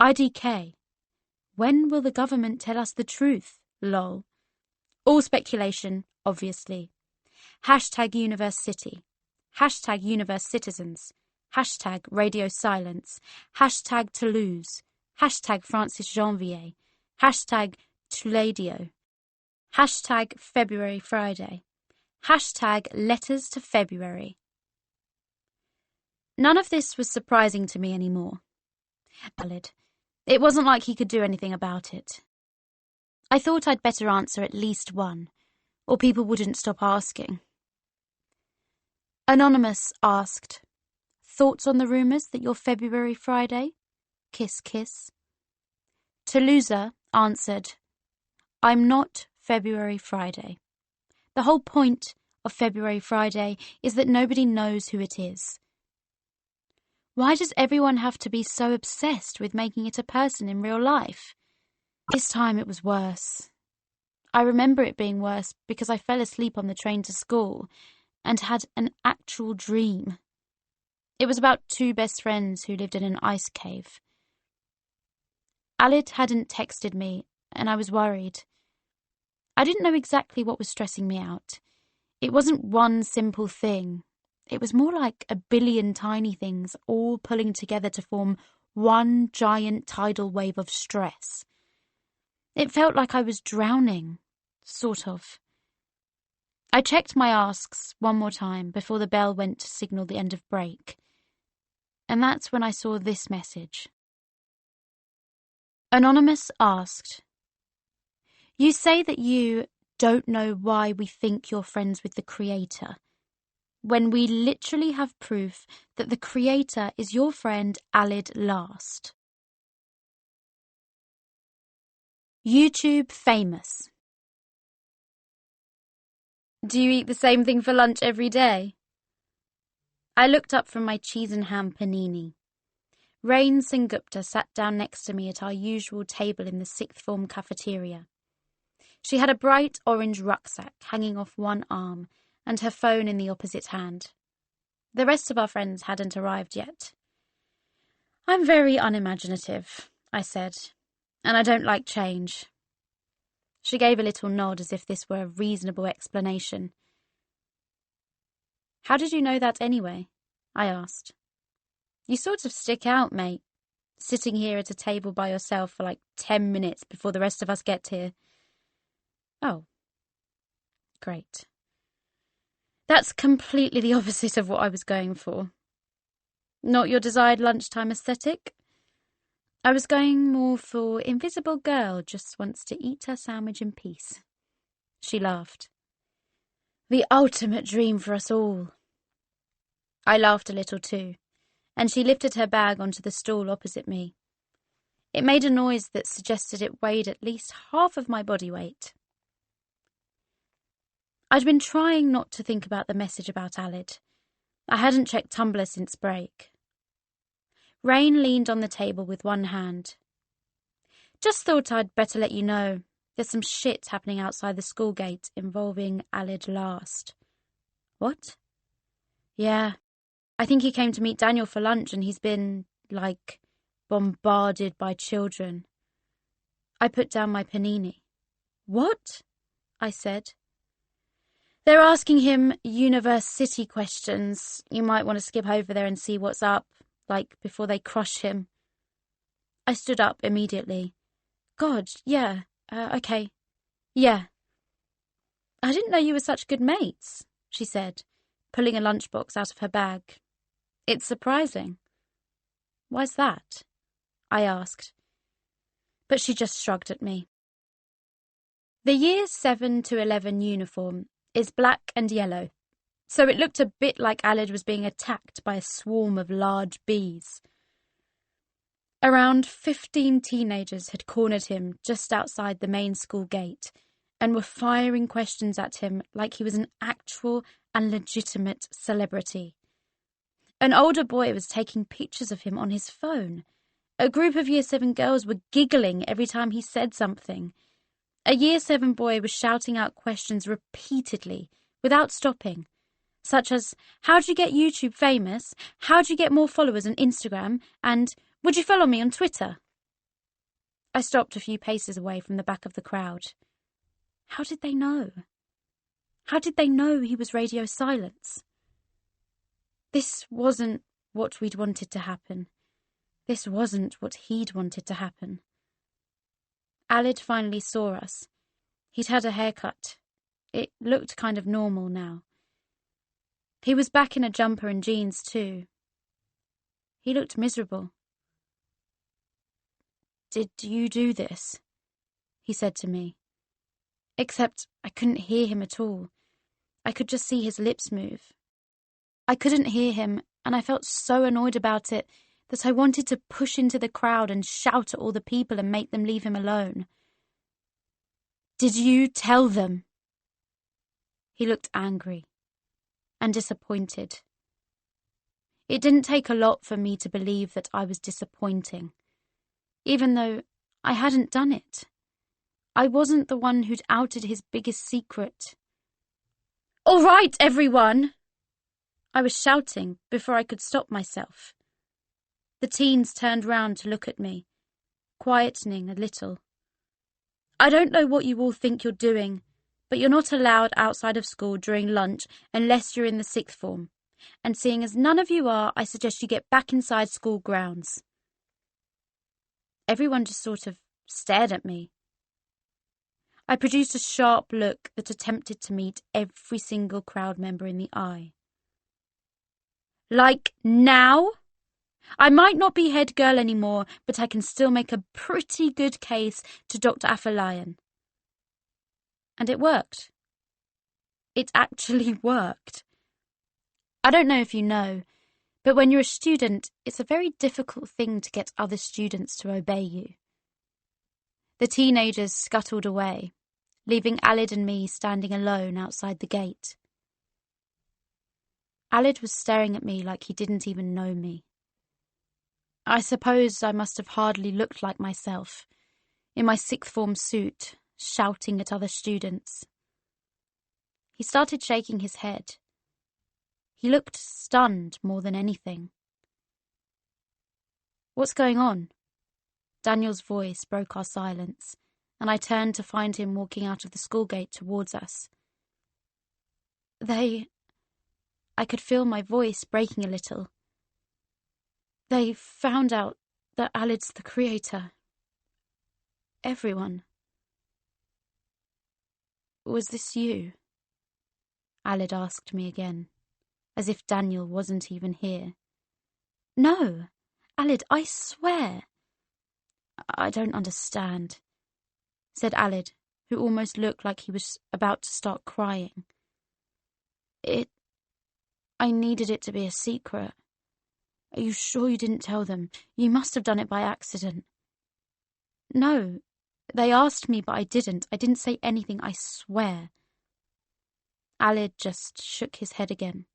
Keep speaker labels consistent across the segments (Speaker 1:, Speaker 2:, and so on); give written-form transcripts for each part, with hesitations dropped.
Speaker 1: IDK. When will the government tell us the truth? Lol. All speculation, obviously. Hashtag Universe City. Hashtag Universe Citizens. Hashtag Radio Silence. Hashtag Toulouse. Hashtag Francis Janvier. Hashtag Tuledio. Hashtag February Friday. Hashtag Letters to February. None of this was surprising to me anymore. Valid. It wasn't like he could do anything about it. I thought I'd better answer at least one, or people wouldn't stop asking. Anonymous asked, "Thoughts on the rumours that you're February Friday?" Kiss, kiss. Toulouse answered, "I'm not February Friday. The whole point of February Friday is that nobody knows who it is. Why does everyone have to be so obsessed with making it a person in real life?" This time it was worse. I remember it being worse because I fell asleep on the train to school and had an actual dream. It was about two best friends who lived in an ice cave. Alid hadn't texted me, and I was worried. I didn't know exactly what was stressing me out. It wasn't one simple thing. It was more like a billion tiny things all pulling together to form one giant tidal wave of stress. It felt like I was drowning, sort of. I checked my asks one more time before the bell went to signal the end of break. And that's when I saw this message. Anonymous asked, "You say that you don't know why we think you're friends with the Creator, when we literally have proof that the Creator is your friend Alid Last." YouTube famous. Do you eat the same thing for lunch every day? I looked up from my cheese and ham panini. Rain Sengupta sat down next to me at our usual table in the sixth form cafeteria. She had a bright orange rucksack hanging off one arm and her phone in the opposite hand. The rest of our friends hadn't arrived yet. "I'm very unimaginative," I said, "and I don't like change." She gave a little nod as if this were a reasonable explanation. "How did you know that anyway?" I asked. "You sort of stick out, mate, sitting here at a table by yourself for like 10 minutes before the rest of us get here." "Oh, great. That's completely the opposite of what I was going for. Not your desired lunchtime aesthetic? I was going more for invisible girl just wants to eat her sandwich in peace." She laughed. "The ultimate dream for us all." I laughed a little too, and she lifted her bag onto the stool opposite me. It made a noise that suggested it weighed at least half of my body weight. I'd been trying not to think about the message about Alid. I hadn't checked Tumblr since break. Rain leaned on the table with one hand. "Just thought I'd better let you know. There's some shit happening outside the school gate involving Alid Last." "What?" "Yeah. I think he came to meet Daniel for lunch and he's been, bombarded by children." I put down my panini. "What?" I said. "They're asking him Universe City questions. You might want to skip over there and see what's up, before they crush him." I stood up immediately. "God, yeah, okay. Yeah." "I didn't know you were such good mates," she said, pulling a lunchbox out of her bag. "It's surprising." "Why's that?" I asked. But she just shrugged at me. The year 7 to 11 uniform is black and yellow, so it looked a bit like Alid was being attacked by a swarm of large bees. Around 15 teenagers had cornered him just outside the main school gate and were firing questions at him like he was an actual and legitimate celebrity. An older boy was taking pictures of him on his phone. A group of Year 7 girls were giggling every time he said something. A Year 7 boy was shouting out questions repeatedly, without stopping, such as, "How'd you get YouTube famous? How'd you get more followers on Instagram? And would you follow me on Twitter?" I stopped a few paces away from the back of the crowd. How did they know? How did they know he was radio silence? This wasn't what we'd wanted to happen. This wasn't what he'd wanted to happen. Alid finally saw us. He'd had a haircut. It looked kind of normal now. He was back in a jumper and jeans too. He looked miserable. "Did you do this?" he said to me. Except I couldn't hear him at all. I could just see his lips move. I couldn't hear him, and I felt so annoyed about it that I wanted to push into the crowd and shout at all the people and make them leave him alone. "Did you tell them?" He looked angry and disappointed. It didn't take a lot for me to believe that I was disappointing, even though I hadn't done it. I wasn't the one who'd outed his biggest secret. "All right, everyone!" I was shouting before I could stop myself. The teens turned round to look at me, quietening a little. "I don't know what you all think you're doing, but you're not allowed outside of school during lunch unless you're in the sixth form. And seeing as none of you are, I suggest you get back inside school grounds." Everyone just sort of stared at me. I produced a sharp look that attempted to meet every single crowd member in the eye. "Like now? I might not be head girl anymore, but I can still make a pretty good case to Dr. Afolayan." And it worked. It actually worked. I don't know if you know, but when you're a student, it's a very difficult thing to get other students to obey you. The teenagers scuttled away, leaving Alid and me standing alone outside the gate. Alid was staring at me like he didn't even know me. I suppose I must have hardly looked like myself, in my sixth form suit, shouting at other students. He started shaking his head. He looked stunned more than anything. "What's going on?" Daniel's voice broke our silence, and I turned to find him walking out of the school gate towards us. I could feel my voice breaking a little. "They found out that Alid's the creator. Everyone." "Was this you?" Alid asked me again, as if Daniel wasn't even here. "No, Alid, I swear." "I don't understand," said Alid, who almost looked like he was about to start crying. I needed it to be a secret. Are you sure you didn't tell them? You must have done it by accident." "No, they asked me, but I didn't. I didn't say anything, I swear." Alid just shook his head again,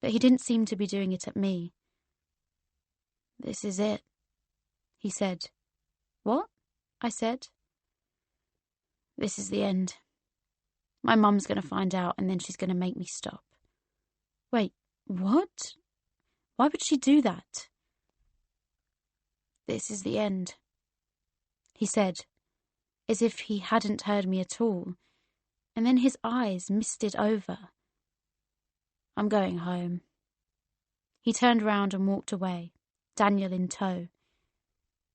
Speaker 1: but he didn't seem to be doing it at me. "This is it," he said. "What?" I said. "This is the end. My mum's going to find out, and then she's going to make me stop." "Wait, what? Why would she do that?" "This is the end," he said, as if he hadn't heard me at all, and then his eyes misted over. "I'm going home." He turned round and walked away, Daniel in tow,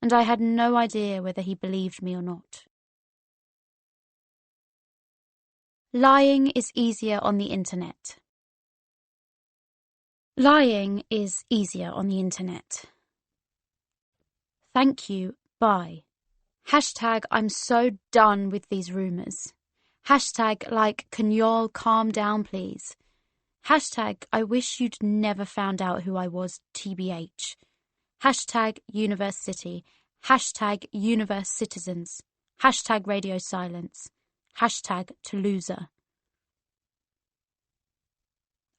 Speaker 1: and I had no idea whether he believed me or not. Lying is easier on the internet. Lying is easier on the internet. Thank you, bye. Hashtag I'm so done with these rumours. Hashtag like, can y'all calm down please? Hashtag I wish you'd never found out who I was, TBH. Hashtag Universe City. Hashtag Universe Citizens. Hashtag Radio Silence. Hashtag Toulousa.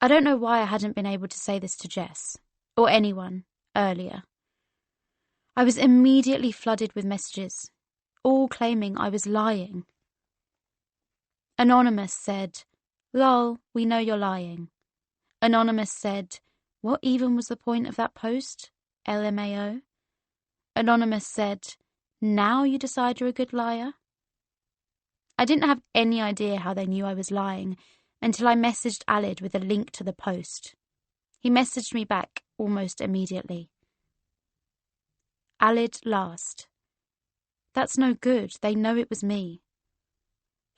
Speaker 1: I don't know why I hadn't been able to say this to Jess, or anyone, earlier. I was immediately flooded with messages, all claiming I was lying. Anonymous said, "Lol, we know you're lying." Anonymous said, "What even was the point of that post? LMAO?" Anonymous said, Now you decide you're a good liar? I didn't have any idea how they knew I was lying until I messaged Alid with a link to the post. He messaged me back almost immediately. Alid last. That's no good. They know it was me.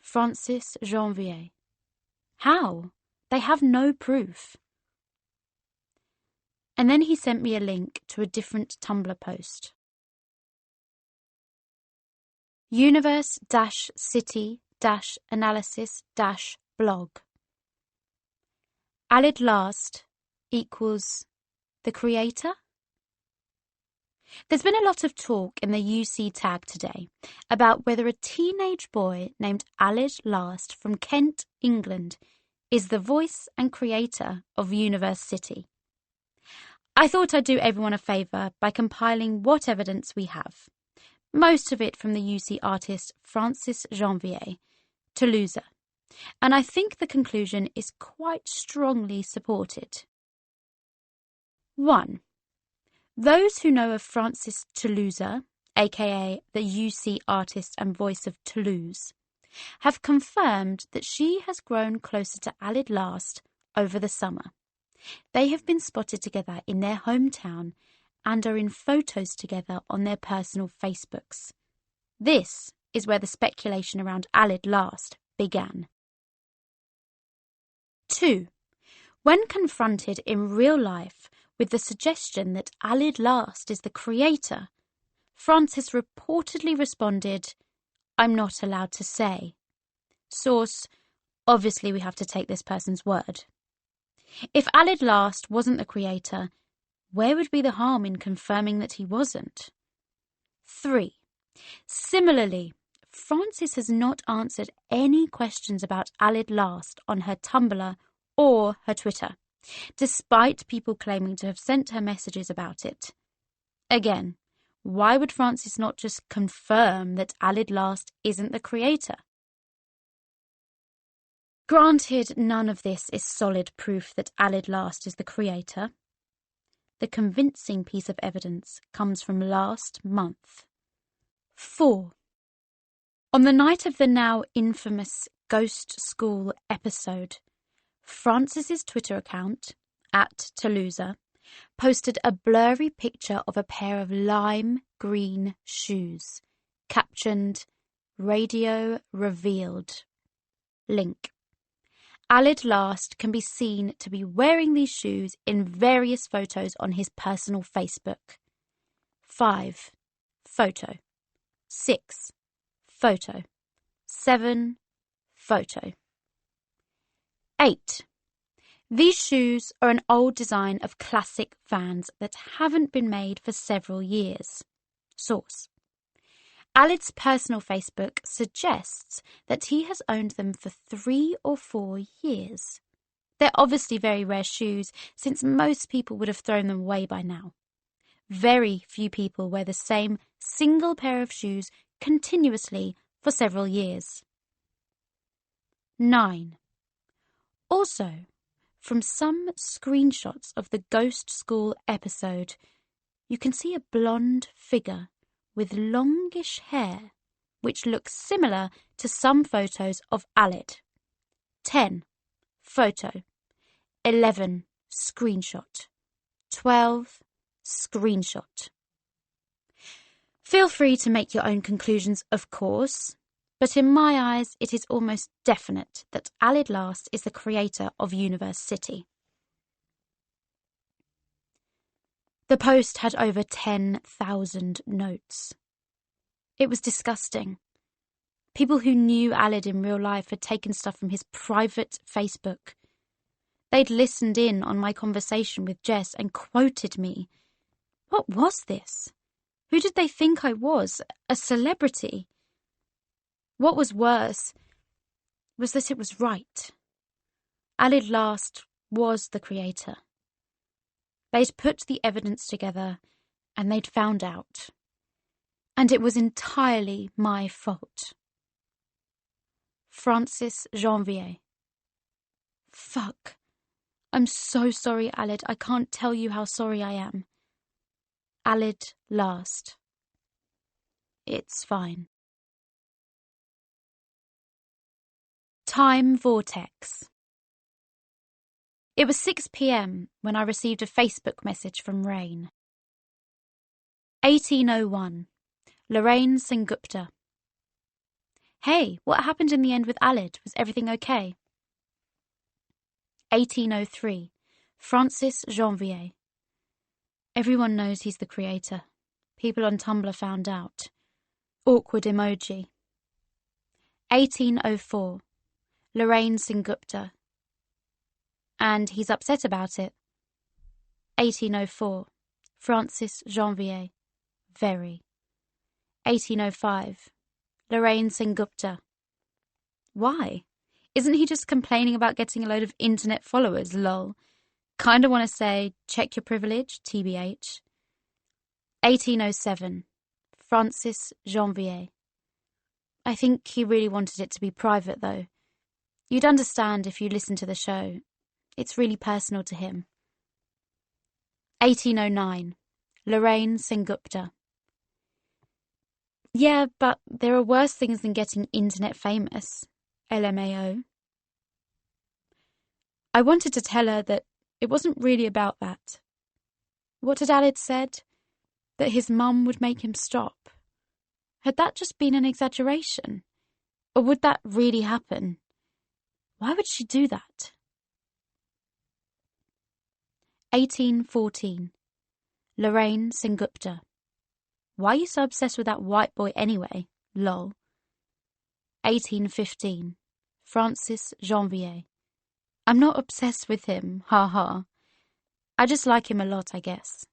Speaker 1: Francis Janvier. How? They have no proof. And then he sent me a link to a different Tumblr post. Universe-city-analysis-blog. Alid last equals the creator? There's been a lot of talk in the UC tag today about whether a teenage boy named Alid Last from Kent, England, is the voice and creator of Universe City. I thought I'd do everyone a favour by compiling what evidence we have, most of it from the UC artist Francis Janvier, Toulouse, and I think the conclusion is quite strongly supported. 1. Those who know of Francis Toulouse, aka the UC artist and voice of Toulouse, have confirmed that she has grown closer to Alid Last over the summer. They have been spotted together in their hometown and are in photos together on their personal Facebooks. This is where the speculation around Alid Last began. 2. When confronted in real life with the suggestion that Alid Last is the creator, Francis reportedly responded, "I'm not allowed to say." Source, obviously we have to take this person's word. If Alid Last wasn't the creator, where would be the harm in confirming that he wasn't? 3. Similarly, Francis has not answered any questions about Alid Last on her Tumblr or her Twitter, despite people claiming to have sent her messages about it. Again, why would Francis not just confirm that Alid Last isn't the creator? Granted, none of this is solid proof that Alid Last is the creator. The convincing piece of evidence comes from last month. 4. On the night of the now infamous Ghost School episode, Francis's Twitter account, @Toulouse, posted a blurry picture of a pair of lime green shoes, captioned, "Radio Revealed." Link. Alid Last can be seen to be wearing these shoes in various photos on his personal Facebook. 5. Photo. 6. Photo. 7. Photo. 8. These shoes are an old design of classic Vans that haven't been made for several years. Source. Alid's personal Facebook suggests that he has owned them for 3 or 4 years. They're obviously very rare shoes, since most people would have thrown them away by now. Very few people wear the same single pair of shoes continuously for several years. 9. Also, from some screenshots of the Ghost School episode, you can see a blonde figure with longish hair, which looks similar to some photos of Alid. 10. Photo. 11. Screenshot. 12. Screenshot. Feel free to make your own conclusions, of course, but in my eyes it is almost definite that Alid Last is the creator of Universe City. The post had over 10,000 notes. It was disgusting. People who knew Alid in real life had taken stuff from his private Facebook. They'd listened in on my conversation with Jess and quoted me. What was this? Who did they think I was? A celebrity? What was worse was that it was right. Alid Last was the creator. They'd put the evidence together and they'd found out. And it was entirely my fault. Francis Janvier. Fuck. I'm so sorry, Alid. I can't tell you how sorry I am. Alid Last. It's fine. Time Vortex. It was 6 p.m. when I received a Facebook message from Rain. 1801. Lorraine Sengupta. Hey, what happened in the end with Alid? Was everything okay? 1803. Francis Janvier. Everyone knows he's the creator. People on Tumblr found out. Awkward emoji. 1804. Lorraine Sengupta. And he's upset about it. 1804. Francis Janvier. Very. 1805. Lorraine Sengupta. Why? Isn't he just complaining about getting a load of internet followers, lol? Kinda want to say, check your privilege, TBH. 1807. Francis Janvier. I think he really wanted it to be private, though. You'd understand if you listened to the show. It's really personal to him. 1809. Lorraine Sengupta. Yeah, but there are worse things than getting internet famous. LMAO. I wanted to tell her that it wasn't really about that. What had Alid said? That his mum would make him stop. Had that just been an exaggeration? Or would that really happen? Why would she do that? 1814. Lorraine Sengupta. Why are you so obsessed with that white boy anyway? Lol. 1815. Francis Janvier. I'm not obsessed with him, ha. I just like him a lot, I guess.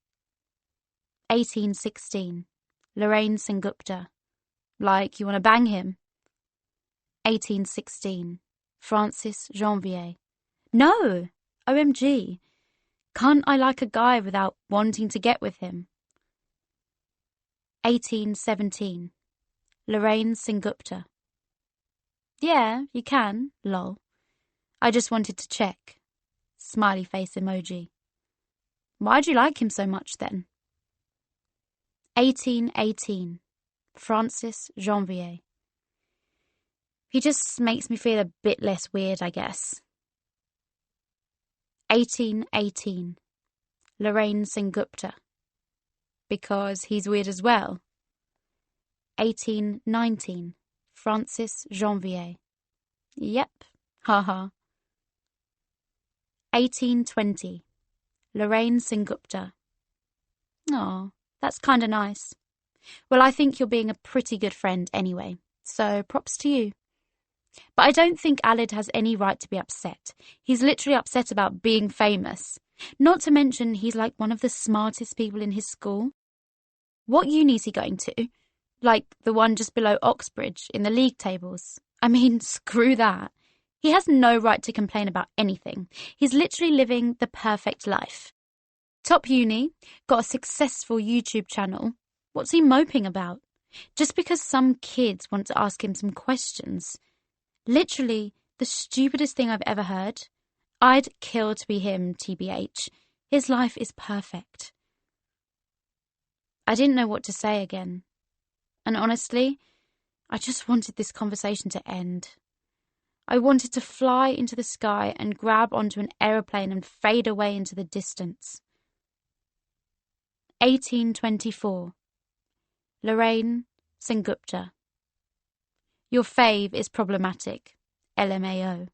Speaker 1: 1816. Lorraine Sengupta. Like you want to bang him? 1816. Francis Janvier. No! OMG. Can't I like a guy without wanting to get with him? 1817. Lorraine Sengupta. Yeah, you can, lol. I just wanted to check. Smiley face emoji. Why'd you like him so much then? 1818. Francis Janvier. He just makes me feel a bit less weird, I guess. 1818. Lorraine Sengupta. Because he's weird as well. 1819. Francis Janvier. Yep, haha. 1820. Lorraine Sengupta. Aw, that's kinda nice. Well, I think you're being a pretty good friend anyway, so props to you. But I don't think Alid has any right to be upset. He's literally upset about being famous. Not to mention he's like one of the smartest people in his school. What uni is he going to? Like the one just below Oxbridge in the league tables? I mean, screw that. He has no right to complain about anything. He's literally living the perfect life. Top uni, got a successful YouTube channel. What's he moping about? Just because some kids want to ask him some questions. Literally, the stupidest thing I've ever heard. I'd kill to be him, TBH. His life is perfect. I didn't know what to say again. And honestly, I just wanted this conversation to end. I wanted to fly into the sky and grab onto an aeroplane and fade away into the distance. 1824. Lorraine Sengupta. Your fave is problematic. LMAO.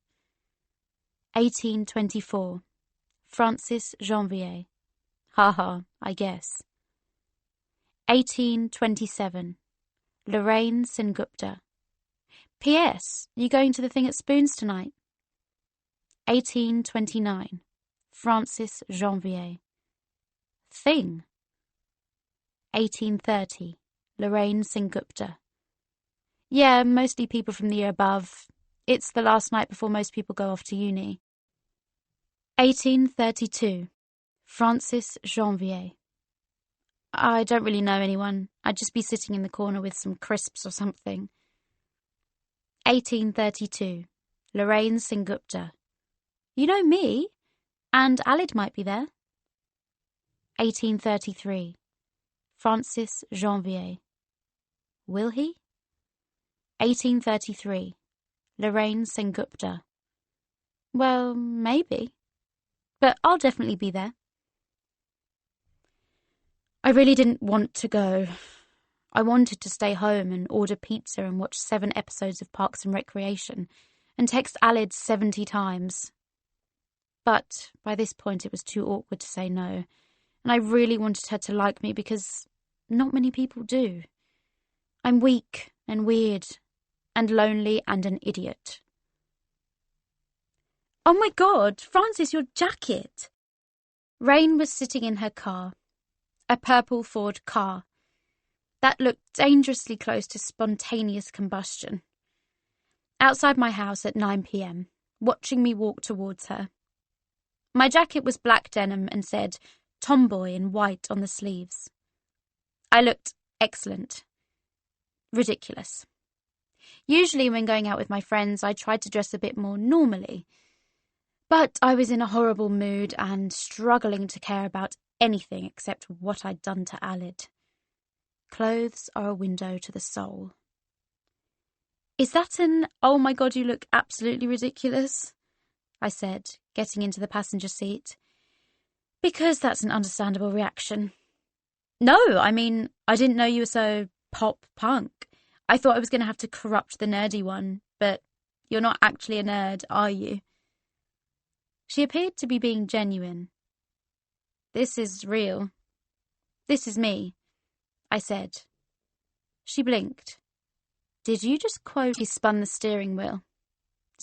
Speaker 1: 1824. Francis Janvier. Haha, I guess. 1827. Lorraine Sengupta. P.S. You going to the thing at Spoons tonight? 1829. Francis Janvier. Thing. 1830. Lorraine Sengupta. Yeah, mostly people from the year above. It's the last night before most people go off to uni. 1832. Francis Janvier. I don't really know anyone. I'd just be sitting in the corner with some crisps or something. 1832. Lorraine Sengupta. You know me? And Alid might be there. 1833. Francis Janvier. Will he? 1833. Lorraine Sengupta. Well, maybe. But I'll definitely be there. I really didn't want to go. I wanted to stay home and order pizza and watch 7 episodes of Parks and Recreation and text Alid 70 times. But by this point it was too awkward to say no, and I really wanted her to like me because not many people do. I'm weak and weird and lonely and an idiot. Oh my God, Francis, your jacket! Rain was sitting in her car, a purple Ford car, that looked dangerously close to spontaneous combustion. Outside my house at 9 p.m, watching me walk towards her. My jacket was black denim and said tomboy in white on the sleeves. I looked excellent. Ridiculous. Usually when going out with my friends, I tried to dress a bit more normally. But I was in a horrible mood and struggling to care about anything except what I'd done to Alid. Clothes are a window to the soul. Is that an, oh my God, you look absolutely ridiculous? I said, getting into the passenger seat. Because that's an understandable reaction. No, I mean, I didn't know you were so pop-punk. I thought I was going to have to corrupt the nerdy one, but you're not actually a nerd, are you? She appeared to be being genuine. This is real. This is me, I said. She blinked. Did you just quote, he spun the steering wheel?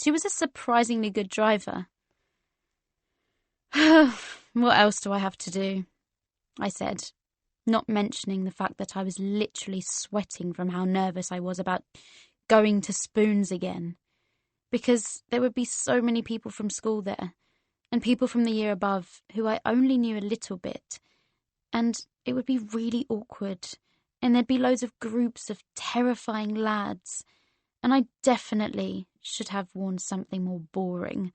Speaker 1: She was a surprisingly good driver. What else do I have to do? I said, not mentioning the fact that I was literally sweating from how nervous I was about going to Spoons again. Because there would be so many people from school there, and people from the year above who I only knew a little bit, and it would be really awkward, and there'd be loads of groups of terrifying lads, and I definitely should have worn something more boring.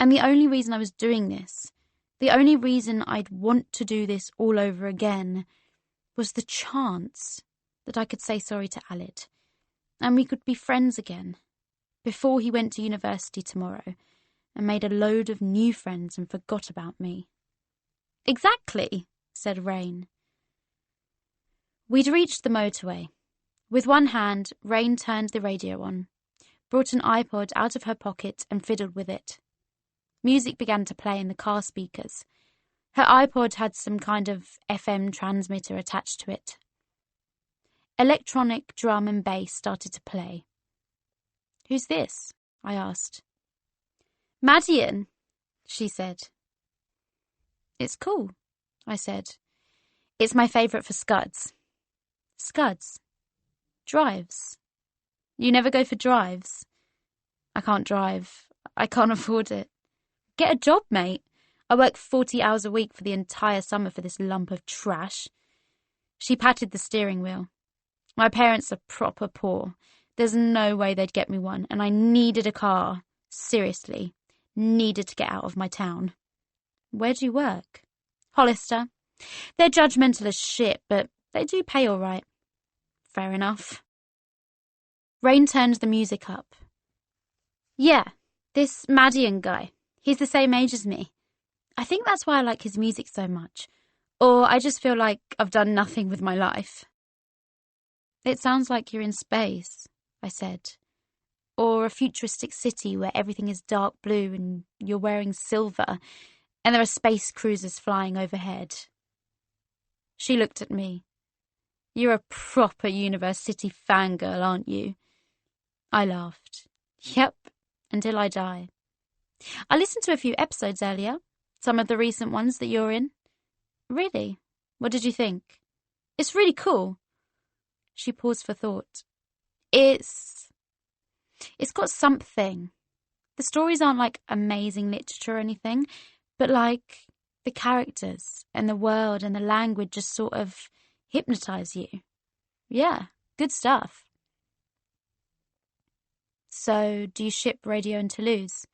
Speaker 1: And the only reason I was doing this, the only reason I'd want to do this all over again, was the chance that I could say sorry to Alid, and we could be friends again, before he went to university tomorrow, and made a load of new friends and forgot about me. Exactly, said Rain. We'd reached the motorway. With one hand, Rain turned the radio on, brought an iPod out of her pocket and fiddled with it. Music began to play in the car speakers. Her iPod had some kind of FM transmitter attached to it. Electronic drum and bass started to play. Who's this? I asked. Madian, she said. It's cool, I said. It's my favourite for scuds. Scuds? Drives? You never go for drives? I can't drive. I can't afford it. Get a job, mate. I work 40 hours a week for the entire summer for this lump of trash. She patted the steering wheel. My parents are proper poor. There's no way they'd get me one, and I needed a car. Seriously. Needed to get out of my town. Where do you work? Hollister. They're judgmental as shit, but they do pay all right. Fair enough. Rain turned the music up. Yeah, this Madian guy. He's the same age as me. I think that's why I like his music so much. Or I just feel like I've done nothing with my life. It sounds like you're in space, I said. Or a futuristic city where everything is dark blue and you're wearing silver and there are space cruisers flying overhead. She looked at me. You're a proper university fangirl, aren't you? I laughed. Yep, until I die. I listened to a few episodes earlier, some of the recent ones that you're in. Really? What did you think? It's really cool. She paused for thought. It's got something. The stories aren't like amazing literature or anything, but like the characters and the world and the language just sort of hypnotize you. Yeah, good stuff. So, do you ship Radio in Toulouse?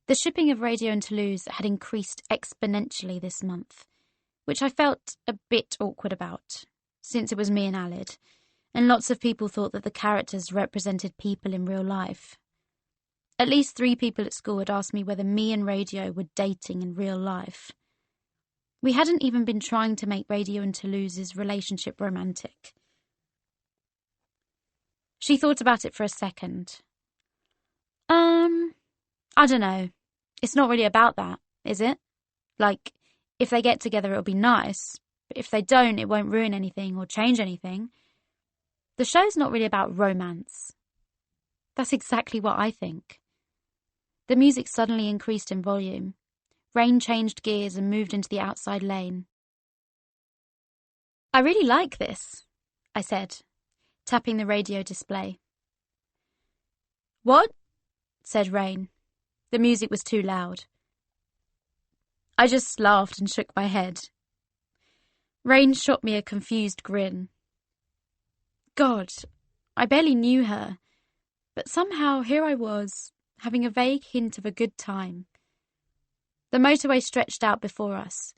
Speaker 1: The shipping of Radio in Toulouse had increased exponentially this month, which I felt a bit awkward about, since it was me and Alid, and lots of people thought that the characters represented people in real life. At least 3 people at school had asked me whether me and Radio were dating in real life. We hadn't even been trying to make Radio and Toulouse's relationship romantic. She thought about it for a second. I don't know. It's not really about that, is it? Like, if they get together it'll be nice, but if they don't it won't ruin anything or change anything. The show's not really about romance. That's exactly what I think. The music suddenly increased in volume. Rain changed gears and moved into the outside lane. I really like this, I said, tapping the radio display. What? Said Rain. The music was too loud. I just laughed and shook my head. Rain shot me a confused grin. God, I barely knew her, but somehow here I was, having a vague hint of a good time. The motorway stretched out before us,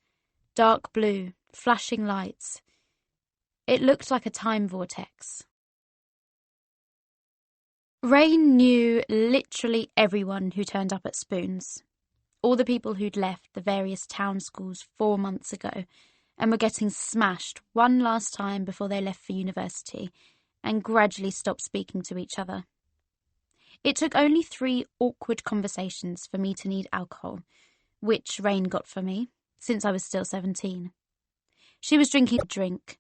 Speaker 1: dark blue, flashing lights. It looked like a time vortex. Rain knew literally everyone who turned up at Spoons, all the people who'd left the various town schools 4 months ago and were getting smashed one last time before they left for university and gradually stopped speaking to each other. It took only 3 awkward conversations for me to need alcohol, which Rain got for me, since I was still 17. She was drinking a drink,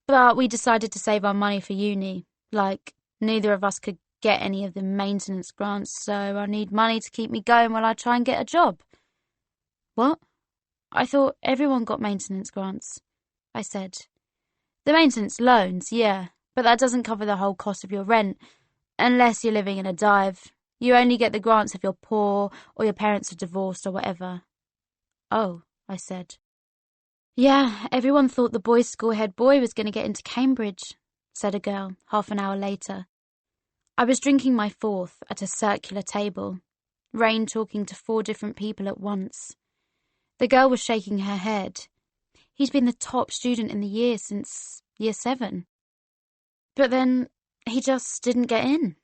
Speaker 1: but we decided to save our money for uni. Like, neither of us could get any of the maintenance grants, so I need money to keep me going while I try and get a job. What? I thought everyone got maintenance grants, I said. The maintenance loans, yeah, but that doesn't cover the whole cost of your rent, unless you're living in a dive. You only get the grants if you're poor or your parents are divorced or whatever. Oh, I said. Yeah, everyone thought the boys' school head boy was going to get into Cambridge, said a girl, half an hour later. I was drinking my 4th at a circular table, Rain talking to 4 different people at once. The girl was shaking her head. He's been the top student in the year since year 7. But then he just didn't get in.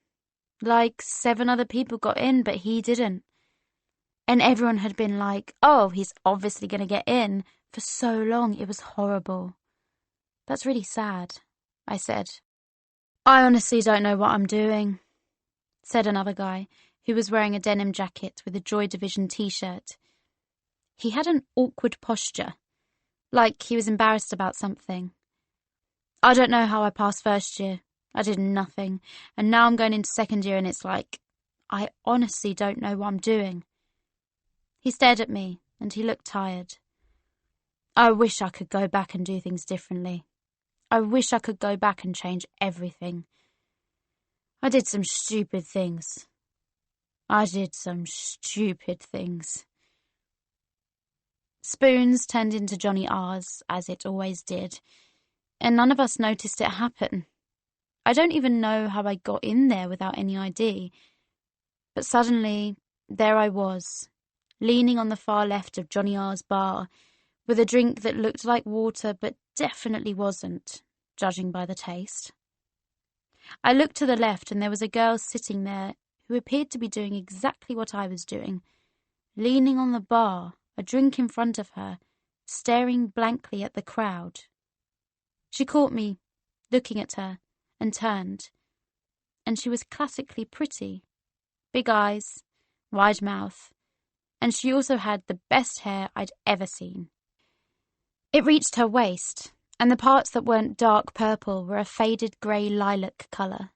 Speaker 1: Like 7 other people got in, but he didn't. And everyone had been like, oh, he's obviously going to get in, for so long. It was horrible. That's really sad, I said. I honestly don't know what I'm doing, said another guy, who was wearing a denim jacket with a Joy Division t-shirt. He had an awkward posture, like he was embarrassed about something. I don't know how I passed first year. I did nothing, and now I'm going into second year and it's like, I honestly don't know what I'm doing. He stared at me, and he looked tired. I wish I could go back and do things differently. I wish I could go back and change everything. I did some stupid things. Spoons turned into Johnny R's, as it always did, and none of us noticed it happen. I don't even know how I got in there without any ID, but suddenly, there I was, leaning on the far left of Johnny R's bar, with a drink that looked like water but definitely wasn't, judging by the taste. I looked to the left and there was a girl sitting there who appeared to be doing exactly what I was doing, leaning on the bar, a drink in front of her, staring blankly at the crowd. She caught me, looking at her, and turned, and she was classically pretty. Big eyes, wide mouth, and she also had the best hair I'd ever seen. It reached her waist, and the parts that weren't dark purple were a faded grey lilac colour.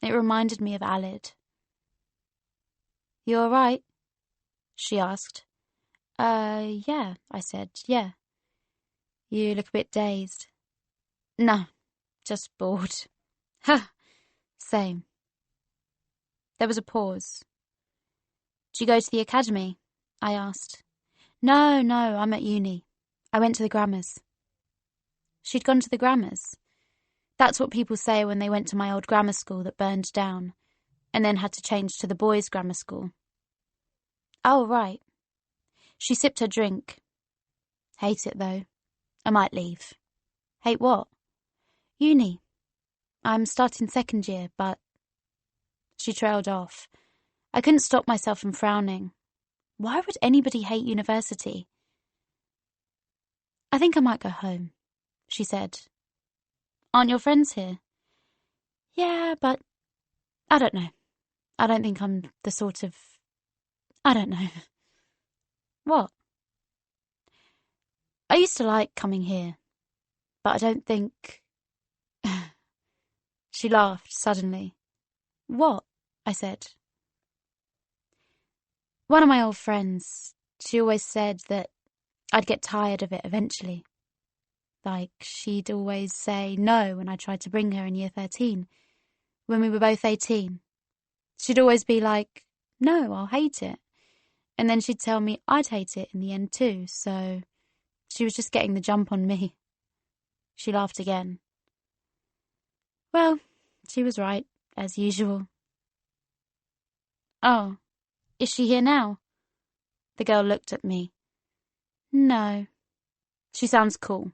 Speaker 1: It reminded me of Alid. You all right? She asked. Yeah, I said, yeah. You look a bit dazed. No, just bored. Ha, same. There was a pause. Did you go to the academy? I asked. No, I'm at uni. I went to the grammars. She'd gone to the grammars. That's what people say when they went to my old grammar school that burned down, and then had to change to the boys' grammar school. Oh, right. She sipped her drink. Hate it, though. I might leave. Hate what? Uni. I'm starting second year, but... She trailed off. I couldn't stop myself from frowning. Why would anybody hate university? I think I might go home, she said. Aren't your friends here? Yeah, but... I don't know. I don't think I'm the sort of... I don't know. What? I used to like coming here, but I don't think... She laughed suddenly. What? I said. One of my old friends, she always said that I'd get tired of it eventually. Like, she'd always say no when I tried to bring her in year 13, when we were both 18. She'd always be like, no, I'll hate it. And then she'd tell me I'd hate it in the end too, so she was just getting the jump on me. She laughed again. Well, she was right, as usual. Oh, is she here now? The girl looked at me. No. She sounds cool.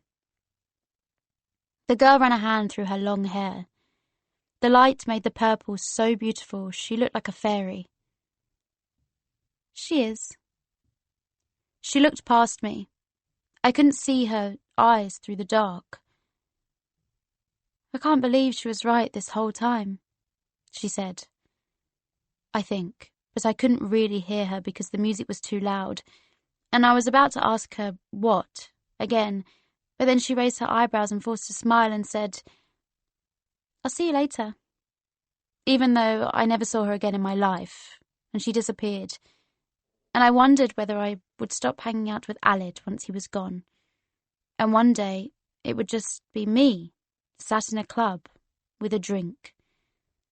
Speaker 1: The girl ran a hand through her long hair. The light made the purple so beautiful she looked like a fairy. She is. She looked past me. I couldn't see her eyes through the dark. I can't believe she was right this whole time, she said. I think, but I couldn't really hear her because the music was too loud, and I was about to ask her what again, but then she raised her eyebrows and forced a smile and said, I'll see you later. Even though I never saw her again in my life, and she disappeared, and I wondered whether I would stop hanging out with Alid once he was gone, and one day it would just be me, sat in a club with a drink,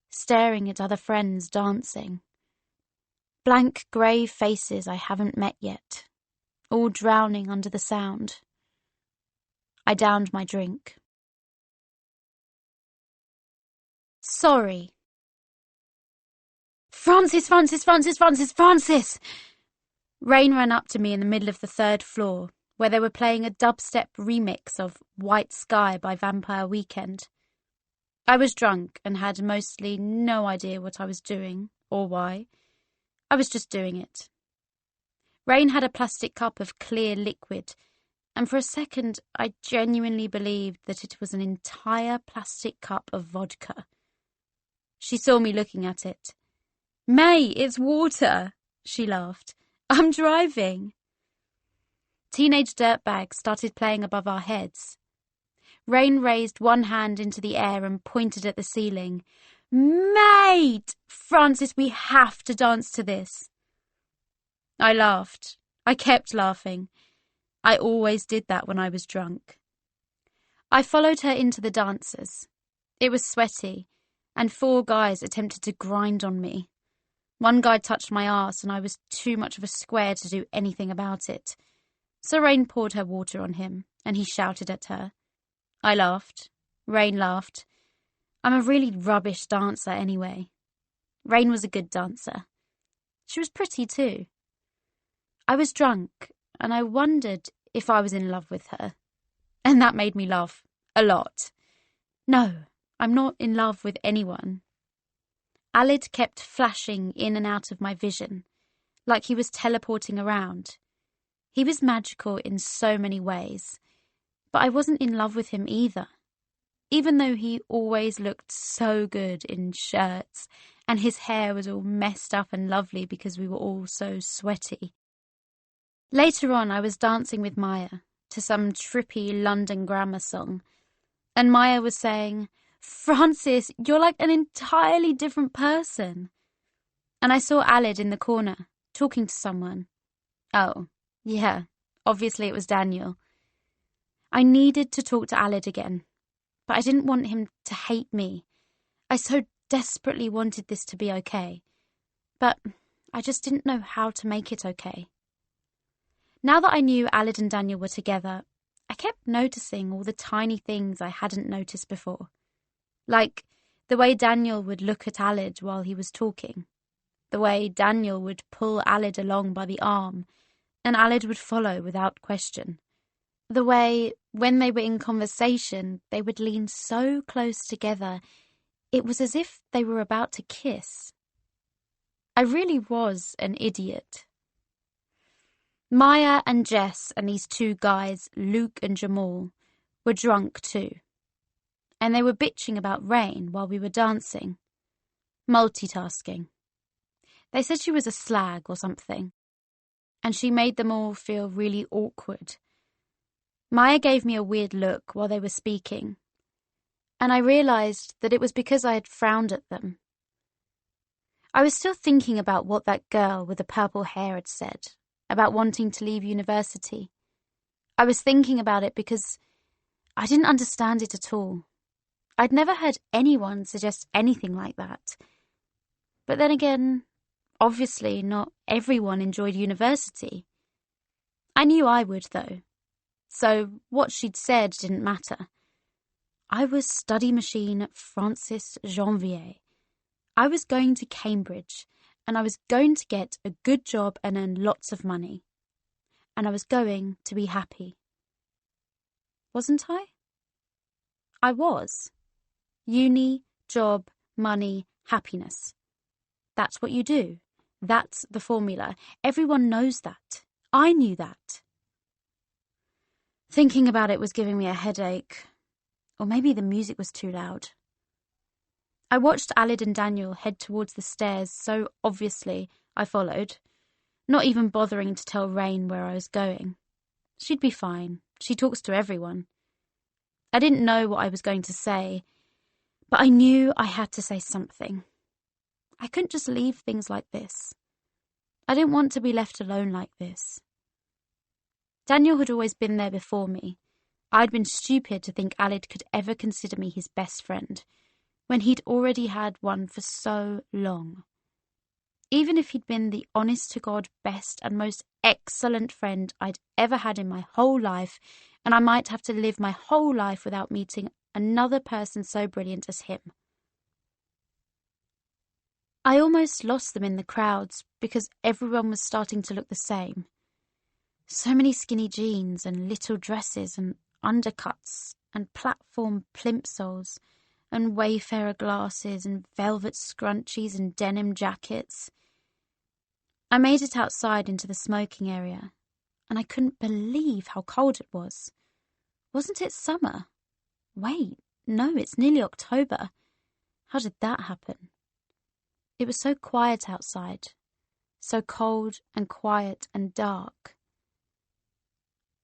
Speaker 1: staring at other friends dancing. Blank grey faces I haven't met yet, all drowning under the sound. I downed my drink. Sorry. Francis! Rain ran up to me in the middle of the 3rd floor, where they were playing a dubstep remix of White Sky by Vampire Weekend. I was drunk and had mostly no idea what I was doing or why. I was just doing it. Rain had a plastic cup of clear liquid, and for a second I genuinely believed that it was an entire plastic cup of vodka. She saw me looking at it. May, it's water, she laughed. I'm driving. Teenage dirtbags started playing above our heads. Rain raised one hand into the air and pointed at the ceiling. Mate! Francis, we have to dance to this. I laughed. I kept laughing. I always did that when I was drunk. I followed her into the dancers. It was sweaty, and 4 guys attempted to grind on me. One guy touched my arse, and I was too much of a square to do anything about it. So Rain poured her water on him, and he shouted at her. I laughed. Rain laughed. I'm a really rubbish dancer anyway. Rain was a good dancer. She was pretty too. I was drunk, and I wondered if I was in love with her. And that made me laugh a lot. No, I'm not in love with anyone. Alid kept flashing in and out of my vision, like he was teleporting around. He was magical in so many ways, but I wasn't in love with him either, even though he always looked so good in shirts, and his hair was all messed up and lovely because we were all so sweaty. Later on, I was dancing with Maya to some trippy London grammar song, and Maya was saying, Francis, you're like an entirely different person. And I saw Alid in the corner, talking to someone. Oh, yeah, obviously it was Daniel. I needed to talk to Alid again, but I didn't want him to hate me. I so desperately wanted this to be okay, but I just didn't know how to make it okay. Now that I knew Alid and Daniel were together, I kept noticing all the tiny things I hadn't noticed before. Like the way Daniel would look at Alid while he was talking, the way Daniel would pull Alid along by the arm, and Alid would follow without question, the way, when they were in conversation, they would lean so close together It was as if they were about to kiss. I really was an idiot. Maya and Jess and these two guys, Luke and Jamal, were drunk too. And they were bitching about Rain while we were dancing. Multitasking. They said she was a slag or something. And she made them all feel really awkward. Maya gave me a weird look while they were speaking. And I realised that it was because I had frowned at them. I was still thinking about what that girl with the purple hair had said, about wanting to leave university. I was thinking about it because I didn't understand it at all. I'd never heard anyone suggest anything like that. But then again, obviously not everyone enjoyed university. I knew I would, though. So what she'd said didn't matter. I was study machine Francis Janvier. I was going to Cambridge, and I was going to get a good job and earn lots of money. And I was going to be happy. Wasn't I? I was. Uni, job, money, happiness. That's what you do. That's the formula. Everyone knows that. I knew that. Thinking about it was giving me a headache. Or maybe the music was too loud. I watched Alid and Daniel head towards the stairs, so obviously I followed, not even bothering to tell Rain where I was going. She'd be fine. She talks to everyone. I didn't know what I was going to say, but I knew I had to say something. I couldn't just leave things like this. I didn't want to be left alone like this. Daniel had always been there before me. I'd been stupid to think Alid could ever consider me his best friend, when he'd already had one for so long. Even if he'd been the honest-to-God best and most excellent friend I'd ever had in my whole life, and I might have to live my whole life without meeting another person so brilliant as him. I almost lost them in the crowds because everyone was starting to look the same. So many skinny jeans and little dresses and undercuts and platform plimsolls and wayfarer glasses and velvet scrunchies and denim jackets. I made it outside into the smoking area, and I couldn't believe how cold it was. Wasn't it summer? Wait, no, it's nearly October. How did that happen? It was so quiet outside, so cold and quiet and dark.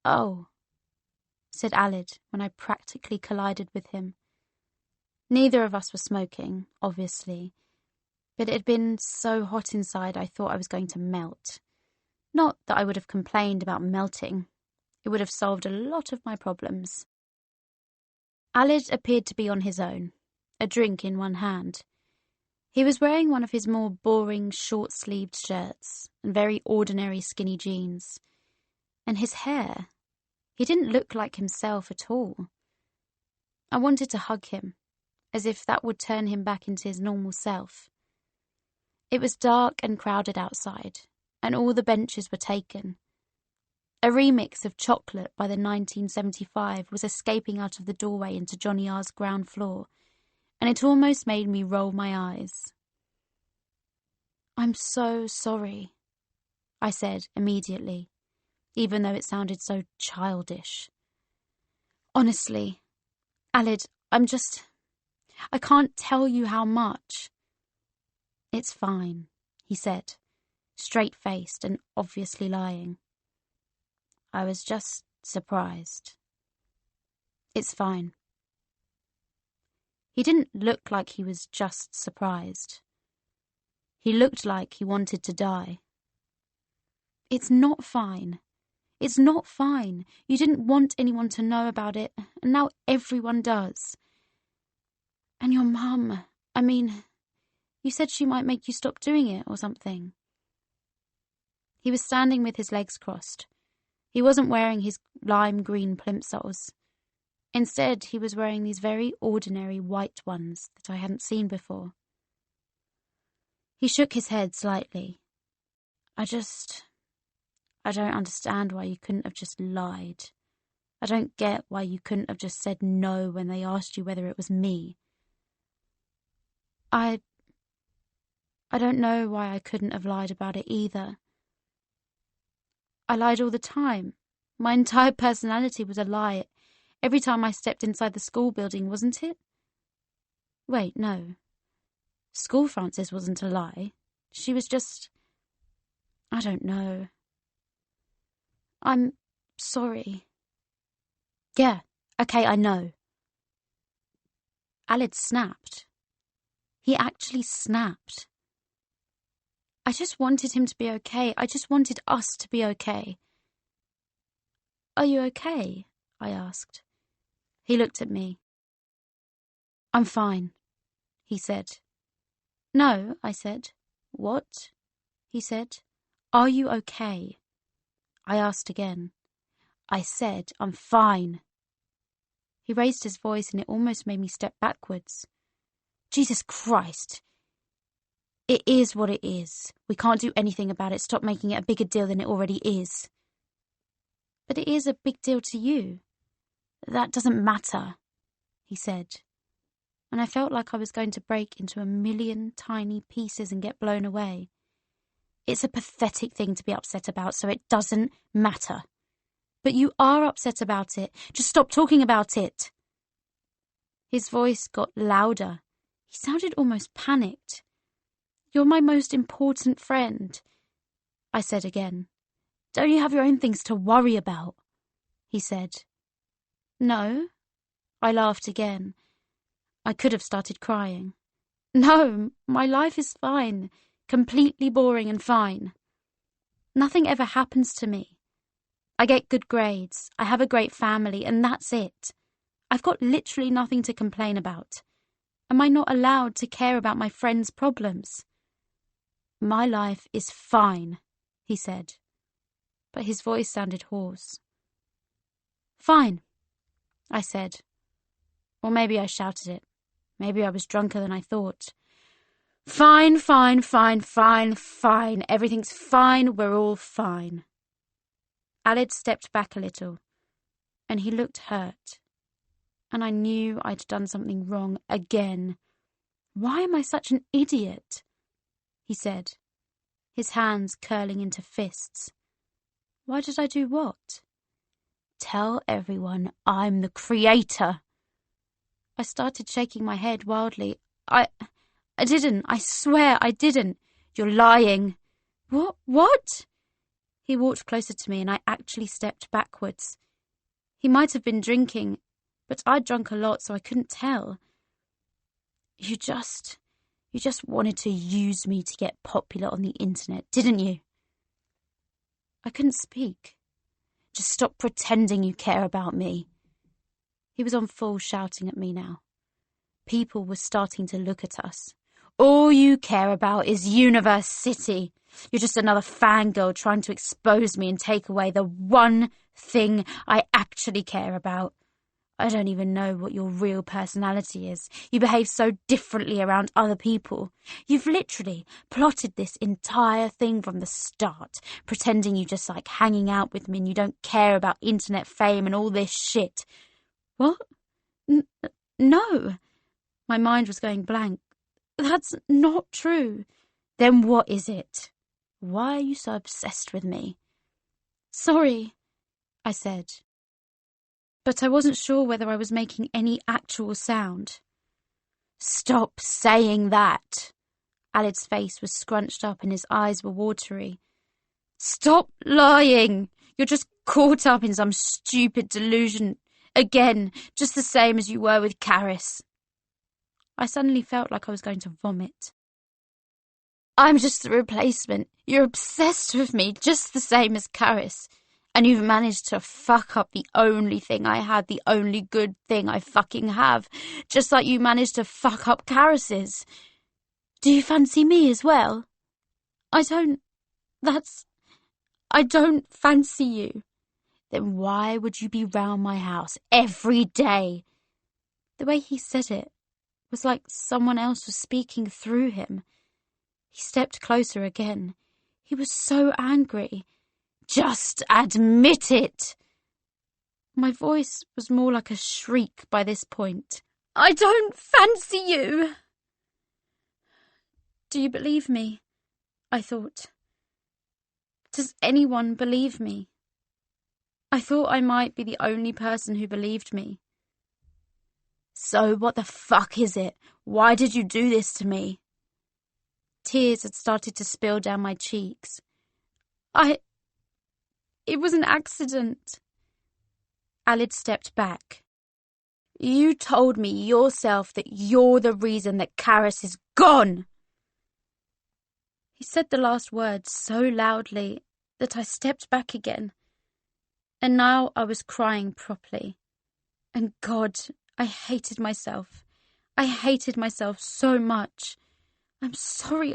Speaker 1: Oh, said Alid when I practically collided with him. Neither of us were smoking, obviously, but it had been so hot inside I thought I was going to melt. Not that I would have complained about melting. It would have solved a lot of my problems. Alid appeared to be on his own, a drink in one hand. He was wearing one of his more boring short-sleeved shirts and very ordinary skinny jeans. And his hair, he didn't look like himself at all. I wanted to hug him, as if that would turn him back into his normal self. It was dark and crowded outside, and all the benches were taken. A remix of Chocolate by the 1975 was escaping out of the doorway into Johnny R's ground floor, and it almost made me roll my eyes. "I'm so sorry," I said immediately, even though it sounded so childish. "Honestly, Alid, I can't tell you how much." "It's fine," he said, straight-faced and obviously lying. "I was just surprised." "It's fine." He didn't look like he was just surprised. He looked like he wanted to die. "It's not fine. It's not fine. You didn't want anyone to know about it, and now everyone does. And your mum, you said she might make you stop doing it or something." He was standing with his legs crossed. He wasn't wearing his lime green plimsolls. Instead, he was wearing these very ordinary white ones that I hadn't seen before. He shook his head slightly. I don't understand why you couldn't have just lied. I don't get why you couldn't have just said no when they asked you whether it was me." I don't know why I couldn't have lied about it either. I lied all the time. My entire personality was a lie. Every time I stepped inside the school building, wasn't it? Wait, no. School Frances wasn't a lie. She was just... I don't know. I'm sorry. Yeah, okay, I know. Aled snapped. He actually snapped. I just wanted him to be okay. I just wanted us to be okay. Are you okay? I asked. He looked at me. I'm fine, he said. No, I said. What? He said. Are you okay? I asked again. I said, I'm fine. He raised his voice and it almost made me step backwards. Jesus Christ. It is what it is. We can't do anything about it. Stop making it a bigger deal than it already is. But it is a big deal to you. That doesn't matter, he said. And I felt like I was going to break into a million tiny pieces and get blown away. It's a pathetic thing to be upset about, so it doesn't matter. But you are upset about it. Just stop talking about it. His voice got louder. He sounded almost panicked. You're my most important friend, I said again. Don't you have your own things to worry about? He said. No. I laughed again. I could have started crying. No, my life is fine. Completely boring and fine. Nothing ever happens to me. I get good grades, I have a great family, and that's it. I've got literally nothing to complain about. Am I not allowed to care about my friends' problems? My life is fine, he said, but his voice sounded hoarse. Fine, I said. Or maybe I shouted it. Maybe I was drunker than I thought. Fine, fine, fine, fine, fine. Everything's fine, we're all fine. Aled stepped back a little, and he looked hurt. And I knew I'd done something wrong again. Why am I such an idiot? He said, his hands curling into fists. Why did I do what? Tell everyone I'm the creator. I started shaking my head wildly. I didn't. I swear I didn't. You're lying. What? He walked closer to me and I actually stepped backwards. He might have been drinking, but I'd drunk a lot so I couldn't tell. You just wanted to use me to get popular on the internet, didn't you? I couldn't speak. Just stop pretending you care about me. He was on full shouting at me now. People were starting to look at us. All you care about is Universe City. You're just another fangirl trying to expose me and take away the one thing I actually care about. I don't even know what your real personality is. You behave so differently around other people. You've literally plotted this entire thing from the start, pretending you just like hanging out with me and you don't care about internet fame and all this shit. What? No. My mind was going blank. That's not true. Then what is it? Why are you so obsessed with me? Sorry, I said. But I wasn't sure whether I was making any actual sound. Stop saying that. Aled's face was scrunched up and his eyes were watery. Stop lying. You're just caught up in some stupid delusion. Again, just the same as you were with Karis. I suddenly felt like I was going to vomit. I'm just the replacement. You're obsessed with me, just the same as Karis. And you've managed to fuck up the only thing I had, the only good thing I fucking have. Just like you managed to fuck up Karis's. Do you fancy me as well? I don't fancy you. Then why would you be round my house every day? The way he said it was like someone else was speaking through him. He stepped closer again. He was so angry. Just admit it! My voice was more like a shriek by this point. I don't fancy you! Do you believe me? I thought. Does anyone believe me? I thought I might be the only person who believed me. So what the fuck is it? Why did you do this to me? Tears had started to spill down my cheeks. It was an accident. Alid stepped back. You told me yourself that you're the reason that Karis is gone. He said the last words so loudly that I stepped back again. And now I was crying properly. And God, I hated myself. I hated myself so much. I'm sorry.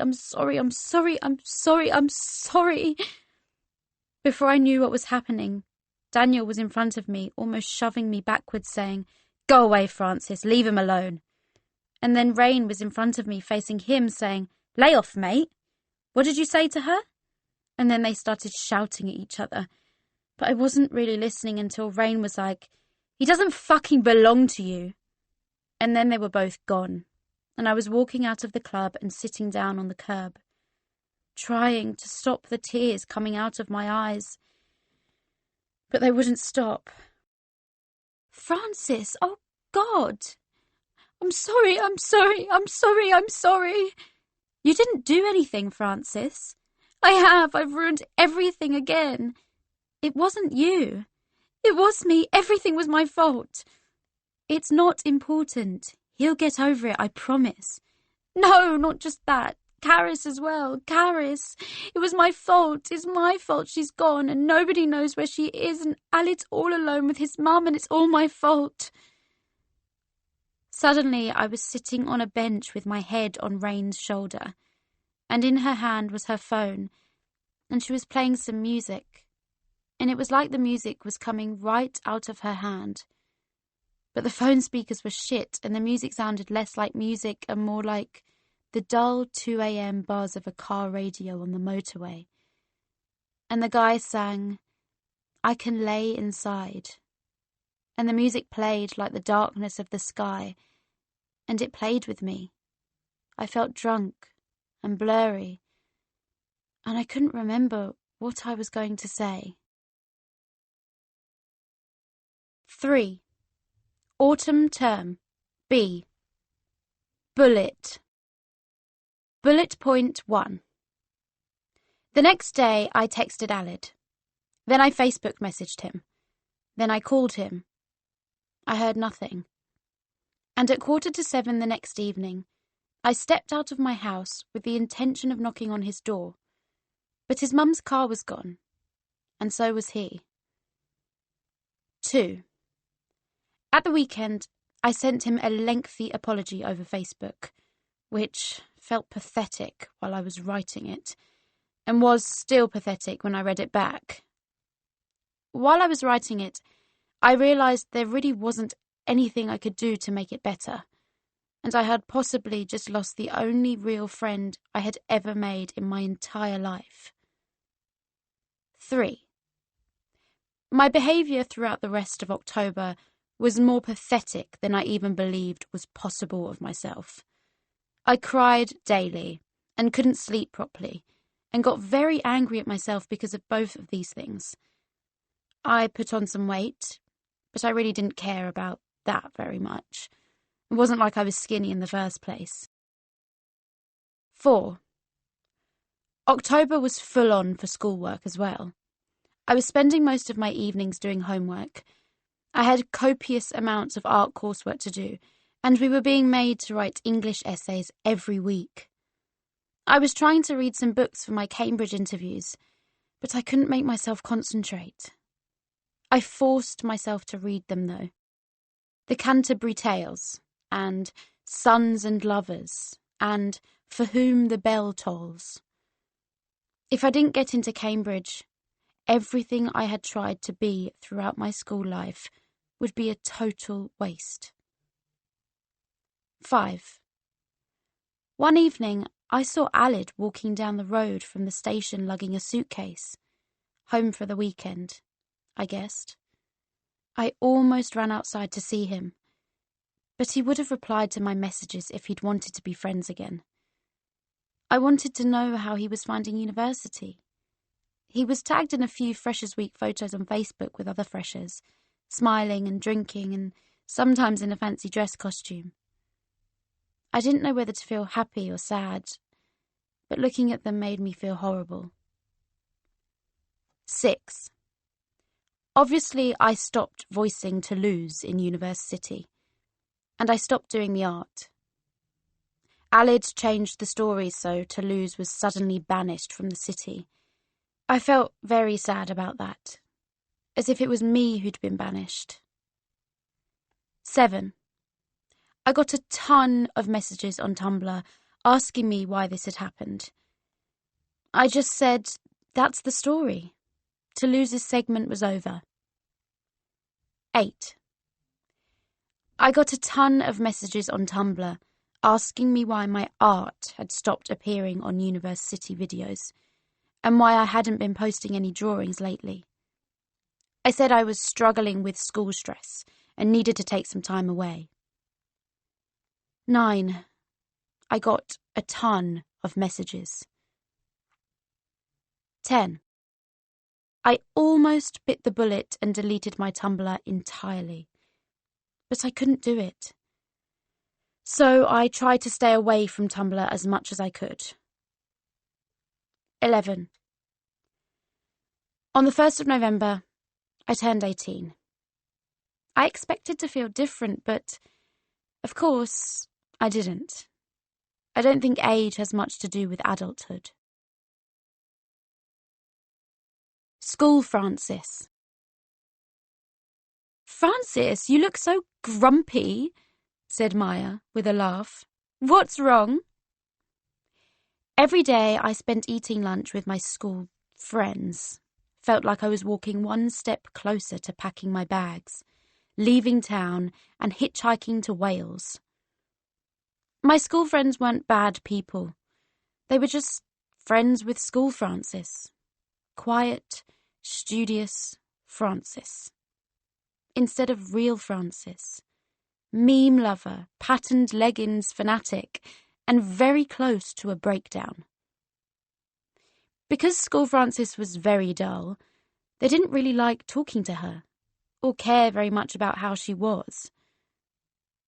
Speaker 1: Before I knew what was happening, Daniel was in front of me, almost shoving me backwards, saying, Go away, Francis, leave him alone. And then Rain was in front of me, facing him, saying, Lay off, mate. What did you say to her? And then they started shouting at each other. But I wasn't really listening until Rain was like, He doesn't fucking belong to you. And then they were both gone. And I was walking out of the club and sitting down on the curb, trying to stop the tears coming out of my eyes. But they wouldn't stop. Francis, oh God. I'm sorry. You didn't do anything, Francis. I've ruined everything again. It wasn't you. It was me. Everything was my fault. It's not important. He'll get over it, I promise. No, not just that. Karis as well. Karis. It was my fault. It's my fault she's gone and nobody knows where she is and Alid's all alone with his mum and it's all my fault. Suddenly I was sitting on a bench with my head on Rain's shoulder, and in her hand was her phone, and she was playing some music, and it was like the music was coming right out of her hand. But the phone speakers were shit, and the music sounded less like music and more like the dull 2 a.m. buzz of a car radio on the motorway. And the guy sang, I Can Lay Inside. And the music played like the darkness of the sky, and it played with me. I felt drunk and blurry, and I couldn't remember what I was going to say. 3. Autumn term. B. Bullet. Bullet point 1. The next day I texted Alid. Then I Facebook messaged him. Then I called him. I heard nothing. And at 6:45 the next evening, I stepped out of my house with the intention of knocking on his door. But his mum's car was gone, and so was he. 2. At the weekend, I sent him a lengthy apology over Facebook, which felt pathetic while I was writing it, and was still pathetic when I read it back. While I was writing it, I realised there really wasn't anything I could do to make it better, and I had possibly just lost the only real friend I had ever made in my entire life. 3. My behaviour throughout the rest of October was more pathetic than I even believed was possible of myself. I cried daily and couldn't sleep properly, and got very angry at myself because of both of these things. I put on some weight, but I really didn't care about that very much. It wasn't like I was skinny in the first place. 4. October was full on for schoolwork as well. I was spending most of my evenings doing homework. I had copious amounts of art coursework to do, and we were being made to write English essays every week. I was trying to read some books for my Cambridge interviews, but I couldn't make myself concentrate. I forced myself to read them, though. The Canterbury Tales, and Sons and Lovers, and For Whom the Bell Tolls. If I didn't get into Cambridge, everything I had tried to be throughout my school life would be a total waste. 5. One evening, I saw Alid walking down the road from the station lugging a suitcase. Home for the weekend, I guessed. I almost ran outside to see him, but he would have replied to my messages if he'd wanted to be friends again. I wanted to know how he was finding university. He was tagged in a few Freshers' Week photos on Facebook with other freshers, smiling and drinking and sometimes in a fancy dress costume. I didn't know whether to feel happy or sad, but looking at them made me feel horrible. 6. Obviously, I stopped voicing Toulouse in university, and I stopped doing the art. Alid changed the story so Toulouse was suddenly banished from the city. I felt very sad about that, as if it was me who'd been banished. 7. I got a ton of messages on Tumblr asking me why this had happened. I just said, that's the story. Toulouse's segment was over. 8. I got a ton of messages on Tumblr asking me why my art had stopped appearing on university videos and why I hadn't been posting any drawings lately. I said I was struggling with school stress and needed to take some time away. 9. I got a ton of messages. 10. I almost bit the bullet and deleted my Tumblr entirely, but I couldn't do it. So I tried to stay away from Tumblr as much as I could. 11. On the 1st of November, I turned 18. I expected to feel different, but, of course, I didn't. I don't think age has much to do with adulthood. School Francis. Francis, you look so grumpy, said Maya with a laugh. What's wrong? Every day I spent eating lunch with my school friends. Felt like I was walking one step closer to packing my bags, leaving town and hitchhiking to Wales. My school friends weren't bad people. They were just friends with school Francis. Quiet, studious Francis. Instead of real Francis. Meme lover, patterned leggings fanatic, and very close to a breakdown. Because school Francis was very dull, they didn't really like talking to her, or care very much about how she was.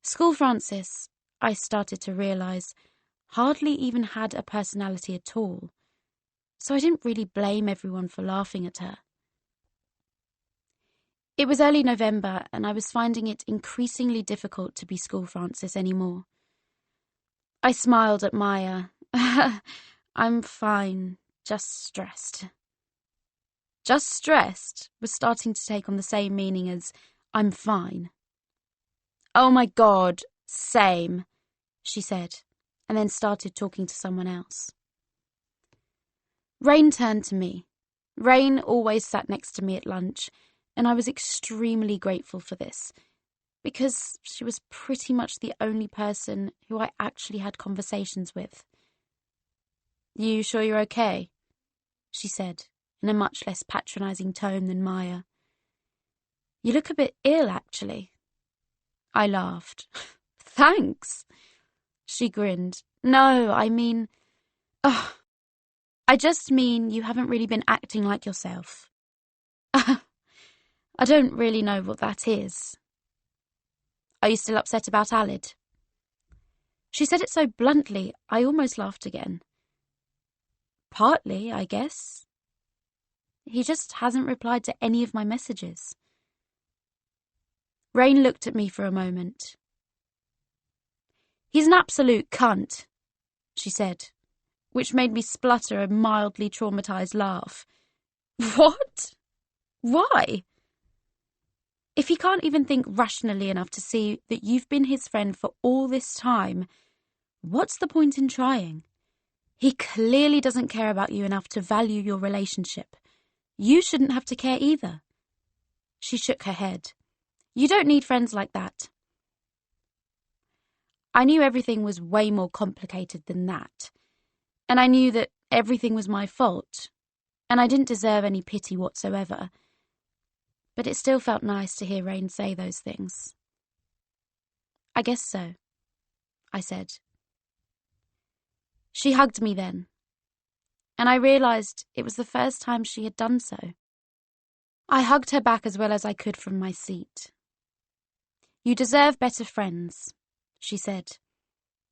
Speaker 1: School Francis, I started to realise, hardly even had a personality at all, so I didn't really blame everyone for laughing at her. It was early November, and I was finding it increasingly difficult to be school Francis anymore. I smiled at Maya. I'm fine, just stressed. Just stressed was starting to take on the same meaning as I'm fine. Oh my God, same, she said, and then started talking to someone else. Rain turned to me. Rain always sat next to me at lunch, and I was extremely grateful for this, because she was pretty much the only person who I actually had conversations with. You sure you're okay? She said, in a much less patronising tone than Maya. You look a bit ill, actually. I laughed. Thanks. She grinned. No, I mean... I just mean you haven't really been acting like yourself. I don't really know what that is. Are you still upset about Alid? She said it so bluntly, I almost laughed again. Partly, I guess. He just hasn't replied to any of my messages. Rain looked at me for a moment. He's an absolute cunt, she said, which made me splutter a mildly traumatised laugh. What? Why? If he can't even think rationally enough to see that you've been his friend for all this time, what's the point in trying? He clearly doesn't care about you enough to value your relationship. You shouldn't have to care either. She shook her head. You don't need friends like that. I knew everything was way more complicated than that, and I knew that everything was my fault, and I didn't deserve any pity whatsoever. But it still felt nice to hear Rain say those things. I guess so, I said. She hugged me then, and I realised it was the first time she had done so. I hugged her back as well as I could from my seat. "You deserve better friends," she said.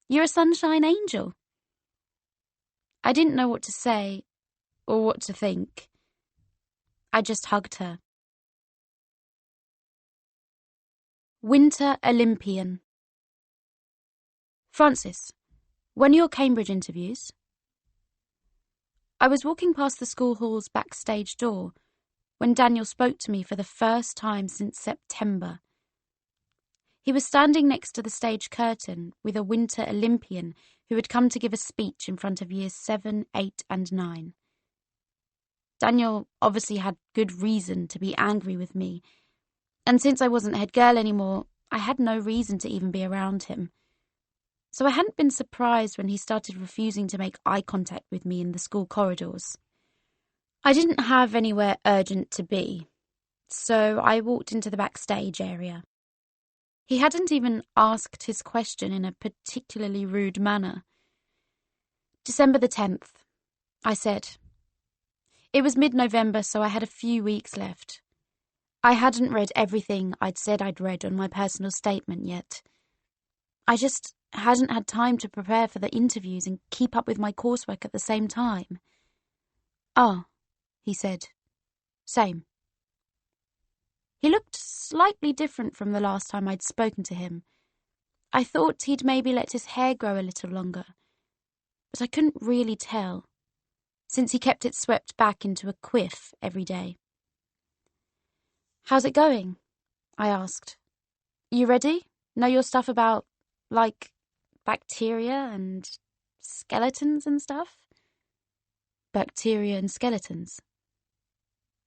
Speaker 1: "You're a sunshine angel." I didn't know what to say or what to think. I just hugged her. Winter Olympian. "Francis, when are your Cambridge interviews?" I was walking past the school hall's backstage door when Daniel spoke to me for the first time since September. He was standing next to the stage curtain with a Winter Olympian who had come to give a speech in front of years 7, 8 and 9. Daniel obviously had good reason to be angry with me, and since I wasn't head girl anymore, I had no reason to even be around him. So I hadn't been surprised when he started refusing to make eye contact with me in the school corridors. I didn't have anywhere urgent to be, so I walked into the backstage area. He hadn't even asked his question in a particularly rude manner. "December the 10th, I said. It was mid-November, so I had a few weeks left. I hadn't read everything I'd said I'd read on my personal statement yet. I just hadn't had time to prepare for the interviews and keep up with my coursework at the same time." "Ah," he said. "Same." He looked slightly different from the last time I'd spoken to him. I thought he'd maybe let his hair grow a little longer, but I couldn't really tell, since he kept it swept back into a quiff every day. "How's it going?" I asked. "You ready? Know your stuff about, bacteria and skeletons and stuff?" "Bacteria and skeletons?"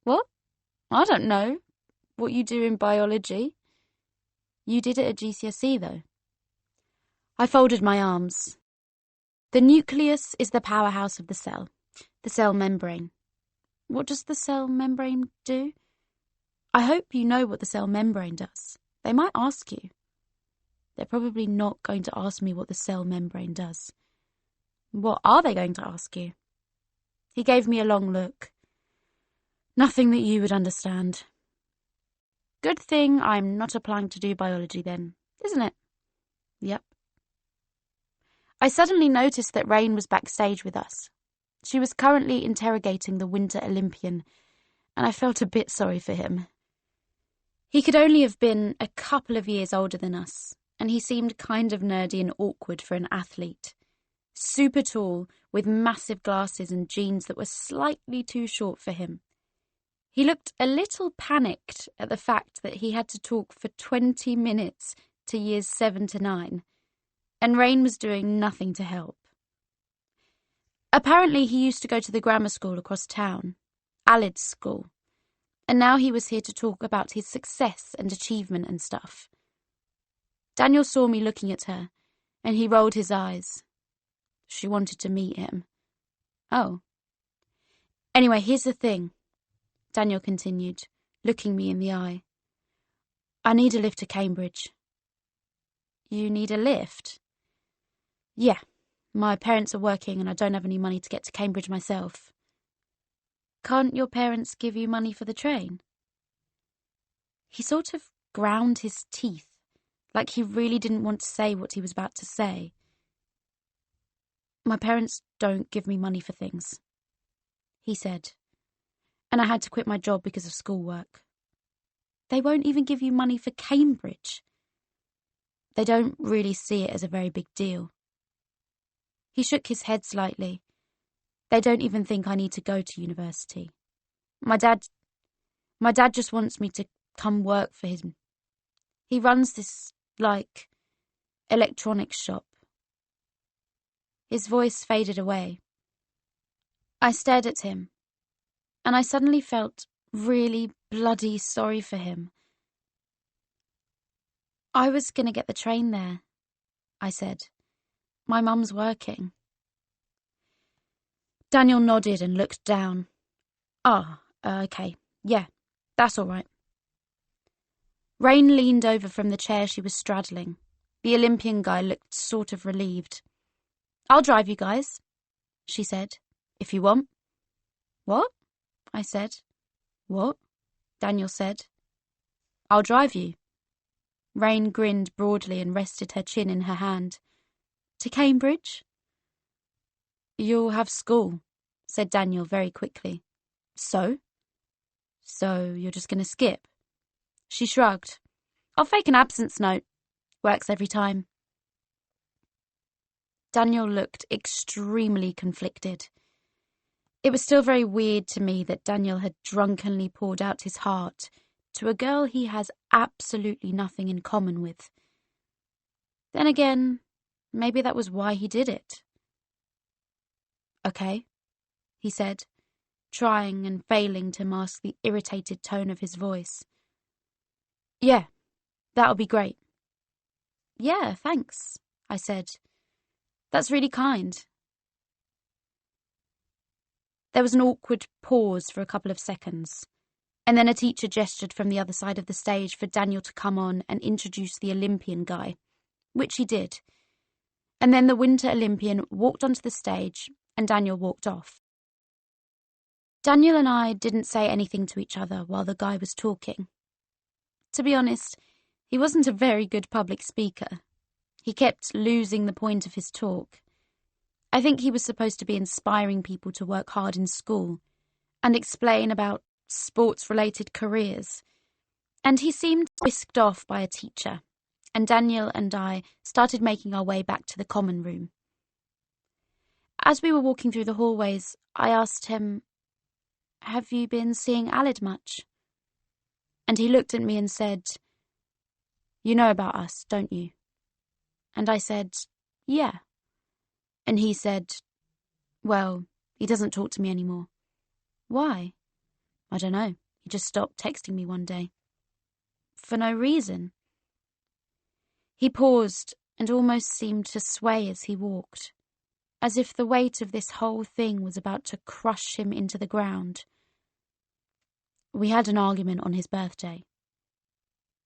Speaker 1: "What? I don't know what you do in biology." "You did it at GCSE, though." I folded my arms. "The nucleus is the powerhouse of the cell membrane." "What does the cell membrane do?" "I hope you know what the cell membrane does. They might ask you." "They're probably not going to ask me what the cell membrane does." "What are they going to ask you?" He gave me a long look. "Nothing that you would understand." "Good thing I'm not applying to do biology then, isn't it?" "Yep." I suddenly noticed that Rain was backstage with us. She was currently interrogating the Winter Olympian, and I felt a bit sorry for him. He could only have been a couple of years older than us, and he seemed kind of nerdy and awkward for an athlete. Super tall, with massive glasses and jeans that were slightly too short for him. He looked a little panicked at the fact that he had to talk for 20 minutes to years 7 to 9, and Rain was doing nothing to help. Apparently he used to go to the grammar school across town, Alid's school, and now he was here to talk about his success and achievement and stuff. Daniel saw me looking at her, and he rolled his eyes. She wanted to meet him. "Oh. Anyway, here's the thing," Daniel continued, looking me in the eye. "I need a lift to Cambridge." "You need a lift?" "Yeah. My parents are working and I don't have any money to get to Cambridge myself." "Can't your parents give you money for the train?" He sort of ground his teeth, like he really didn't want to say what he was about to say. "My parents don't give me money for things," he said, "and I had to quit my job because of schoolwork." "They won't even give you money for Cambridge." "They don't really see it as a very big deal." He shook his head slightly. "They don't even think I need to go to university. My dad just wants me to come work for him. He runs this, electronics shop." His voice faded away. I stared at him, and I suddenly felt really bloody sorry for him. "I was going to get the train there," I said. "My mum's working." Daniel nodded and looked down. Okay. Yeah, that's all right." Rain leaned over from the chair she was straddling. The Olympian guy looked sort of relieved. "I'll drive you guys. she said. If you want. What? I said. What? Daniel said. I'll drive you. Rain grinned broadly and rested her chin in her hand. To Cambridge? You'll have school, said Daniel very quickly. So? So you're just going to skip? She shrugged. I'll fake an absence note. Works every time. Daniel looked extremely conflicted. It was still very weird to me that Daniel had drunkenly poured out his heart to a girl he has absolutely nothing in common with. Then again, maybe that was why he did it. Okay, he said, trying and failing to mask the irritated tone of his voice. Yeah, that'll be great. Yeah, thanks, I said. That's really kind. There was an awkward pause for a couple of seconds, and then a teacher gestured from the other side of the stage for Daniel to come on and introduce the Olympian guy, which he did. And then the Winter Olympian walked onto the stage, and Daniel walked off. Daniel and I didn't say anything to each other while the guy was talking. To be honest, he wasn't a very good public speaker. He kept losing the point of his talk. I think he was supposed to be inspiring people to work hard in school and explain about sports-related careers. And he seemed whisked off by a teacher, and Daniel and I started making our way back to the common room. As we were walking through the hallways, I asked him, Have you been seeing Alid much? And he looked at me and said, You know about us, don't you? And I said, Yeah. And he said, Well, he doesn't talk to me anymore. Why? I don't know. He just stopped texting me one day. For no reason. He paused and almost seemed to sway as he walked, as if the weight of this whole thing was about to crush him into the ground. We had an argument on his birthday.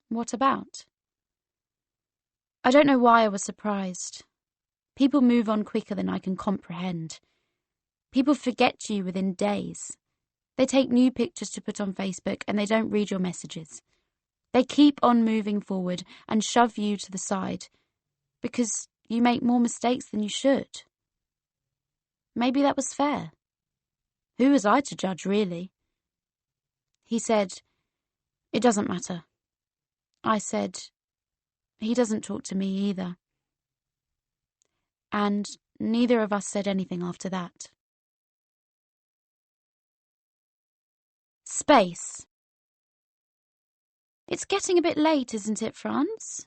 Speaker 1: What about? I don't know why I was surprised. People move on quicker than I can comprehend. People forget you within days. They take new pictures to put on Facebook and they don't read your messages. They keep on moving forward and shove you to the side because you make more mistakes than you should. Maybe that was fair. Who was I to judge, really? He said, It doesn't matter. I said, He doesn't talk to me either. And neither of us said anything after that. Space. It's getting a bit late, isn't it, Franz?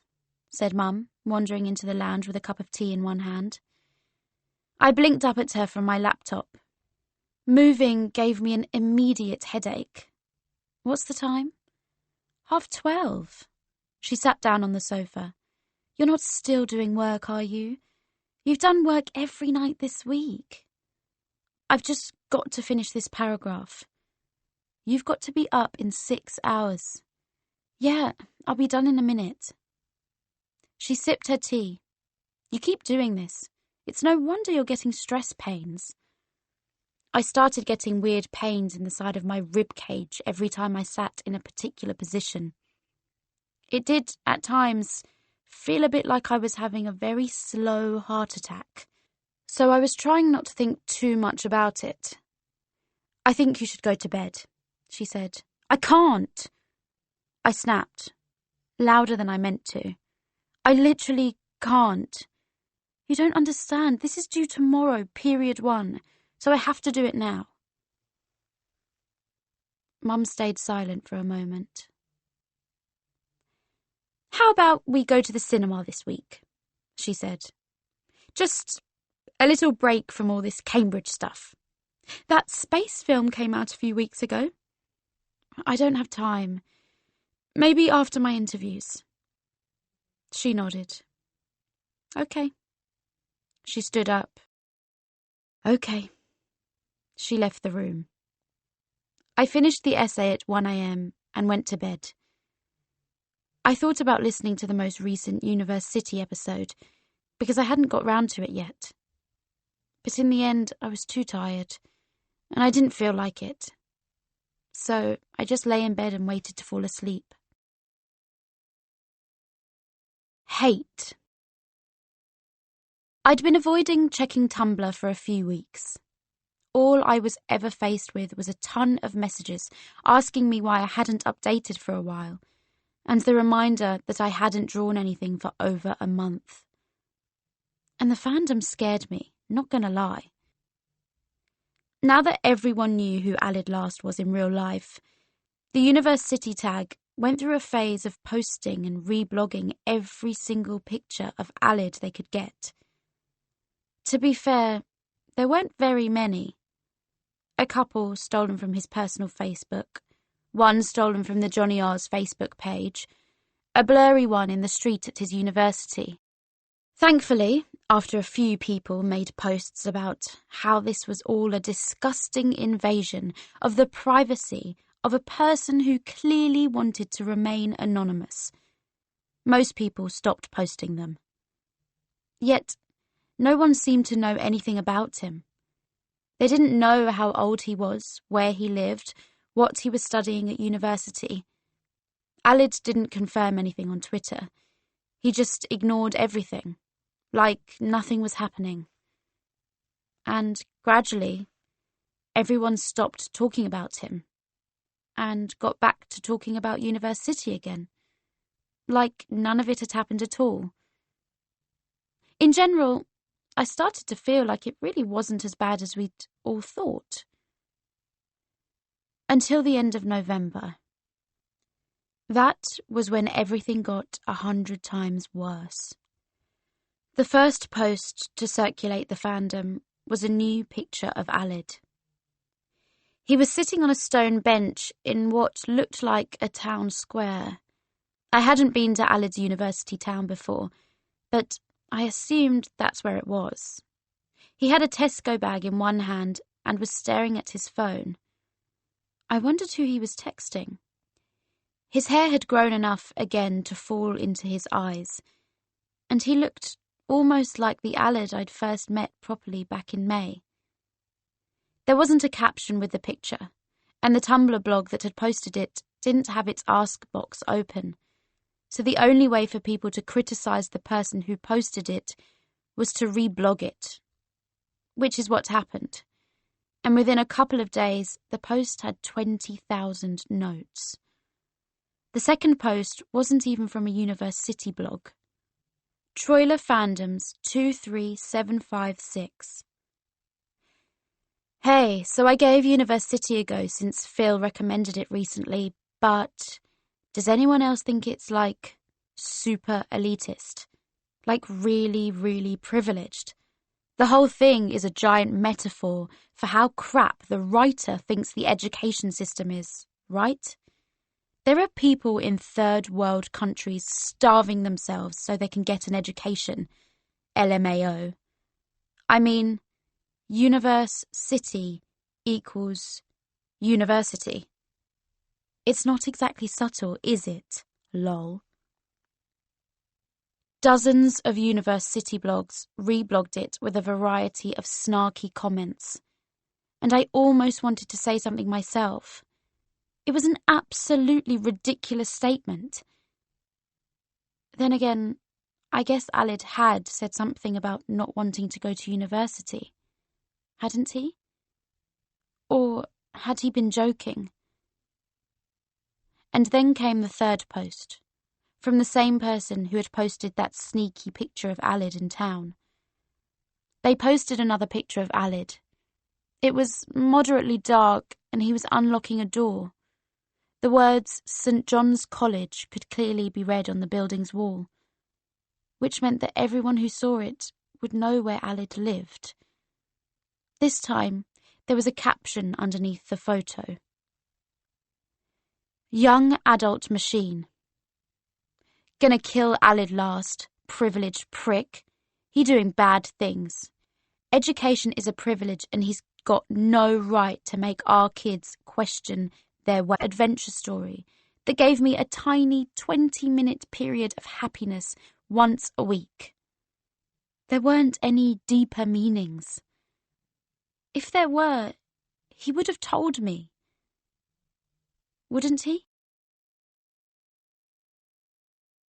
Speaker 1: Said Mum, wandering into the lounge with a cup of tea in one hand. I blinked up at her from my laptop. Moving gave me an immediate headache. What's the time? 12:30. She sat down on the sofa. You're not still doing work, are you? You've done work every night this week. I've just got to finish this paragraph. You've got to be up in 6 hours. Yeah, I'll be done in a minute. She sipped her tea. You keep doing this. It's no wonder you're getting stress pains. I started getting weird pains in the side of my rib cage every time I sat in a particular position. It did, at times, feel a bit like I was having a very slow heart attack. So I was trying not to think too much about it. I think you should go to bed, she said. I can't. I snapped, louder than I meant to. I literally can't. You don't understand. This is due tomorrow, period 1, so I have to do it now. Mum stayed silent for a moment. How about we go to the cinema this week, she said. Just a little break from all this Cambridge stuff. That space film came out a few weeks ago. I don't have time. Maybe after my interviews. She nodded. Okay. She stood up. Okay. She left the room. I finished the essay at 1 a.m. and went to bed. I thought about listening to the most recent Universe City episode because I hadn't got round to it yet. But in the end, I was too tired, and I didn't feel like it. So I just lay in bed and waited to fall asleep. Hate. I'd been avoiding checking Tumblr for a few weeks. All I was ever faced with was a ton of messages asking me why I hadn't updated for a while, and the reminder that I hadn't drawn anything for over a month. And the fandom scared me, not gonna lie. Now that everyone knew who Alid Last was in real life, the Universe City tag went through a phase of posting and reblogging every single picture of Alid they could get. To be fair, there weren't very many. A couple stolen from his personal Facebook, one stolen from the Johnny R's Facebook page, a blurry one in the street at his university. Thankfully, after a few people made posts about how this was all a disgusting invasion of the privacy of a person who clearly wanted to remain anonymous, most people stopped posting them. Yet, no one seemed to know anything about him. They didn't know how old he was, where he lived, what he was studying at university. Alid didn't confirm anything on Twitter. He just ignored everything, like nothing was happening. And gradually, everyone stopped talking about him and got back to talking about Universe City again, like none of it had happened at all. In general, I started to feel like it really wasn't as bad as we'd all thought. Until the end of November. That was when everything got 100 times worse. The first post to circulate the fandom was a new picture of Alid. He was sitting on a stone bench in what looked like a town square. I hadn't been to Alid's university town before, but I assumed that's where it was. He had a Tesco bag in one hand and was staring at his phone. I wondered who he was texting. His hair had grown enough again to fall into his eyes, and he looked almost like the Alid I'd first met properly back in May. There wasn't a caption with the picture, and the Tumblr blog that had posted it didn't have its ask box open, so the only way for people to criticise the person who posted it was to reblog it, which is what happened, and within a couple of days the post had 20,000 notes. The second post wasn't even from a Universe City blog. Troiler Fandoms 23756. Hey, so I gave Universe City a go since Phil recommended it recently, but does anyone else think it's, like, super elitist? Like, really, really privileged? The whole thing is a giant metaphor for how crap the writer thinks the education system is, right? There are people in third world countries starving themselves so they can get an education. LMAO. I mean, Universe City equals university. It's not exactly subtle, is it? Lol. Dozens of Universe City blogs reblogged it with a variety of snarky comments, and I almost wanted to say something myself. It was an absolutely ridiculous statement. Then again, I guess Alid had said something about not wanting to go to university. Hadn't he? Or had he been joking? And then came the third post, from the same person who had posted that sneaky picture of Alid in town. They posted another picture of Alid. It was moderately dark, and he was unlocking a door. The words St. John's College could clearly be read on the building's wall, which meant that everyone who saw it would know where Alid lived. This time, there was a caption underneath the photo. Young adult machine. Gonna kill Alid Last, privileged prick. He doing bad things. Education is a privilege and he's got no right to make our kids question their adventure story that gave me a tiny 20-minute period of happiness once a week. There weren't any deeper meanings. If there were, he would have told me. Wouldn't he?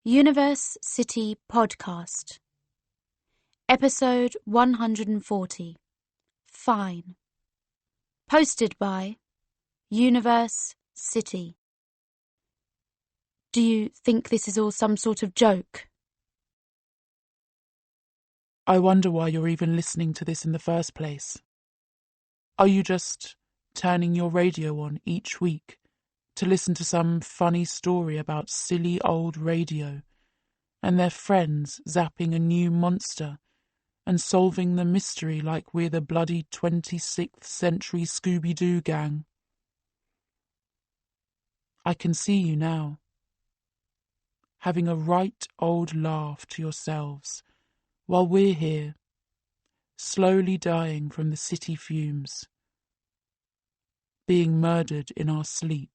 Speaker 1: Universe City Podcast. Episode 140. Fine. Posted by Universe City. Do you think this is all some sort of joke?
Speaker 2: I wonder why you're even listening to this in the first place. Are you just turning your radio on each week to listen to some funny story about silly old radio and their friends zapping a new monster and solving the mystery like we're the bloody 26th century Scooby-Doo gang? I can see you now, having a right old laugh to yourselves while we're here, slowly dying from the city fumes, being murdered in our sleep.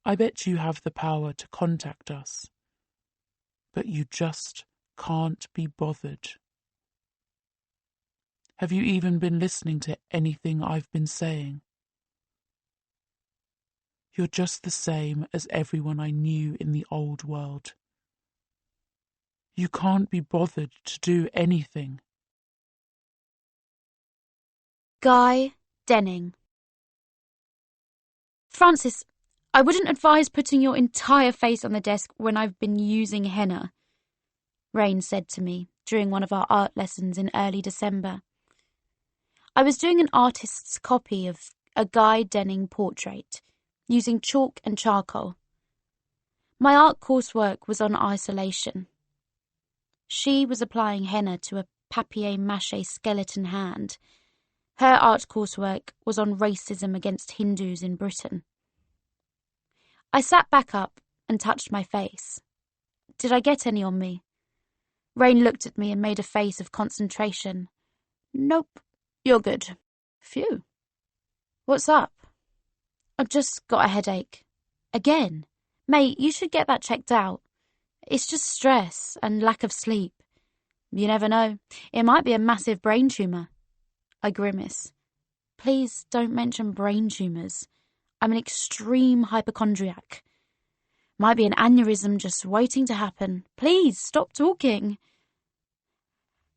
Speaker 2: I bet you have the power to contact us, but you just can't be bothered. Have you even been listening to anything I've been saying? You're just the same as everyone I knew in the old world. You can't be bothered to do anything.
Speaker 1: Guy Denning. Francis, I wouldn't advise putting your entire face on the desk when I've been using henna, Rain said to me during one of our art lessons in early December. I was doing an artist's copy of a Guy Denning portrait, using chalk and charcoal. My art coursework was on isolation. She was applying henna to a papier-mâché skeleton hand. Her art coursework was on racism against Hindus in Britain. I sat back up and touched my face. Did I get any on me? Rain looked at me and made a face of concentration. Nope, you're good. Phew. What's up? I've just got a headache. Again? Mate, you should get that checked out. It's just stress and lack of sleep. You never know. It might be a massive brain tumour. I grimace. Please don't mention brain tumours. I'm an extreme hypochondriac. Might be an aneurysm just waiting to happen. Please, stop talking.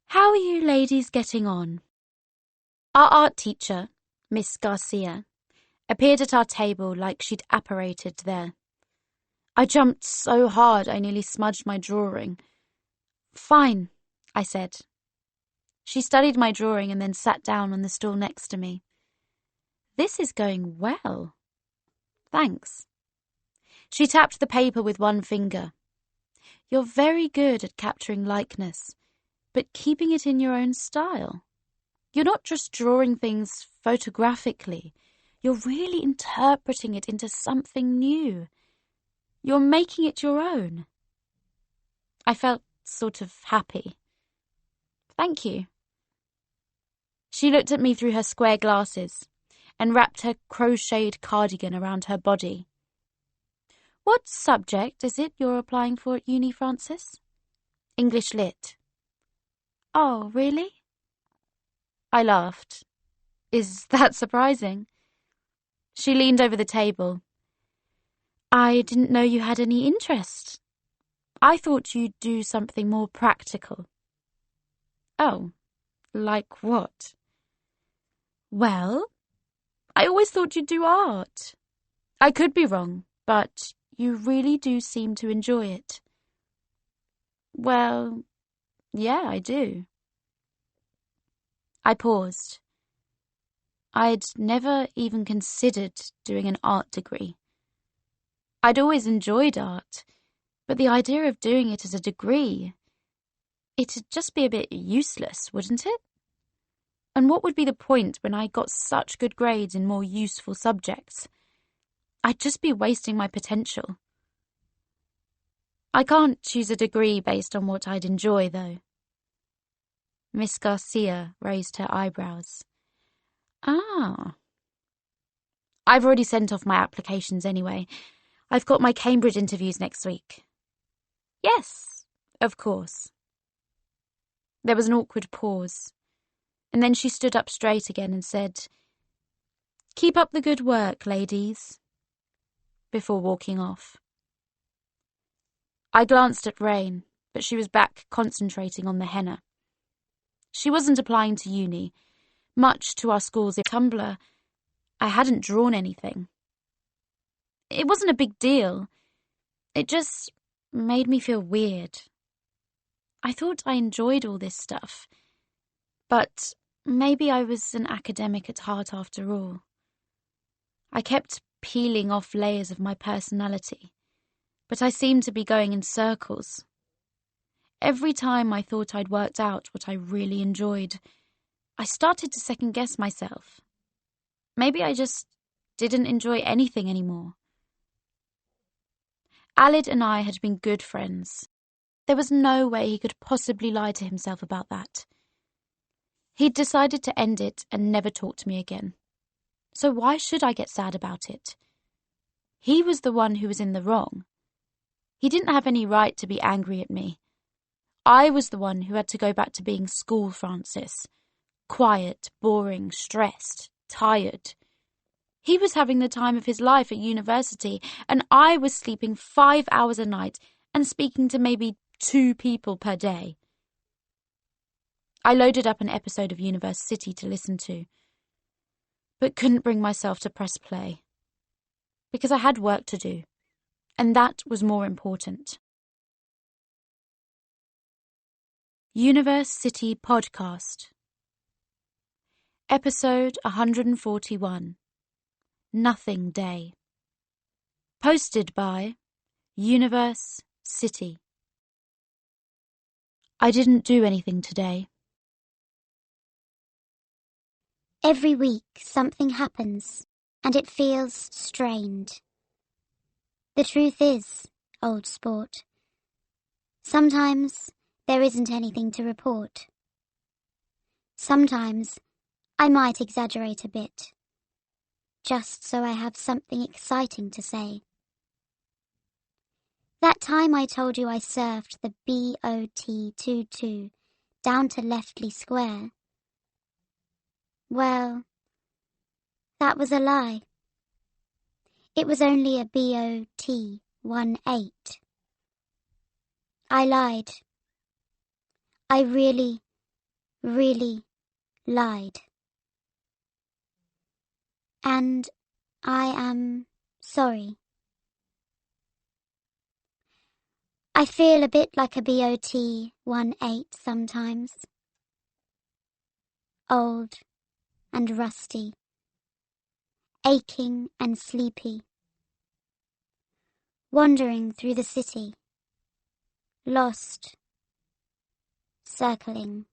Speaker 1: How are you ladies getting on? Our art teacher, Miss Garcia, appeared at our table like she'd apparated there. I jumped so hard I nearly smudged my drawing. Fine, I said. She studied my drawing and then sat down on the stool next to me. This is going well. Thanks. She tapped the paper with one finger. You're very good at capturing likeness, but keeping it in your own style. You're not just drawing things photographically. You're really interpreting it into something new. You're making it your own. I felt sort of happy. Thank you. She looked at me through her square glasses and wrapped her crocheted cardigan around her body. What subject is it you're applying for at uni, Francis? English Lit. Oh, really? I laughed. Is that surprising? She leaned over the table. I didn't know you had any interest. I thought you'd do something more practical. Oh, like what? Well, I always thought you'd do art. I could be wrong, but you really do seem to enjoy it. Well, yeah, I do. I paused. I'd never even considered doing an art degree. I'd always enjoyed art, but the idea of doing it as a degree, it'd just be a bit useless, wouldn't it? And what would be the point when I got such good grades in more useful subjects? I'd just be wasting my potential. I can't choose a degree based on what I'd enjoy, though. Miss Garcia raised her eyebrows. Ah. I've already sent off my applications anyway. I've got my Cambridge interviews next week. Yes, of course. There was an awkward pause. and then she stood up straight again and said, "Keep up the good work, ladies," before walking off. I glanced at Rain, but she was back concentrating on the henna. She wasn't applying to uni, much to our school's Tumblr. I hadn't drawn anything. It wasn't a big deal. It just made me feel weird. I thought I enjoyed all this stuff, but maybe I was an academic at heart after all. I kept peeling off layers of my personality, but I seemed to be going in circles. Every time I thought I'd worked out what I really enjoyed, I started to second-guess myself. Maybe I just didn't enjoy anything anymore. Alid and I had been good friends. There was no way he could possibly lie to himself about that. He'd decided to end it and never talk to me again. So why should I get sad about it? He was the one who was in the wrong. He didn't have any right to be angry at me. I was the one who had to go back to being school Francis. Quiet, boring, stressed, tired. He was having the time of his life at university, and I was sleeping 5 hours a night and speaking to maybe 2 people per day. I loaded up an episode of Universe City to listen to, but couldn't bring myself to press play, because I had work to do, and that was more important. Universe City Podcast, Episode 141, Nothing Day. Posted by Universe City. I didn't do anything today.
Speaker 3: Every week something happens, and it feels strained. The truth is, old sport, sometimes there isn't anything to report. Sometimes I might exaggerate a bit, just so I have something exciting to say. That time I told you I surfed the BOT-22 down to Leftley Square, well, that was a lie. It was only a BOT-18. I lied. I really, really lied. And I am sorry. I feel a bit like a BOT-18 sometimes. Old and rusty, aching and sleepy, wandering through the city, lost, circling,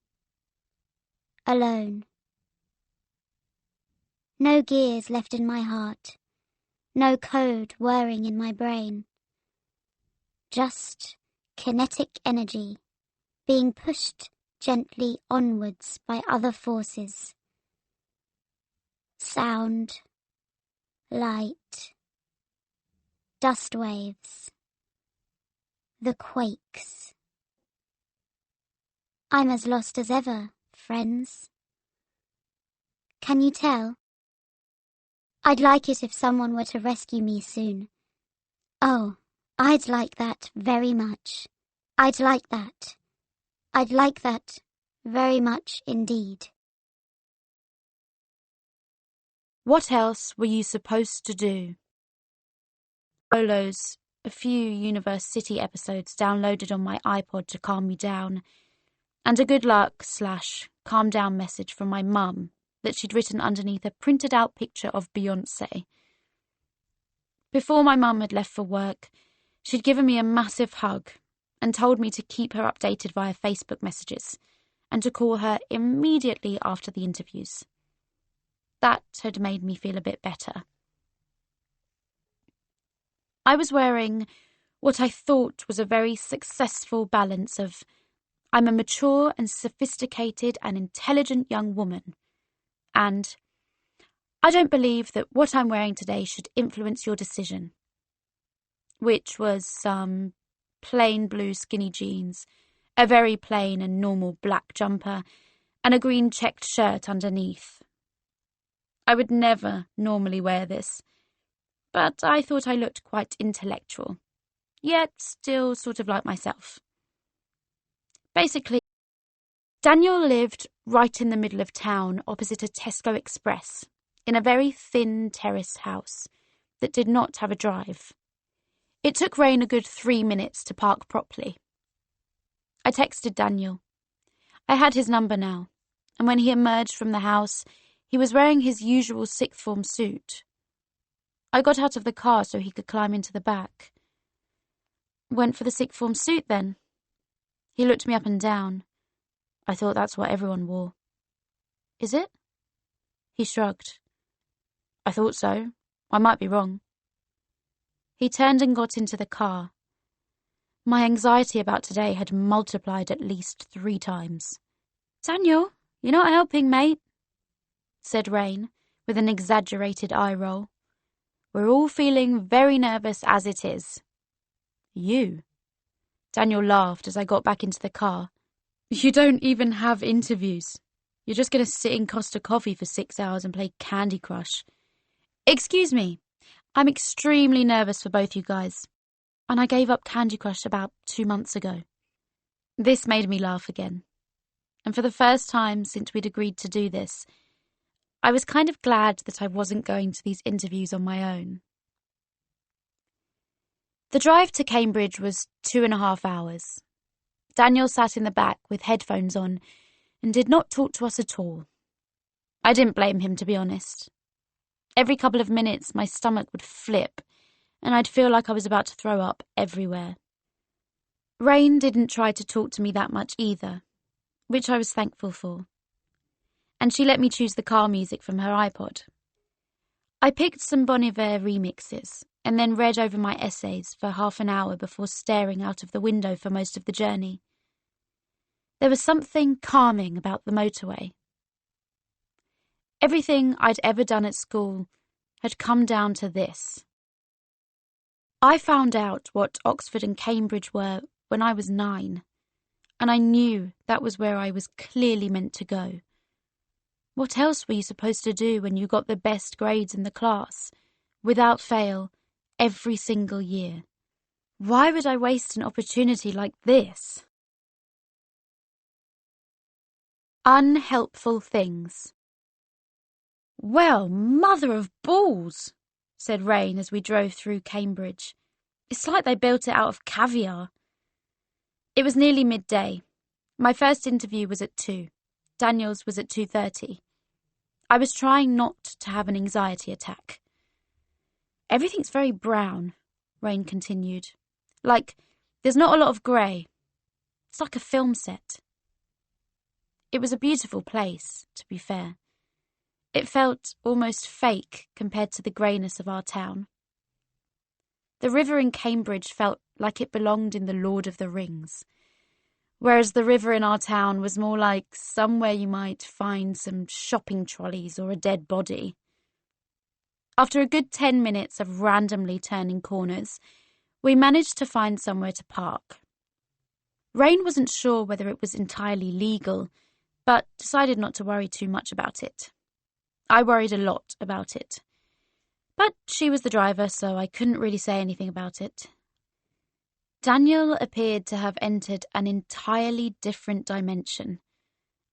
Speaker 3: alone. No gears left in my heart, no code whirring in my brain. Just kinetic energy being pushed gently onwards by other forces. Sound, light, dust waves, the quakes. I'm as lost as ever, friends. Can you tell? I'd like it if someone were to rescue me soon. Oh, I'd like that very much. I'd like that. I'd like that very much indeed.
Speaker 1: What else were you supposed to do? Solos, a few Universe City episodes downloaded on my iPod to calm me down, and a good luck / calm down message from my mum that she'd written underneath a printed out picture of Beyoncé. Before my mum had left for work, she'd given me a massive hug and told me to keep her updated via Facebook messages and to call her immediately after the interviews. That had made me feel a bit better. I was wearing what I thought was a very successful balance of I'm a mature and sophisticated and intelligent young woman, and I don't believe that what I'm wearing today should influence your decision, which was some plain blue skinny jeans, a very plain and normal black jumper, and a green checked shirt underneath. I would never normally wear this, but I thought I looked quite intellectual, yet still sort of like myself. Basically, Daniel lived right in the middle of town opposite a Tesco Express, in a very thin terrace house that did not have a drive. It took Rain a good 3 minutes to park properly. I texted Daniel. I had his number now, and when he emerged from the house, he was wearing his usual sixth form suit. I got out of the car so he could climb into the back. Went for the sixth form suit then? He looked me up and down. I thought that's what everyone wore. Is it? He shrugged. I thought so. I might be wrong. He turned and got into the car. My anxiety about today had multiplied at least 3 times. Daniel, you're not helping, mate, said Rain, with an exaggerated eye roll. We're all feeling very nervous as it is. You? Daniel laughed as I got back into the car. You don't even have interviews. You're just going to sit in Costa Coffee for 6 hours and play Candy Crush. Excuse me, I'm extremely nervous for both you guys, and I gave up Candy Crush about 2 months ago. This made me laugh again, and for the first time since we'd agreed to do this, I was kind of glad that I wasn't going to these interviews on my own. The drive to Cambridge was 2.5 hours. Daniel sat in the back with headphones on and did not talk to us at all. I didn't blame him, to be honest. Every couple of minutes my stomach would flip and I'd feel like I was about to throw up everywhere. Rain didn't try to talk to me that much either, which I was thankful for. And she let me choose the car music from her iPod. I picked some Bon Iver remixes and then read over my essays for half an hour before staring out of the window for most of the journey. There was something calming about the motorway. Everything I'd ever done at school had come down to this. I found out what Oxford and Cambridge were when I was 9, and I knew that was where I was clearly meant to go. What else were you supposed to do when you got the best grades in the class, without fail, every single year? Why would I waste an opportunity like this? Unhelpful things. Well, mother of balls, said Rain as we drove through Cambridge. It's like they built it out of caviar. It was nearly midday. My first interview was at 2. Daniel's was at 2:30. I was trying not to have an anxiety attack. Everything's very brown, Rain continued. Like, there's not a lot of grey. It's like a film set. It was a beautiful place, to be fair. It felt almost fake compared to the greyness of our town. The river in Cambridge felt like it belonged in the Lord of the Rings, whereas the river in our town was more like somewhere you might find some shopping trolleys or a dead body. After a good 10 minutes of randomly turning corners, we managed to find somewhere to park. Rain wasn't sure whether it was entirely legal, but decided not to worry too much about it. I worried a lot about it. But she was the driver, so I couldn't really say anything about it. Daniel appeared to have entered an entirely different dimension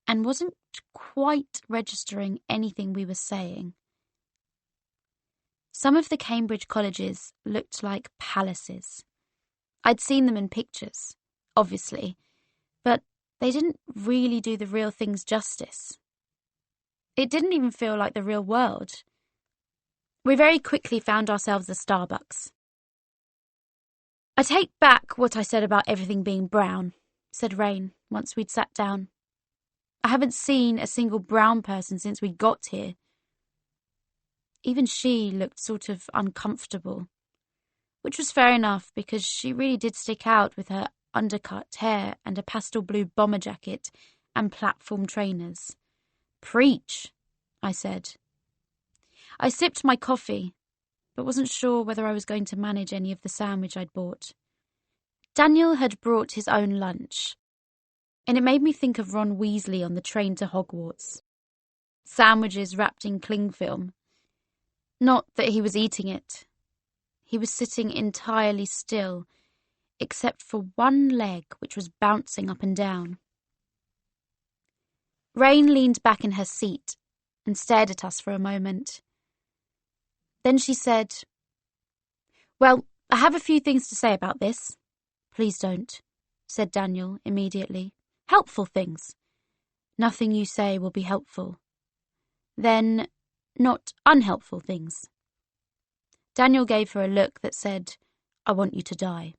Speaker 1: and wasn't quite registering anything we were saying. Some of the Cambridge colleges looked like palaces. I'd seen them in pictures, obviously, but they didn't really do the real things justice. It didn't even feel like the real world. We very quickly found ourselves a Starbucks. I take back what I said about everything being brown, said Rain, once we'd sat down. I haven't seen a single brown person since we got here. Even she looked sort of uncomfortable, which was fair enough because she really did stick out with her undercut hair and a pastel blue bomber jacket and platform trainers. Preach, I said. I sipped my coffee, but wasn't sure whether I was going to manage any of the sandwich I'd bought. Daniel had brought his own lunch. and it made me think of Ron Weasley on the train to Hogwarts. Sandwiches wrapped in cling film. Not that he was eating it. He was sitting entirely still, except for one leg which was bouncing up and down. Rain leaned back in her seat and stared at us for a moment. Then she said, "Well, I have a few things to say about this." "Please don't," said Daniel immediately. "Helpful things." "Nothing you say will be helpful." "Then, not unhelpful things." Daniel gave her a look that said, "I want you to die."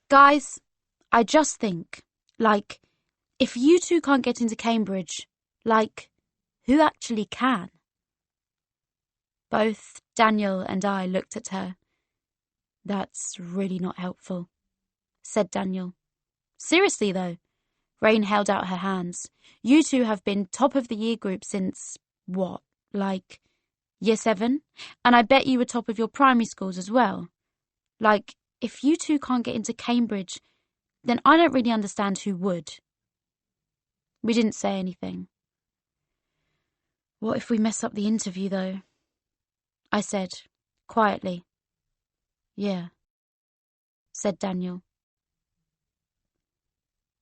Speaker 1: "Guys, I just think, if you two can't get into Cambridge, who actually can?" Both Daniel and I looked at her. "That's really not helpful," said Daniel. "Seriously, though." Rain held out her hands. "You two have been top of the year group since, what, year 7? And I bet you were top of your primary schools as well. If you two can't get into Cambridge, then I don't really understand who would." We didn't say anything. "What if we mess up the interview, though?" I said, quietly. "Yeah," said Daniel.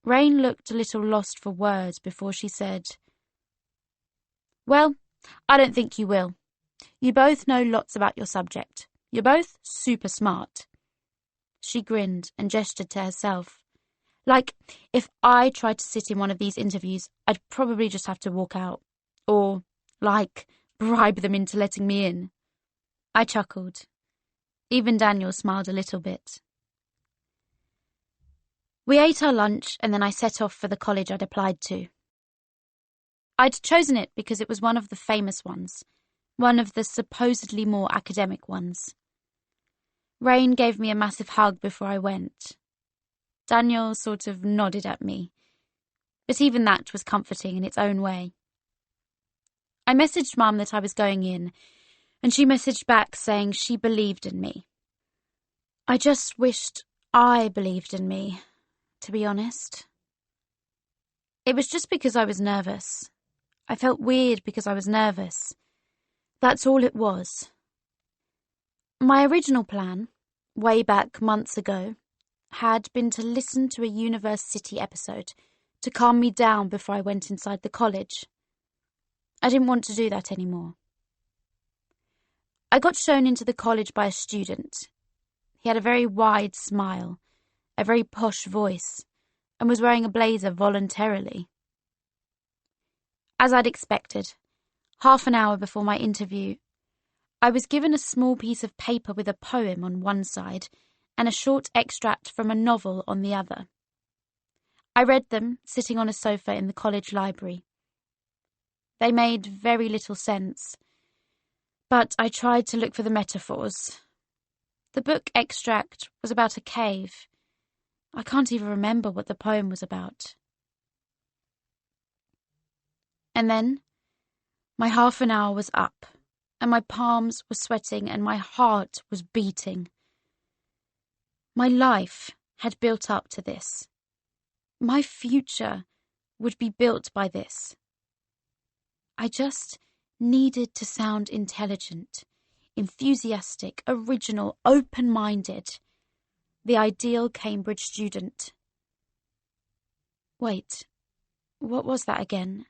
Speaker 1: Rain looked a little lost for words before she said, "Well, I don't think you will. You both know lots about your subject. You're both super smart." She grinned and gestured to herself. If I tried to sit in one of these interviews, I'd probably just have to walk out. Or, bribe them into letting me in. I chuckled. Even Daniel smiled a little bit. We ate our lunch and then I set off for the college I'd applied to. I'd chosen it because it was one of the famous ones, one of the supposedly more academic ones. Rain gave me a massive hug before I went. Daniel sort of nodded at me, but even that was comforting in its own way. I messaged Mum that I was going in, and she messaged back saying she believed in me. I just wished I believed in me, to be honest. It was just because I was nervous. I felt weird because I was nervous. That's all it was. My original plan, way back months ago, had been to listen to a Universe City episode to calm me down before I went inside the college. I didn't want to do that anymore. I got shown into the college by a student. He had a very wide smile, a very posh voice, and was wearing a blazer voluntarily. As I'd expected, half an hour before my interview, I was given a small piece of paper with a poem on one side and a short extract from a novel on the other. I read them, sitting on a sofa in the college library. They made very little sense, but I tried to look for the metaphors. The book extract was about a cave. I can't even remember what the poem was about. And then, my half an hour was up, and my palms were sweating and my heart was beating. My life had built up to this. My future would be built by this. I just needed to sound intelligent, enthusiastic, original, open-minded, the ideal Cambridge student. Wait, what was that again?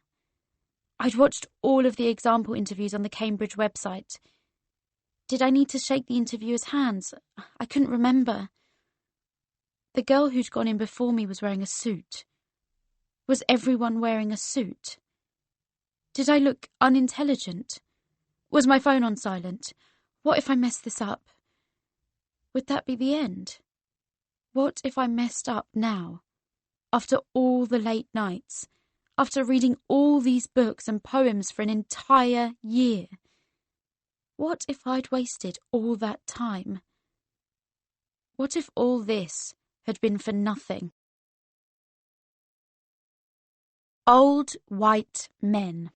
Speaker 1: I'd watched all of the example interviews on the Cambridge website. Did I need to shake the interviewer's hands? I couldn't remember. The girl who'd gone in before me was wearing a suit. Was everyone wearing a suit? Did I look unintelligent? Was my phone on silent? What if I messed this up? Would that be the end? What if I messed up now? After all the late nights? After reading all these books and poems for an entire year? What if I'd wasted all that time? What if all this had been for nothing? Old white men.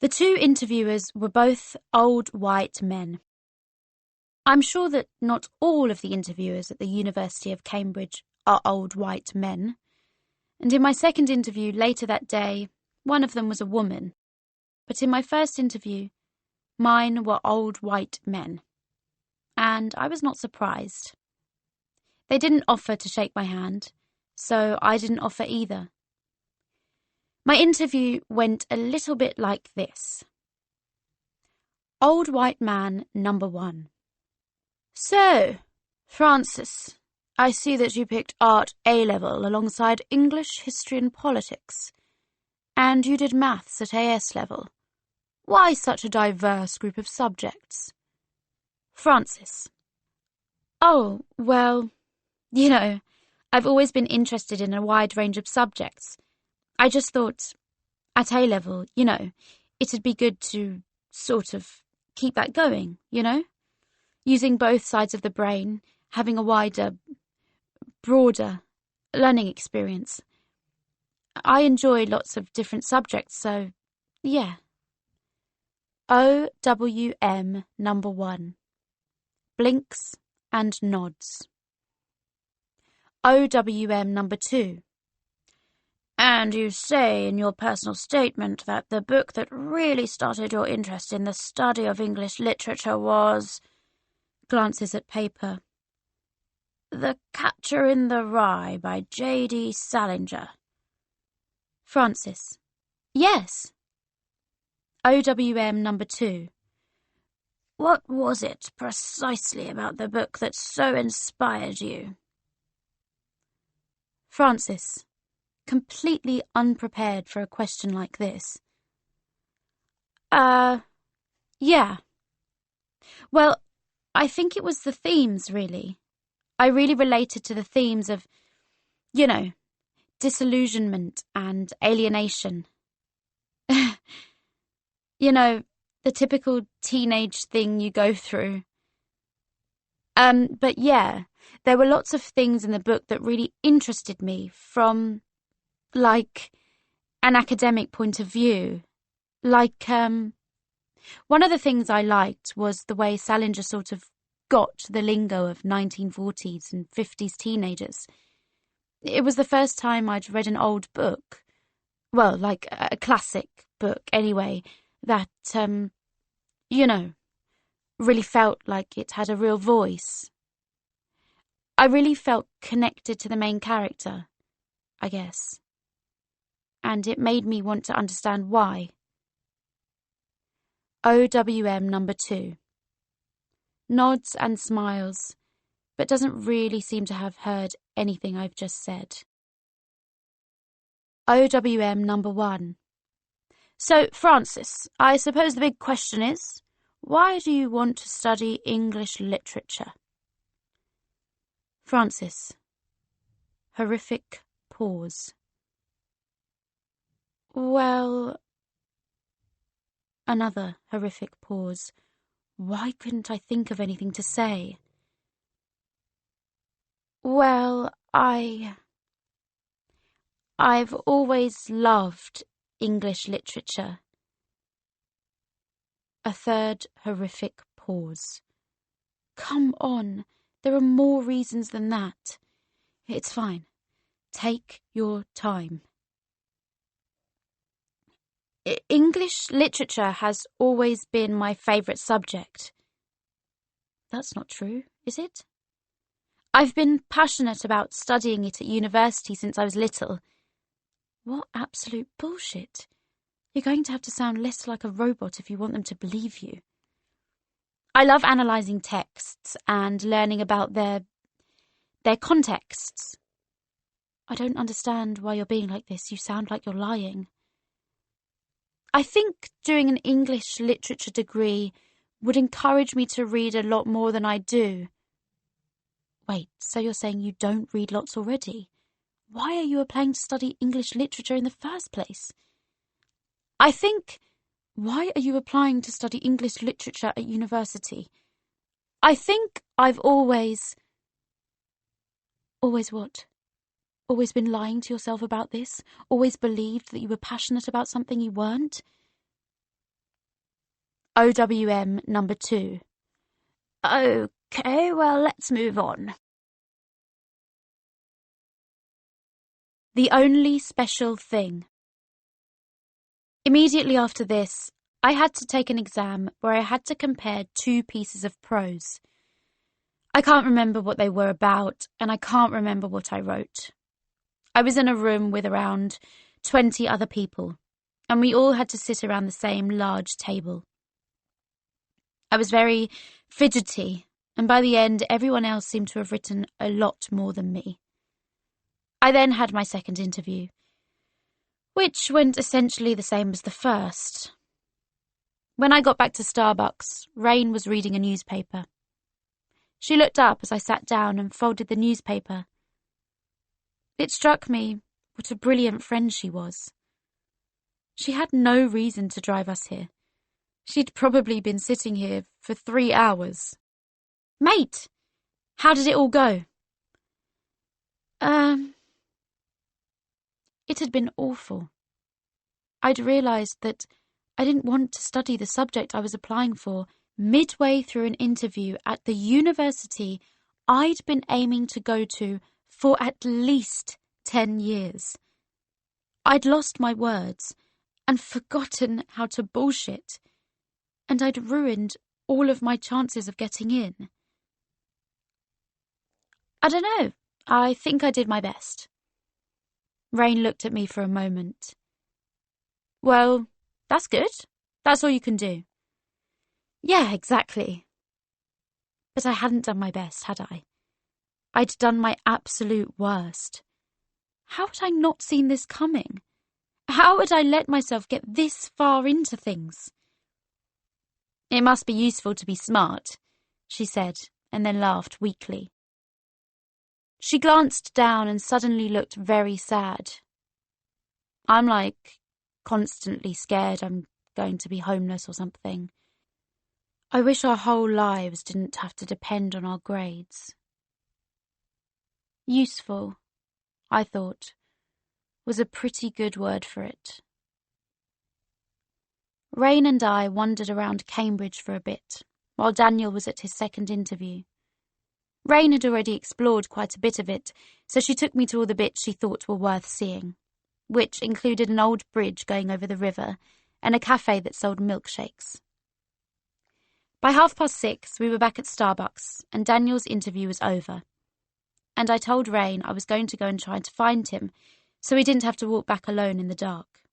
Speaker 1: The two interviewers were both old white men. I'm sure that not all of the interviewers at the University of Cambridge are old white men. And in my second interview later that day, one of them was a woman. But in my first interview, mine were old white men. And I was not surprised. They didn't offer to shake my hand, so I didn't offer either. My interview went a little bit like this. Old white man number 1. So, Francis, I see that you picked Art A-level alongside English, History and Politics. And you did Maths at AS level. Why such a diverse group of subjects? Francis. Oh, well, I've always been interested in a wide range of subjects. I just thought, at A-level, it'd be good to sort of keep that going, using both sides of the brain, having a wider, broader learning experience. I enjoy lots of different subjects, so, yeah. OWM number 1. Blinks and nods. OWM number 2. And you say in your personal statement that the book that really started your interest in the study of English literature was... Glances at paper. The Catcher in the Rye by J.D. Salinger. Francis. Yes. OWM number 2. What was it precisely about the book that so inspired you? Francis, completely unprepared for a question like this. Yeah. Well, I think it was the themes, really. I really related to the themes of, disillusionment and alienation. The typical teenage thing you go through. But yeah, there were lots of things in the book that really interested me from, an academic point of view. One of the things I liked was the way Salinger sort of got the lingo of 1940s and 50s teenagers. It was the first time I'd read an old book, well, a classic book anyway, that, really felt like it had a real voice. I really felt connected to the main character, I guess. And it made me want to understand why. OWM number 2. Nods and smiles, but doesn't really seem to have heard anything I've just said. OWM number 1. So, Francis, I suppose the big question is, why do you want to study English literature? Francis. Horrific pause. Well... Another horrific pause. Why couldn't I think of anything to say? Well, I've always loved English literature. A third horrific pause. Come on, there are more reasons than that. It's fine. Take your time. English literature has always been my favourite subject. That's not true, is it? I've been passionate about studying it at university since I was little. What absolute bullshit. You're going to have to sound less like a robot if you want them to believe you. I love analysing texts and learning about their contexts. I don't understand why you're being like this. You sound like you're lying. I think doing an English literature degree would encourage me to read a lot more than I do. Wait, so you're saying you don't read lots already? Why are you applying to study English literature in the first place? I think, why are you applying to study English literature at university? I think I've always... Always what? Always been lying to yourself about this? Always believed that you were passionate about something you weren't? OWM number 2. Okay, well, let's move on. The only special thing. Immediately after this, I had to take an exam where I had to compare 2 pieces of prose. I can't remember what they were about, and I can't remember what I wrote. I was in a room with around 20 other people, and we all had to sit around the same large table. I was very fidgety, and by the end, everyone else seemed to have written a lot more than me. I then had my second interview, which went essentially the same as the first. When I got back to Starbucks, Rain was reading a newspaper. She looked up as I sat down and folded the newspaper. It struck me what a brilliant friend she was. She had no reason to drive us here. She'd probably been sitting here for 3 hours. "Mate, how did it all go?" It had been awful. I'd realised that I didn't want to study the subject I was applying for midway through an interview at the university I'd been aiming to go to for at least 10 years. I'd lost my words and forgotten how to bullshit, and I'd ruined all of my chances of getting in. I don't know. I think I did my best. Rain looked at me for a moment. "Well, that's good. That's all you can do." "Yeah, exactly." But I hadn't done my best, had I? I'd done my absolute worst. How had I not seen this coming? How had I let myself get this far into things? "It must be useful to be smart," she said, and then laughed weakly. She glanced down and suddenly looked very sad. I'm constantly scared I'm going to be homeless or something. I wish our whole lives didn't have to depend on our grades. Useful, I thought, was a pretty good word for it. Rain and I wandered around Cambridge for a bit, while Daniel was at his second interview. Rain had already explored quite a bit of it, so she took me to all the bits she thought were worth seeing, which included an old bridge going over the river and a cafe that sold milkshakes. By 6:30, we were back at Starbucks, and Daniel's interview was over. And I told Rain I was going to go and try to find him, so he didn't have to walk back alone in the dark.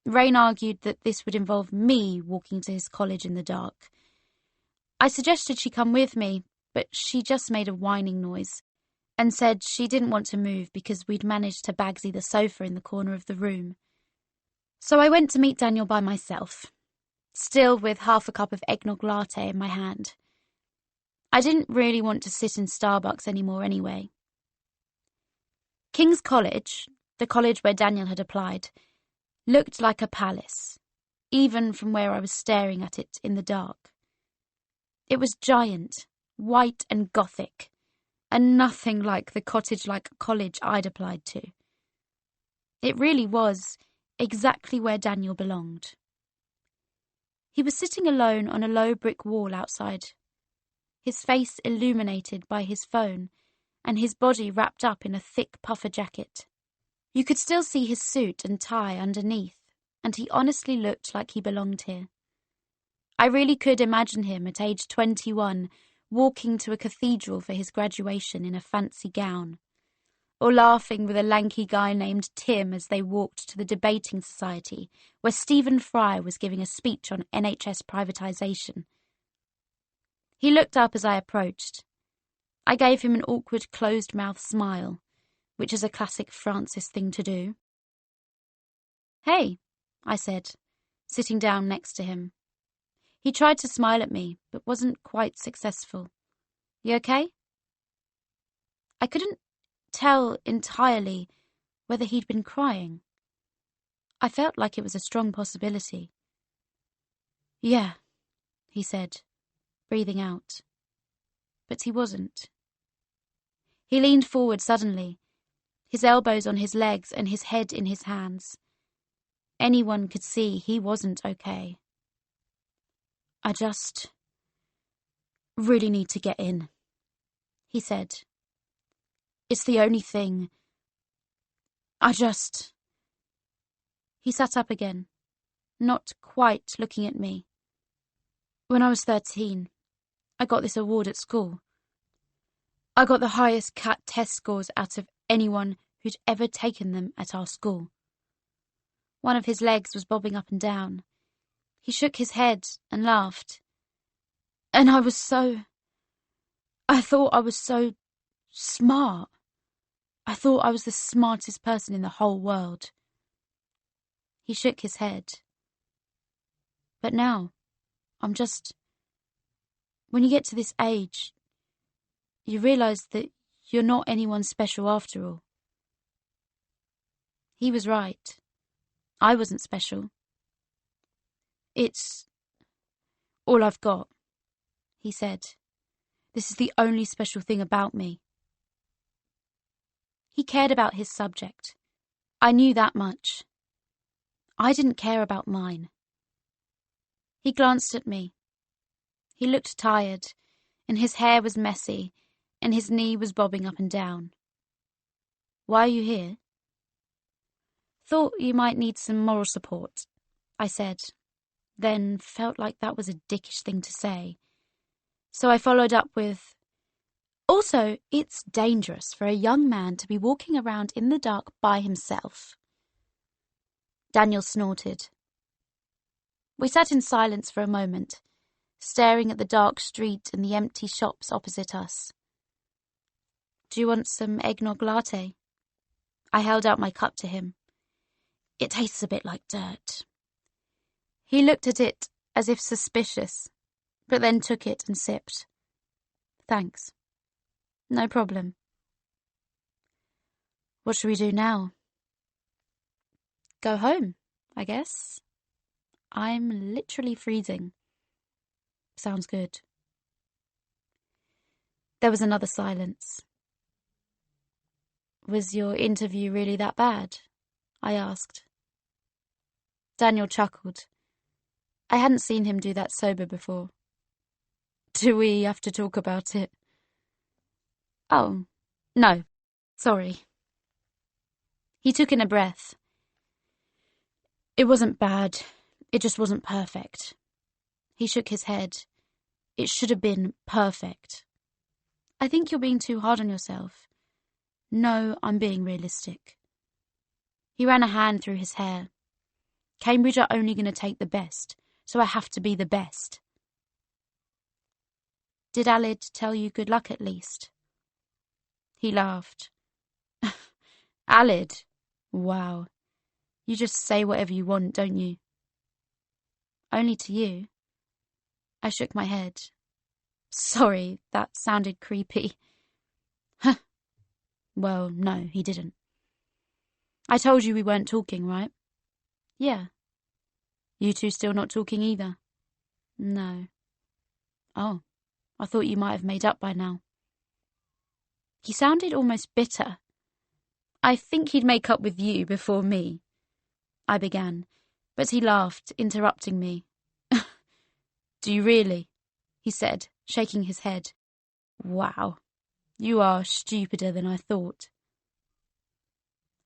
Speaker 1: Rain argued that this would involve me walking to his college in the dark. I suggested she come with me, but she just made a whining noise and said she didn't want to move because we'd managed to bagsy the sofa in the corner of the room. So I went to meet Daniel by myself, still with half a cup of eggnog latte in my hand. I didn't really want to sit in Starbucks anymore anyway. King's College, the college where Daniel had applied, looked like a palace, even from where I was staring at it in the dark. It was giant, white and gothic, and nothing like the cottage-like college I'd applied to. It really was exactly where Daniel belonged. He was sitting alone on a low brick wall outside, his face illuminated by his phone, and his body wrapped up in a thick puffer jacket. You could still see his suit and tie underneath, and he honestly looked like he belonged here. I really could imagine him at age 21 walking to a cathedral for his graduation in a fancy gown, or laughing with a lanky guy named Tim as they walked to the debating society where Stephen Fry was giving a speech on NHS privatisation. He looked up as I approached. I gave him an awkward closed-mouth smile, which is a classic Francis thing to do. "Hey," I said, sitting down next to him. He tried to smile at me, but wasn't quite successful. "You okay?" I couldn't tell entirely whether he'd been crying. I felt like it was a strong possibility. "Yeah," he said, breathing out. But he wasn't. He leaned forward suddenly, his elbows on his legs and his head in his hands. Anyone could see he wasn't okay. "I just really need to get in," he said. "It's the only thing He sat up again, not quite looking at me. When I was 13, I got this award at school. I got the highest CAT test scores out of anyone who'd ever taken them at our school. One of his legs was bobbing up and down. He shook his head and laughed. And I thought I was so smart. I thought I was the smartest person in the whole world. He shook his head. But now, when you get to this age, you realise that you're not anyone special after all. He was right. I wasn't special. It's all I've got, he said. This is the only special thing about me. He cared about his subject. I knew that much. I didn't care about mine. He glanced at me. He looked tired, and his hair was messy, and his knee was bobbing up and down. Why are you here? Thought you might need some moral support, I said, then felt like that was a dickish thing to say. So I followed up with, also, it's dangerous for a young man to be walking around in the dark by himself. Daniel snorted. We sat in silence for a moment, staring at the dark street and the empty shops opposite us. Do you want some eggnog latte? I held out my cup to him. It tastes a bit like dirt. He looked at it as if suspicious, but then took it and sipped. Thanks. No problem. What should we do now? Go home, I guess. I'm literally freezing. Sounds good. There was another silence. Was your interview really that bad? I asked. Daniel chuckled. I hadn't seen him do that sober before. Do we have to talk about it? Oh, no, sorry. He took in a breath. It wasn't bad, it just wasn't perfect. He shook his head. It should have been perfect. I think you're being too hard on yourself. No, I'm being realistic. He ran a hand through his hair. Cambridge are only going to take the best, so I have to be the best. Did Alid tell you good luck at least? He laughed. Alid? Wow. You just say whatever you want, don't you? Only to you. I shook my head. Sorry, that sounded creepy. Huh. Well, no, he didn't. I told you we weren't talking, right? Yeah. You two still not talking either? No. Oh, I thought you might have made up by now. He sounded almost bitter. I think he'd make up with you before me. I began, but he laughed, interrupting me. Do you really? He said, shaking his head. Wow, you are stupider than I thought.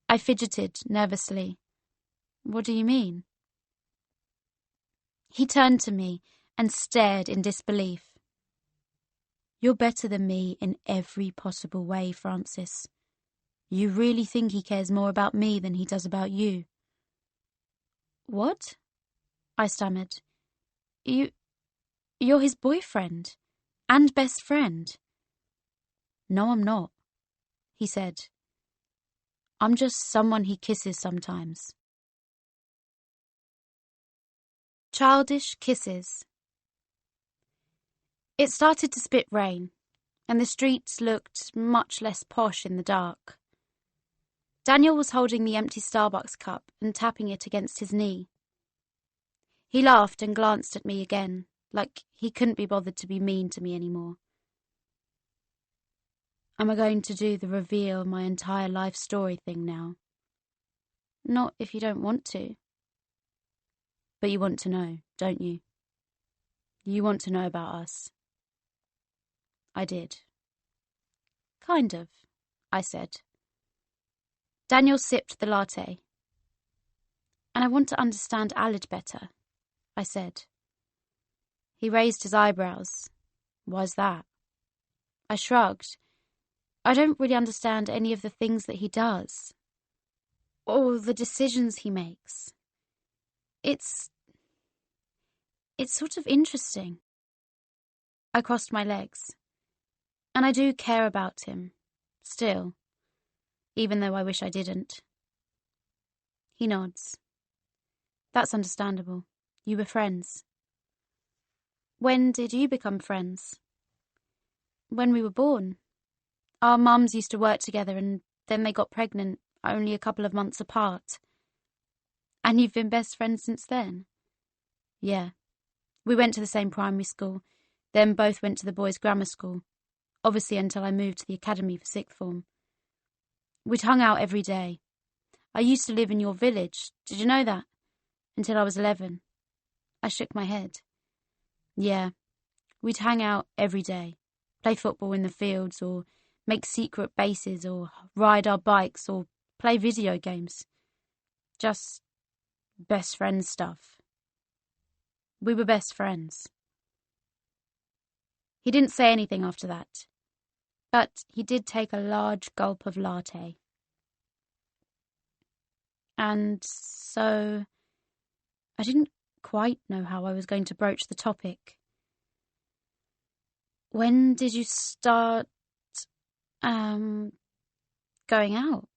Speaker 1: I fidgeted nervously. What do you mean? He turned to me and stared in disbelief. You're better than me in every possible way, Francis. You really think he cares more about me than he does about you? What? I stammered. You're his boyfriend and best friend. No, I'm not, he said. I'm just someone he kisses sometimes. Childish kisses. It started to spit rain, and the streets looked much less posh in the dark. Daniel was holding the empty Starbucks cup and tapping it against his knee. He laughed and glanced at me again, like he couldn't be bothered to be mean to me anymore. Am I going to do the reveal my entire life story thing now? Not if you don't want to. But you want to know, don't you? You want to know about us. I did. Kind of, I said. Daniel sipped the latte. "And I want to understand Alid better," I said. He raised his eyebrows. "Why's that?" I shrugged. "I don't really understand any of the things that he does, or the decisions he makes. It's sort of interesting." I crossed my legs. "And I do care about him, still, even though I wish I didn't." He nods. "That's understandable. You were friends." "When did you become friends?" "When we were born. Our mums used to work together and then they got pregnant only a couple of months apart." "And you've been best friends since then?" "Yeah. We went to the same primary school, then both went to the boys' grammar school, obviously until I moved to the academy for sixth form. We'd hung out every day. I used to live in your village, did you know that? Until I was 11. I shook my head. "Yeah, we'd hang out every day, play football in the fields, or make secret bases, or ride our bikes, or play video games. Just best friend stuff. We were best friends." He didn't say anything after that, but he did take a large gulp of latte. And so I didn't quite know how I was going to broach the topic. "When did you start, going out,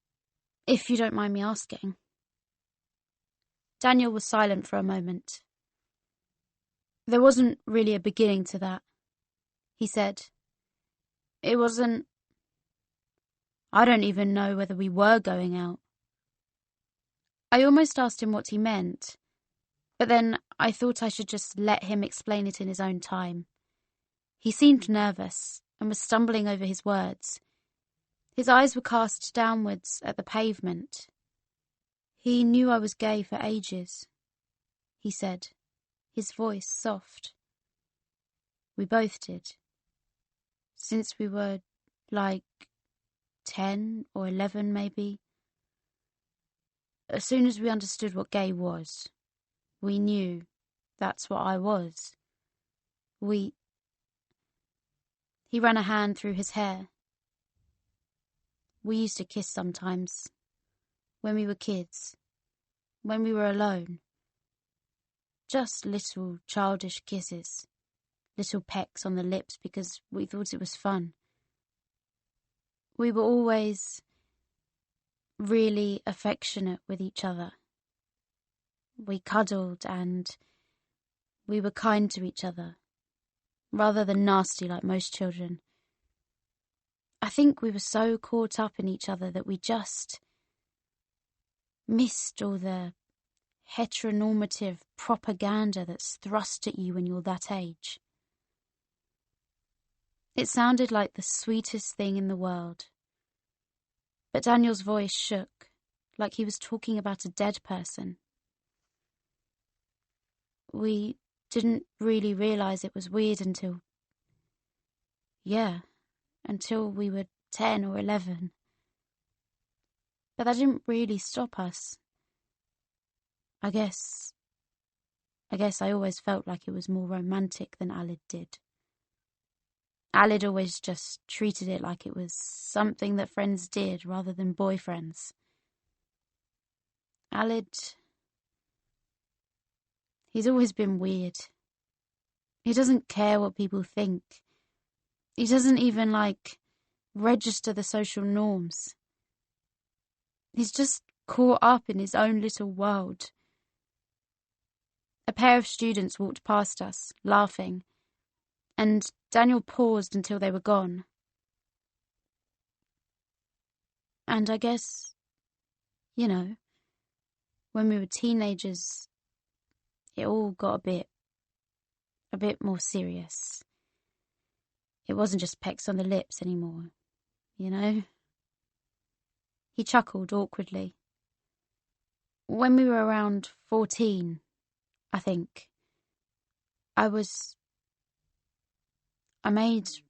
Speaker 1: if you don't mind me asking?" Daniel was silent for a moment. "There wasn't really a beginning to that," he said. "It wasn't... I don't even know whether we were going out." I almost asked him what he meant, but then I thought I should just let him explain it in his own time. He seemed nervous and was stumbling over his words. His eyes were cast downwards at the pavement. "He knew I was gay for ages," he said, his voice soft. "We both did. Since we were, 10 or 11 maybe. As soon as we understood what gay was, we knew that's what I was. He ran a hand through his hair. "We used to kiss sometimes, when we were kids, when we were alone. Just little childish kisses, little pecks on the lips because we thought it was fun. We were always really affectionate with each other. We cuddled and we were kind to each other, rather than nasty like most children. I think we were so caught up in each other that we just missed all the heteronormative propaganda that's thrust at you when you're that age." It sounded like the sweetest thing in the world. But Daniel's voice shook, like he was talking about a dead person. "We didn't really realize it was weird until we were 10 or 11. But that didn't really stop us. I guess I always felt like it was more romantic than Alid did. Alid always just treated it like it was something that friends did rather than boyfriends. Alid, he's always been weird. He doesn't care what people think. He doesn't even, register the social norms. He's just caught up in his own little world." A pair of students walked past us, laughing, and Daniel paused until they were gone. "And I guess, when we were teenagers, it all got a bit more serious. It wasn't just pecks on the lips anymore, He chuckled awkwardly. "When we were around 14, I think, I made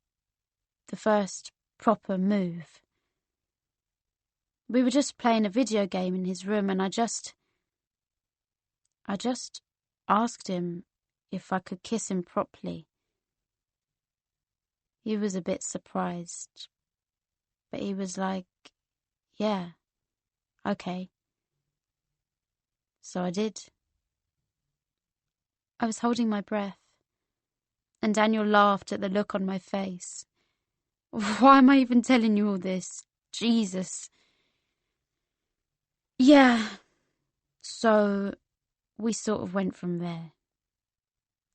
Speaker 1: the first proper move. We were just playing a video game in his room, and I just asked him if I could kiss him properly. He was a bit surprised, but he was like, yeah, okay. So I did. I was holding my breath, and Daniel laughed at the look on my face. Why am I even telling you all this? Jesus. Yeah. So we sort of went from there.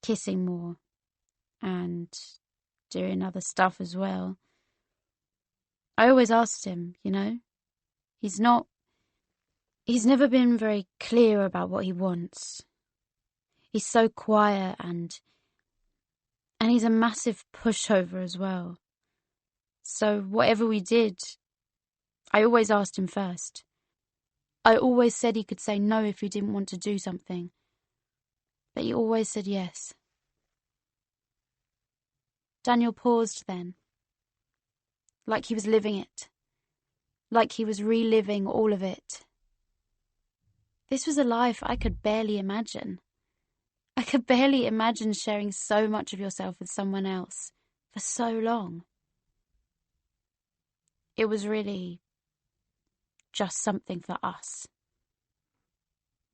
Speaker 1: Kissing more and doing other stuff as well. I always asked him, He's never been very clear about what he wants. He's so quiet and he's a massive pushover as well. So whatever we did, I always asked him first. I always said he could say no if he didn't want to do something. But he always said yes. Daniel paused then. Like he was living it. Like he was reliving all of it. This was a life I could barely imagine. I could barely imagine sharing so much of yourself with someone else for so long. It was really just something for us.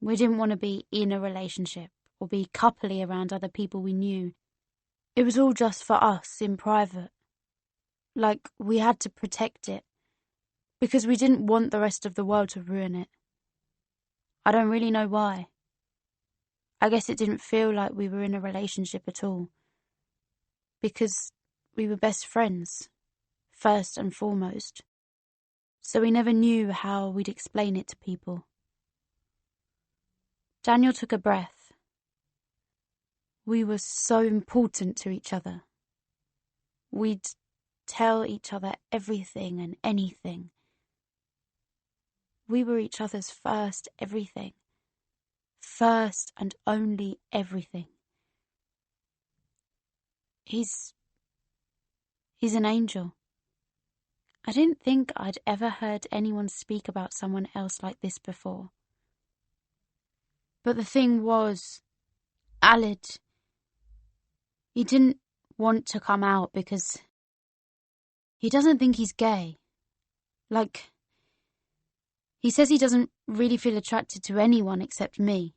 Speaker 1: We didn't want to be in a relationship or be coupley around other people we knew. It was all just for us in private. Like we had to protect it because we didn't want the rest of the world to ruin it. I don't really know why. I guess it didn't feel like we were in a relationship at all. Because we were best friends, first and foremost. So we never knew how we'd explain it to people. Daniel took a breath. We were so important to each other. We'd tell each other everything and anything. We were each other's first everything. First and only everything. He's an angel. I didn't think I'd ever heard anyone speak about someone else like this before. But the thing was, Alid, he didn't want to come out because he doesn't think he's gay. Like, he says he doesn't really feel attracted to anyone except me.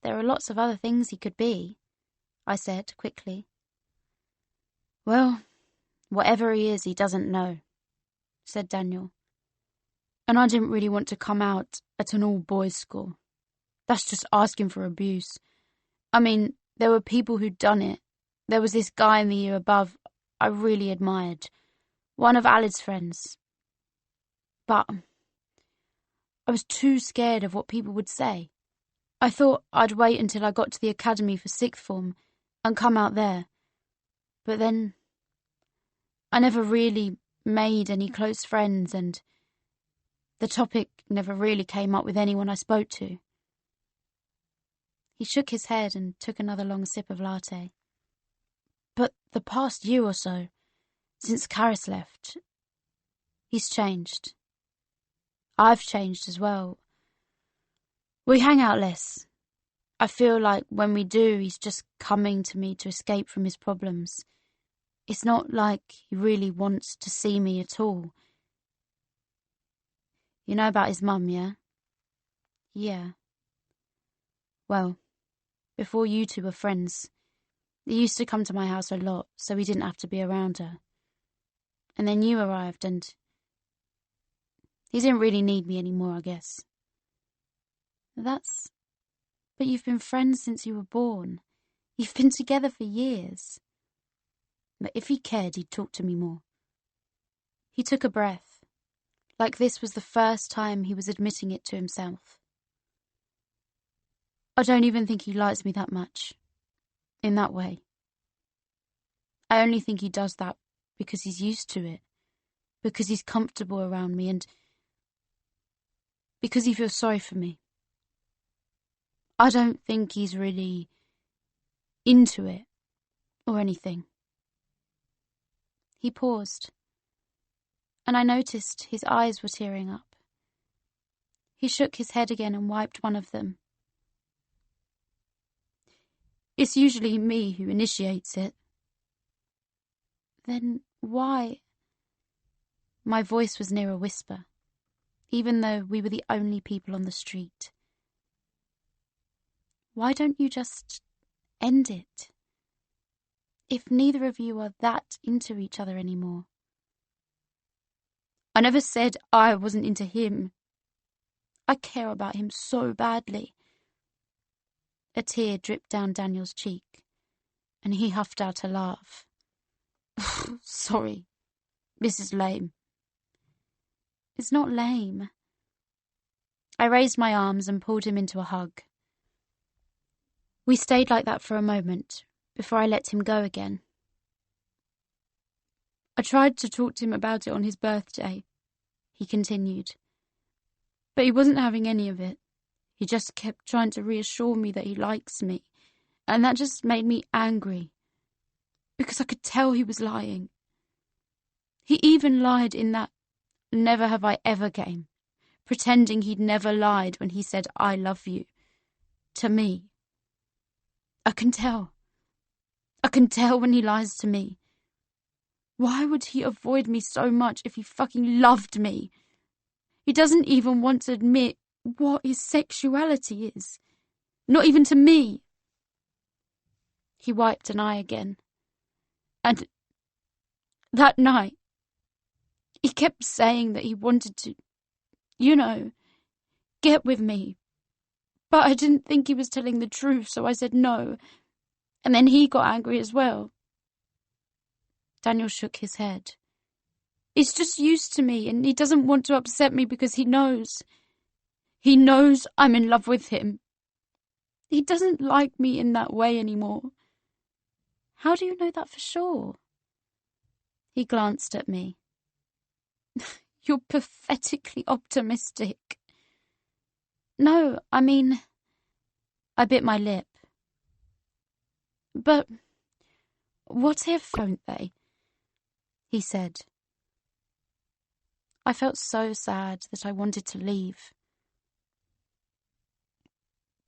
Speaker 1: There are lots of other things he could be, I said quickly. Well, whatever he is, he doesn't know, said Daniel. And I didn't really want to come out at an all-boys school. That's just asking for abuse. I mean, there were people who'd done it. There was this guy in the year above I really admired. One of Alid's friends. But I was too scared of what people would say. I thought I'd wait until I got to the academy for sixth form and come out there. But then I never really made any close friends and the topic never really came up with anyone I spoke to. He shook his head and took another long sip of latte. But the past year or so, since Karis left, he's changed. I've changed as well. We hang out less. I feel like when we do, he's just coming to me to escape from his problems. It's not like he really wants to see me at all. You know about his mum, yeah? Yeah. Well, before you two were friends, he used to come to my house a lot, so he didn't have to be around her. And then you arrived, and he didn't really need me anymore, I guess. But you've been friends since you were born. You've been together for years. But if he cared, he'd talk to me more. He took a breath, like this was the first time he was admitting it to himself. I don't even think he likes me that much. In that way. I only think he does that because he's used to it. Because he's comfortable around me and because he feels sorry for me. I don't think he's really into it or anything. He paused. and I noticed his eyes were tearing up. He shook his head again and wiped one of them. It's usually me who initiates it. Then why? My voice was near a whisper, even though we were the only people on the street. Why don't you just end it? If neither of you are that into each other anymore. I never said I wasn't into him. I care about him so badly. A tear dripped down Daniel's cheek, and he huffed out a laugh. Sorry, this is lame. It's not lame. I raised my arms and pulled him into a hug. We stayed like that for a moment, before I let him go again. I tried to talk to him about it on his birthday, he continued. But he wasn't having any of it. He just kept trying to reassure me that he likes me, and that just made me angry, because I could tell he was lying. He even lied in that Never Have I Ever game, pretending he'd never lied when he said, I love you, to me. I can tell. I can tell when he lies to me. Why would he avoid me so much if he fucking loved me? He doesn't even want to admit what his sexuality is. Not even to me. He wiped an eye again. And that night, he kept saying that he wanted to, get with me. But I didn't think he was telling the truth, so I said no. And then he got angry as well. Daniel shook his head. He's just used to me, and he doesn't want to upset me because he knows. He knows I'm in love with him. He doesn't like me in that way anymore. How do you know that for sure? He glanced at me. You're pathetically optimistic. No, I mean... I bit my lip. But what if, won't they? He said. I felt so sad that I wanted to leave.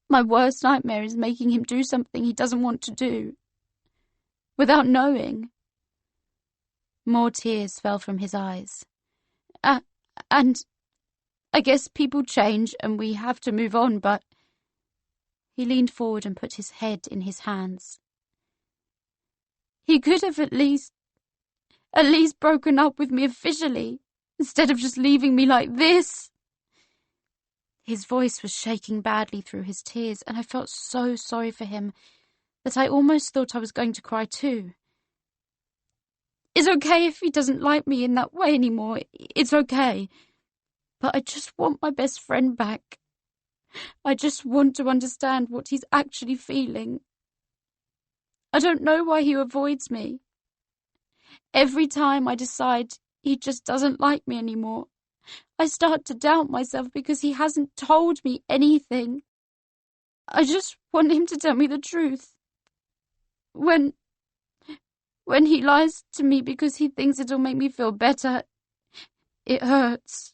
Speaker 1: My worst nightmare is making him do something he doesn't want to do. Without knowing. More tears fell from his eyes. And I guess people change and we have to move on, but... He leaned forward and put his head in his hands. He could have at least broken up with me officially, instead of just leaving me like this. His voice was shaking badly through his tears, and I felt so sorry for him that I almost thought I was going to cry too. It's okay if he doesn't like me in that way anymore. It's okay. But I just want my best friend back. I just want to understand what he's actually feeling. I don't know why he avoids me. Every time I decide he just doesn't like me anymore, I start to doubt myself because he hasn't told me anything. I just want him to tell me the truth. When he lies to me because he thinks it'll make me feel better, it hurts.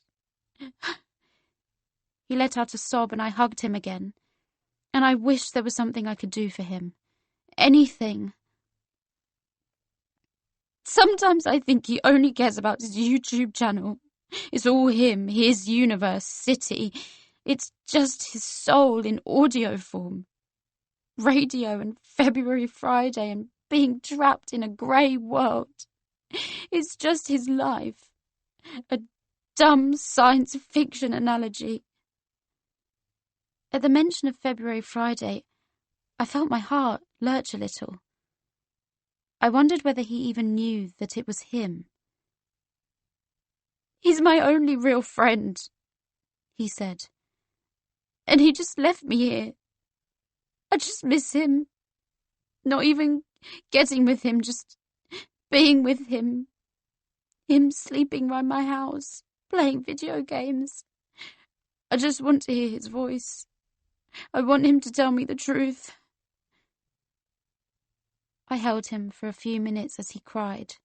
Speaker 1: He let out a sob and I hugged him again. And I wished there was something I could do for him. Anything. Sometimes I think he only cares about his YouTube channel. It's all him, his universe, city. It's just his soul in audio form. Radio and February Friday and being trapped in a grey world. It's just his life. A dumb science fiction analogy. At the mention of February Friday, I felt my heart lurch a little. I wondered whether he even knew that it was him. He's my only real friend, he said. And he just left me here. I just miss him. Not even getting with him, just being with him. Him sleeping by my house, playing video games. I just want to hear his voice. I want him to tell me the truth. I held him for a few minutes as he cried,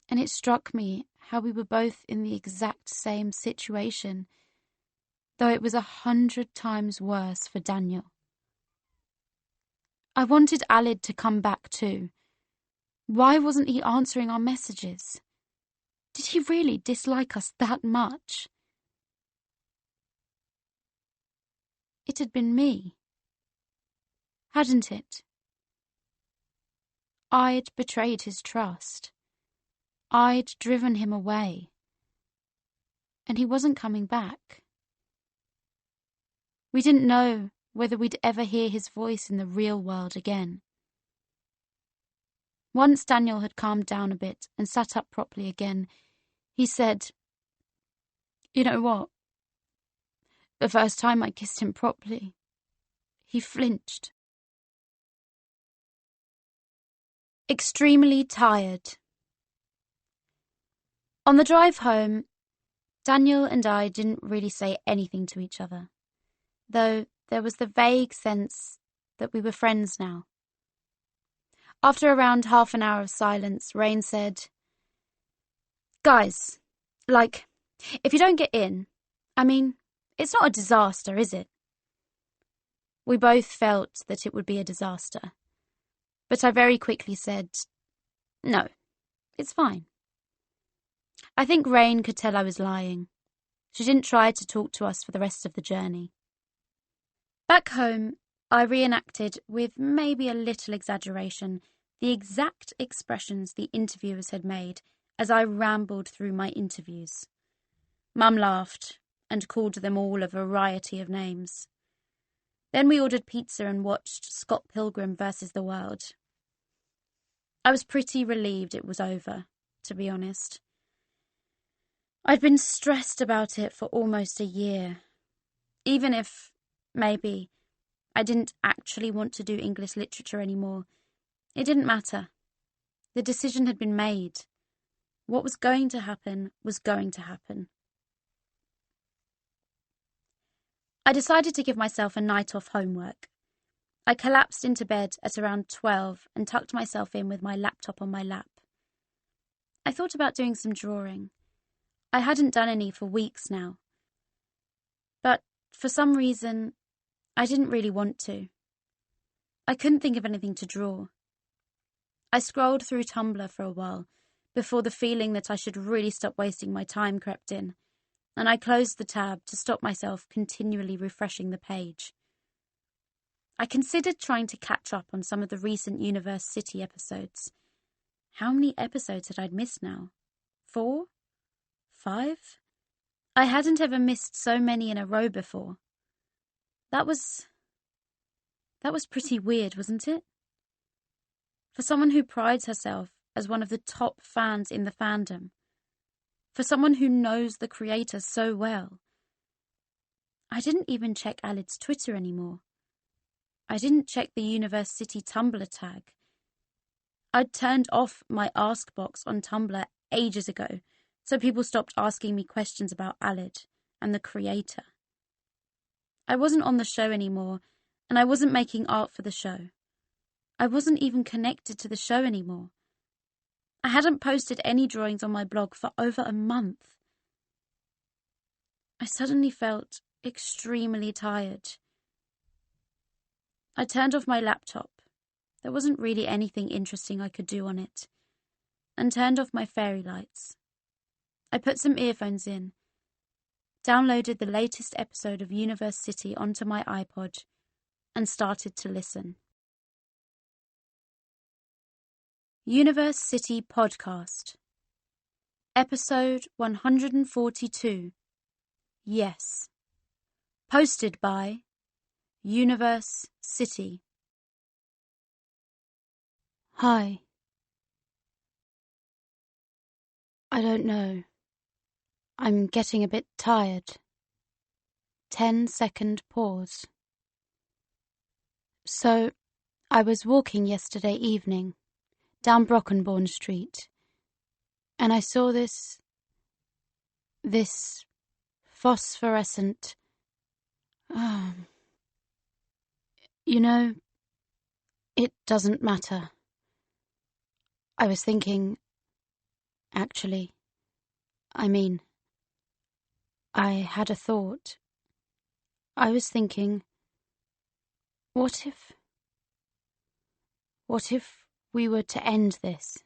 Speaker 1: and it struck me how we were both in the exact same situation, though it was 100 times worse for Daniel. I wanted Alid to come back too. Why wasn't he answering our messages? Did he really dislike us that much? It had been me, hadn't it? I'd betrayed his trust. I'd driven him away. And he wasn't coming back. We didn't know whether we'd ever hear his voice in the real world again. Once Daniel had calmed down a bit and sat up properly again, he said, "You know what? The first time I kissed him properly, he flinched." Extremely tired. On the drive home, Daniel and I didn't really say anything to each other, though there was the vague sense that we were friends now. After around half an hour of silence, Rain said, "Guys, if you don't get in, it's not a disaster, is it?" We both felt that it would be a disaster, but I very quickly said, "No, it's fine." I think Rain could tell I was lying. She didn't try to talk to us for the rest of the journey. Back home, I reenacted, with maybe a little exaggeration, the exact expressions the interviewers had made as I rambled through my interviews. Mum laughed and called them all a variety of names. Then we ordered pizza and watched Scott Pilgrim vs. the World. I was pretty relieved it was over, to be honest. I'd been stressed about it for almost a year. Even if, maybe, I didn't actually want to do English literature anymore, it didn't matter. The decision had been made. What was going to happen was going to happen. I decided to give myself a night off homework. I collapsed into bed at around 12 and tucked myself in with my laptop on my lap. I thought about doing some drawing. I hadn't done any for weeks now. But for some reason, I didn't really want to. I couldn't think of anything to draw. I scrolled through Tumblr for a while before the feeling that I should really stop wasting my time crept in, and I closed the tab to stop myself continually refreshing the page. I considered trying to catch up on some of the recent Universe City episodes. How many episodes had I missed now? 4? 5? I hadn't ever missed so many in a row before. That was pretty weird, wasn't it? For someone who prides herself as one of the top fans in the fandom, for someone who knows the creator so well. I didn't even check Alid's Twitter anymore. I didn't check the Universe City Tumblr tag. I'd turned off my ask box on Tumblr ages ago, so people stopped asking me questions about Alid and the creator. I wasn't on the show anymore, and I wasn't making art for the show. I wasn't even connected to the show anymore. I hadn't posted any drawings on my blog for over a month. I suddenly felt extremely tired. I turned off my laptop. There wasn't really anything interesting I could do on it, and turned off my fairy lights. I put some earphones in, downloaded the latest episode of Universe City onto my iPod, and started to listen. Universe City Podcast, Episode 142, Yes. Posted by Universe City. Hi. I don't know. I'm getting a bit tired. 10-second pause. So, I was walking yesterday evening, down Brockenbourne Street, and I saw this phosphorescent, it doesn't matter. I was thinking, actually, I mean, I had a thought. I was thinking, what if we were to end this?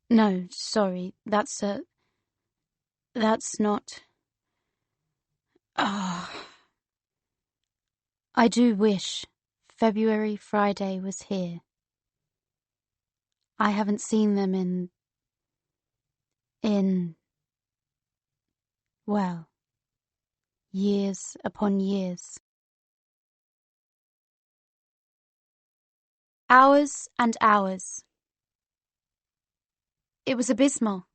Speaker 1: No, sorry, that's not... Ah, I do wish February Friday was here. I haven't seen them well, years upon years. Hours and hours. It was abysmal.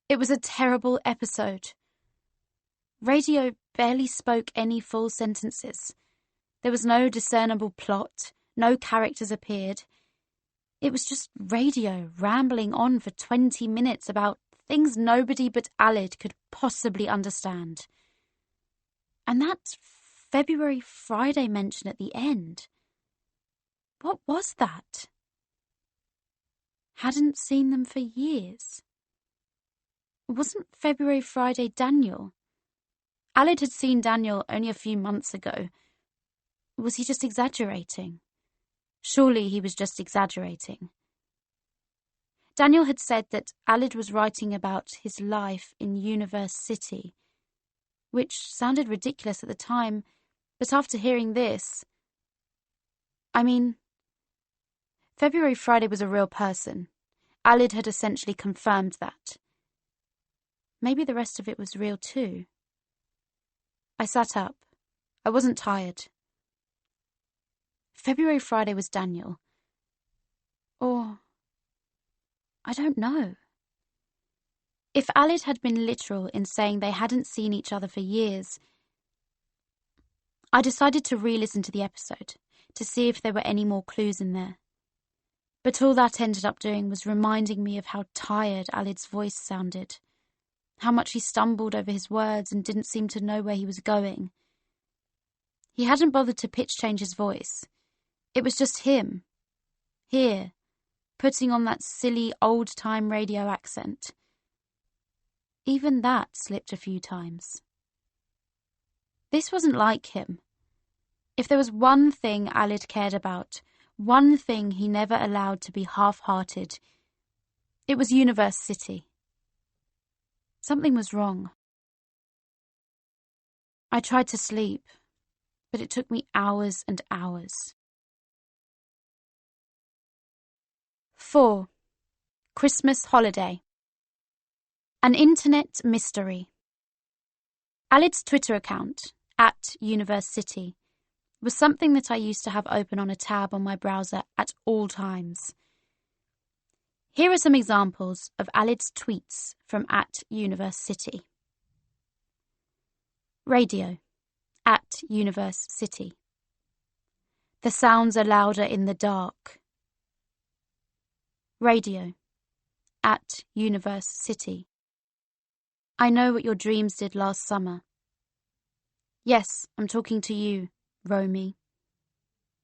Speaker 1: It was a terrible episode. Radio barely spoke any full sentences. There was no discernible plot, no characters appeared. It was just radio rambling on for 20 minutes about things nobody but Alid could possibly understand. And that February Friday mention at the end. What was that? Hadn't seen them for years. Wasn't February Friday Daniel? Alid had seen Daniel only a few months ago. Was he just exaggerating? Surely he was just exaggerating. Daniel had said that Alid was writing about his life in Universe City, which sounded ridiculous at the time, but after hearing this... I mean, February Friday was a real person. Alid had essentially confirmed that. Maybe the rest of it was real too. I sat up. I wasn't tired. February Friday was Daniel. Or... I don't know. If Alid had been literal in saying they hadn't seen each other for years, I decided to re-listen to the episode to see if there were any more clues in there. But all that ended up doing was reminding me of how tired Alid's voice sounded, how much he stumbled over his words and didn't seem to know where he was going. He hadn't bothered to pitch change his voice. It was just him, here, putting on that silly old-time radio accent. Even that slipped a few times. This wasn't like him. If there was one thing Alid cared about, one thing he never allowed to be half-hearted, it was Universe City. Something was wrong. I tried to sleep, but it took me hours and hours. 4. Christmas Holiday. An Internet Mystery. Alid's Twitter account, @Universe was something that I used to have open on a tab on my browser at all times. Here are some examples of Alid's tweets from @Universe Radio, @Universe The sounds are louder in the dark. Radio, @Universe I know what your dreams did last summer. Yes, I'm talking to you, Romy.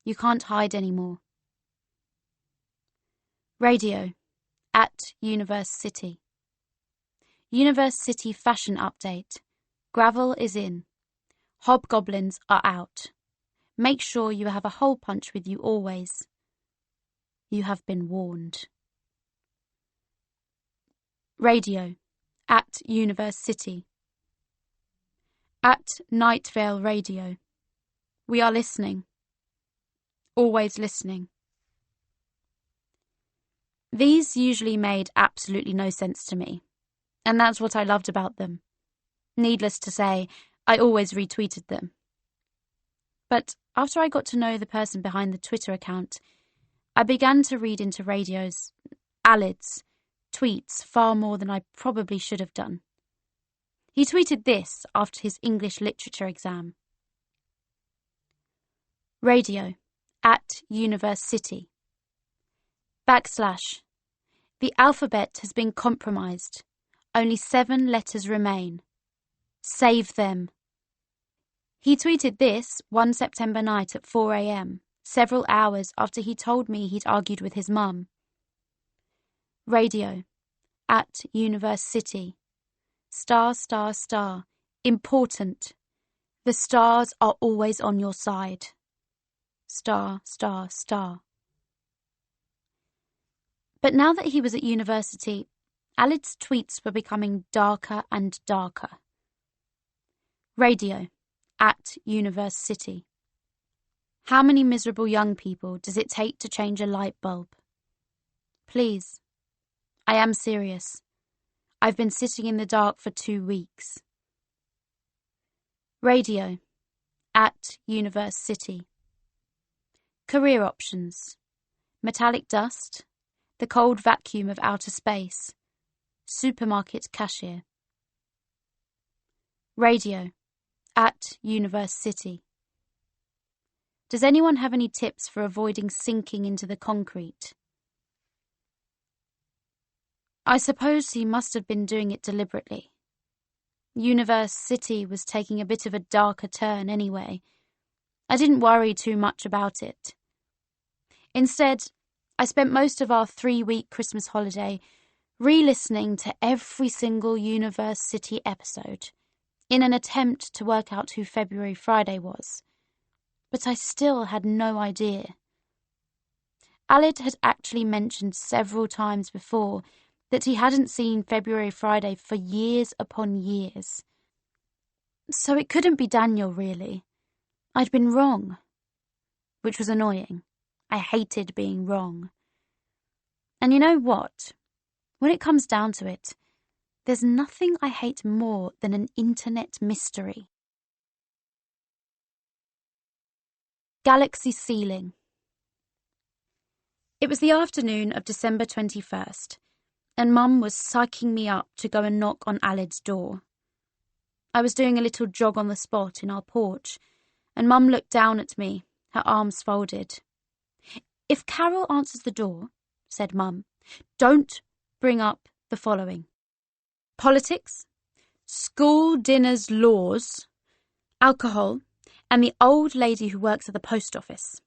Speaker 1: You can't hide anymore. Radio, @Universe Universe City fashion update. Gravel is in. Hobgoblins are out. Make sure you have a hole punch with you always. You have been warned. Radio, @Universe @Nightvale Radio. We are listening. Always listening. These usually made absolutely no sense to me, and that's what I loved about them. Needless to say, I always retweeted them. But after I got to know the person behind the Twitter account, I began to read into Alid's tweets far more than I probably should have done. He tweeted this after his English literature exam. Radio, @Universe / The alphabet has been compromised. Only 7 letters remain. Save them. He tweeted this one September night at 4 a.m, several hours after he told me he'd argued with his mum. Radio. At University. Star, star, star. Important. The stars are always on your side. Star, star, star. But now that he was at university, Alid's tweets were becoming darker and darker. Radio. At University. How many miserable young people does it take to change a light bulb? Please. I am serious. I've been sitting in the dark for 2 weeks. Radio. At University. Career options. Metallic dust. The cold vacuum of outer space. Supermarket cashier. Radio. At University. Does anyone have any tips for avoiding sinking into the concrete? I suppose he must have been doing it deliberately. University was taking a bit of a darker turn anyway. I didn't worry too much about it. Instead, I spent most of our 3-week Christmas holiday re-listening to every single University episode in an attempt to work out who February Friday was. But I still had no idea. Alid had actually mentioned several times before that he hadn't seen February Friday for years upon years. So it couldn't be Daniel, really. I'd been wrong. Which was annoying. I hated being wrong. And you know what? When it comes down to it, there's nothing I hate more than an internet mystery. Galaxy Ceiling. It was the afternoon of December 21st, and Mum was psyching me up to go and knock on Alid's door. I was doing a little jog on the spot in our porch, and Mum looked down at me, her arms folded. "If Carol answers the door," said Mum, "don't bring up the following: politics, school dinners laws, alcohol, and the old lady who works at the post office."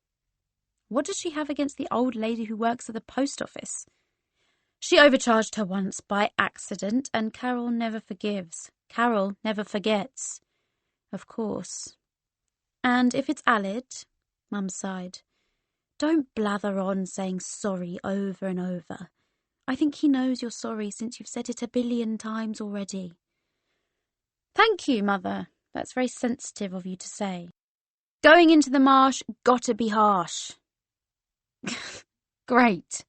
Speaker 1: What does she have against the old lady who works at the post office? She overcharged her once by accident, and Carol never forgives. Carol never forgets. Of course. And if it's Alid, Mum sighed, don't blather on saying sorry over and over. I think he knows you're sorry since you've said it 1 billion times already. Thank you, Mother. That's very sensitive of you to say. Going into the marsh, gotta be harsh. Great.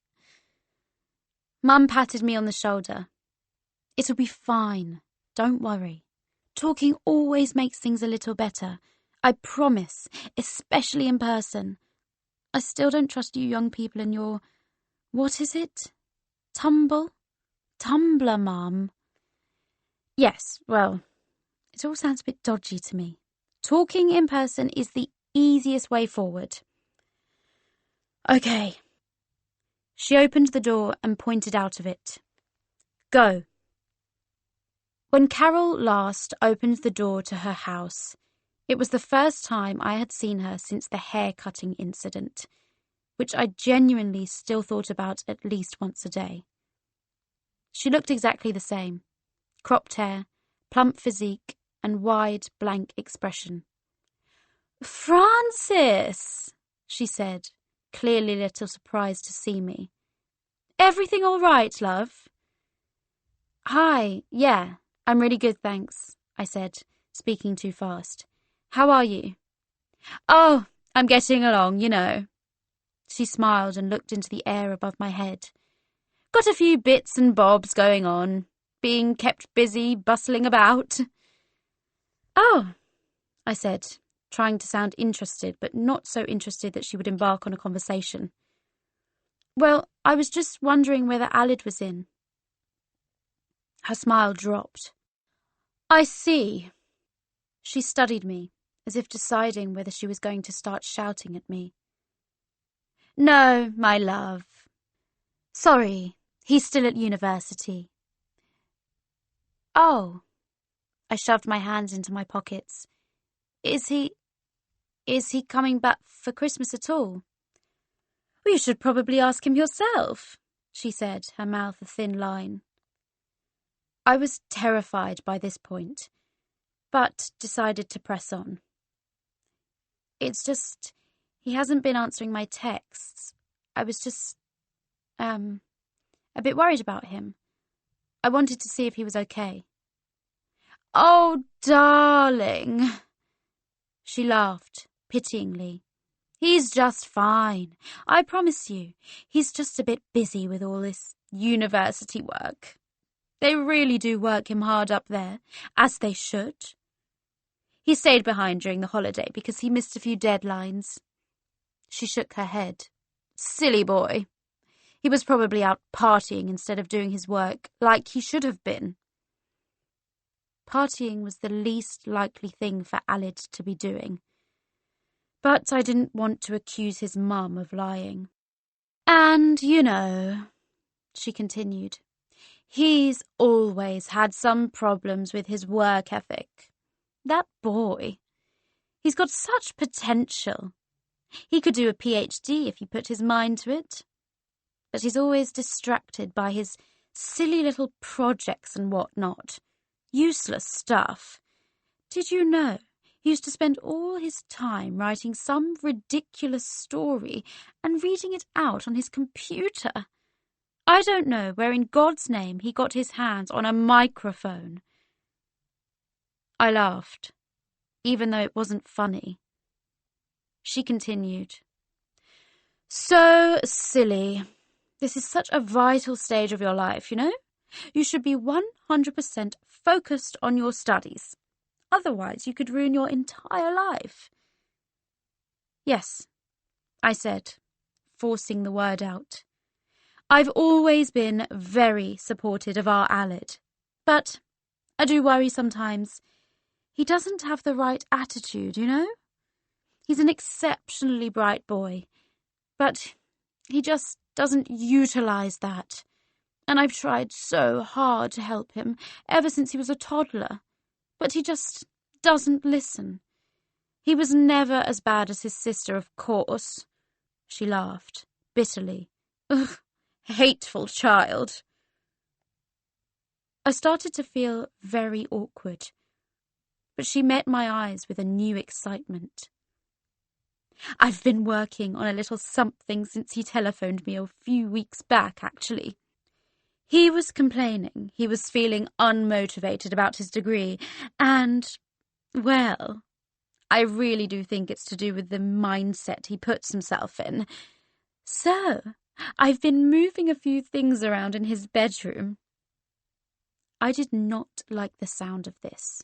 Speaker 1: Mum patted me on the shoulder. It'll be fine. Don't worry. Talking always makes things a little better. I promise, especially in person. I still don't trust you young people and your... What is it? Tumblr, Mum. Yes, well, it all sounds a bit dodgy to me. Talking in person is the easiest way forward. Okay. She opened the door and pointed out of it. Go. When Carol last opened the door to her house, it was the first time I had seen her since the hair-cutting incident, which I genuinely still thought about at least once a day. She looked exactly the same. Cropped hair, plump physique, and wide, blank expression. "Francis," she said, clearly a little surprised to see me. "Everything all right, love?" "Hi, yeah, I'm really good, thanks," I said, speaking too fast. "How are you?" "Oh, I'm getting along, you know." She smiled and looked into the air above my head. "Got a few bits and bobs going on, being kept busy, bustling about." "Oh," I said, trying to sound interested, but not so interested that she would embark on a conversation. "Well, I was just wondering whether Alid was in." Her smile dropped. "I see." She studied me, as if deciding whether she was going to start shouting at me. "No, my love. Sorry, he's still at university." "Oh." I shoved my hands into my pockets. Is he coming back for Christmas at all?" "Well, you should probably ask him yourself," she said, her mouth a thin line. I was terrified by this point, but decided to press on. It's just, he hasn't been answering my texts. I was just, a bit worried about him. I wanted to see if he was okay. Oh, darling, she laughed, pityingly. He's just fine. I promise you. He's just a bit busy with all this university work. They really do work him hard up there, as they should. He stayed behind during the holiday because he missed a few deadlines. She shook her head. Silly boy. He was probably out partying instead of doing his work, like he should have been. Partying was the least likely thing for Alid to be doing. But I didn't want to accuse his mum of lying. And, you know, she continued, he's always had some problems with his work ethic. That boy. He's got such potential. He could do a PhD if he put his mind to it. But he's always distracted by his silly little projects and whatnot. Useless stuff. Did you know he used to spend all his time writing some ridiculous story and reading it out on his computer? I don't know where in God's name he got his hands on a microphone. I laughed, even though it wasn't funny. She continued, So silly. This is such a vital stage of your life, you know? You should be 100% focused on your studies. Otherwise, you could ruin your entire life. Yes, I said, forcing the word out. I've always been very supportive of our Alid, but I do worry sometimes. He doesn't have the right attitude, you know? He's an exceptionally bright boy, but he just doesn't utilize that. And I've tried so hard to help him ever since he was a toddler, but he just doesn't listen. He was never as bad as his sister, of course. She laughed, bitterly. Ugh, hateful child. I started to feel very awkward, but she met my eyes with a new excitement. I've been working on a little something since he telephoned me a few weeks back, actually. He was complaining he was feeling unmotivated about his degree, and, well, I really do think it's to do with the mindset he puts himself in. So, I've been moving a few things around in his bedroom. I did not like the sound of this.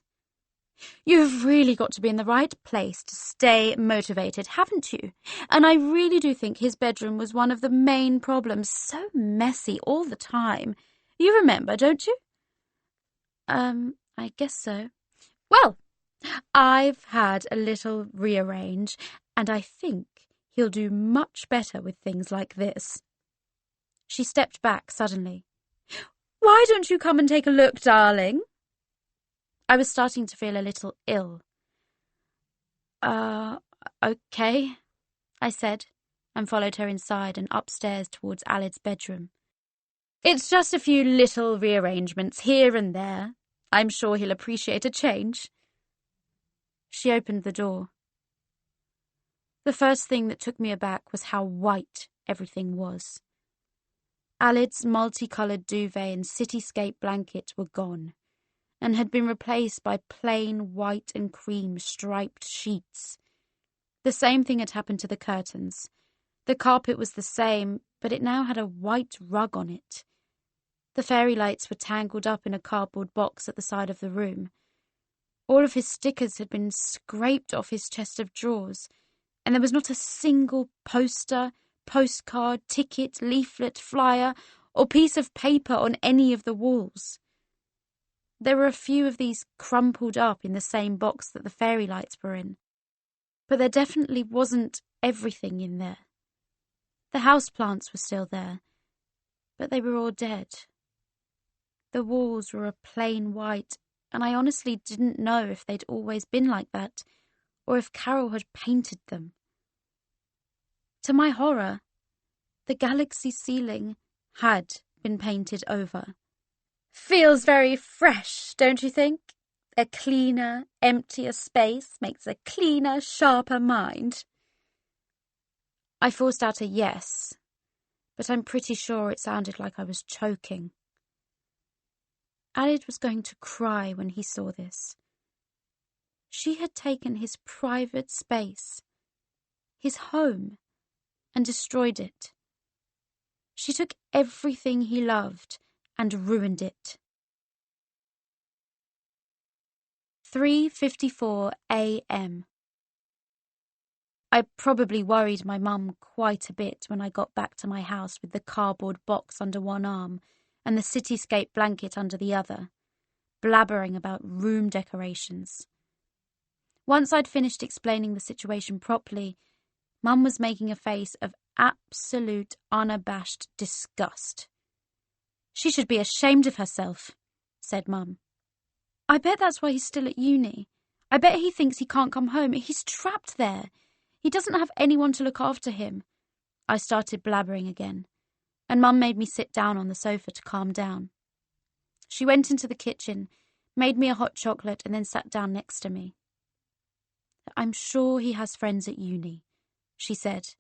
Speaker 1: You've really got to be in the right place to stay motivated, haven't you? And I really do think his bedroom was one of the main problems, so messy all the time. You remember, don't you? I guess so. Well, I've had a little rearrange, and I think he'll do much better with things like this. She stepped back suddenly. Why don't you come and take a look, darling? I was starting to feel a little ill. Okay, I said, and followed her inside and upstairs towards Alid's bedroom. It's just a few little rearrangements here and there. I'm sure he'll appreciate a change. She opened the door. The first thing that took me aback was how white everything was. Alid's multicoloured duvet and cityscape blanket were gone, and had been replaced by plain white and cream striped sheets. The same thing had happened to the curtains. The carpet was the same, but it now had a white rug on it. The fairy lights were tangled up in a cardboard box at the side of the room. All of his stickers had been scraped off his chest of drawers, and there was not a single poster, postcard, ticket, leaflet, flyer, or piece of paper on any of the walls. There were a few of these crumpled up in the same box that the fairy lights were in, but there definitely wasn't everything in there. The houseplants were still there, but they were all dead. The walls were a plain white, and I honestly didn't know if they'd always been like that, or if Carol had painted them. To my horror, the galaxy ceiling had been painted over. Feels very fresh, don't you think? A cleaner, emptier space makes a cleaner, sharper mind. I forced out a yes, but I'm pretty sure it sounded like I was choking. Alid was going to cry when he saw this. She had taken his private space, his home, and destroyed it. She took everything he loved and ruined it. 3:54 a.m. I probably worried my mum quite a bit when I got back to my house with the cardboard box under one arm and the cityscape blanket under the other, blabbering about room decorations. Once I'd finished explaining the situation properly, Mum was making a face of absolute unabashed disgust. "She should be ashamed of herself," said Mum. "I bet that's why he's still at uni. I bet he thinks he can't come home. He's trapped there. He doesn't have anyone to look after him." I started blabbering again, and Mum made me sit down on the sofa to calm down. She went into the kitchen, made me a hot chocolate, and then sat down next to me. "I'm sure he has friends at uni," she said.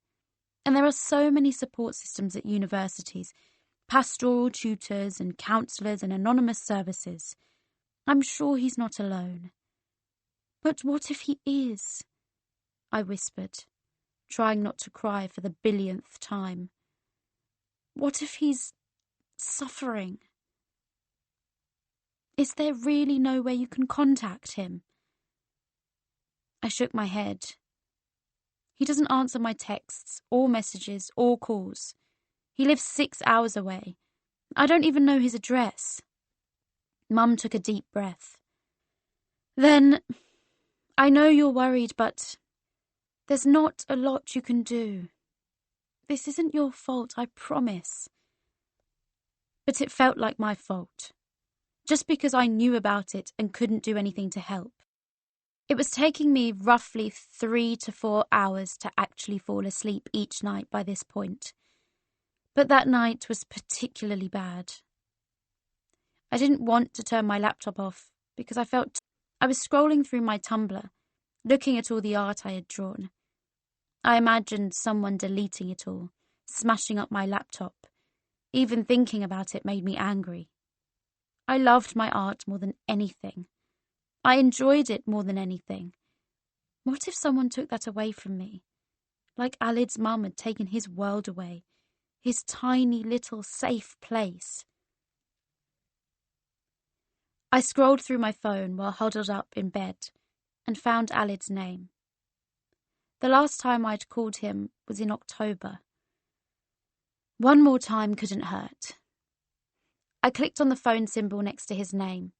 Speaker 1: "And there are so many support systems at universities, pastoral tutors and counsellors and anonymous services. I'm sure he's not alone." "But what if he is?" I whispered, trying not to cry for the billionth time. "What if he's suffering? Is there really no way you can contact him?" I shook my head. "He doesn't answer my texts, or messages, or calls. He lives 6 hours away. I don't even know his address." Mum took a deep breath. "Then, I know you're worried, but there's not a lot you can do. This isn't your fault, I promise." But it felt like my fault, just because I knew about it and couldn't do anything to help. It was taking me roughly 3 to 4 hours to actually fall asleep each night by this point. But that night was particularly bad. I didn't want to turn my laptop off because I was scrolling through my Tumblr, looking at all the art I had drawn. I imagined someone deleting it all, smashing up my laptop. Even thinking about it made me angry. I loved my art more than anything. I enjoyed it more than anything. What if someone took that away from me? Like Alid's mum had taken his world away, his tiny little safe place. I scrolled through my phone while huddled up in bed and found Alid's name. The last time I'd called him was in October. One more time couldn't hurt. I clicked on the phone symbol next to his name.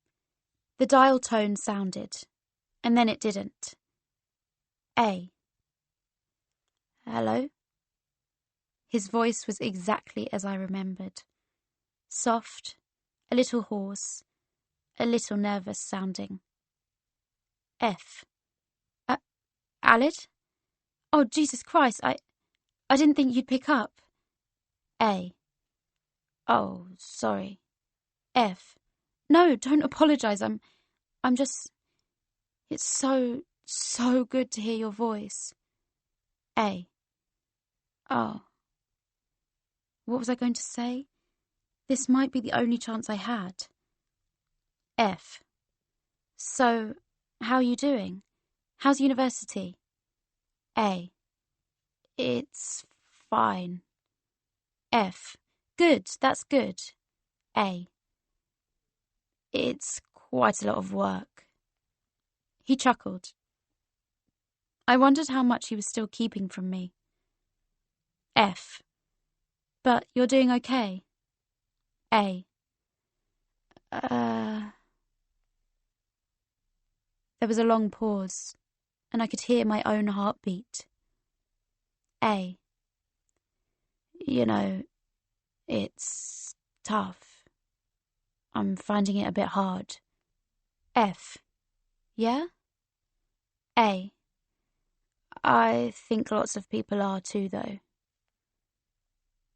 Speaker 1: The dial tone sounded, and then it didn't. A. "Hello?" His voice was exactly as I remembered. Soft, a little hoarse, a little nervous sounding. F. "Alid? Oh, Jesus Christ, I didn't think you'd pick up." A. "Oh, sorry." F. "No, don't apologise. I'm just... It's so good to hear your voice." A. "Oh." What was I going to say? This might be the only chance I had. F. "So, how are you doing? How's university?" A. "It's fine." F. "Good, that's good." A. "It's quite a lot of work." He chuckled. I wondered how much he was still keeping from me. F. "But you're doing okay?" A. There was a long pause, and I could hear my own heartbeat. A. "You know, it's tough. I'm finding it a bit hard." F. "Yeah?" A. "I think lots of people are too, though."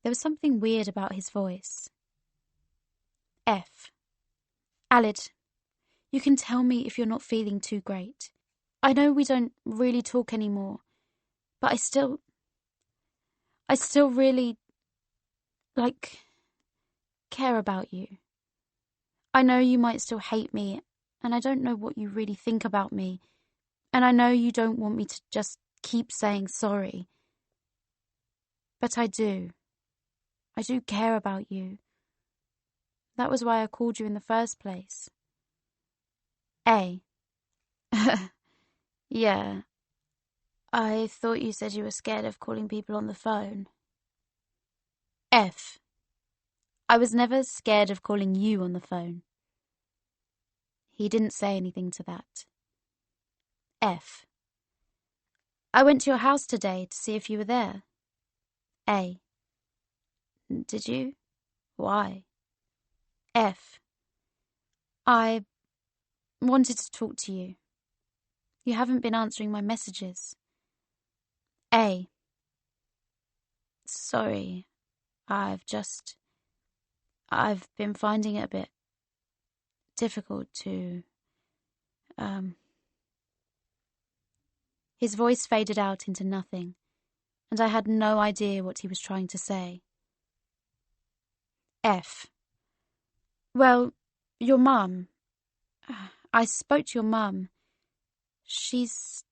Speaker 1: There was something weird about his voice. F. Alid, you can tell me if you're not feeling too great. I know we don't really talk anymore, but I still really, care about you. I know you might still hate me, and I don't know what you really think about me, and I know you don't want me to just keep saying sorry. But I do. I do care about you. That was why I called you in the first place. A. Yeah. I thought you said you were scared of calling people on the phone. F. I was never scared of calling you on the phone. He didn't say anything to that. F. I went to your house today to see if you were there. A. Did you? Why? F. I wanted to talk to you. You haven't been answering my messages. A. Sorry. I've been finding it a bit difficult to, His voice faded out into nothing, and I had no idea what he was trying to say. F. Well, your mum. I spoke to your mum. She's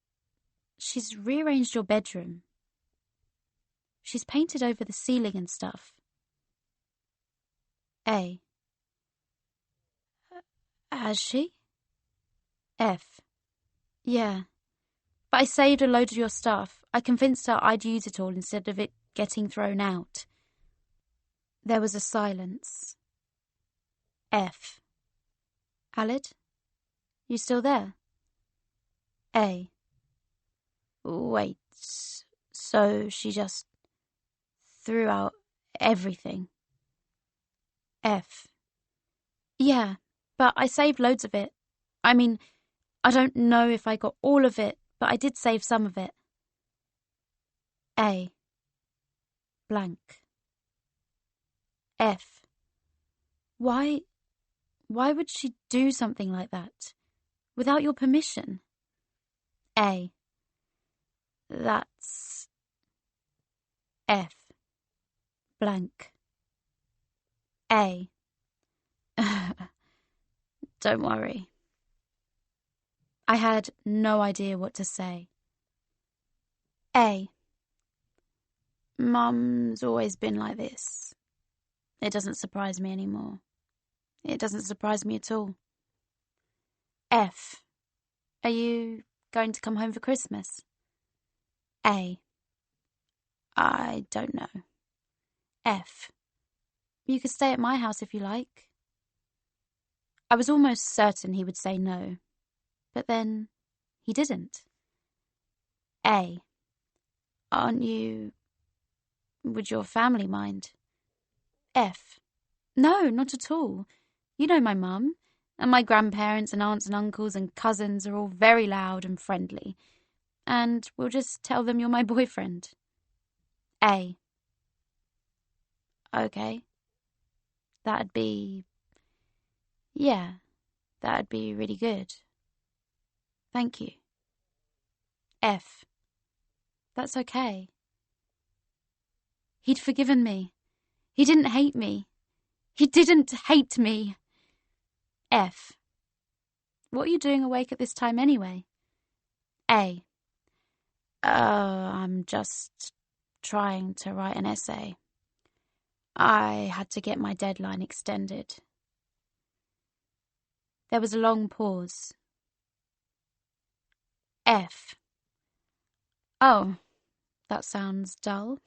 Speaker 1: rearranged your bedroom. She's painted over the ceiling and stuff. A. Has she? F. Yeah. But I saved a load of your stuff. I convinced her I'd use it all instead of it getting thrown out. There was a silence. F. Alid? You still there? A. Wait, so she just threw out everything? F. Yeah, but I saved loads of it. I mean, I don't know if I got all of it, but I did save some of it. A. Blank. F. Why would she do something like that? Without your permission? A. That's... F. Blank. A. Don't worry. I had no idea what to say. A. Mum's always been like this. It doesn't surprise me anymore. It doesn't surprise me at all. F. Are you going to come home for Christmas? A. I don't know. F. You could stay at my house if you like. I was almost certain he would say no, but then he didn't. A. Aren't you... Would your family mind? F. No, not at all. You know my mum, and my grandparents and aunts and uncles and cousins are all very loud and friendly, and we'll just tell them you're my boyfriend. A. Okay. That'd be... Yeah, that'd be really good. Thank you. F. That's okay. He'd forgiven me. He didn't hate me. He didn't hate me. F. What are you doing awake at this time anyway? A. I'm just trying to write an essay. I had to get my deadline extended. There was a long pause. F. Oh, that sounds dull.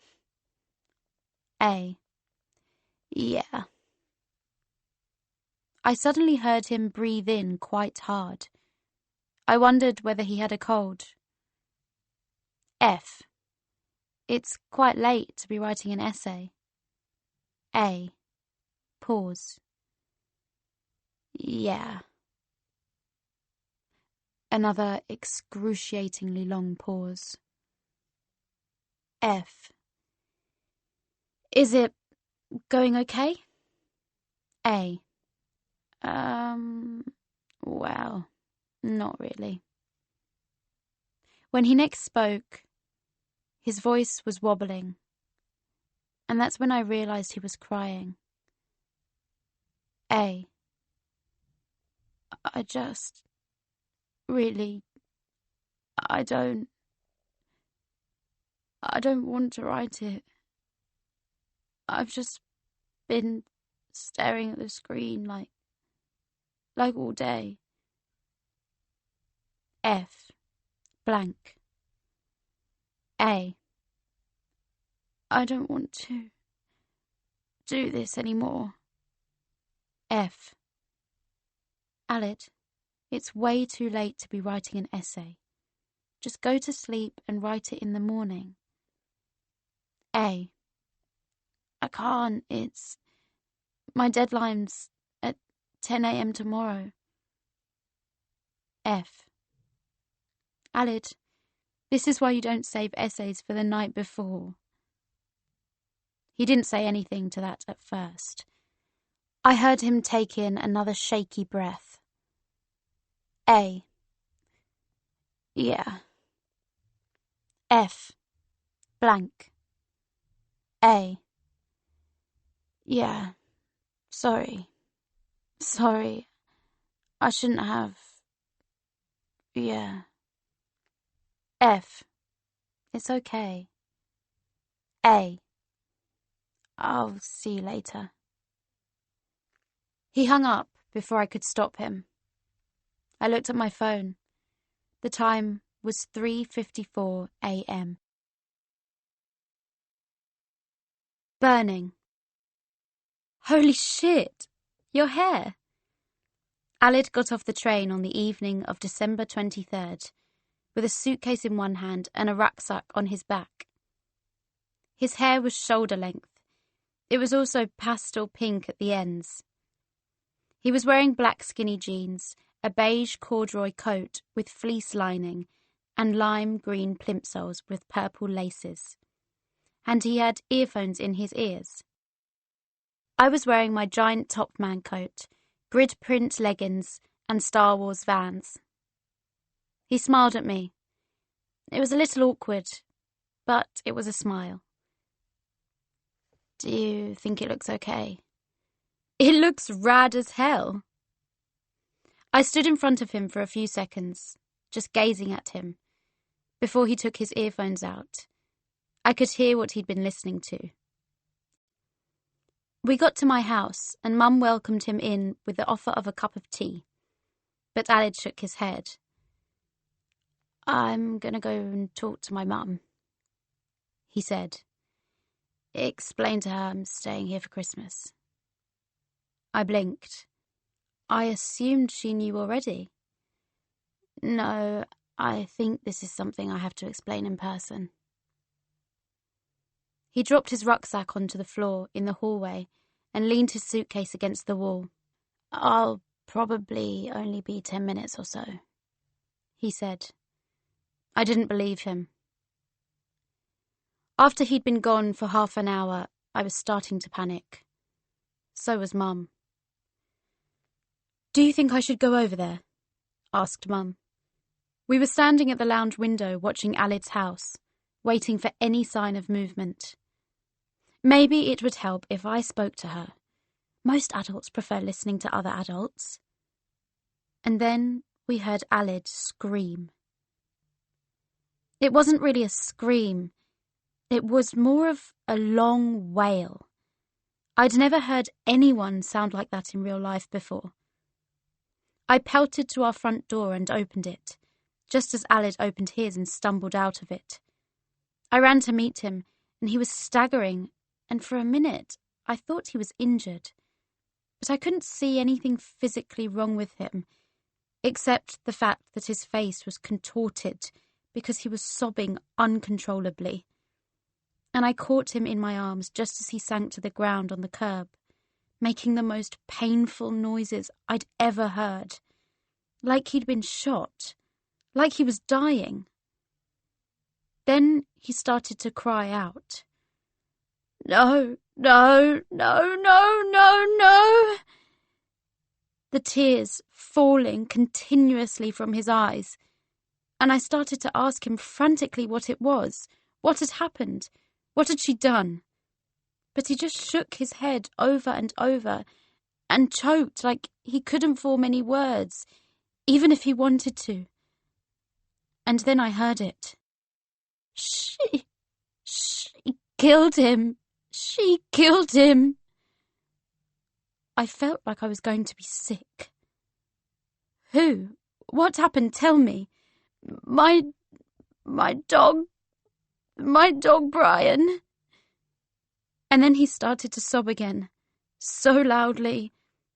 Speaker 1: A. Yeah. I suddenly heard him breathe in quite hard. I wondered whether he had a cold. F. It's quite late to be writing an essay. A. Pause. Yeah. Another excruciatingly long pause. F. Is it going okay? A. Well, not really. When he next spoke, his voice was wobbling, and that's when I realised he was crying. A. I just... really... I don't want to write it. I've just been staring at the screen like all day. F. Blank. A. I don't want to do this anymore. F. Alid, it's way too late to be writing an essay. Just go to sleep and write it in the morning. A. I can't, my deadline's at 10 a.m. tomorrow. F. Alid, this is why you don't save essays for the night before. He didn't say anything to that at first. I heard him take in another shaky breath. A. Yeah. F. Blank. A. Yeah. Sorry. I shouldn't have. Yeah. F. It's okay. A. I'll see you later. He hung up before I could stop him. I looked at my phone. The time was 3:54 a.m. Burning. Holy shit! Your hair! Alid got off the train on the evening of December 23rd, with a suitcase in one hand and a rucksack on his back. His hair was shoulder length. It was also pastel pink at the ends. He was wearing black skinny jeans, a beige corduroy coat with fleece lining, and lime green plimsolls with purple laces. And he had earphones in his ears. I was wearing my giant Topman coat, grid print leggings, and Star Wars Vans. He smiled at me. It was a little awkward, but it was a smile. Do you think it looks okay? It looks rad as hell. I stood in front of him for a few seconds, just gazing at him, before he took his earphones out. I could hear what he'd been listening to. We got to my house, and Mum welcomed him in with the offer of a cup of tea. But Alid shook his head. I'm going to go and talk to my mum, he said. Explain to her I'm staying here for Christmas. I blinked. I assumed she knew already. No, I think this is something I have to explain in person. He dropped his rucksack onto the floor in the hallway and leaned his suitcase against the wall. I'll probably only be 10 minutes or so, he said. I didn't believe him. After he'd been gone for half an hour, I was starting to panic. So was Mum. Do you think I should go over there? Asked Mum. We were standing at the lounge window watching Alid's house, waiting for any sign of movement. Maybe it would help if I spoke to her. Most adults prefer listening to other adults. And then we heard Alid scream. It wasn't really a scream. It was more of a long wail. I'd never heard anyone sound like that in real life before. I pelted to our front door and opened it, just as Alid opened his and stumbled out of it. I ran to meet him, and he was staggering, and for a minute I thought he was injured. But I couldn't see anything physically wrong with him, except the fact that his face was contorted because he was sobbing uncontrollably. And I caught him in my arms just as he sank to the ground on the curb, making the most painful noises I'd ever heard. Like he'd been shot. Like he was dying. Then he started to cry out. No, No, no, no, no, no. The tears falling continuously from his eyes, and I started to ask him frantically what it was, what had happened, what had she done. But he just shook his head over and over and choked like he couldn't form any words, even if he wanted to. And then I heard it. She killed him. She killed him. I felt like I was going to be sick. Who? What happened? Tell me. My dog Brian. And then he started to sob again, so loudly,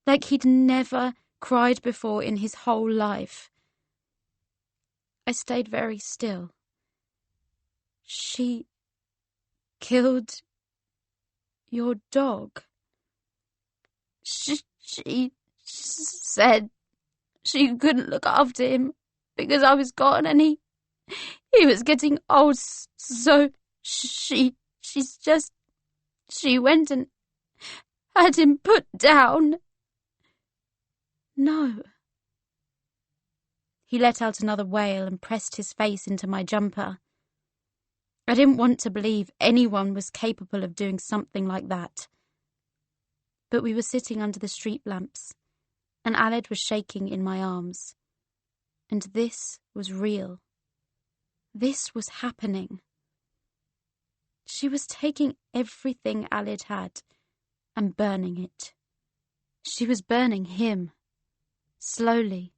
Speaker 1: like he'd never cried before in his whole life. I stayed very still. She killed your dog. She said she couldn't look after him because I was gone and he was getting old, so she went and had him put down. No. He let out another wail and pressed his face into my jumper. I didn't want to believe anyone was capable of doing something like that. But we were sitting under the street lamps, and Aled was shaking in my arms. And this was real. This was happening. She was taking everything Aled had and burning it. She was burning him, slowly,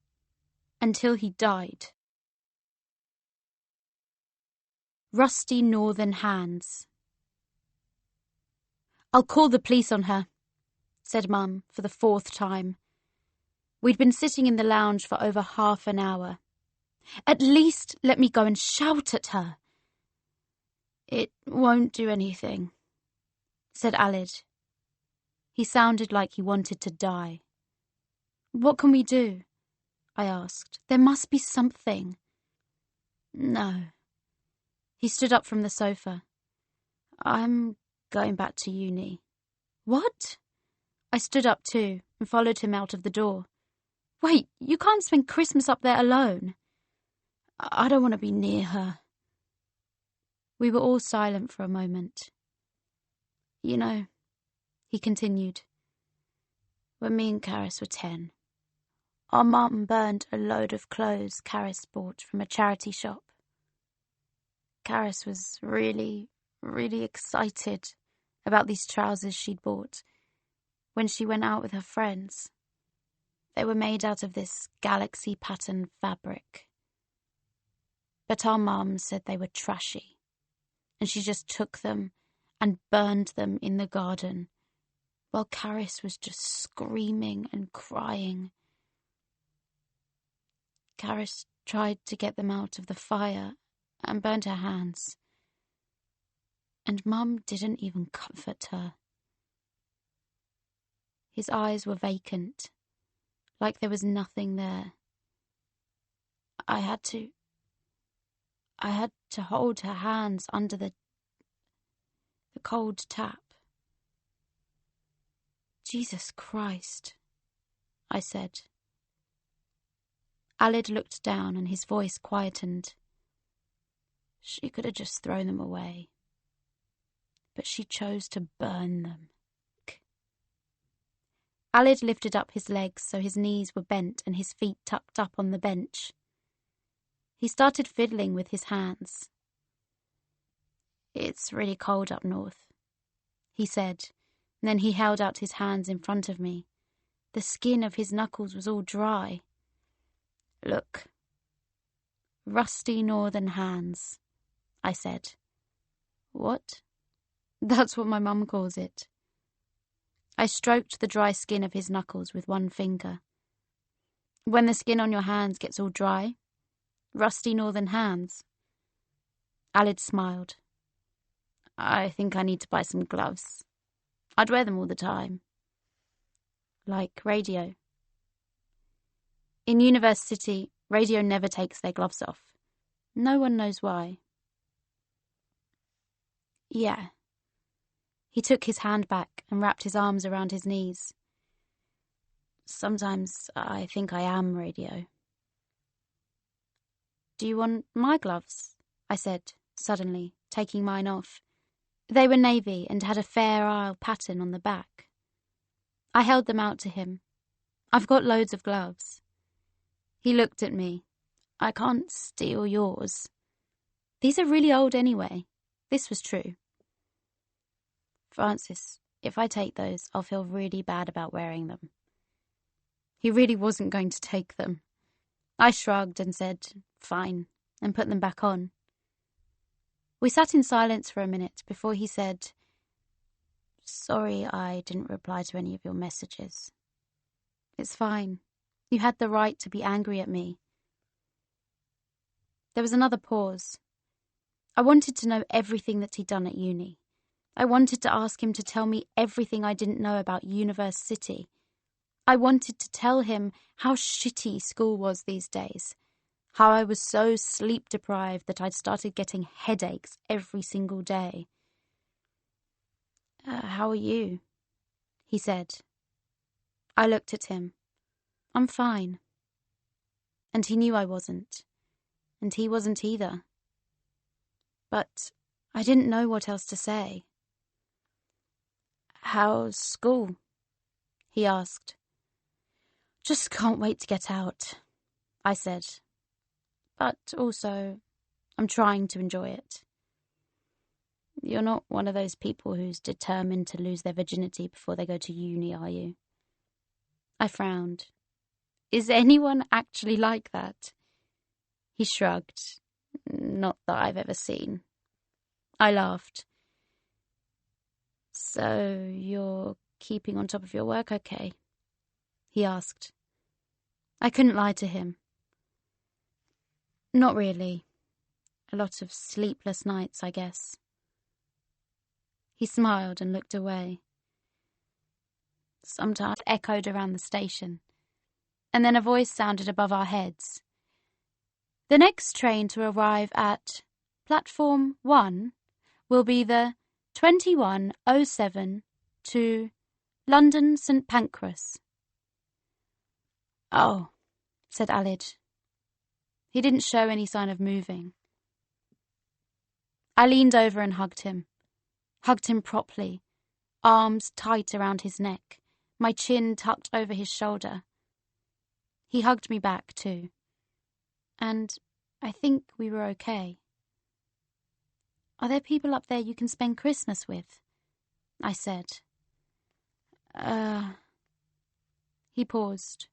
Speaker 1: until he died. Rusty northern hands. "I'll call the police on her," said Mum for the 4th time. We'd been sitting in the lounge for over half an hour. "At least let me go and shout at her." "It won't do anything," said Aled. He sounded like he wanted to die. "What can we do?" I asked. "There must be something." "No." He stood up from the sofa. "I'm going back to uni." "What?" I stood up too and followed him out of the door. "Wait, you can't spend Christmas up there alone." "I don't want to be near her." We were all silent for a moment. "You know," he continued, "when me and Karis were 10, our mum burned a load of clothes Karis bought from a charity shop. Karis was really, really excited about these trousers she'd bought when she went out with her friends. They were made out of this galaxy pattern fabric. But our mum said they were trashy, and she just took them and burned them in the garden, while Karis was just screaming and crying. Karis tried to get them out of the fire and burned her hands. And Mum didn't even comfort her." His eyes were vacant, like there was nothing there. I had to hold her hands under the cold tap. "Jesus Christ," I said. Aled looked down and his voice quietened. "She could have just thrown them away, but she chose to burn them." Aled lifted up his legs so his knees were bent and his feet tucked up on the bench. He started fiddling with his hands. "It's really cold up north," he said, and then he held out his hands in front of me. The skin of his knuckles was all dry. "Look." "Rusty northern hands," I said. "What?" "That's what my mum calls it." I stroked the dry skin of his knuckles with one finger. "When the skin on your hands gets all dry, rusty northern hands." Aled smiled. "I think I need to buy some gloves. I'd wear them all the time." "Like radio?" "In Universe City, radio never takes their gloves off. No one knows why." "Yeah." He took his hand back and wrapped his arms around his knees. Sometimes I think I am radio. Do you want my gloves? I said, suddenly, taking mine off. They were navy and had a Fair Isle pattern on the back. I held them out to him. I've got loads of gloves. He looked at me. I can't steal yours. These are really old anyway. This was true. Francis, if I take those, I'll feel really bad about wearing them. He really wasn't going to take them. I shrugged and said, fine, and put them back on. We sat in silence for a minute before he said, sorry I didn't reply to any of your messages. It's fine. You had the right to be angry at me. There was another pause. I wanted to know everything that he'd done at uni. I wanted to ask him to tell me everything I didn't know about Universe City. I wanted to tell him how shitty school was these days, how I was so sleep-deprived that I'd started getting headaches every single day. How are you? He said. I looked at him. I'm fine. And he knew I wasn't. And he wasn't either. But I didn't know what else to say. How's school? He asked. Just can't wait to get out, I said. But also, I'm trying to enjoy it. You're not one of those people who's determined to lose their virginity before they go to uni, are you? I frowned. Is anyone actually like that? He shrugged. Not that I've ever seen. I laughed. So you're keeping on top of your work, okay? He asked. I couldn't lie to him. Not really. A lot of sleepless nights, I guess. He smiled and looked away. Sometimes echoed around the station, and then a voice sounded above our heads. The next train to arrive at Platform 1 will be the 2107 to London St Pancras. Oh, said Alid. He didn't show any sign of moving. I leaned over and hugged him properly, arms tight around his neck, my chin tucked over his shoulder. He hugged me back too, and I think we were okay. Are there people up there you can spend Christmas with? I said. He paused.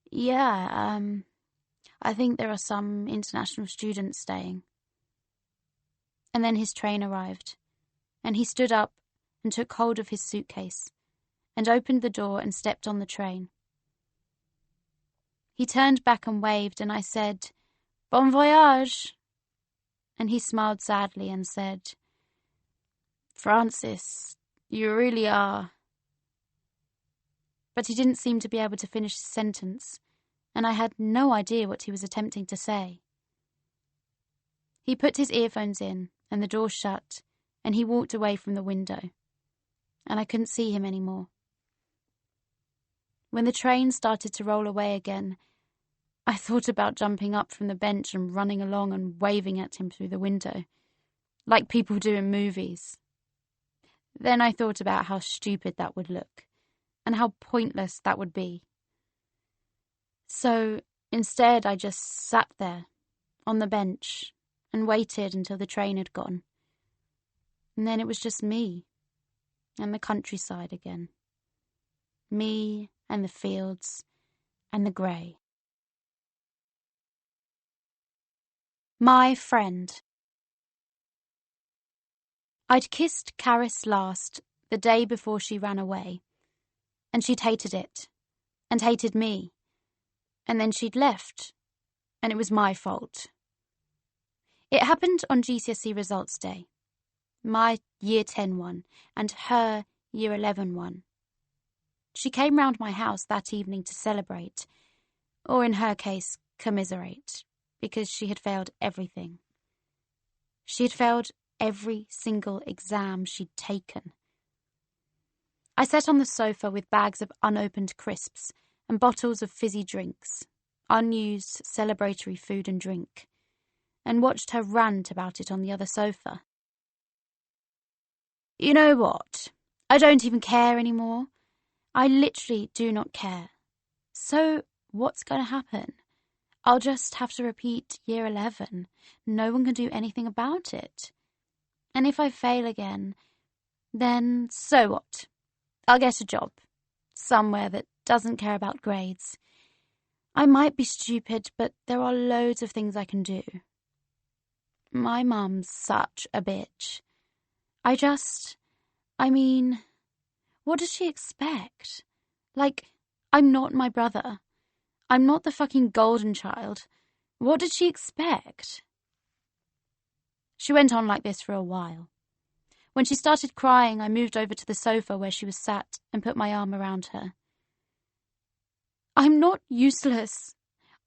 Speaker 1: Yeah, I think there are some international students staying. And then his train arrived, and he stood up and took hold of his suitcase and opened the door and stepped on the train. He turned back and waved, and I said, Bon voyage! And he smiled sadly and said, Francis, you really are. But he didn't seem to be able to finish his sentence, and I had no idea what he was attempting to say. He put his earphones in, and the door shut, and he walked away from the window, and I couldn't see him anymore. When the train started to roll away again, I thought about jumping up from the bench and running along and waving at him through the window, like people do in movies. Then I thought about how stupid that would look, and how pointless that would be. So instead I just sat there, on the bench, and waited until the train had gone. And then it was just me, and the countryside again. Me, and the fields, and the grey. My friend. I'd kissed Caris last the day before she ran away, and she'd hated it, and hated me, and then she'd left, and it was my fault. It happened on GCSE results day, my Year 10 one, and her Year 11 one. She came round my house that evening to celebrate, or in her case, commiserate, because she had failed everything. She had failed every single exam she'd taken, I sat on the sofa with bags of unopened crisps and bottles of fizzy drinks, unused celebratory food and drink, and watched her rant about it on the other sofa. You know what? I don't even care anymore. I literally do not care. So what's going to happen? I'll just have to repeat year 11. No one can do anything about it. And if I fail again, then so what? I'll get a job, somewhere that doesn't care about grades. I might be stupid, but there are loads of things I can do. My mum's such a bitch. What does she expect? Like, I'm not my brother. I'm not the fucking golden child. What did she expect? She went on like this for a while. When she started crying, I moved over to the sofa where she was sat and put my arm around her. I'm not useless.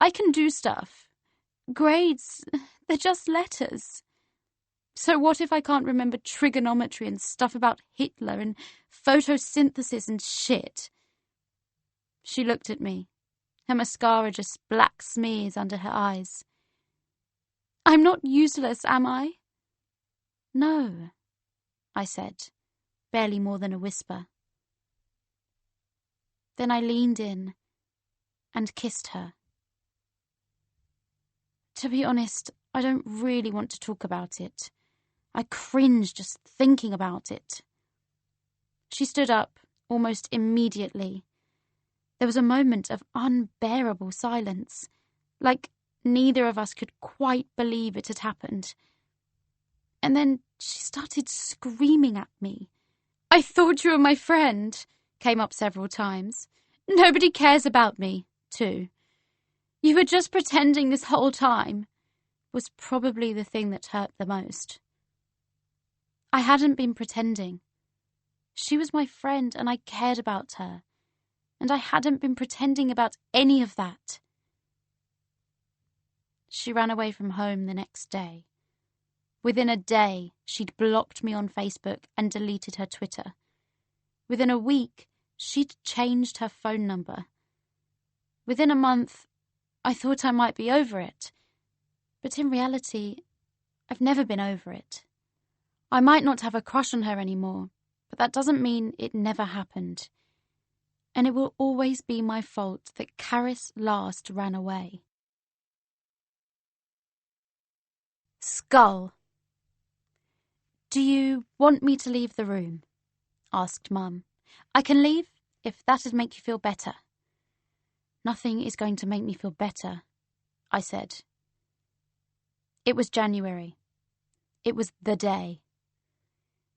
Speaker 1: I can do stuff. Grades, they're just letters. So what if I can't remember trigonometry and stuff about Hitler and photosynthesis and shit? She looked at me, her mascara just black smears under her eyes. I'm not useless, am I? No, I said, barely more than a whisper. Then I leaned in and kissed her. To be honest, I don't really want to talk about it. I cringe just thinking about it. She stood up almost immediately. There was a moment of unbearable silence, like neither of us could quite believe it had happened. And then she started screaming at me. I thought you were my friend, came up several times. Nobody cares about me, too. You were just pretending this whole time, was probably the thing that hurt the most. I hadn't been pretending. She was my friend and I cared about her. And I hadn't been pretending about any of that. She ran away from home the next day. Within a day, she'd blocked me on Facebook and deleted her Twitter. Within a week, she'd changed her phone number. Within a month, I thought I might be over it. But in reality, I've never been over it. I might not have a crush on her anymore, but that doesn't mean it never happened. And it will always be my fault that Caris last ran away. Skull. Do you want me to leave the room? Asked Mum. I can leave if that'd make you feel better. Nothing is going to make me feel better, I said. It was January. It was the day.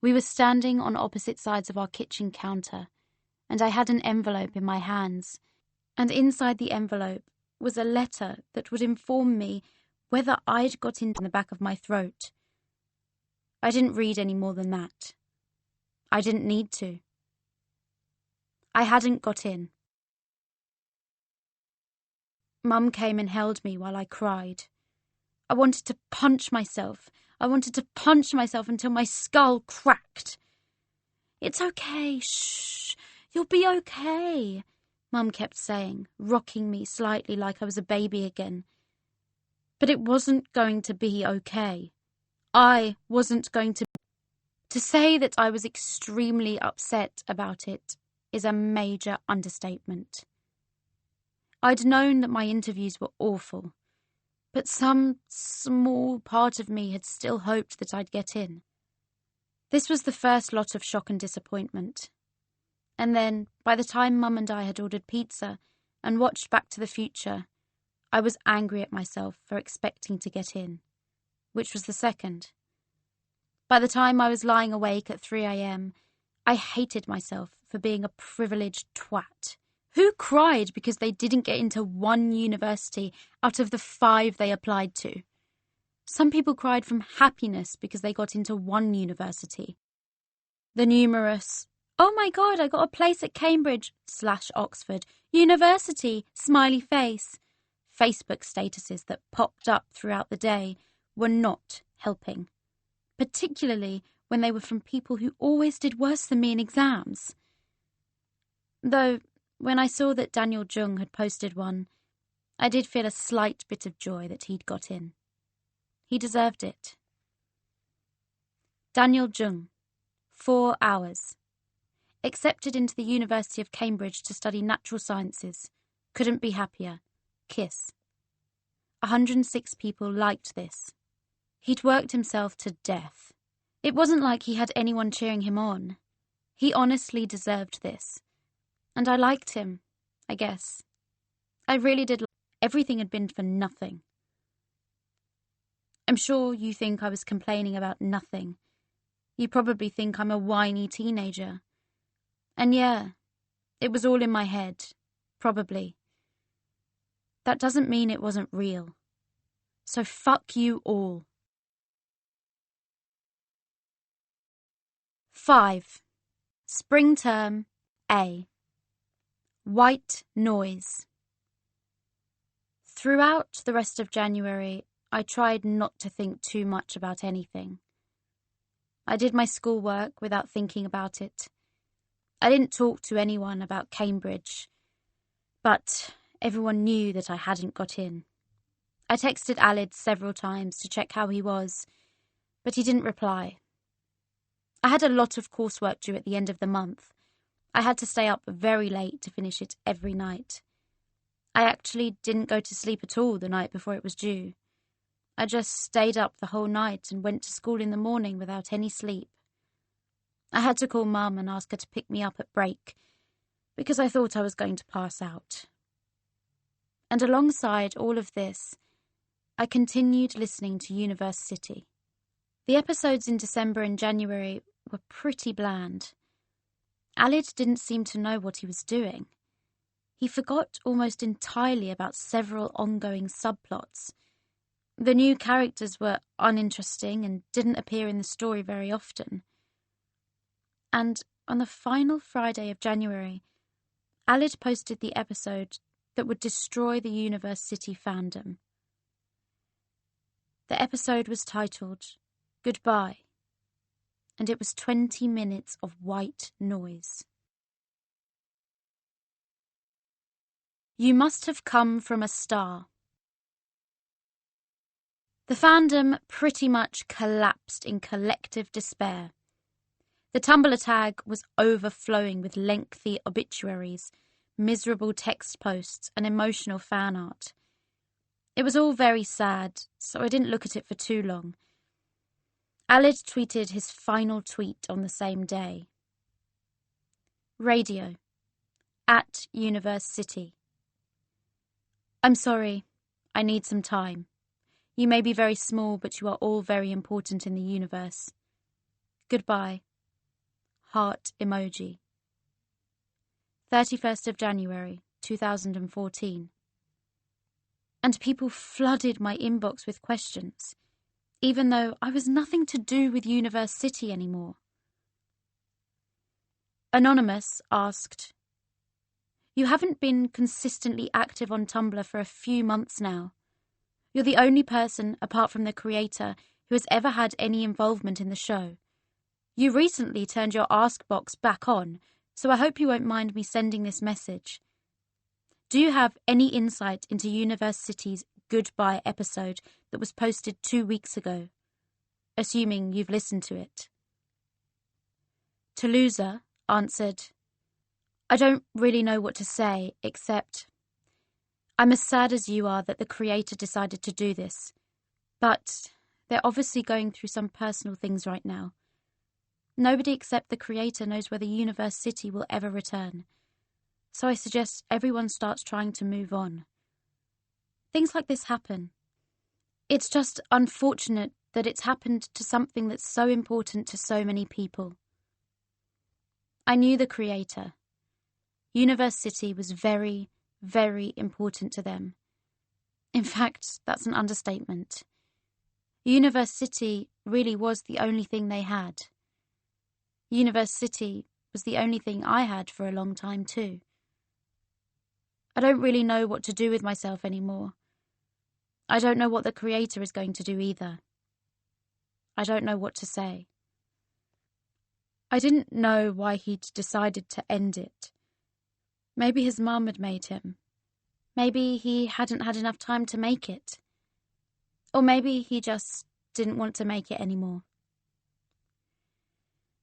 Speaker 1: We were standing on opposite sides of our kitchen counter, and I had an envelope in my hands, and inside the envelope was a letter that would inform me whether I'd got in the back of my throat. I didn't read any more than that. I didn't need to. I hadn't got in. Mum came and held me while I cried. I wanted to punch myself. I wanted to punch myself until my skull cracked. It's okay, shh, you'll be okay, Mum kept saying, rocking me slightly like I was a baby again. But it wasn't going to be okay. I wasn't going to. To say that I was extremely upset about it is a major understatement. I'd known that my interviews were awful, but some small part of me had still hoped that I'd get in. This was the first lot of shock and disappointment. And then, by the time Mum and I had ordered pizza and watched Back to the Future, I was angry at myself for expecting to get in, which was the second. By the time I was lying awake at 3 a.m, I hated myself for being a privileged twat. Who cried because they didn't get into one university out of the 5 they applied to? Some people cried from happiness because they got into one university. The numerous, oh my God, I got a place at Cambridge/Oxford University, smiley face, Facebook statuses that popped up throughout the day were not helping, particularly when they were from people who always did worse than me in exams. Though, when I saw that Daniel Jung had posted one, I did feel a slight bit of joy that he'd got in. He deserved it. Daniel Jung, 4 hours. Accepted into the University of Cambridge to study natural sciences. Couldn't be happier. Kiss. 106 people liked this. He'd worked himself to death. It wasn't like he had anyone cheering him on. He honestly deserved this. And I liked him, I guess. I really did. Everything had been for nothing. I'm sure you think I was complaining about nothing. You probably think I'm a whiny teenager. And yeah, it was all in my head, probably. That doesn't mean it wasn't real. So fuck you all. 5. Spring term A. White noise. Throughout the rest of January, I tried not to think too much about anything. I did my schoolwork without thinking about it. I didn't talk to anyone about Cambridge, but everyone knew that I hadn't got in. I texted Alid several times to check how he was, but he didn't reply. I had a lot of coursework due at the end of the month. I had to stay up very late to finish it every night. I actually didn't go to sleep at all the night before it was due. I just stayed up the whole night and went to school in the morning without any sleep. I had to call Mum and ask her to pick me up at break, because I thought I was going to pass out. And alongside all of this, I continued listening to Universe City. The episodes in December and January were pretty bland. Alid didn't seem to know what he was doing. He forgot almost entirely about several ongoing subplots. The new characters were uninteresting and didn't appear in the story very often. And on the final Friday of January, Alid posted the episode that would destroy the Universe City fandom. The episode was titled Goodbye, and it was 20 minutes of white noise. You must have come from a star. The fandom pretty much collapsed in collective despair. The Tumblr tag was overflowing with lengthy obituaries, miserable text posts, and emotional fan art. It was all very sad, so I didn't look at it for too long. Alid tweeted his final tweet on the same day. Radio. At Universe City. I'm sorry. I need some time. You may be very small, but you are all very important in the universe. Goodbye. Heart emoji. 31st of January, 2014. And people flooded my inbox with questions, even though I was nothing to do with Universe City anymore. Anonymous asked, You haven't been consistently active on Tumblr for a few months now. You're the only person, apart from the creator, who has ever had any involvement in the show. You recently turned your Ask box back on, so I hope you won't mind me sending this message. Do you have any insight into Universe City's Goodbye episode that was posted 2 weeks ago? Assuming you've listened to it. Toulouse answered, I don't really know what to say, except I'm as sad as you are that the creator decided to do this, but they're obviously going through some personal things right now. Nobody except the creator knows whether Universe City will ever return, so I suggest everyone starts trying to move on. Things like this happen. It's just unfortunate that it's happened to something that's so important to so many people. I knew the creator. Universe City was very, very important to them. In fact, that's an understatement. Universe City really was the only thing they had. Universe City was the only thing I had for a long time too. I don't really know what to do with myself anymore. I don't know what the creator is going to do either. I don't know what to say. I didn't know why he'd decided to end it, Maybe his mum had made him. Maybe he hadn't had enough time to make it. Or maybe he just didn't want to make it anymore.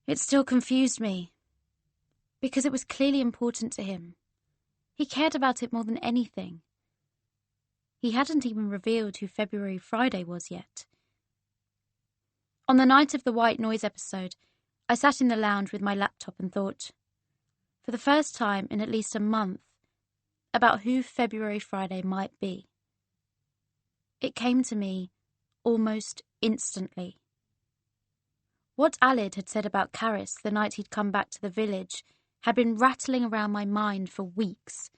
Speaker 1: It still confused me, because it was clearly important to him. He cared about it more than anything. He hadn't even revealed who February Friday was yet. On the night of the White Noise episode, I sat in the lounge with my laptop and thought, for the first time in at least a month, about who February Friday might be. It came to me almost instantly. What Alid had said about Karis the night he'd come back to the village had been rattling around my mind for weeks.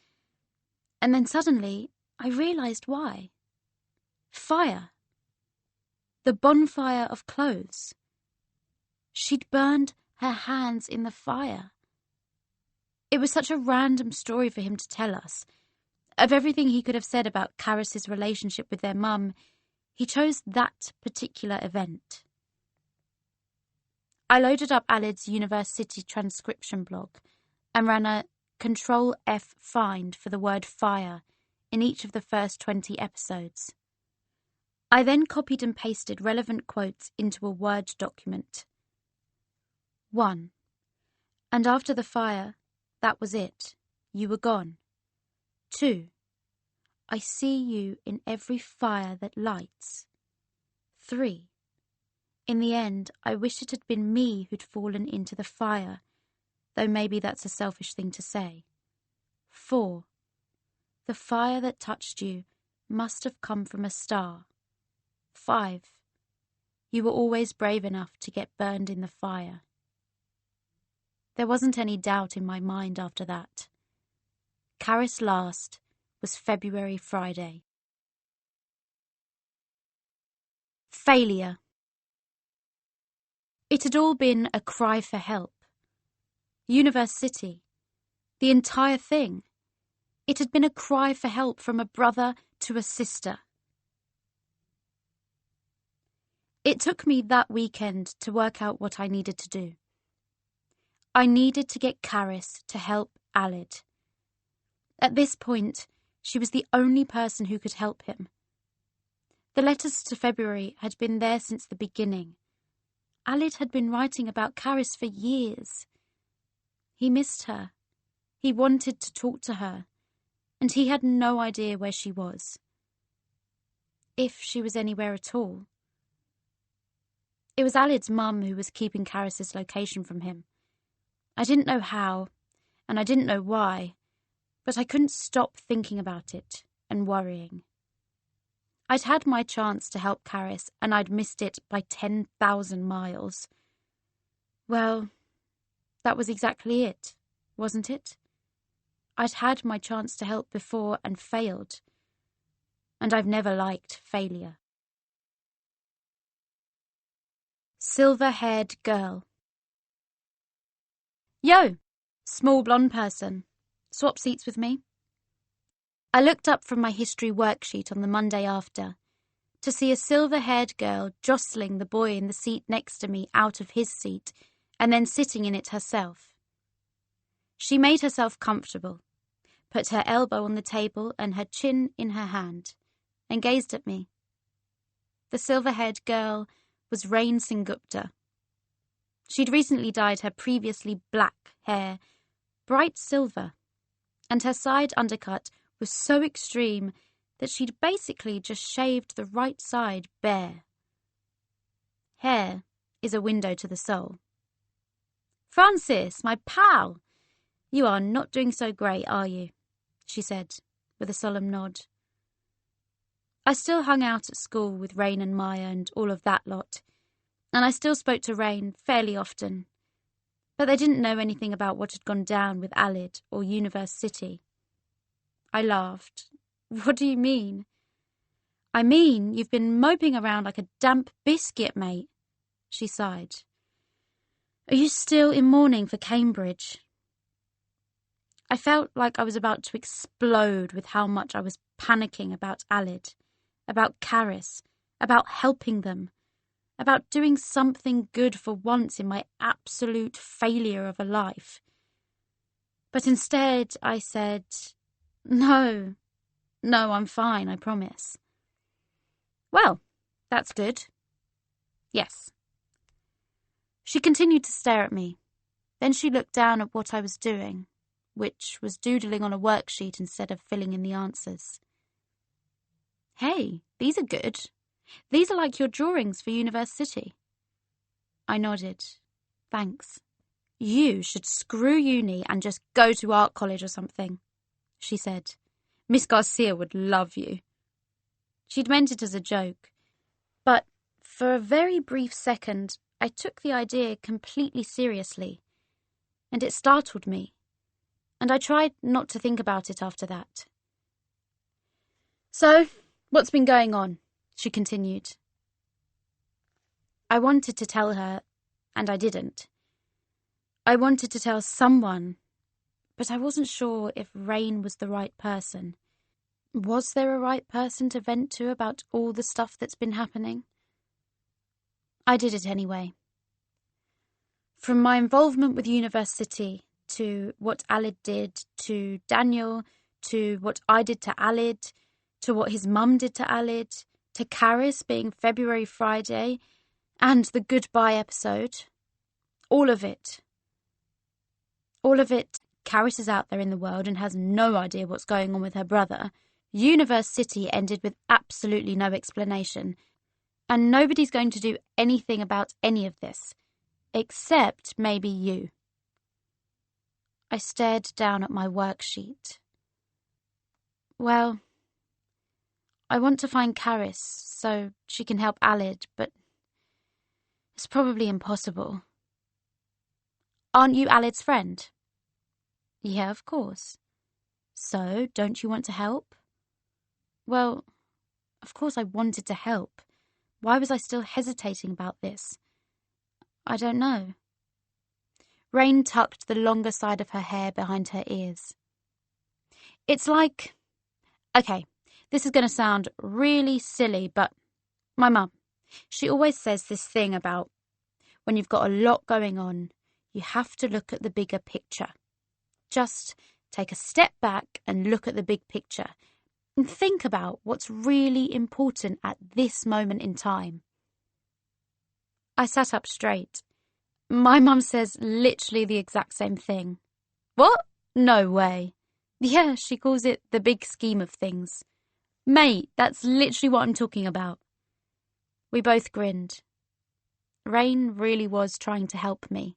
Speaker 1: And then suddenly, I realised why. Fire. The bonfire of clothes. She'd burned her hands in the fire. It was such a random story for him to tell us. Of everything he could have said about Karis's relationship with their mum, he chose that particular event. I loaded up Alid's University transcription blog and ran a Control-F find for the word fire in each of the first 20 episodes. I then copied and pasted relevant quotes into a Word document. 1. And after the fire, that was it. You were gone. 2. I see you in every fire that lights. 3. In the end, I wish it had been me who'd fallen into the fire, though maybe that's a selfish thing to say. 4. The fire that touched you must have come from a star. 5. You were always brave enough to get burned in the fire. There wasn't any doubt in my mind after that. Karis last was February Friday. Failure. It had all been a cry for help. Universe City, the entire thing. It had been a cry for help from a brother to a sister. It took me that weekend to work out what I needed to do. I needed to get Karis to help Alid. At this point, she was the only person who could help him. The letters to February had been there since the beginning. Alid had been writing about Karis for years. He missed her. He wanted to talk to her, and he had no idea where she was. If she was anywhere at all. It was Alid's mum who was keeping Karis's location from him. I didn't know how, and I didn't know why, but I couldn't stop thinking about it and worrying. I'd had my chance to help Karis, and I'd missed it by 10,000 miles. Well, that was exactly it, wasn't it? I'd had my chance to help before and failed. And I've never liked failure. Silver-haired girl. Yo, small blonde person. Swap seats with me. I looked up from my history worksheet on the Monday after to see a silver-haired girl jostling the boy in the seat next to me out of his seat and then sitting in it herself. She made herself comfortable, put her elbow on the table and her chin in her hand, and gazed at me. The silver-haired girl was Rain Singupta. She'd recently dyed her previously black hair bright silver, and her side undercut was so extreme that she'd basically just shaved the right side bare. Hair is a window to the soul. Francis, my pal, you are not doing so great, are you? She said, with a solemn nod. I still hung out at school with Rain and Maya and all of that lot, and I still spoke to Rain fairly often, but they didn't know anything about what had gone down with Alid or Universe City. I laughed. What do you mean? I mean, you've been moping around like a damp biscuit, mate, she sighed. Are you still in mourning for Cambridge? I felt like I was about to explode with how much I was panicking about Alid, about Karis, about helping them, about doing something good for once in my absolute failure of a life. But instead I said, No, I'm fine, I promise. Well, that's good. Yes. She continued to stare at me. Then she looked down at what I was doing, which was doodling on a worksheet instead of filling in the answers. Hey, these are good. These are like your drawings for University. I nodded. Thanks. You should screw uni and just go to art college or something, she said. Miss Garcia would love you. She'd meant it as a joke, but for a very brief second I took the idea completely seriously, and it startled me, and I tried not to think about it after that. So, what's been going on? She continued. I wanted to tell her, and I didn't. I wanted to tell someone, but I wasn't sure if Rain was the right person. Was there a right person to vent to about all the stuff that's been happening? I did it anyway. From my involvement with University, to what Alid did to Daniel, to what I did to Alid, to what his mum did to Alid, to Caris being February Friday, and the goodbye episode. All of it. Caris is out there in the world and has no idea what's going on with her brother. University ended with absolutely no explanation, and nobody's going to do anything about any of this, except maybe you. I stared down at my worksheet. Well, I want to find Caris so she can help Alid, but it's probably impossible. Aren't you Alid's friend? Yeah, of course. So, don't you want to help? Well, of course I wanted to help. Why was I still hesitating about this? I don't know. Rain tucked the longer side of her hair behind her ears. It's like... Okay, this is going to sound really silly, but my mum, she always says this thing about when you've got a lot going on, you have to look at the bigger picture. Just take a step back and look at the big picture and think about what's really important at this moment in time. I sat up straight. My mum says literally the exact same thing. What? No way. Yeah, she calls it the big scheme of things. Mate, that's literally what I'm talking about. We both grinned. Rain really was trying to help me.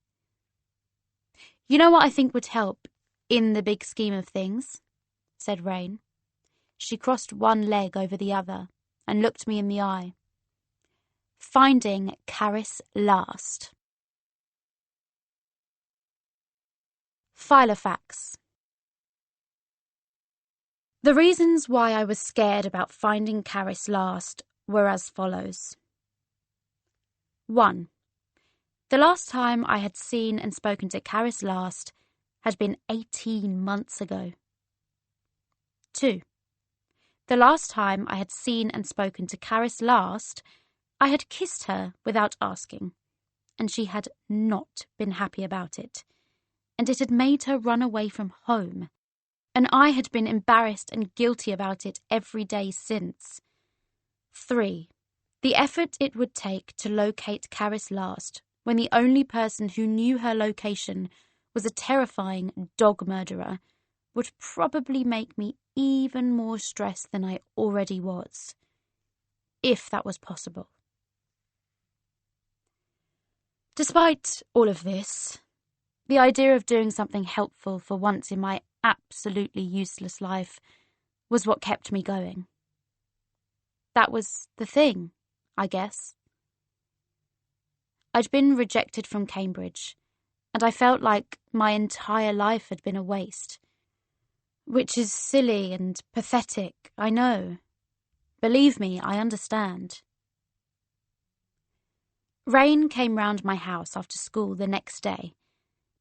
Speaker 1: You know what I think would help in the big scheme of things? Said Rain. She crossed one leg over the other and looked me in the eye. Finding Caris last. Filofax. The reasons why I was scared about finding Caris last were as follows. 1. The last time I had seen and spoken to Caris last had been 18 months ago. 2. The last time I had seen and spoken to Caris last, I had kissed her without asking, and she had not been happy about it, and it had made her run away from home, and I had been embarrassed and guilty about it every day since. 3. The effort it would take to locate Caris last, when the only person who knew her location was a terrifying dog murderer, would probably make me even more stressed than I already was, if that was possible. Despite all of this, the idea of doing something helpful for once in my absolutely useless life was what kept me going. That was the thing, I guess. I'd been rejected from Cambridge, and I felt like my entire life had been a waste. Which is silly and pathetic, I know. Believe me, I understand. Rain came round my house after school the next day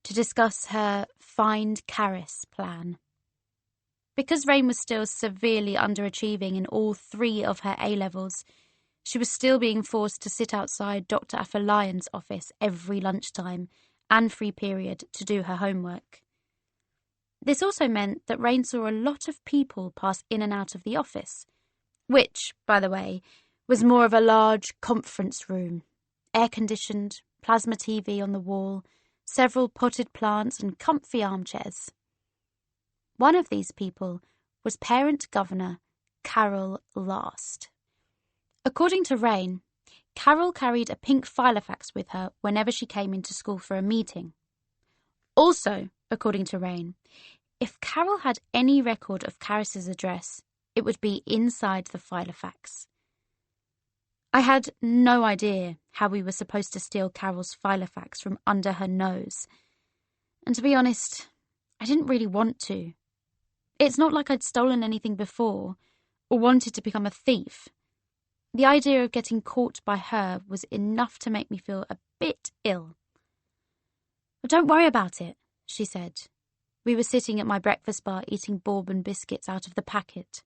Speaker 1: to discuss her Find Caris plan. Because Rain was still severely underachieving in all 3 of her A-levels, she was still being forced to sit outside Dr. Afolayan's office every lunchtime and free period to do her homework. This also meant that Rain saw a lot of people pass in and out of the office, which, by the way, was more of a large conference room, air-conditioned, plasma TV on the wall, several potted plants and comfy armchairs. One of these people was Parent Governor Carol Last. According to Rain, Carol carried a pink filofax with her whenever she came into school for a meeting. Also, according to Rain, if Carol had any record of Caris's address, it would be inside the filofax. I had no idea how we were supposed to steal Carol's filofax from under her nose. And to be honest, I didn't really want to. It's not like I'd stolen anything before, or wanted to become a thief. The idea of getting caught by her was enough to make me feel a bit ill. "But don't worry about it," she said. We were sitting at my breakfast bar eating bourbon biscuits out of the packet.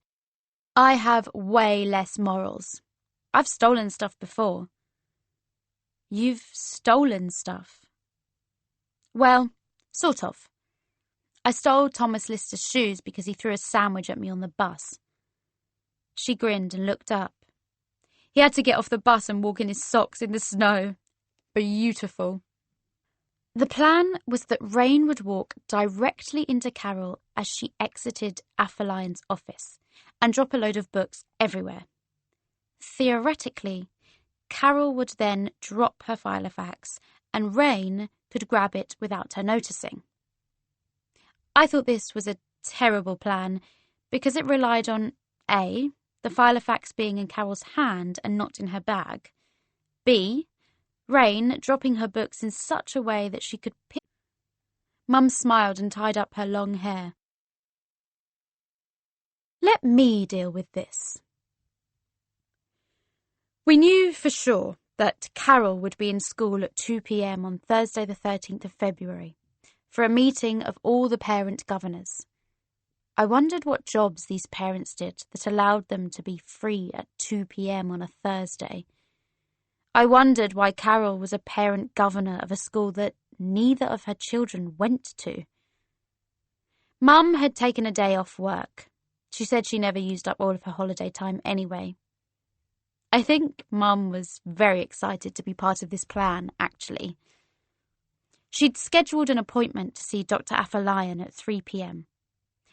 Speaker 1: "I have way less morals. I've stolen stuff before." "You've stolen stuff?" "Well, sort of. I stole Thomas Lister's shoes because he threw a sandwich at me on the bus." She grinned and looked up. "He had to get off the bus and walk in his socks in the snow. Beautiful." The plan was that Rain would walk directly into Carol as she exited Apheline's office and drop a load of books everywhere. Theoretically, Carol would then drop her filofax and Rain could grab it without her noticing. I thought this was a terrible plan because it relied on A, the filofax being in Carol's hand and not in her bag, B, Rain dropping her books in such a way that she could pick. Mum smiled and tied up her long hair. "Let me deal with this." We knew for sure that Carol would be in school at 2 p.m. on Thursday the 13th of February for a meeting of all the parent governors. I wondered what jobs these parents did that allowed them to be free at 2 p.m. on a Thursday. I wondered why Carol was a parent governor of a school that neither of her children went to. Mum had taken a day off work. She said she never used up all of her holiday time anyway. I think Mum was very excited to be part of this plan, actually. She'd scheduled an appointment to see Dr. Aphelion at 3 p.m.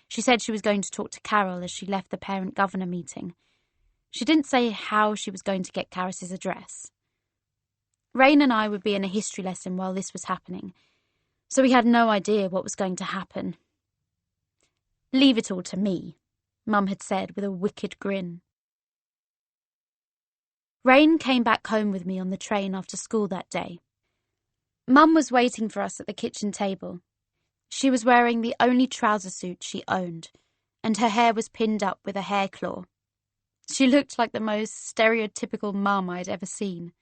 Speaker 1: She said she was going to talk to Carol as she left the parent governor meeting. She didn't say how she was going to get Caris's address. Rain and I would be in a history lesson while this was happening, so we had no idea what was going to happen. "Leave it all to me," Mum had said with a wicked grin. Rain came back home with me on the train after school that day. Mum was waiting for us at the kitchen table. She was wearing the only trouser suit she owned, and her hair was pinned up with a hair claw. She looked like the most stereotypical mum I'd ever seen.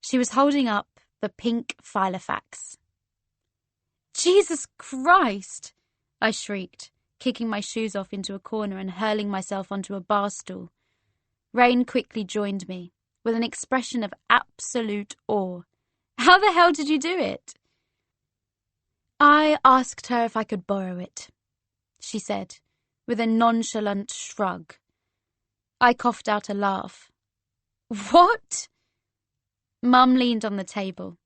Speaker 1: She was holding up the pink filofax. "Jesus Christ!" I shrieked, kicking my shoes off into a corner and hurling myself onto a bar stool. Rain quickly joined me, with an expression of absolute awe. "How the hell did you do it?" "I asked her if I could borrow it," she said, with a nonchalant shrug. I coughed out a laugh. "What?" Mum leaned on the table.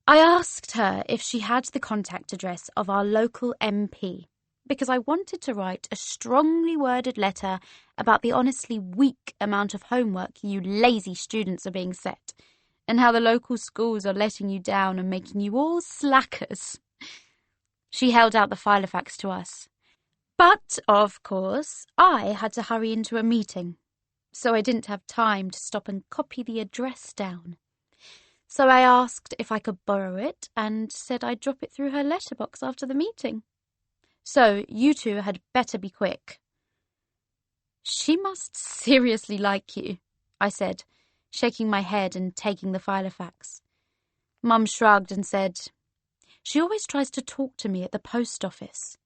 Speaker 1: "I asked her if she had the contact address of our local MP, because I wanted to write a strongly worded letter about the honestly weak amount of homework you lazy students are being set, and how the local schools are letting you down and making you all slackers." She held out the filofax to us. But, of course, I had to hurry into a meeting, so I didn't have time to stop and copy the address down. So I asked if I could borrow it and said I'd drop it through her letterbox after the meeting. "So you two had better be quick." "She must seriously like you," I said, shaking my head and taking the filofax. Mum shrugged and said, "She always tries to talk to me at the post office."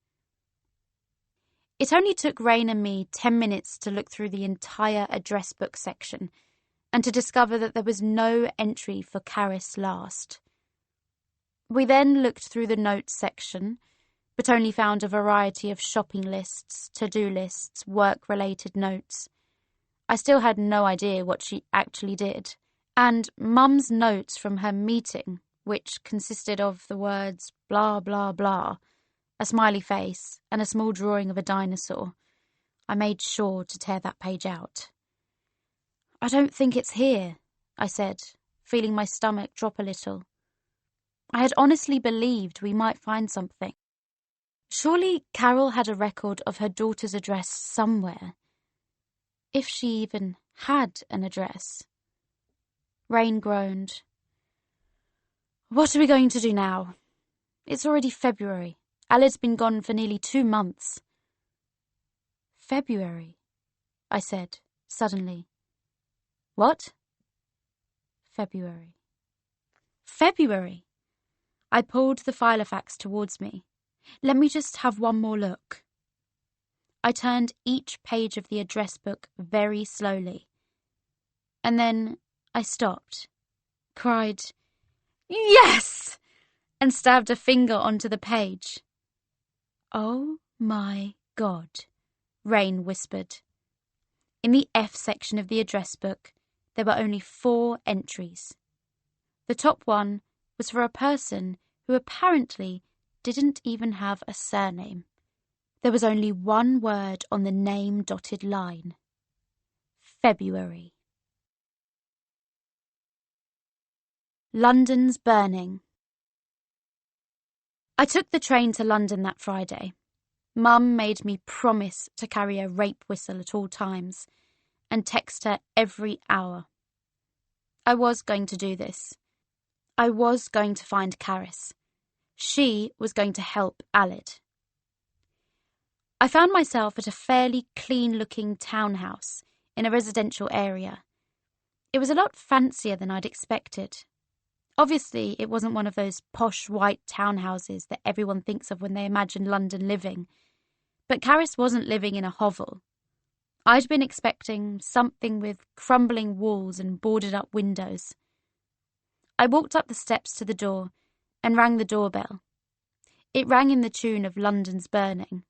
Speaker 1: It only took Rain and me 10 minutes to look through the entire address book section and to discover that there was no entry for Caris Last. We then looked through the notes section, but only found a variety of shopping lists, to-do lists, work-related notes. I still had no idea what she actually did, and Mum's notes from her meeting, which consisted of the words blah blah blah, a smiley face, and a small drawing of a dinosaur. I made sure to tear that page out. "I don't think it's here," I said, feeling my stomach drop a little. I had honestly believed we might find something. Surely Carol had a record of her daughter's address somewhere. If she even had an address. Rain groaned. "What are we going to do now? It's already February. Alid's been gone for nearly 2 months. "February," I said, suddenly. "What?" "February." "February!" I pulled the Filofax towards me. "Let me just have one more look." I turned each page of the address book very slowly. And then I stopped, cried, "Yes!" and stabbed a finger onto the page. "Oh my God," Rain whispered. In the F section of the address book, there were only 4 entries. The top one was for a person who apparently didn't even have a surname. There was only one word on the name-dotted line. February. London's burning. I took the train to London that Friday. Mum made me promise to carry a rape whistle at all times and text her every hour. I was going to do this. I was going to find Caris. She was going to help Alid. I found myself at a fairly clean-looking townhouse in a residential area. It was a lot fancier than I'd expected. Obviously, it wasn't one of those posh white townhouses that everyone thinks of when they imagine London living. But Caris wasn't living in a hovel. I'd been expecting something with crumbling walls and boarded-up windows. I walked up the steps to the door and rang the doorbell. It rang in the tune of London's Burning.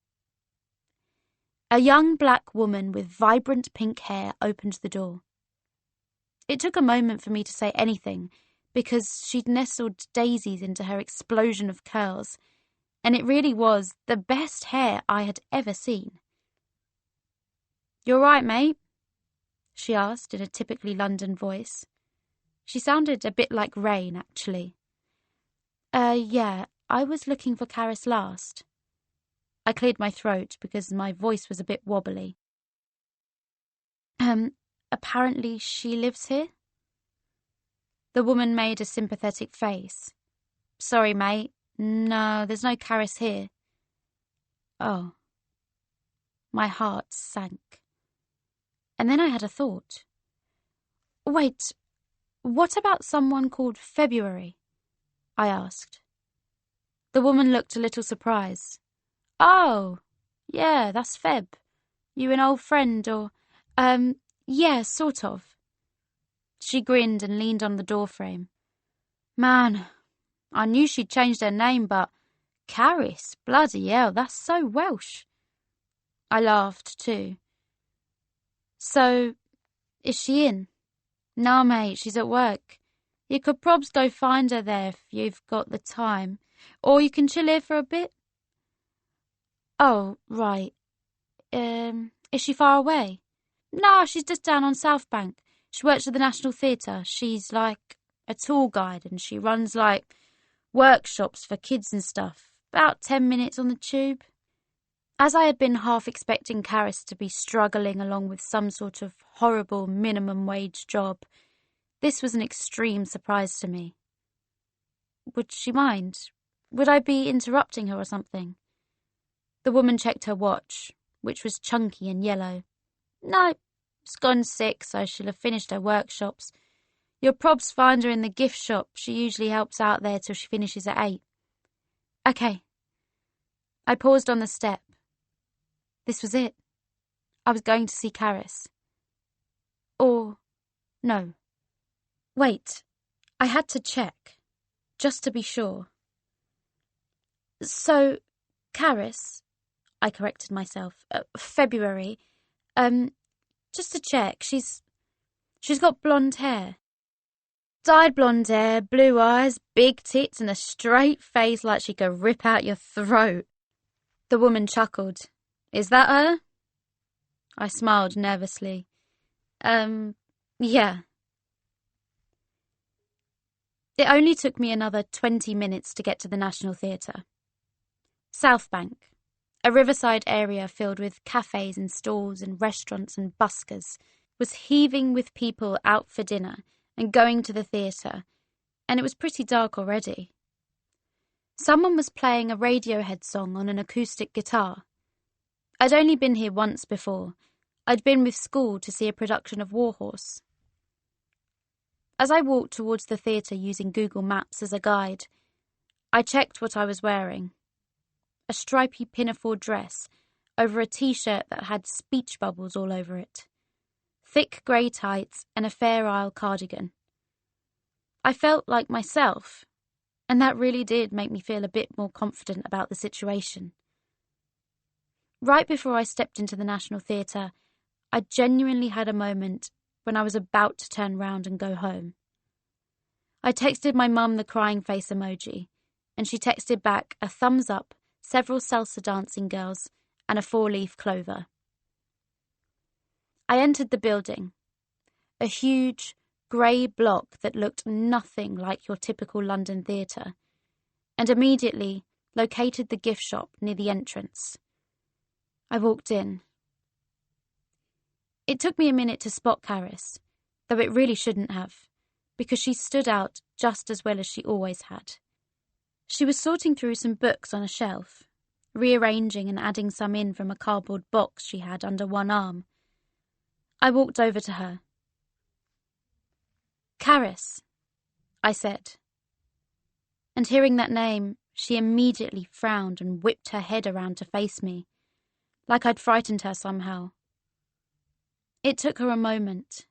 Speaker 1: A young black woman with vibrant pink hair opened the door. It took a moment for me to say anything, because she'd nestled daisies into her explosion of curls, and it really was the best hair I had ever seen. "You all right, mate?" she asked in a typically London voice. She sounded a bit like Rain, actually. Yeah, I was looking for Caris last." I cleared my throat because my voice was a bit wobbly. Apparently she lives here?" The woman made a sympathetic face. "Sorry, mate. No, there's no Caris here." Oh. My heart sank. And then I had a thought. "Wait, what about someone called February?" I asked. The woman looked a little surprised. "Oh, yeah, that's Feb. You an old friend or, yeah, sort of." She grinned and leaned on the doorframe. "Man, I knew she'd changed her name, but Caris, bloody hell, that's so Welsh." I laughed too. "So, is she in?" "No, mate, she's at work. You could probs go find her there if you've got the time, or you can chill here for a bit." "Oh, right. Is she far away?" "No, she's just down on South Bank. She works at the National Theatre. She's like a tour guide and she runs like workshops for kids and stuff. About 10 minutes on the tube." As I had been half expecting Caris to be struggling along with some sort of horrible minimum wage job, this was an extreme surprise to me. Would she mind? Would I be interrupting her or something? The woman checked her watch, which was chunky and yellow. "No, it's gone 6, so she'll have finished her workshops. Your probs find her in the gift shop. She usually helps out there till she finishes at 8. "Okay." I paused on the step. This was it. I was going to see Caris. Or, no. Wait, I had to check, just to be sure. "So, Caris, I corrected myself. February. Just to check, she's got blonde hair. Dyed blonde hair, blue eyes, big tits, and a straight face like she could rip out your throat. The woman chuckled. Is that her? I smiled nervously. Yeah. It only took me another 20 minutes to get to the National Theatre. South Bank, a riverside area filled with cafes and stalls and restaurants and buskers, was heaving with people out for dinner and going to the theatre, and it was pretty dark already. Someone was playing a Radiohead song on an acoustic guitar. I'd only been here once before. I'd been with school to see a production of Warhorse. As I walked towards the theatre using Google Maps as a guide, I checked what I was wearing. A stripy pinafore dress over a t-shirt that had speech bubbles all over it. Thick grey tights and a Fair Isle cardigan. I felt like myself, and that really did make me feel a bit more confident about the situation. Right before I stepped into the National Theatre, I genuinely had a moment when I was about to turn round and go home. I texted my mum the crying face emoji, and she texted back a thumbs up, several salsa dancing girls, and a 4-leaf clover. I entered the building, a huge, grey block that looked nothing like your typical London theatre, and immediately located the gift shop near the entrance. I walked in. It took me a minute to spot Caris, though it really shouldn't have, because she stood out just as well as she always had. She was sorting through some books on a shelf, rearranging and adding some in from a cardboard box she had under one arm. I walked over to her. Caris, I said. And hearing that name, she immediately frowned and whipped her head around to face me, like I'd frightened her somehow. It took her a moment,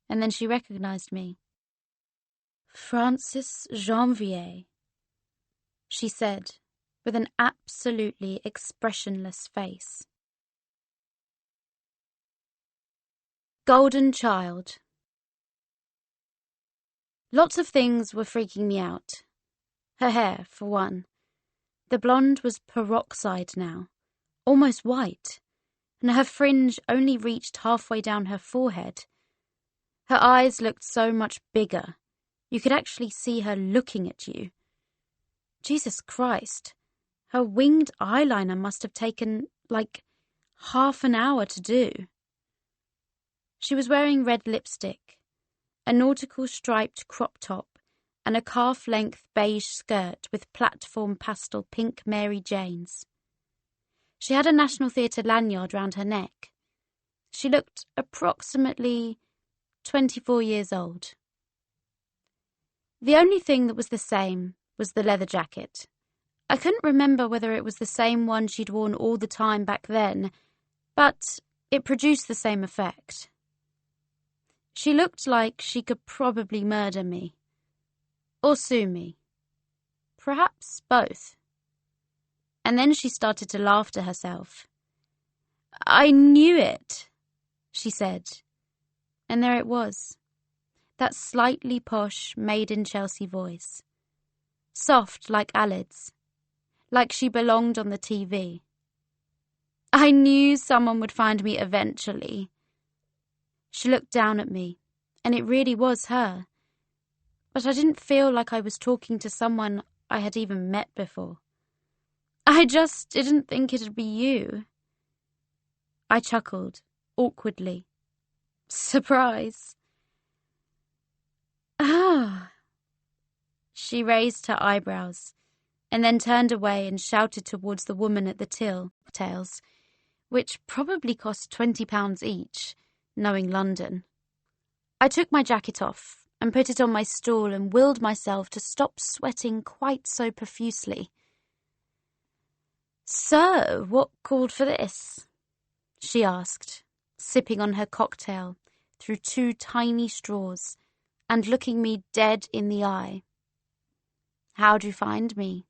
Speaker 1: and then she recognized me. Francis Janvier, she said, with an absolutely expressionless face. Golden Child. Lots of things were freaking me out. Her hair, for one. The blonde was peroxide now, almost white, and her fringe only reached halfway down her forehead. Her eyes looked so much bigger. You could actually see her looking at you. Jesus Christ, her winged eyeliner must have taken, half an hour to do. She was wearing red lipstick, a nautical striped crop top, and a calf-length beige skirt with platform pastel pink Mary Janes. She had a National Theatre lanyard round her neck. She looked approximately 24 years old. The only thing that was the same was the leather jacket. I couldn't remember whether it was the same one she'd worn all the time back then, but it produced the same effect. She looked like she could probably murder me. Or sue me. Perhaps both. And then she started to laugh to herself. I knew it, she said. And there it was. That slightly posh, made-in-Chelsea voice. Soft like Alid's. Like she belonged on the TV. I knew someone would find me eventually. She looked down at me, and it really was her. But I didn't feel like I was talking to someone I had even met before. I just didn't think it'd be you. I chuckled, awkwardly. Surprise. Ah. She raised her eyebrows, and then turned away and shouted towards the woman at the tails, which probably cost £20 each, knowing London. I took my jacket off and put it on my stool and willed myself to stop sweating quite so profusely. So, what called for this? She asked, sipping on her cocktail through 2 tiny straws and looking me dead in the eye. How'd you find me?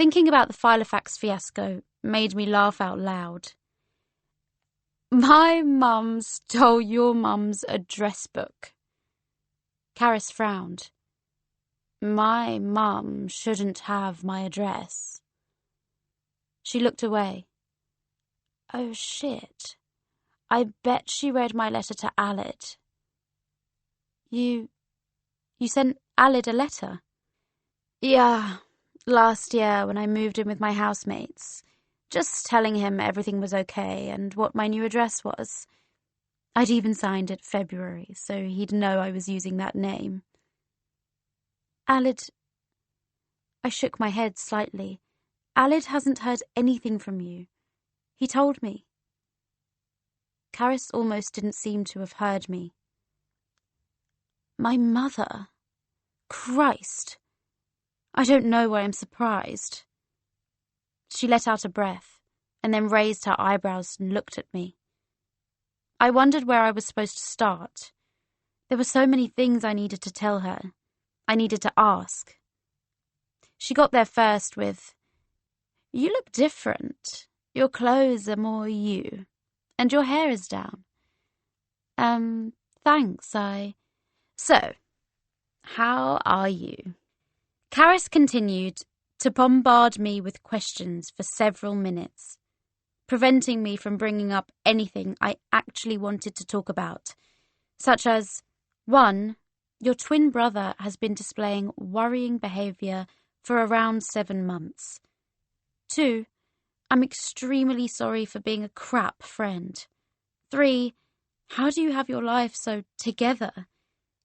Speaker 1: Thinking about the Filofax fiasco made me laugh out loud. My mum stole your mum's address book. Karis frowned. My mum shouldn't have my address. She looked away. Oh shit. I bet she read my letter to Alid. You sent Alid a letter? Yeah, last year when I moved in with my housemates. Just telling him everything was okay and what my new address was. I'd even signed it February, so he'd know I was using that name. Alid... I shook my head slightly. Alid hasn't heard anything from you. He told me. Karis almost didn't seem to have heard me. My mother? Christ! I don't know why I'm surprised. She let out a breath, and then raised her eyebrows and looked at me. I wondered where I was supposed to start. There were so many things I needed to tell her. I needed to ask. She got there first with, "You look different. Your clothes are more you, and your hair is down." Thanks, So, how are you? Karis continued to bombard me with questions for several minutes, preventing me from bringing up anything I actually wanted to talk about, such as, 1, your twin brother has been displaying worrying behaviour for around 7 months. 2, I'm extremely sorry for being a crap friend. 3, how do you have your life so together?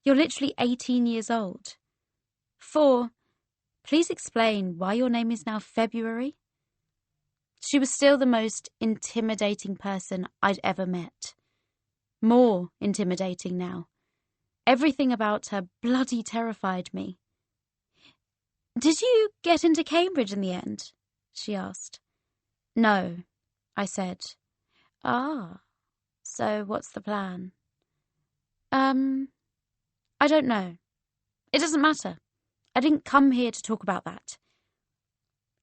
Speaker 1: You're literally 18 years old. 4, please explain why your name is now February. She was still the most intimidating person I'd ever met. More intimidating now. Everything about her bloody terrified me. Did you get into Cambridge in the end? She asked. No, I said. Ah, so what's the plan? I don't know. It doesn't matter. I didn't come here to talk about that.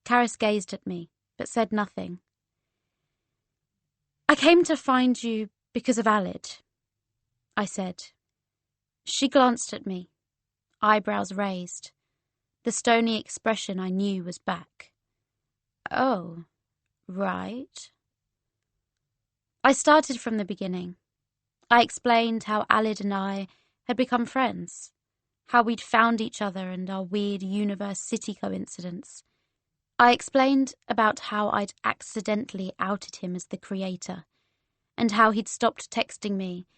Speaker 1: Karis gazed at me, but said nothing. I came to find you because of Alid, I said. She glanced at me, eyebrows raised. The stony expression I knew was back. Oh, right. I started from the beginning. I explained how Alid and I had become friends, how we'd found each other and our weird universe city coincidence. I explained about how I'd accidentally outed him as the creator, and how he'd stopped texting me,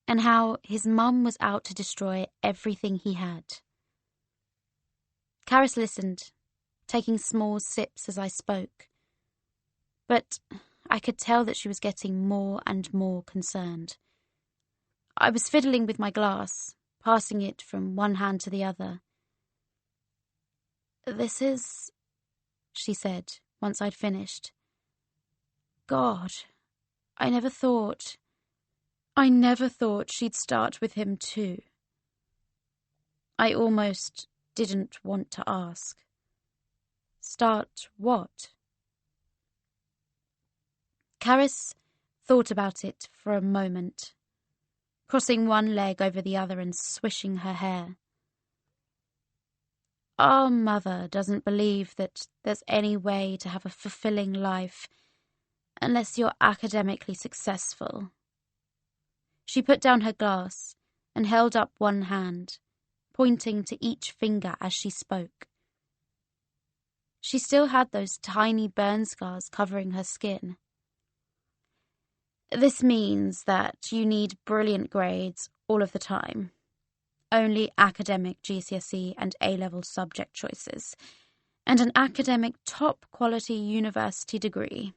Speaker 1: and how his mum was out to destroy everything he had. Karis listened, taking small sips as I spoke. But I could tell that she was getting more and more concerned. I was fiddling with my glass, passing it from one hand to the other. This is... she said, once I'd finished. God, I never thought she'd start with him too. I almost didn't want to ask. Start what? Karis thought about it for a moment, crossing one leg over the other and swishing her hair. Our mother doesn't believe that there's any way to have a fulfilling life unless you're academically successful. She put down her glass and held up one hand, pointing to each finger as she spoke. She still had those tiny burn scars covering her skin. This means that you need brilliant grades all of the time. Only academic GCSE and A-level subject choices, and an academic top-quality university degree.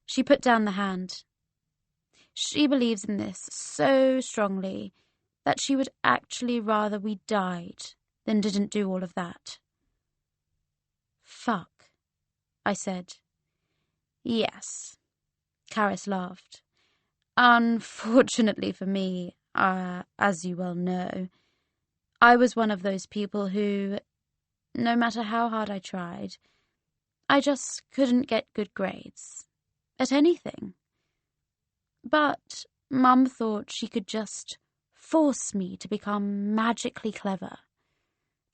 Speaker 1: She put down the hand. She believes in this so strongly that she would actually rather we died than didn't do all of that. Fuck, I said. Yes. Karis laughed. Unfortunately for me, as you well know, I was one of those people who no matter how hard I tried, I just couldn't get good grades at anything. But Mum thought she could just force me to become magically clever.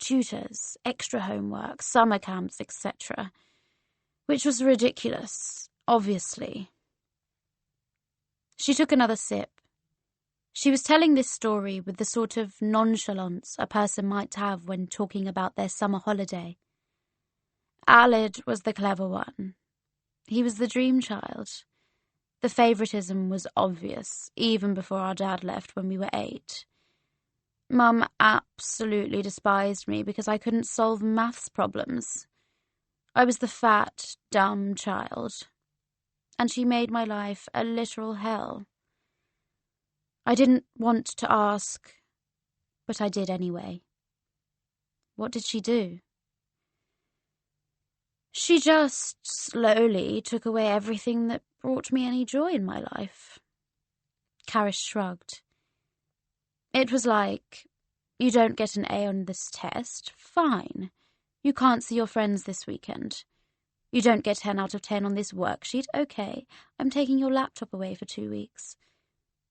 Speaker 1: Tutors, extra homework, summer camps, etc. Which was ridiculous, obviously. She took another sip. She was telling this story with the sort of nonchalance a person might have when talking about their summer holiday. Alid was the clever one. He was the dream child. The favouritism was obvious, even before our dad left when we were 8. Mum absolutely despised me because I couldn't solve maths problems. I was the fat, dumb child. And she made my life a literal hell. I didn't want to ask, but I did anyway. What did she do? She just slowly took away everything that brought me any joy in my life. Karis shrugged. It was like, you don't get an A on this test, fine. You can't see your friends this weekend. You don't get 10 out of 10 on this worksheet, okay. I'm taking your laptop away for 2 weeks.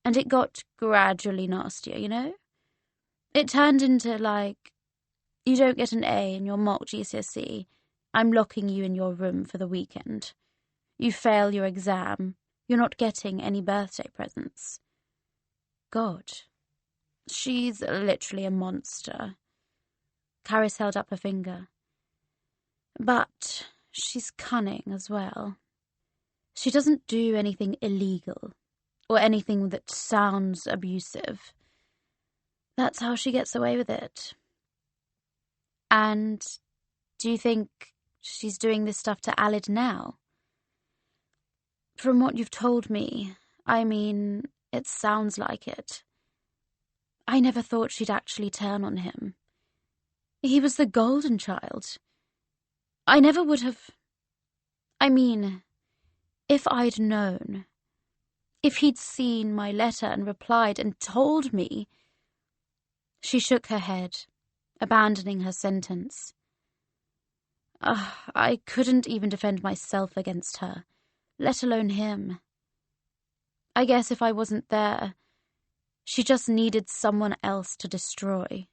Speaker 1: And it got gradually nastier, you know? It turned into like, you don't get an A in your mock GCSE, I'm locking you in your room for the weekend. You fail your exam, you're not getting any birthday presents. God, she's literally a monster. Karis held up her finger. But she's cunning as well. She doesn't do anything illegal, or anything that sounds abusive. That's how she gets away with it. And do you think she's doing this stuff to Alid now? From what you've told me, I mean, it sounds like it. I never thought she'd actually turn on him. He was the golden child. I never would have... I mean, if I'd known... If he'd seen my letter and replied and told me... She shook her head, abandoning her sentence. I couldn't even defend myself against her, let alone him. I guess if I wasn't there, she just needed someone else to destroy.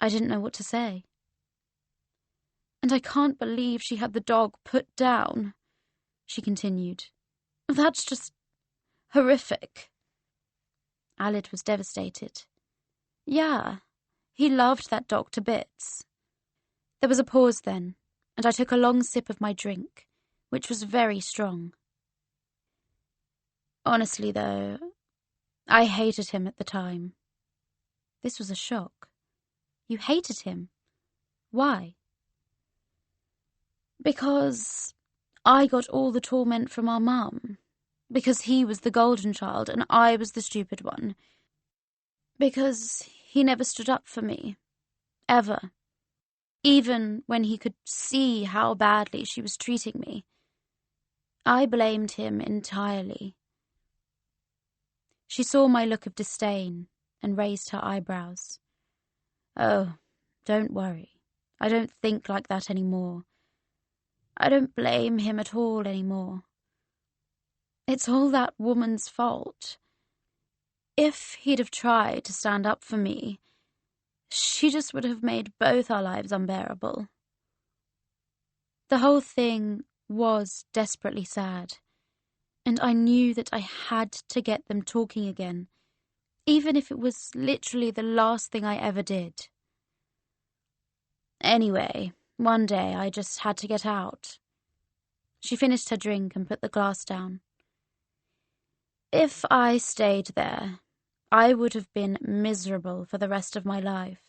Speaker 1: I didn't know what to say. And I can't believe she had the dog put down, she continued. That's just horrific. Alid was devastated. Yeah, he loved that dog to bits. There was a pause then, and I took a long sip of my drink, which was very strong. Honestly, though, I hated him at the time. This was a shock. You hated him? Why? Because I got all the torment from our mum. Because he was the golden child and I was the stupid one. Because he never stood up for me. Ever. Even when he could see how badly she was treating me. I blamed him entirely. She saw my look of disdain and raised her eyebrows. Oh, don't worry. I don't think like that anymore. I don't blame him at all anymore. It's all that woman's fault. If he'd have tried to stand up for me, she just would have made both our lives unbearable. The whole thing was desperately sad, and I knew that I had to get them talking again, even if it was literally the last thing I ever did. Anyway, one day I just had to get out. She finished her drink and put the glass down. If I stayed there, I would have been miserable for the rest of my life.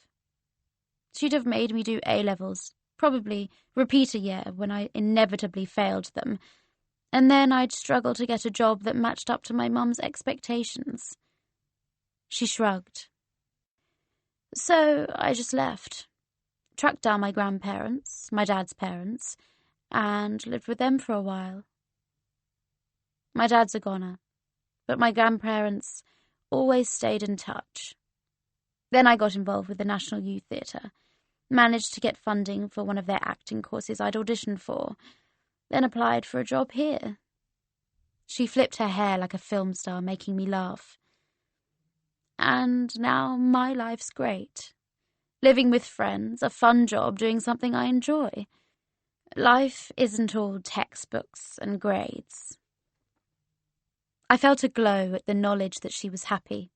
Speaker 1: She'd have made me do A-levels, probably repeat a year when I inevitably failed them, and then I'd struggle to get a job that matched up to my mum's expectations. She shrugged. So I just left, tracked down my grandparents, my dad's parents, and lived with them for a while. My dad's a goner, but my grandparents always stayed in touch. Then I got involved with the National Youth Theatre, managed to get funding for one of their acting courses I'd auditioned for, then applied for a job here. She flipped her hair like a film star, making me laugh. And now my life's great. Living with friends, a fun job, doing something I enjoy. Life isn't all textbooks and grades. I felt a glow at the knowledge that she was happy.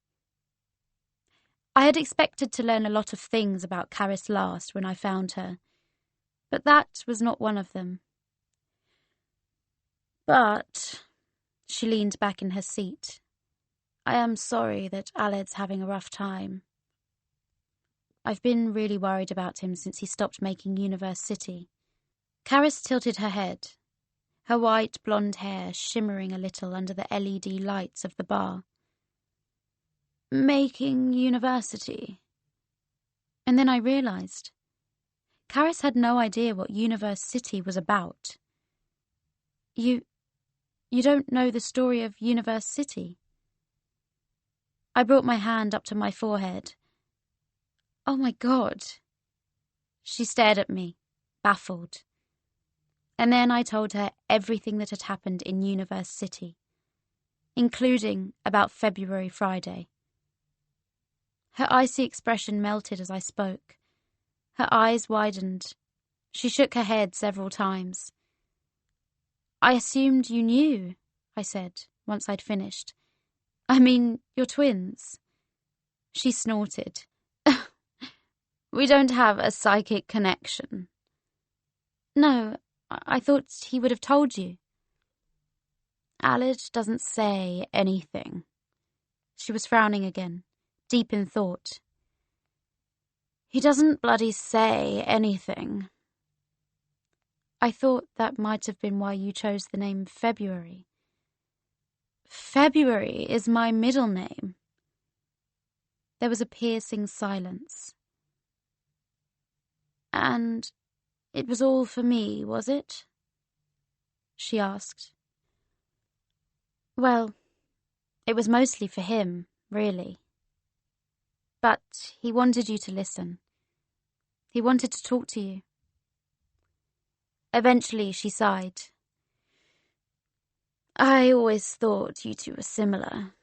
Speaker 1: I had expected to learn a lot of things about Caris last when I found her, but that was not one of them. But she leaned back in her seat. I am sorry that Aled's having a rough time. I've been really worried about him since he stopped making Universe City. Caris tilted her head, her white blonde hair shimmering a little under the LED lights of the bar. Making University. And then I realised. Caris had no idea what Universe City was about. You don't know the story of Universe City? I brought my hand up to my forehead. Oh my God. She stared at me, baffled. And then I told her everything that had happened in Universe City, including about February Friday. Her icy expression melted as I spoke. Her eyes widened. She shook her head several times. I assumed you knew, I said, once I'd finished. I mean, you're twins. She snorted. We don't have a psychic connection. No, I thought he would have told you. Aled doesn't say anything. She was frowning again, deep in thought. He doesn't bloody say anything. I thought that might have been why you chose the name February. February is my middle name. There was a piercing silence. And it was all for me, was it? She asked. Well, it was mostly for him, really. But he wanted you to listen. He wanted to talk to you. Eventually she sighed. I always thought you two were similar.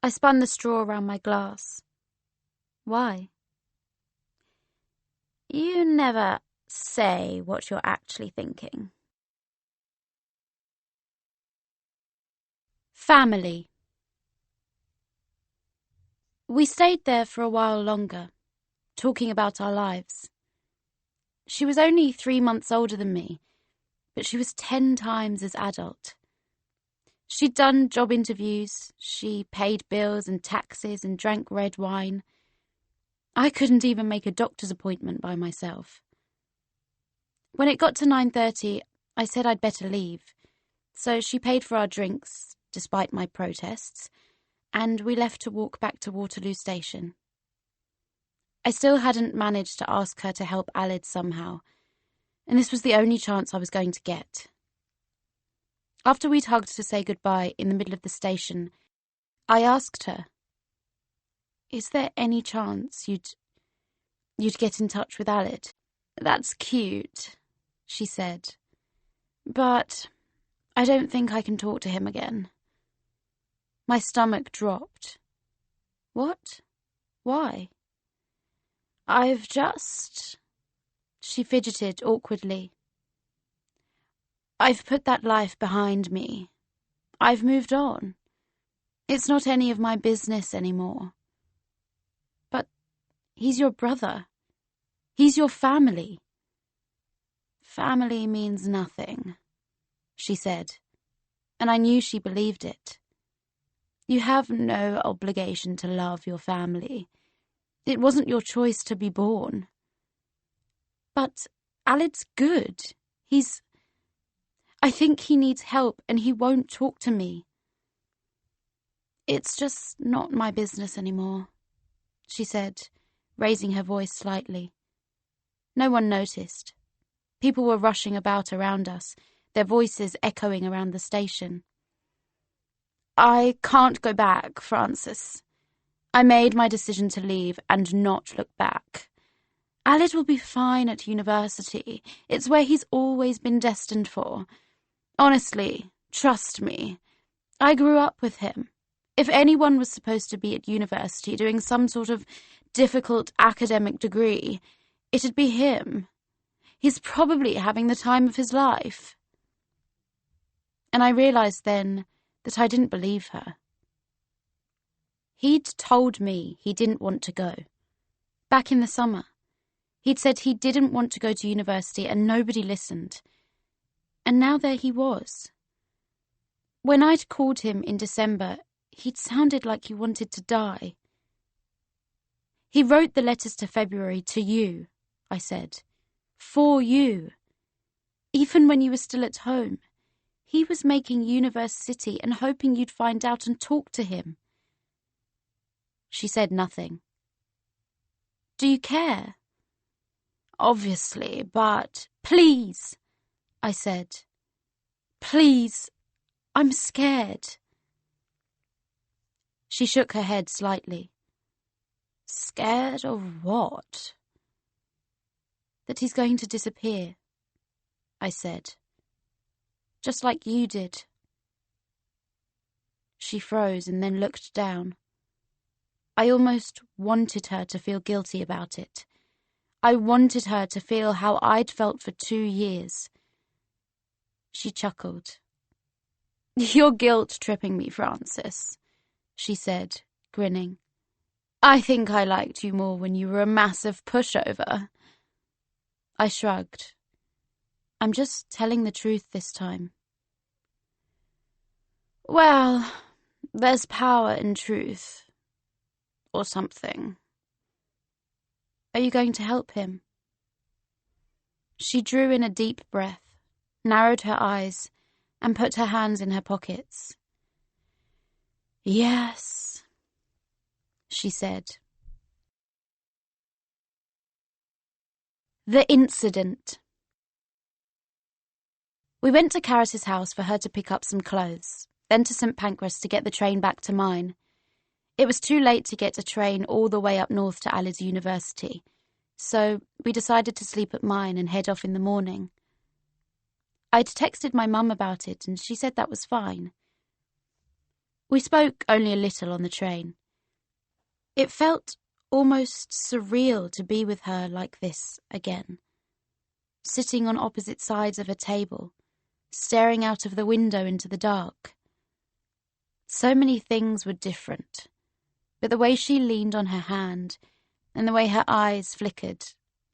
Speaker 1: I spun the straw around my glass. Why? You never say what you're actually thinking. Family. We stayed there for a while longer, talking about our lives. She was only 3 months older than me, but she was 10 times as adult. She'd done job interviews, she paid bills and taxes and drank red wine. I couldn't even make a doctor's appointment by myself. When it got to 9:30, I said I'd better leave, so she paid for our drinks, despite my protests, and we left to walk back to Waterloo Station. I still hadn't managed to ask her to help Aled somehow, and this was the only chance I was going to get. After we'd hugged to say goodbye in the middle of the station, I asked her, Is there any chance you'd get in touch with Aled? That's cute, she said, but I don't think I can talk to him again. My stomach dropped. What? Why? I've just... She fidgeted awkwardly. I've put that life behind me. I've moved on. It's not any of my business anymore. But he's your brother. He's your family. Family means nothing, she said, and I knew she believed it. You have no obligation to love your family. It wasn't your choice to be born. But Aled's good. I think he needs help and he won't talk to me. It's just not my business anymore, she said, raising her voice slightly. No one noticed. People were rushing about around us, their voices echoing around the station. I can't go back, Francis. I made my decision to leave and not look back. Alid will be fine at university. It's where he's always been destined for. Honestly, trust me. I grew up with him. If anyone was supposed to be at university doing some sort of difficult academic degree, it'd be him. He's probably having the time of his life. And I realised then that I didn't believe her. He'd told me he didn't want to go. Back in the summer. He'd said he didn't want to go to university and nobody listened. And now there he was. When I'd called him in December, he'd sounded like he wanted to die. He wrote the letters to February to you, I said. For you. Even when you were still at home. He was making Universe City and hoping you'd find out and talk to him. She said nothing. Do you care? Obviously, but please, I said. Please, I'm scared. She shook her head slightly. Scared of what? That he's going to disappear, I said. Just like you did. She froze and then looked down. I almost wanted her to feel guilty about it. I wanted her to feel how I'd felt for 2 years. She chuckled. You're guilt-tripping me, Francis, she said, grinning. I think I liked you more when you were a massive pushover. I shrugged. I'm just telling the truth this time. Well, there's power in truth. Or something. Are you going to help him? She drew in a deep breath, narrowed her eyes, and put her hands in her pockets. Yes, she said. The incident. We went to Caris's house for her to pick up some clothes, then to St. Pancras to get the train back to mine. It was too late to get a train all the way up north to Alid's university, so we decided to sleep at mine and head off in the morning. I'd texted my mum about it, and she said that was fine. We spoke only a little on the train. It felt almost surreal to be with her like this again, sitting on opposite sides of a table, staring out of the window into the dark. So many things were different, but the way she leaned on her hand and the way her eyes flickered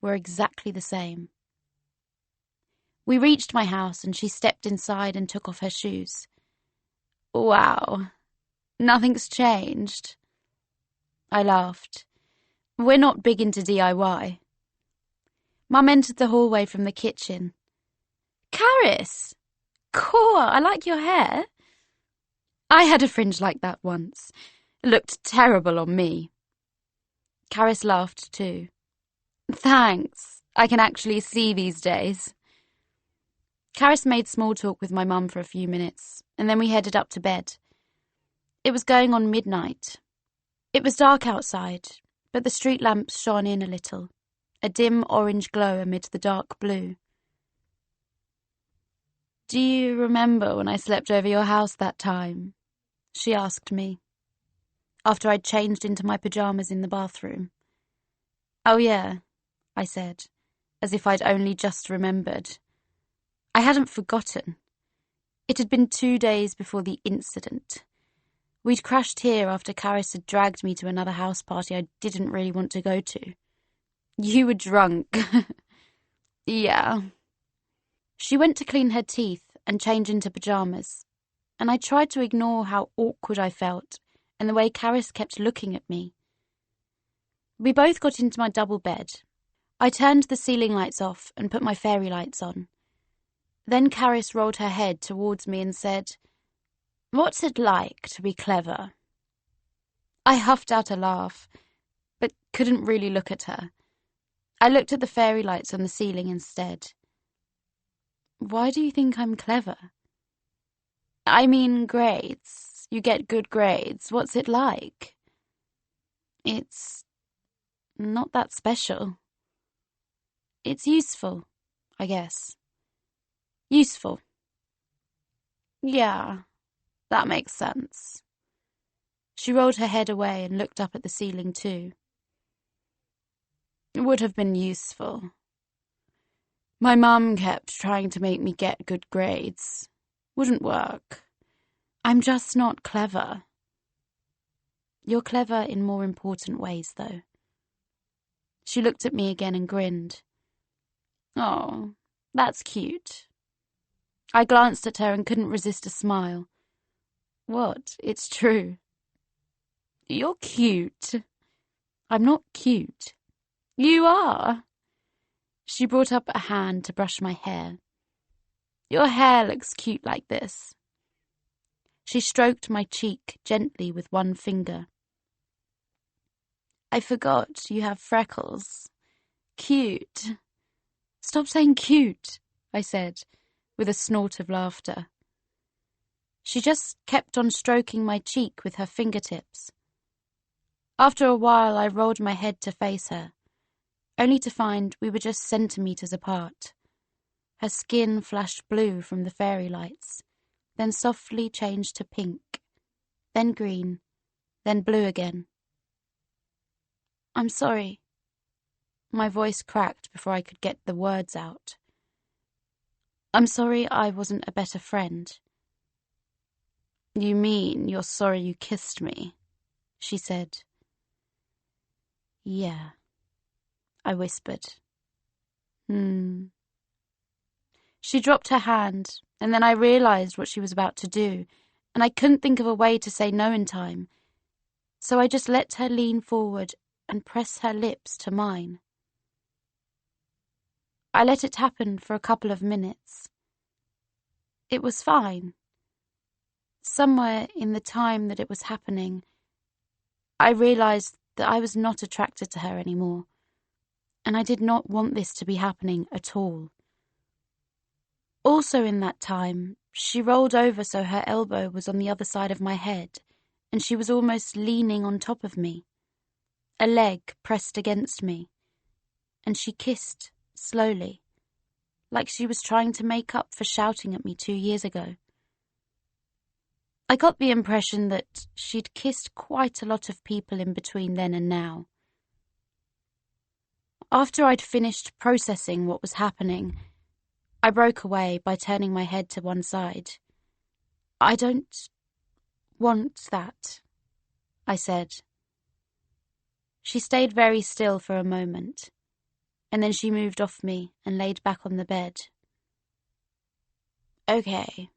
Speaker 1: were exactly the same. We reached my house and she stepped inside and took off her shoes. Wow, nothing's changed. I laughed. We're not big into DIY. Mum entered the hallway from the kitchen. Caris! Cool, I like your hair. I had a fringe like that once. It looked terrible on me. Caris laughed too. Thanks. I can actually see these days. Caris made small talk with my mum for a few minutes, and then we headed up to bed. It was going on midnight. It was dark outside, but the street lamps shone in a little, a dim orange glow amid the dark blue. Do you remember when I slept over your house that time? She asked me, after I'd changed into my pyjamas in the bathroom. Oh yeah, I said, as if I'd only just remembered. I hadn't forgotten. It had been 2 days before the incident. We'd crashed here after Caris had dragged me to another house party I didn't really want to go to. You were drunk. Yeah. She went to clean her teeth and change into pyjamas, and I tried to ignore how awkward I felt and the way Caris kept looking at me. We both got into my double bed. I turned the ceiling lights off and put my fairy lights on. Then Caris rolled her head towards me and said, "What's it like to be clever?" I huffed out a laugh, but couldn't really look at her. I looked at the fairy lights on the ceiling instead. Why do you think I'm clever? I mean grades. You get good grades. What's it like? It's not that special. It's useful, I guess. Useful. Yeah, that makes sense. She rolled her head away and looked up at the ceiling too. It would have been useful. My mum kept trying to make me get good grades. Wouldn't work. I'm just not clever. You're clever in more important ways, though. She looked at me again and grinned. Oh, that's cute. I glanced at her and couldn't resist a smile. What? It's true. You're cute. I'm not cute. You are. She brought up a hand to brush my hair. Your hair looks cute like this. She stroked my cheek gently with one finger. I forgot you have freckles. Cute. Stop saying cute, I said, with a snort of laughter. She just kept on stroking my cheek with her fingertips. After a while, I rolled my head to face her, only to find we were just centimetres apart. Her skin flashed blue from the fairy lights, then softly changed to pink, then green, then blue again. I'm sorry. My voice cracked before I could get the words out. I'm sorry I wasn't a better friend. You mean you're sorry you kissed me? She said. Yeah, I whispered. She dropped her hand, and then I realised what she was about to do, and I couldn't think of a way to say no in time, so I just let her lean forward and press her lips to mine. I let it happen for a couple of minutes. It was fine. Somewhere in the time that it was happening, I realised that I was not attracted to her anymore, and I did not want this to be happening at all. Also in that time, she rolled over so her elbow was on the other side of my head, and she was almost leaning on top of me, a leg pressed against me, and she kissed slowly, like she was trying to make up for shouting at me 2 years ago. I got the impression that she'd kissed quite a lot of people in between then and now. After I'd finished processing what was happening, I broke away by turning my head to one side. I don't want that, I said. She stayed very still for a moment, and then she moved off me and laid back on the bed. Okay,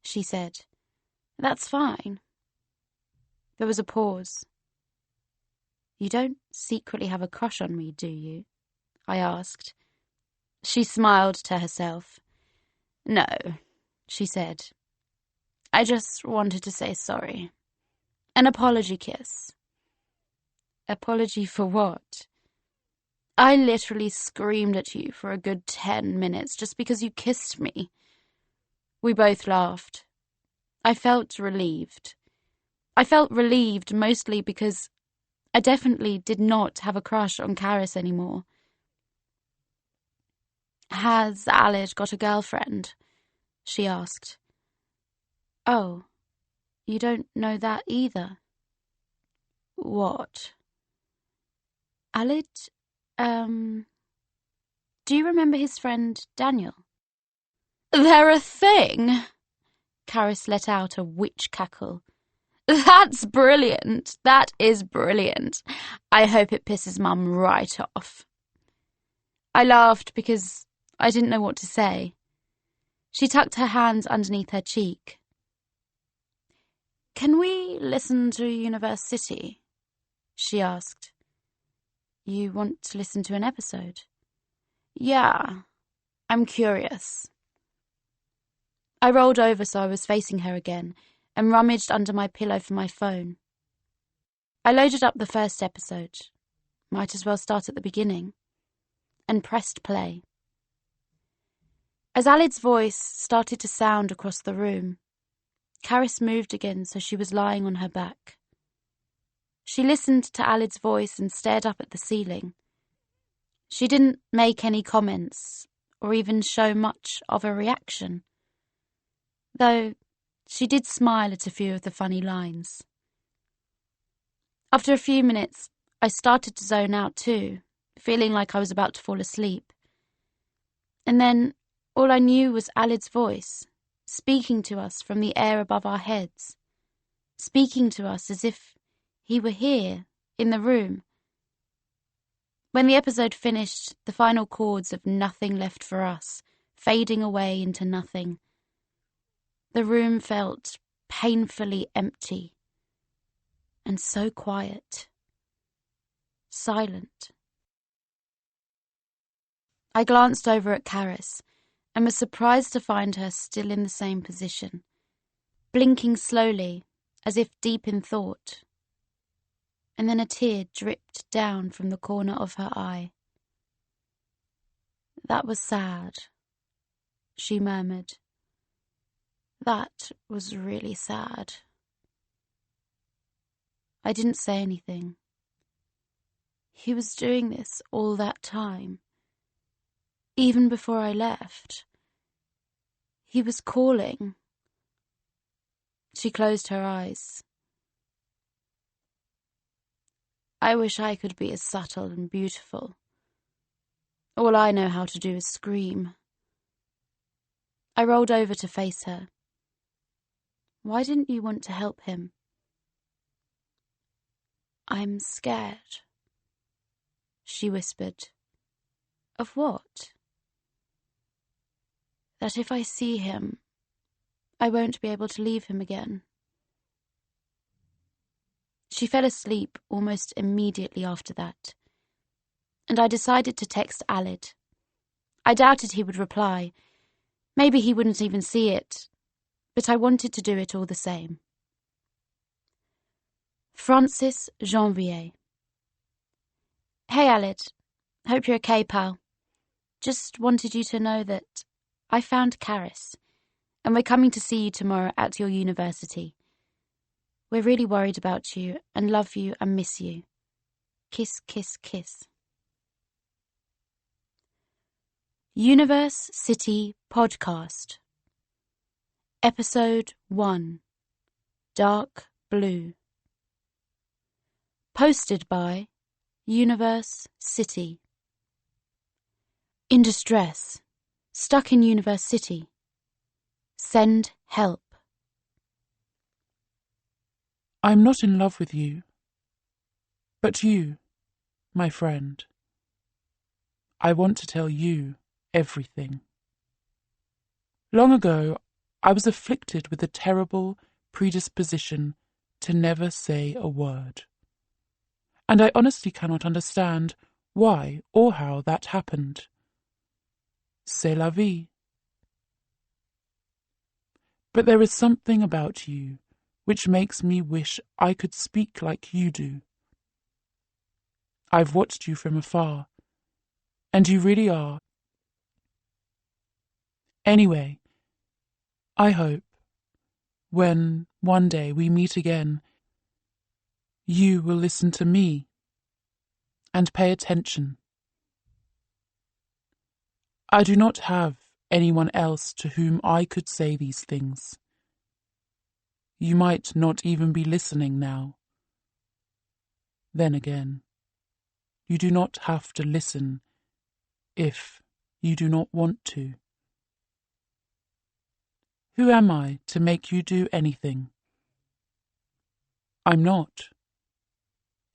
Speaker 1: she said. That's fine. There was a pause. You don't secretly have a crush on me, do you? I asked. She smiled to herself. No, she said. I just wanted to say sorry. An apology kiss. Apology for what? I literally screamed at you for a good 10 minutes just because you kissed me. We both laughed. I felt relieved. I felt relieved mostly because I definitely did not have a crush on Karis anymore. Has Alid got a girlfriend? She asked. Oh, you don't know that either? What? Alid, do you remember his friend Daniel? They're a thing! Karis let out a witch cackle. That's brilliant. That is brilliant. I hope it pisses Mum right off. I laughed because I didn't know what to say. She tucked her hands underneath her cheek. Can we listen to Universe City? She asked. You want to listen to an episode? Yeah, I'm curious. I rolled over so I was facing her again and rummaged under my pillow for my phone. I loaded up the first episode, might as well start at the beginning, and pressed play. As Alid's voice started to sound across the room, Karis moved again so she was lying on her back. She listened to Alid's voice and stared up at the ceiling. She didn't make any comments or even show much of a reaction, though she did smile at a few of the funny lines. After a few minutes, I started to zone out too, feeling like I was about to fall asleep. And then all I knew was Alid's voice, speaking to us from the air above our heads, speaking to us as if he were here, in the room. When the episode finished, the final chords of Nothing Left for Us, fading away into nothing, the room felt painfully empty and so quiet, silent. I glanced over at Karis and was surprised to find her still in the same position, blinking slowly as if deep in thought. And then a tear dripped down from the corner of her eye. "That was sad," she murmured. "That was really sad." I didn't say anything. He was doing this all that time. Even before I left. He was calling. She closed her eyes. "I wish I could be as subtle and beautiful. All I know how to do is scream." I rolled over to face her. "Why didn't you want to help him?" "I'm scared," she whispered. "Of what?" "That if I see him, I won't be able to leave him again." She fell asleep almost immediately after that, and I decided to text Alid. I doubted he would reply. Maybe he wouldn't even see it, but I wanted to do it all the same. Francis Janvier. "Hey Alid, hope you're okay, pal. Just wanted you to know that I found Karis, and we're coming to see you tomorrow at your university. We're really worried about you and love you and miss you. Kiss, kiss, kiss." Universe City Podcast. Episode 1. Dark Blue. Posted by Universe City. In distress. Stuck in Universe City. Send help.
Speaker 2: I'm not in love with you, but you, my friend. I want to tell you everything. Long ago, I was afflicted with a terrible predisposition to never say a word. And I honestly cannot understand why or how that happened. C'est la vie. But there is something about you which makes me wish I could speak like you do. I've watched you from afar, and you really are. Anyway, I hope, when one day we meet again, you will listen to me and pay attention. I do not have anyone else to whom I could say these things. You might not even be listening now. Then again, you do not have to listen if you do not want to. Who am I to make you do anything? I'm not.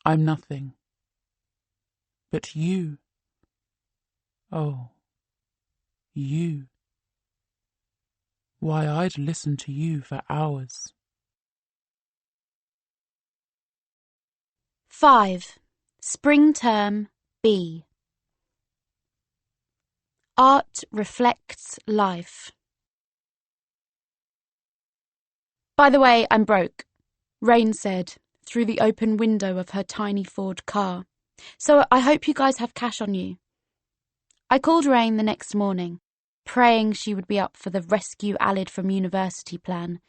Speaker 2: I'm nothing. But you. Oh, you. Why, I'd listen to you for hours.
Speaker 1: 5. Spring Term B. Art reflects life. "By the way, I'm broke," Rain said through the open window of her tiny Ford car. "So I hope you guys have cash on you." I called Rain the next morning, praying she would be up for the rescue Alid from university plan,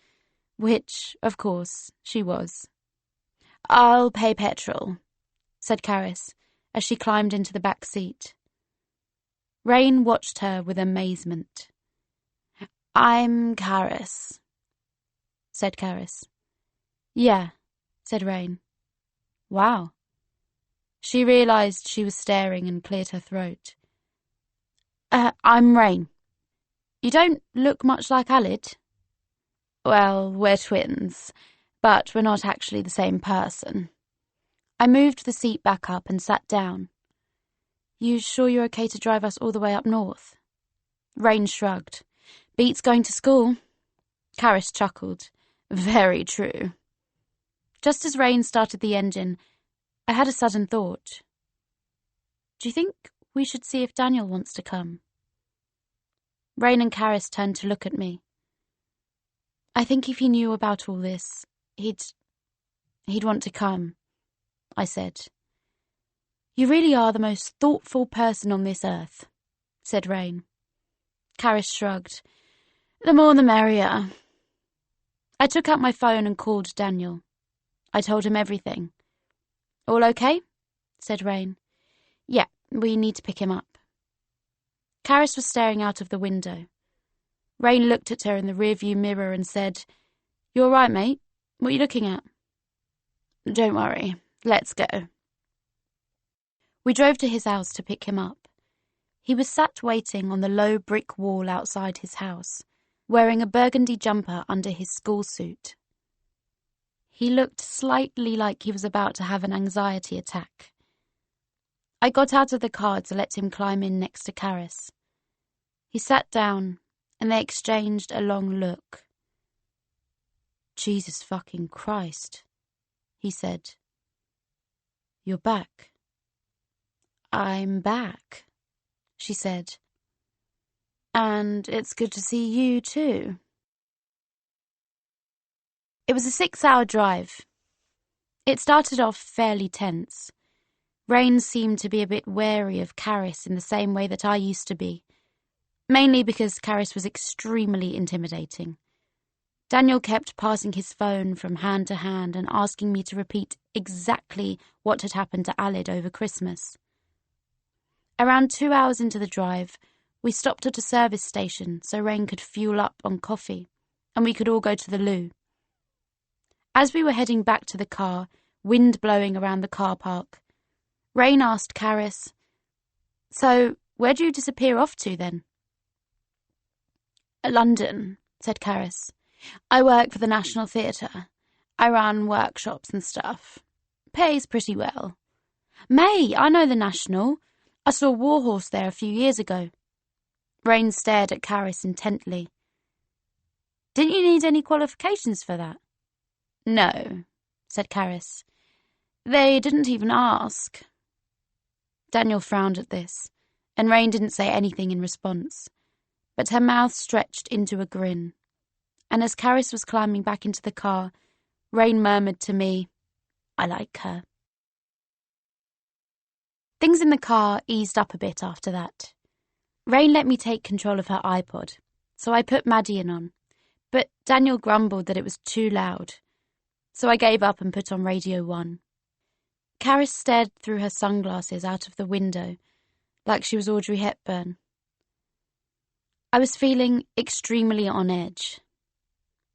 Speaker 1: which, of course, she was. "I'll pay petrol," said Karis as she climbed into the back seat. Rain watched her with amazement. "I'm Karis," said Karis. "Yeah," said Rain. "Wow." She realised she was staring and cleared her throat. I'm Rain. You don't look much like Alid." "Well, we're twins, but we're not actually the same person." I moved the seat back up and sat down. "You sure you're okay to drive us all the way up north?" Rain shrugged. "Beats going to school." Karis chuckled. "Very true." Just as Rain started the engine, I had a sudden thought. "Do you think we should see if Daniel wants to come?" Rain and Karis turned to look at me. "I think if he knew about all this, he'd want to come," I said. "You really are the most thoughtful person on this earth," said Rain. Karis shrugged. "The more the merrier." I took out my phone and called Daniel. I told him everything. "All okay?" said Rain. "Yeah, we need to pick him up." Karis was staring out of the window. Rain looked at her in the rearview mirror and said, "You all right, mate? What are you looking at?" "Don't worry. Let's go." We drove to his house to pick him up. He was sat waiting on the low brick wall outside his house, wearing a burgundy jumper under his school suit. He looked slightly like he was about to have an anxiety attack. I got out of the car to let him climb in next to Karis. He sat down, and they exchanged a long look. "Jesus fucking Christ," he said. "You're back." "I'm back," she said. "And it's good to see you too." It was a 6-hour drive. It started off fairly tense. Rain seemed to be a bit wary of Karis in the same way that I used to be, mainly because Karis was extremely intimidating. Daniel kept passing his phone from hand to hand and asking me to repeat exactly what had happened to Alid over Christmas. Around 2 hours into the drive, we stopped at a service station so Rain could fuel up on coffee, and we could all go to the loo. As we were heading back to the car, wind blowing around the car park, Rain asked Karis, "So, where'd you disappear off to then?" "London," said Karis. "I work for the National Theatre. I run workshops and stuff. Pays pretty well." "May, I know the National. I saw Warhorse there a few years ago." Rain stared at Karis intently. "Didn't you need any qualifications for that?" "No," said Karis. "They didn't even ask." Daniel frowned at this, and Rain didn't say anything in response, but her mouth stretched into a grin. And as Karis was climbing back into the car, Rain murmured to me, "I like her." Things in the car eased up a bit after that. Rain let me take control of her iPod, so I put Maddie on, but Daniel grumbled that it was too loud, so I gave up and put on Radio 1. Karis stared through her sunglasses out of the window, like she was Audrey Hepburn. I was feeling extremely on edge.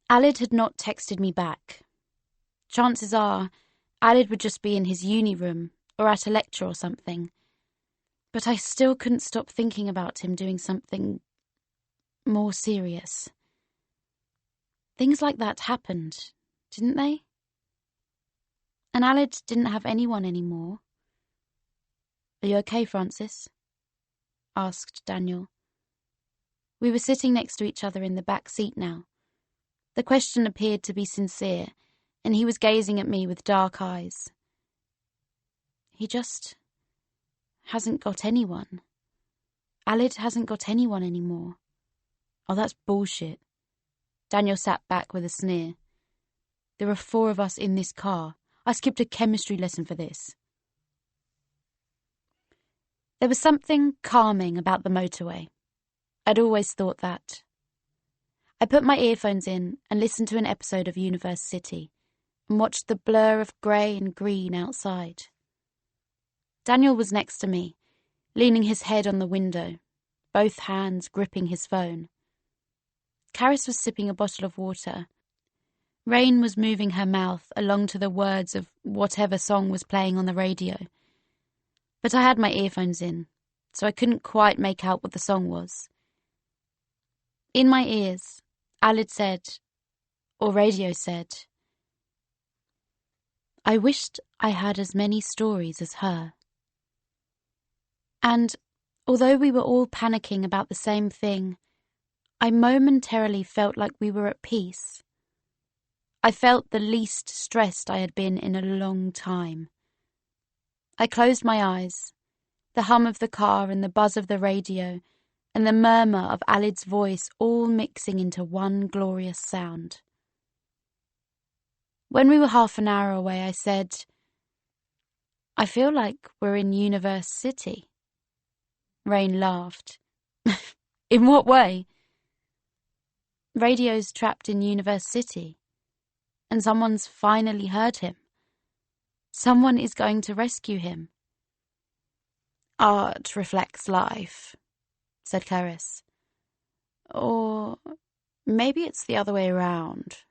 Speaker 1: Alid had not texted me back. Chances are, Alid would just be in his uni room or at a lecture or something. But I still couldn't stop thinking about him doing something more serious. Things like that happened, didn't they? And Alid didn't have anyone anymore. "Are you okay, Francis?" asked Daniel. We were sitting next to each other in the back seat now. The question appeared to be sincere, and he was gazing at me with dark eyes. He just hasn't got anyone. Alid hasn't got anyone anymore. "Oh, that's bullshit." Daniel sat back with a sneer. "There are 4 of us in this car. I skipped a chemistry lesson for this." There was something calming about the motorway. I'd always thought that. I put my earphones in and listened to an episode of Universe City and watched the blur of grey and green outside. Daniel was next to me, leaning his head on the window, both hands gripping his phone. Caris was sipping a bottle of water. Rain was moving her mouth along to the words of whatever song was playing on the radio. But I had my earphones in, so I couldn't quite make out what the song was. In my ears, Alid said, or radio said, "I wished I had as many stories as her." And although we were all panicking about the same thing, I momentarily felt like we were at peace. I felt the least stressed I had been in a long time. I closed my eyes, the hum of the car and the buzz of the radio and the murmur of Alid's voice all mixing into one glorious sound. When we were half an hour away, I said, "I feel like we're in Universe City." Rain laughed. "In what way?" "Radio's trapped in Universe City, and someone's finally heard him. Someone is going to rescue him." "Art reflects life," said Caris. "Or maybe it's the other way around."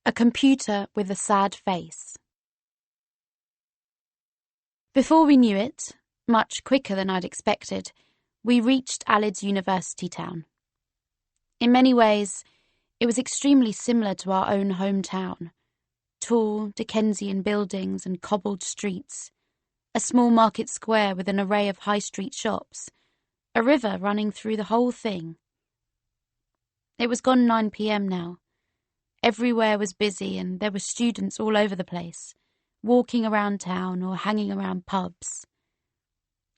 Speaker 1: A computer with a sad face. Before we knew it, much quicker than I'd expected, we reached Alid's university town. In many ways, it was extremely similar to our own hometown. Tall, Dickensian buildings and cobbled streets, a small market square with an array of high street shops, a river running through the whole thing. It was gone 9 p.m. now. Everywhere was busy and there were students all over the place, walking around town or hanging around pubs.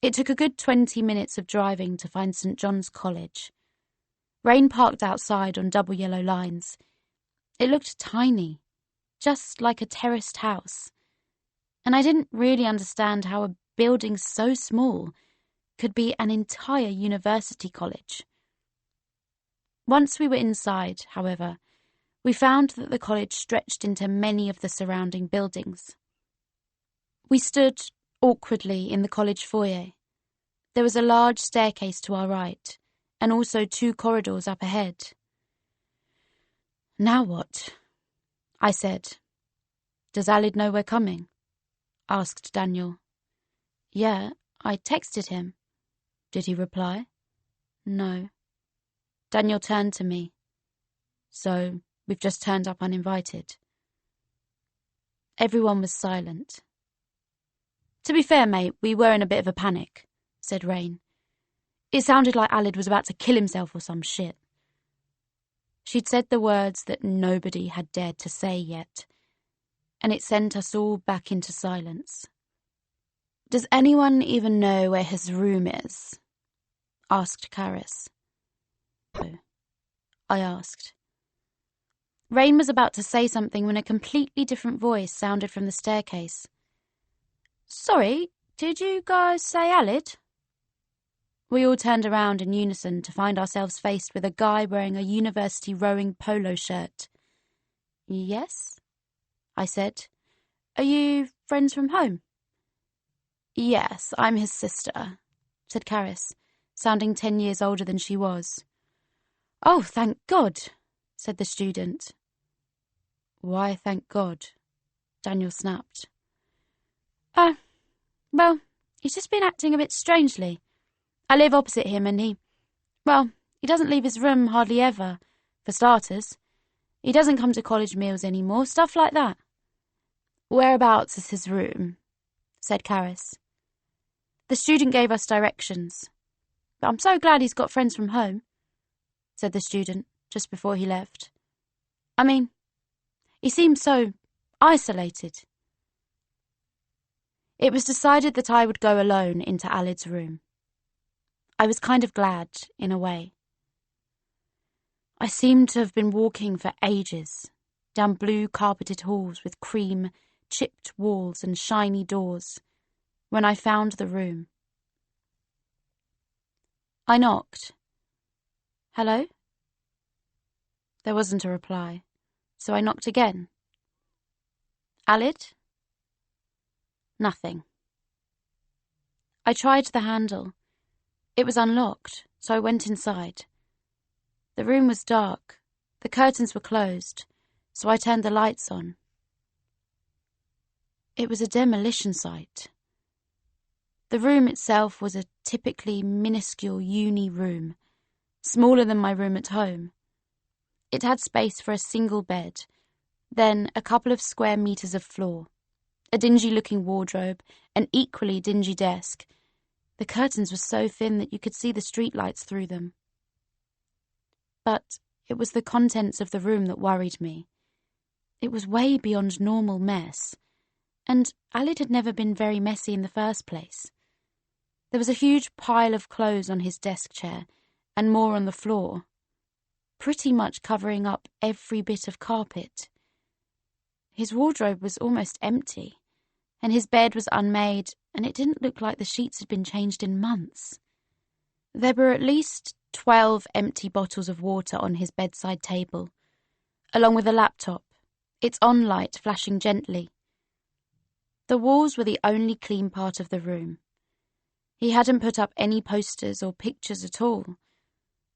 Speaker 1: It took a good 20 minutes of driving to find St. John's College. Rain parked outside on double yellow lines. It looked tiny, just like a terraced house, and I didn't really understand how a building so small could be an entire university college. Once we were inside, however, we found that the college stretched into many of the surrounding buildings. We stood awkwardly in the college foyer. There was a large staircase to our right, and also 2 corridors up ahead. "Now what?" I said. "Does Alid know we're coming?" asked Daniel. "Yeah, I texted him." "Did he reply?" "No." Daniel turned to me. "So, we've just turned up uninvited." Everyone was silent. "To be fair, mate, we were in a bit of a panic," said Rain. "It sounded like Alid was about to kill himself or some shit." She'd said the words that nobody had dared to say yet, and it sent us all back into silence. "Does anyone even know where his room is?" asked Caris. I asked. Rain was about to say something when a completely different voice sounded from the staircase. "Sorry, did you guys say Alid?" We all turned around in unison to find ourselves faced with a guy wearing a university rowing polo shirt. "Yes?" I said. "Are you friends from home?" "Yes, I'm his sister," said Caris, sounding 10 years older than she was. "Oh, thank God," said the student. "Why thank God?" Daniel snapped. Well, he's just been acting a bit strangely. I live opposite him and he doesn't leave his room hardly ever, for starters. He doesn't come to college meals anymore, stuff like that." "Whereabouts is his room?" said Caris. The student gave us directions. "But I'm so glad he's got friends from home," said the student just before he left. "I mean, he seems so isolated." It was decided that I would go alone into Alid's room. I was kind of glad, in a way. I seemed to have been walking for ages, down blue carpeted halls with cream, chipped walls and shiny doors, when I found the room. I knocked. "Hello?" There wasn't a reply, so I knocked again. "Alid?" Nothing. I tried the handle. It was unlocked, so I went inside. The room was dark. The curtains were closed, so I turned the lights on. It was a demolition site. The room itself was a typically minuscule uni room, smaller than my room at home. It had space for a single bed, then a couple of square meters of floor, a dingy-looking wardrobe, an equally dingy desk. The curtains were so thin that you could see the streetlights through them. But it was the contents of the room that worried me. It was way beyond normal mess, and Alid had never been very messy in the first place. There was a huge pile of clothes on his desk chair, and more on the floor, pretty much covering up every bit of carpet. His wardrobe was almost empty, and his bed was unmade, and it didn't look like the sheets had been changed in months. There were at least 12 empty bottles of water on his bedside table, along with a laptop, its on light flashing gently. The walls were the only clean part of the room. He hadn't put up any posters or pictures at all.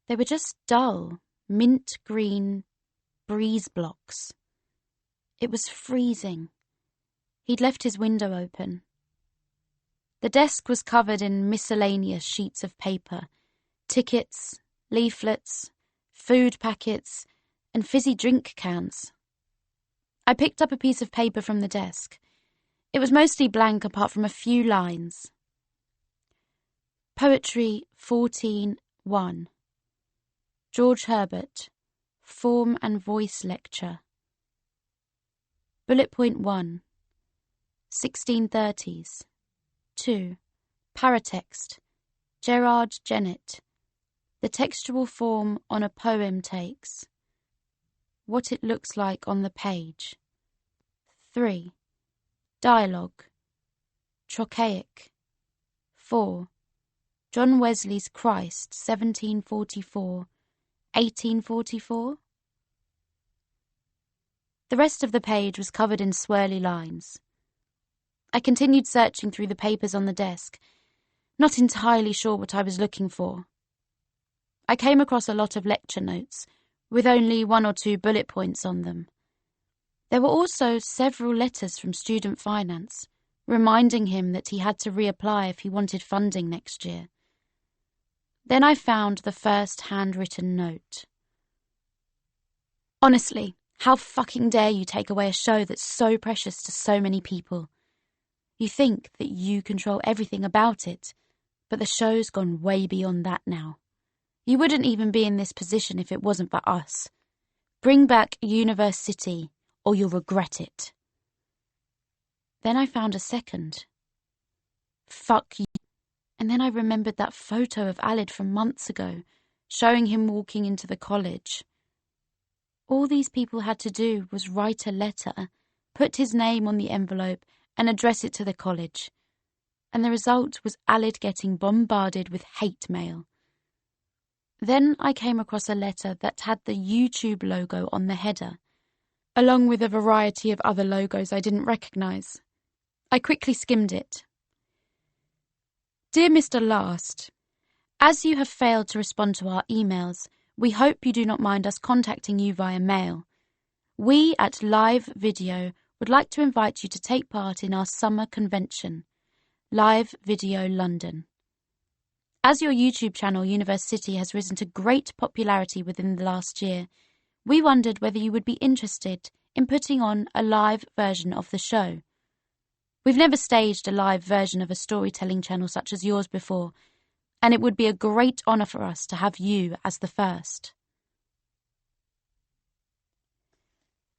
Speaker 1: They were just dull, mint green breeze blocks. It was freezing. He'd left his window open. The desk was covered in miscellaneous sheets of paper, tickets, leaflets, food packets, and fizzy drink cans. I picked up a piece of paper from the desk. It was mostly blank apart from a few lines. Poetry 14.1. George Herbert, Form and Voice Lecture. Bullet point 1. 1630s. 2. Paratext. Gerard Jennett. The textual form on a poem takes what it looks like on the page. 3. Dialogue. Trochaic. 4. John Wesley's Christ, 1744, 1844. The rest of the page was covered in swirly lines. I continued searching through the papers on the desk, not entirely sure what I was looking for. I came across a lot of lecture notes, with only 1 or 2 bullet points on them. There were also several letters from Student Finance, reminding him that he had to reapply if he wanted funding next year. Then I found the first handwritten note. Honestly, how fucking dare you take away a show that's so precious to so many people? You think that you control everything about it, but the show's gone way beyond that now. You wouldn't even be in this position if it wasn't for us. Bring back Universe City, or you'll regret it. Then I found a second. Fuck you. And then I remembered that photo of Alid from months ago, showing him walking into the college. All these people had to do was write a letter, put his name on the envelope, and address it to the college. And the result was Alid getting bombarded with hate mail. Then I came across a letter that had the YouTube logo on the header, along with a variety of other logos I didn't recognise. I quickly skimmed it. Dear Mr. Last, as you have failed to respond to our emails, we hope you do not mind us contacting you via mail. We at Live Video would like to invite you to take part in our summer convention, Live Video London. As your YouTube channel, Universe City, has risen to great popularity within the last year, we wondered whether you would be interested in putting on a live version of the show. We've never staged a live version of a storytelling channel such as yours before, and it would be a great honour for us to have you as the first.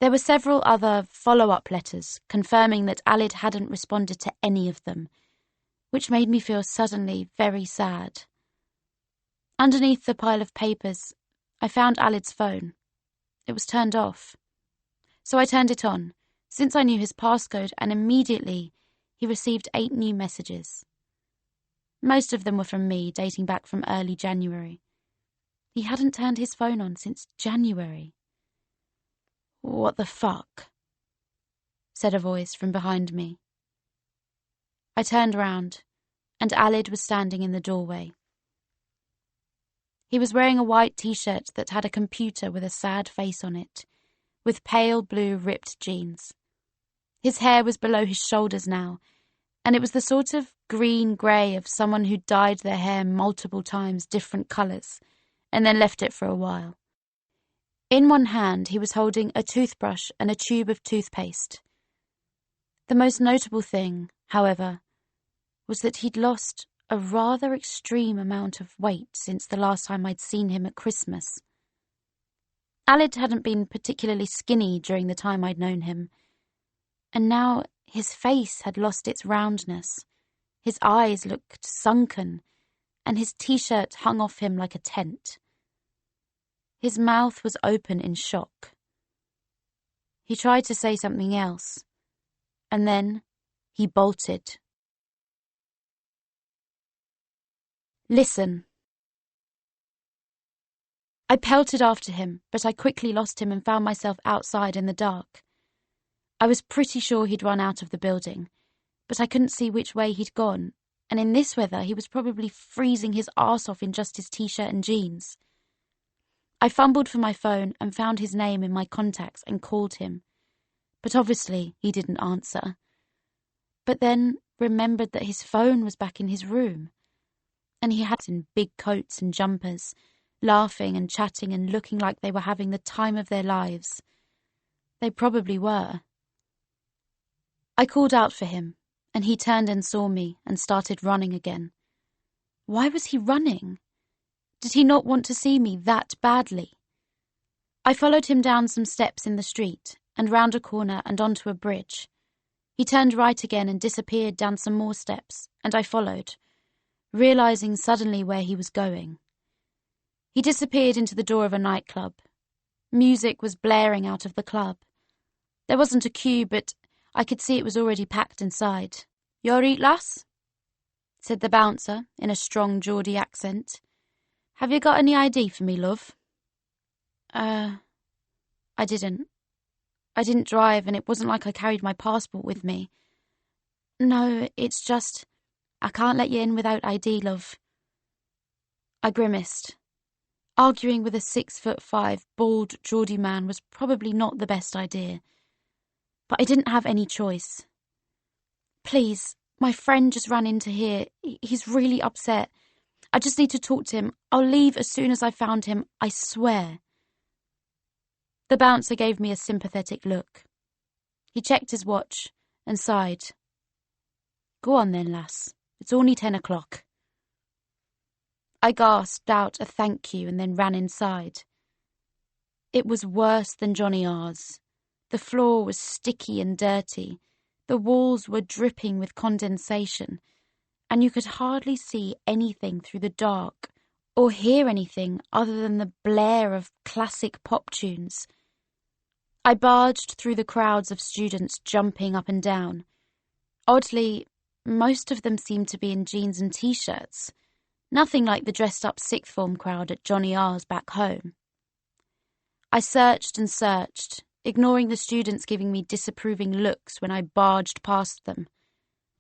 Speaker 1: There were several other follow-up letters confirming that Alid hadn't responded to any of them, which made me feel suddenly very sad. Underneath the pile of papers, I found Alid's phone. It was turned off. So I turned it on, since I knew his passcode, and immediately he received 8 new messages. Most of them were from me, dating back from early January. He hadn't turned his phone on since January. What the fuck? Said a voice from behind me. I turned round, and Alid was standing in the doorway. He was wearing a white t-shirt that had a computer with a sad face on it, with pale blue ripped jeans. His hair was below his shoulders now, and it was the sort of green-grey of someone who dyed their hair multiple times different colours, and then left it for a while. In one hand he was holding a toothbrush and a tube of toothpaste. The most notable thing, however, was that he'd lost a rather extreme amount of weight since the last time I'd seen him at Christmas. Alid hadn't been particularly skinny during the time I'd known him, and now his face had lost its roundness, his eyes looked sunken, and his t-shirt hung off him like a tent. His mouth was open in shock. He tried to say something else, and then he bolted. Listen. I pelted after him, but I quickly lost him and found myself outside in the dark. I was pretty sure he'd run out of the building, but I couldn't see which way he'd gone, and in this weather he was probably freezing his arse off in just his t-shirt and jeans. I fumbled for my phone and found his name in my contacts and called him, but obviously he didn't answer. But then remembered that his phone was back in his room, and he had in big coats and jumpers, laughing and chatting and looking like they were having the time of their lives. They probably were. I called out for him, and he turned and saw me and started running again. Why was he running? Did he not want to see me that badly? I followed him down some steps in the street and round a corner and onto a bridge. He turned right again and disappeared down some more steps, and I followed, realizing suddenly where he was going. He disappeared into the door of a nightclub. Music was blaring out of the club. There wasn't a queue, but I could see it was already packed inside. "You all right, lass?" said the bouncer in a strong Geordie accent. "Have you got any ID for me, love?" I didn't. I didn't drive, and it wasn't like I carried my passport with me. "No, it's just, I can't let you in without ID, love." I grimaced. Arguing with a 6'5", bald Geordie man was probably not the best idea, but I didn't have any choice. "Please, my friend just ran into here. He's really upset. I just need to talk to him. I'll leave as soon as I found him, I swear." The bouncer gave me a sympathetic look. He checked his watch and sighed. "Go on then, lass. It's only 10 o'clock. I gasped out a thank you and then ran inside. It was worse than Johnny R's. The floor was sticky and dirty. The walls were dripping with condensation, and you could hardly see anything through the dark or hear anything other than the blare of classic pop tunes. I barged through the crowds of students jumping up and down. Oddly, most of them seemed to be in jeans and t-shirts, nothing like the dressed-up sixth form crowd at Johnny R's back home. I searched and searched, ignoring the students giving me disapproving looks when I barged past them.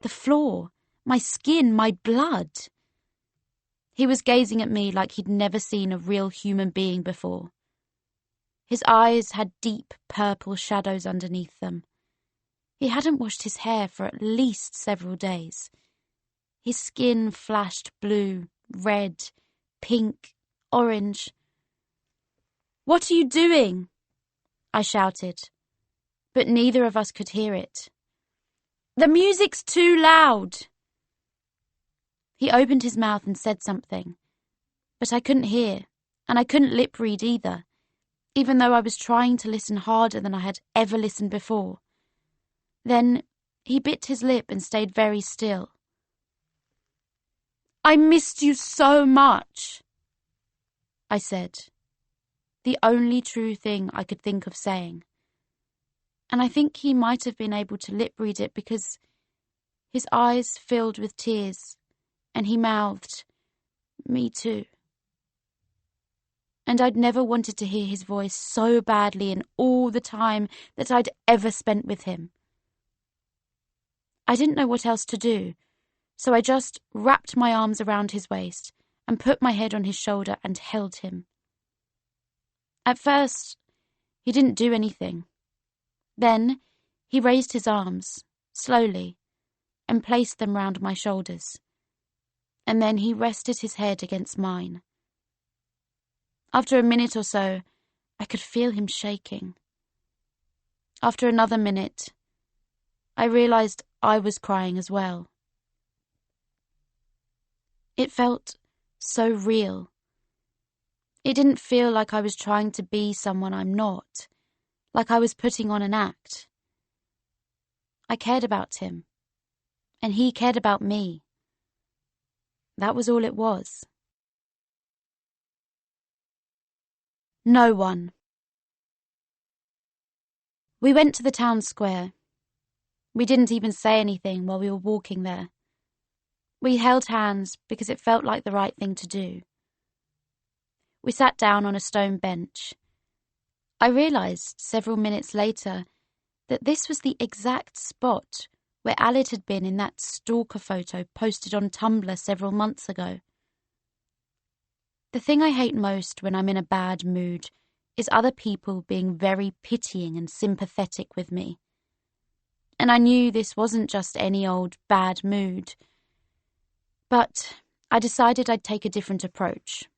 Speaker 1: The floor, my skin, my blood. He was gazing at me like he'd never seen a real human being before. His eyes had deep purple shadows underneath them. He hadn't washed his hair for at least several days. His skin flashed blue, red, pink, orange. "What are you doing?" I shouted, but neither of us could hear it. "The music's too loud." He opened his mouth and said something, but I couldn't hear, and I couldn't lip read either, even though I was trying to listen harder than I had ever listened before. Then he bit his lip and stayed very still. "I missed you so much," I said, the only true thing I could think of saying. And I think he might have been able to lip read it because his eyes filled with tears and he mouthed, "Me too." And I'd never wanted to hear his voice so badly in all the time that I'd ever spent with him. I didn't know what else to do, So I just wrapped my arms around his waist and put my head on his shoulder and held him. At first, he didn't do anything. Then he raised his arms, slowly, and placed them round my shoulders. And then he rested his head against mine. After a minute or so, I could feel him shaking. After another minute, I realized I was crying as well. It felt so real. It didn't feel like I was trying to be someone I'm not, like I was putting on an act. I cared about him, and he cared about me. That was all it was. No one. We went to the town square. We didn't even say anything while we were walking there. We held hands because it felt like the right thing to do. We sat down on a stone bench. I realised several minutes later that this was the exact spot where Alid had been in that stalker photo posted on Tumblr several months ago. The thing I hate most when I'm in a bad mood is other people being very pitying and sympathetic with me. And I knew this wasn't just any old bad mood. But I decided I'd take a different approach.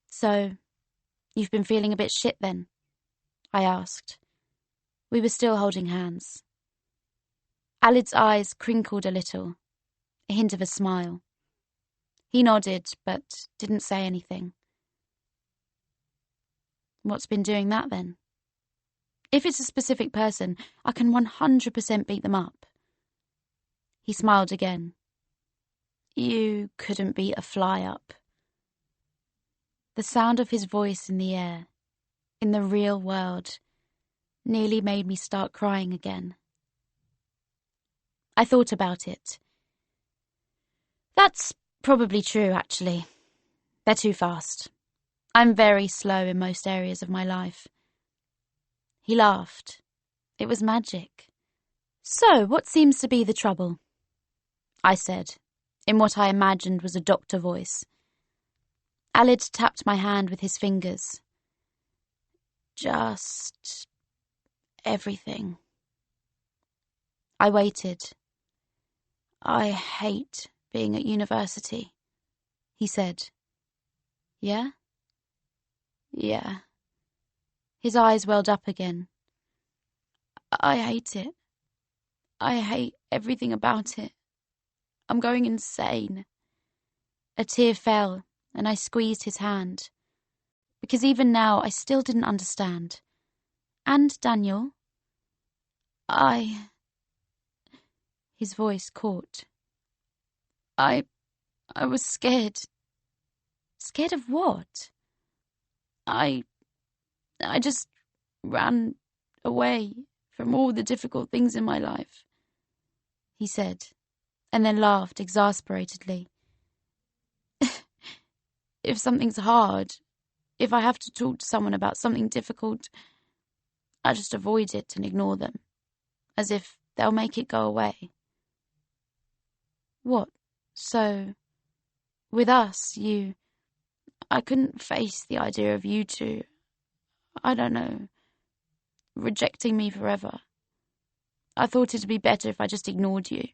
Speaker 1: So, you've been feeling a bit shit then? I asked. We were still holding hands. Alid's eyes crinkled a little, a hint of a smile. He nodded, but didn't say anything. What's been doing that then? If it's a specific person, I can 100% beat them up. He smiled again. You couldn't beat a fly up. The sound of his voice in the air, in the real world, nearly made me start crying again. I thought about it. That's probably true, actually. They're too fast. I'm very slow in most areas of my life. He laughed. It was magic. So, what seems to be the trouble? I said, in what I imagined was a doctor voice. Alid tapped my hand with his fingers. Just everything. I waited. I hate being at university, he said. Yeah? Yeah. His eyes welled up again. I hate it. I hate everything about it. I'm going insane. A tear fell, and I squeezed his hand. Because even now I still didn't understand. And Daniel? His voice caught. I was scared. Scared of what? I just ran away from all the difficult things in my life, he said, and then laughed exasperatedly. If something's hard, if I have to talk to someone about something difficult, I just avoid it and ignore them, as if they'll make it go away. What? So, with us, I couldn't face the idea of you two, I don't know, rejecting me forever. I thought it'd be better if I just ignored you.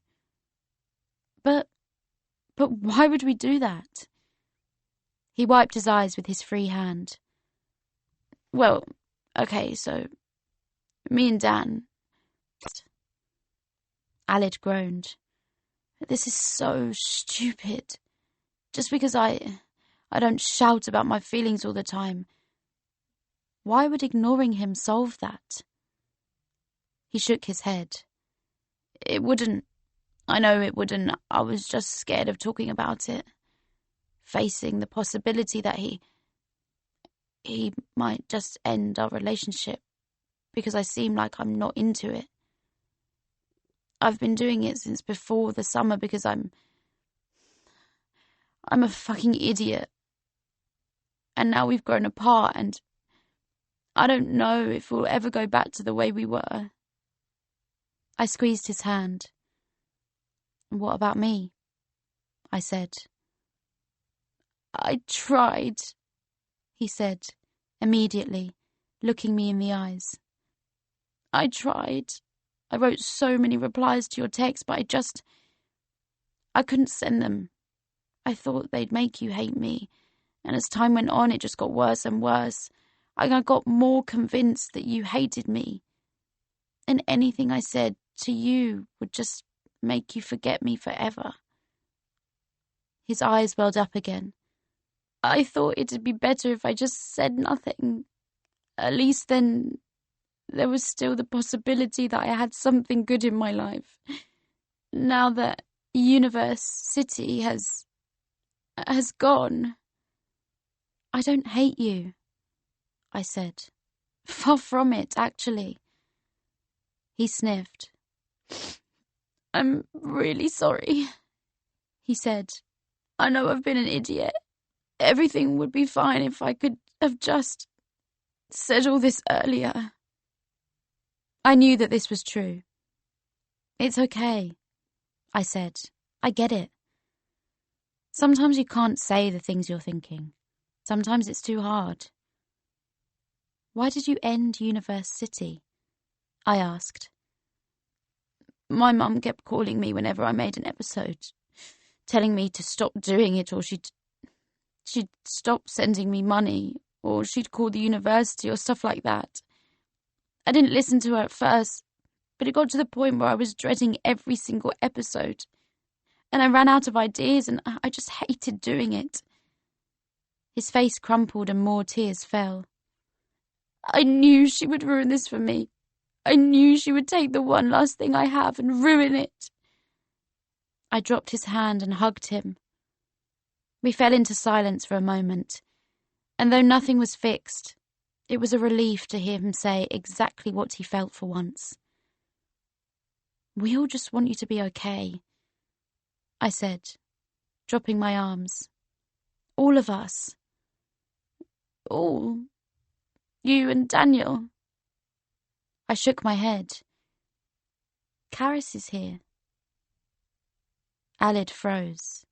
Speaker 1: But why would we do that? He wiped his eyes with his free hand. Well, okay, so me and Dan. Alid groaned. This is so stupid. Just because I don't shout about my feelings all the time. Why would ignoring him solve that? He shook his head. It wouldn't. I know it wouldn't. I was just scared of talking about it. Facing the possibility that he might just end our relationship because I seem like I'm not into it. I've been doing it since before the summer because I'm a fucking idiot. And now we've grown apart and I don't know if we'll ever go back to the way we were. I squeezed his hand. What about me? I said. I tried, he said, immediately, looking me in the eyes. I tried. I wrote so many replies to your text, but I couldn't send them. I thought they'd make you hate me, and as time went on, it just got worse and worse. I got more convinced that you hated me, and anything I said to you would just make you forget me forever. His eyes welled up again. I thought it'd be better if I just said nothing. At least then there was still the possibility that I had something good in my life. Now that Universe City has gone. I don't hate you, I said. Far from it, actually. He sniffed. I'm really sorry, he said. I know I've been an idiot. Everything would be fine if I could have just said all this earlier. I knew that this was true. It's okay, I said. I get it. Sometimes you can't say the things you're thinking. Sometimes it's too hard. Why did you end Universe City? I asked. My mum kept calling me whenever I made an episode, telling me to stop doing it, or she'd stop sending me money, or she'd call the university or stuff like that. I didn't listen to her at first, but it got to the point where I was dreading every single episode, and I ran out of ideas, and I just hated doing it. His face crumpled and more tears fell. I knew she would ruin this for me. I knew she would take the one last thing I have and ruin it. I dropped his hand and hugged him. We fell into silence for a moment, and though nothing was fixed, it was a relief to hear him say exactly what he felt for once. We all just want you to be okay, I said, dropping my arms. All of us. All. You and Daniel. I shook my head. Karis is here. Alid froze.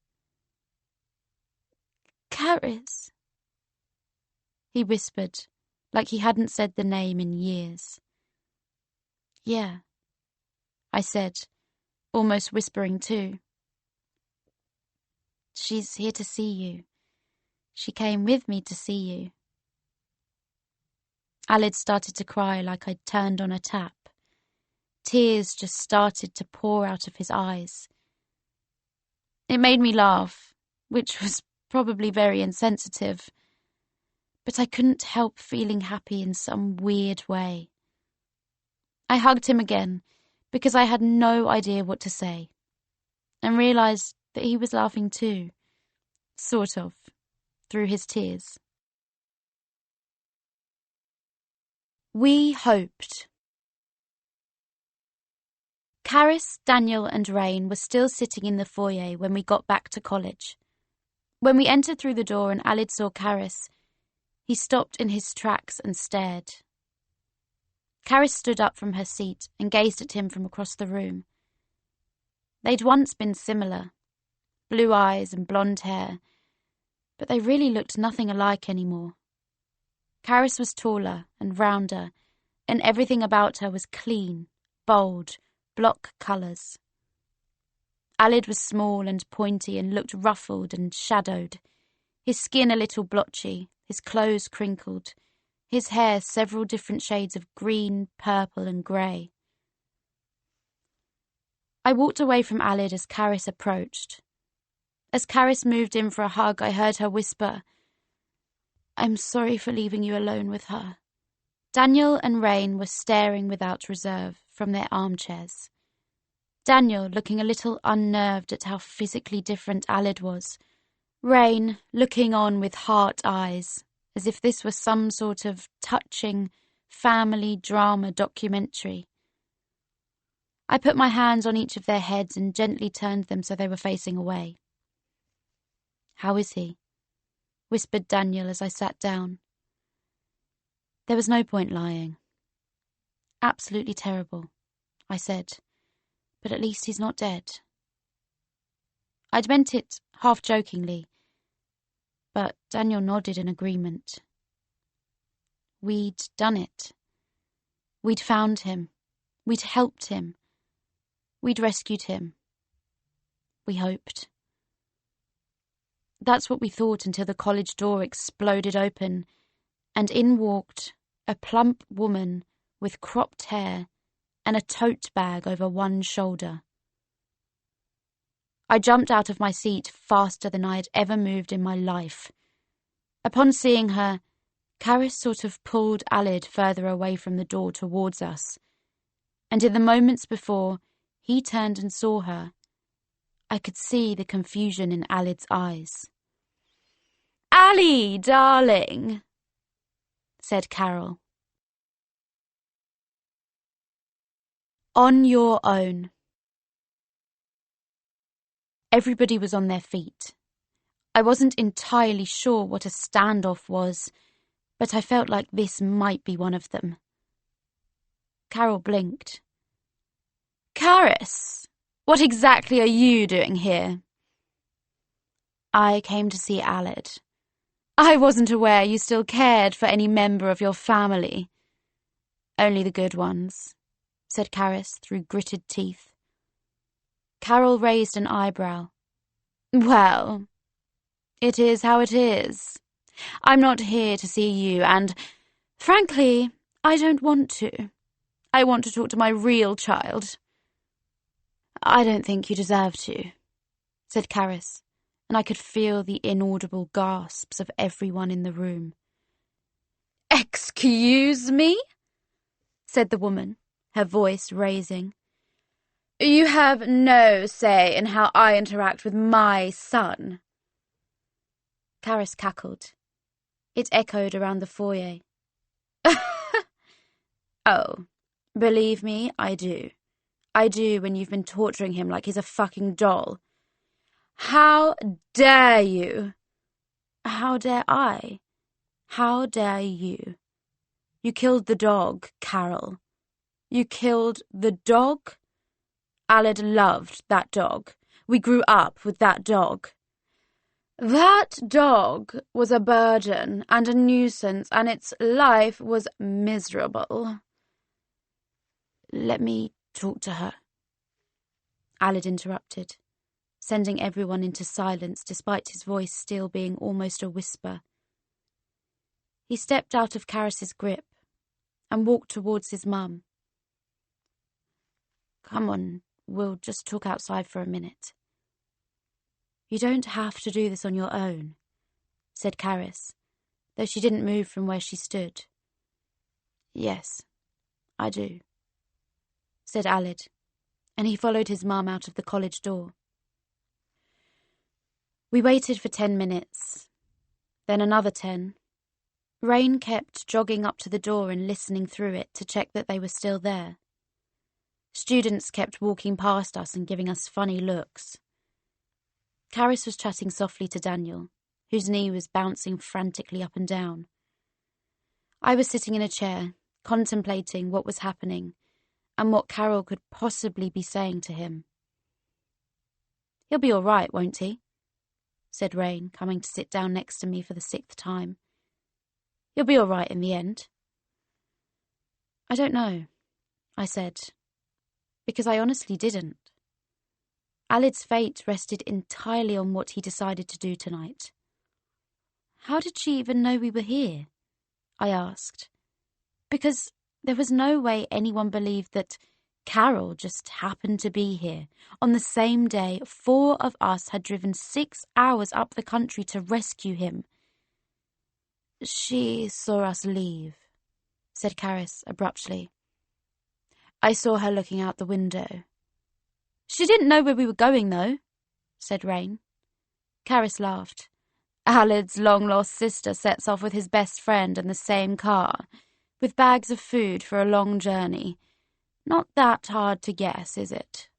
Speaker 1: Karis, he whispered, like he hadn't said the name in years. Yeah, I said, almost whispering too. She's here to see you. She came with me to see you. Alid started to cry like I'd turned on a tap. Tears just started to pour out of his eyes. It made me laugh, which was probably very insensitive, but I couldn't help feeling happy in some weird way. I hugged him again because I had no idea what to say, and realised that he was laughing too, sort of, through his tears. We hoped. Karis, Daniel and Rain were still sitting in the foyer when we got back to college. When we entered through the door and Alid saw Karis, he stopped in his tracks and stared. Karis stood up from her seat and gazed at him from across the room. They'd once been similar, blue eyes and blonde hair, but they really looked nothing alike anymore. Karis was taller and rounder, and everything about her was clean, bold, block colours. Alid was small and pointy and looked ruffled and shadowed, his skin a little blotchy, his clothes crinkled, his hair several different shades of green, purple and grey. I walked away from Alid as Karis approached. As Karis moved in for a hug, I heard her whisper, I'm sorry for leaving you alone with her. Daniel and Rain were staring without reserve from their armchairs. Daniel looking a little unnerved at how physically different Alid was. Rain looking on with heart eyes, as if this were some sort of touching family drama documentary. I put my hands on each of their heads and gently turned them so they were facing away. How is he? Whispered Daniel as I sat down. There was no point lying. Absolutely terrible, I said, but at least he's not dead. I'd meant it half-jokingly, but Daniel nodded in agreement. We'd done it. We'd found him. We'd helped him. We'd rescued him. We hoped. That's what we thought until the college door exploded open, and in walked a plump woman with cropped hair and a tote bag over one shoulder. I jumped out of my seat faster than I had ever moved in my life. Upon seeing her, Karis sort of pulled Alid further away from the door towards us, and in the moments before he turned and saw her, I could see the confusion in Alid's eyes. "Ali, darling," said Carol. On your own. Everybody was on their feet. I wasn't entirely sure what a standoff was, but I felt like this might be one of them. Carol blinked. "Karis, what exactly are you doing here?" "I came to see Alid." "I wasn't aware you still cared for any member of your family." "Only the good ones," said Karis through gritted teeth. Carol raised an eyebrow. "Well, it is how it is. I'm not here to see you, and, frankly, I don't want to. I want to talk to my real child." "I don't think you deserve to," said Karis, and I could feel the inaudible gasps of everyone in the room. "Excuse me?" said the woman, her voice raising. "You have no say in how I interact with my son." Karis cackled. It echoed around the foyer. "Oh, believe me, I do. I do when you've been torturing him like he's a fucking doll." "How dare you?" "How dare I? How dare you? You killed the dog, Carol. You killed the dog? Alid loved that dog. We grew up with that dog." "That dog was a burden and a nuisance, and its life was miserable." "Let me talk to her," Alid interrupted, sending everyone into silence despite his voice still being almost a whisper. He stepped out of Karis's grip and walked towards his mum. "Come on, we'll just talk outside for a minute." "You don't have to do this on your own," said Karis, though she didn't move from where she stood. "Yes, I do," said Alid, and he followed his mum out of the college door. We waited for 10 minutes, then another 10. Rain kept jogging up to the door and listening through it to check that they were still there. Students kept walking past us and giving us funny looks. Karis was chatting softly to Daniel, whose knee was bouncing frantically up and down. I was sitting in a chair, contemplating what was happening and what Carol could possibly be saying to him. "He'll be all right, won't he?" said Rain, coming to sit down next to me for the 6th time. "He'll be all right in the end." "I don't know," I said, because I honestly didn't. Alid's fate rested entirely on what he decided to do tonight. "How did she even know we were here?" I asked, because there was no way anyone believed that Carol just happened to be here on the same day 4 of us had driven 6 hours up the country to rescue him. "She saw us leave," said Karis abruptly. "I saw her looking out the window." "She didn't know where we were going, though," said Rain. Karis laughed. "Alid's long-lost sister sets off with his best friend in the same car, with bags of food for a long journey. Not that hard to guess, is it?"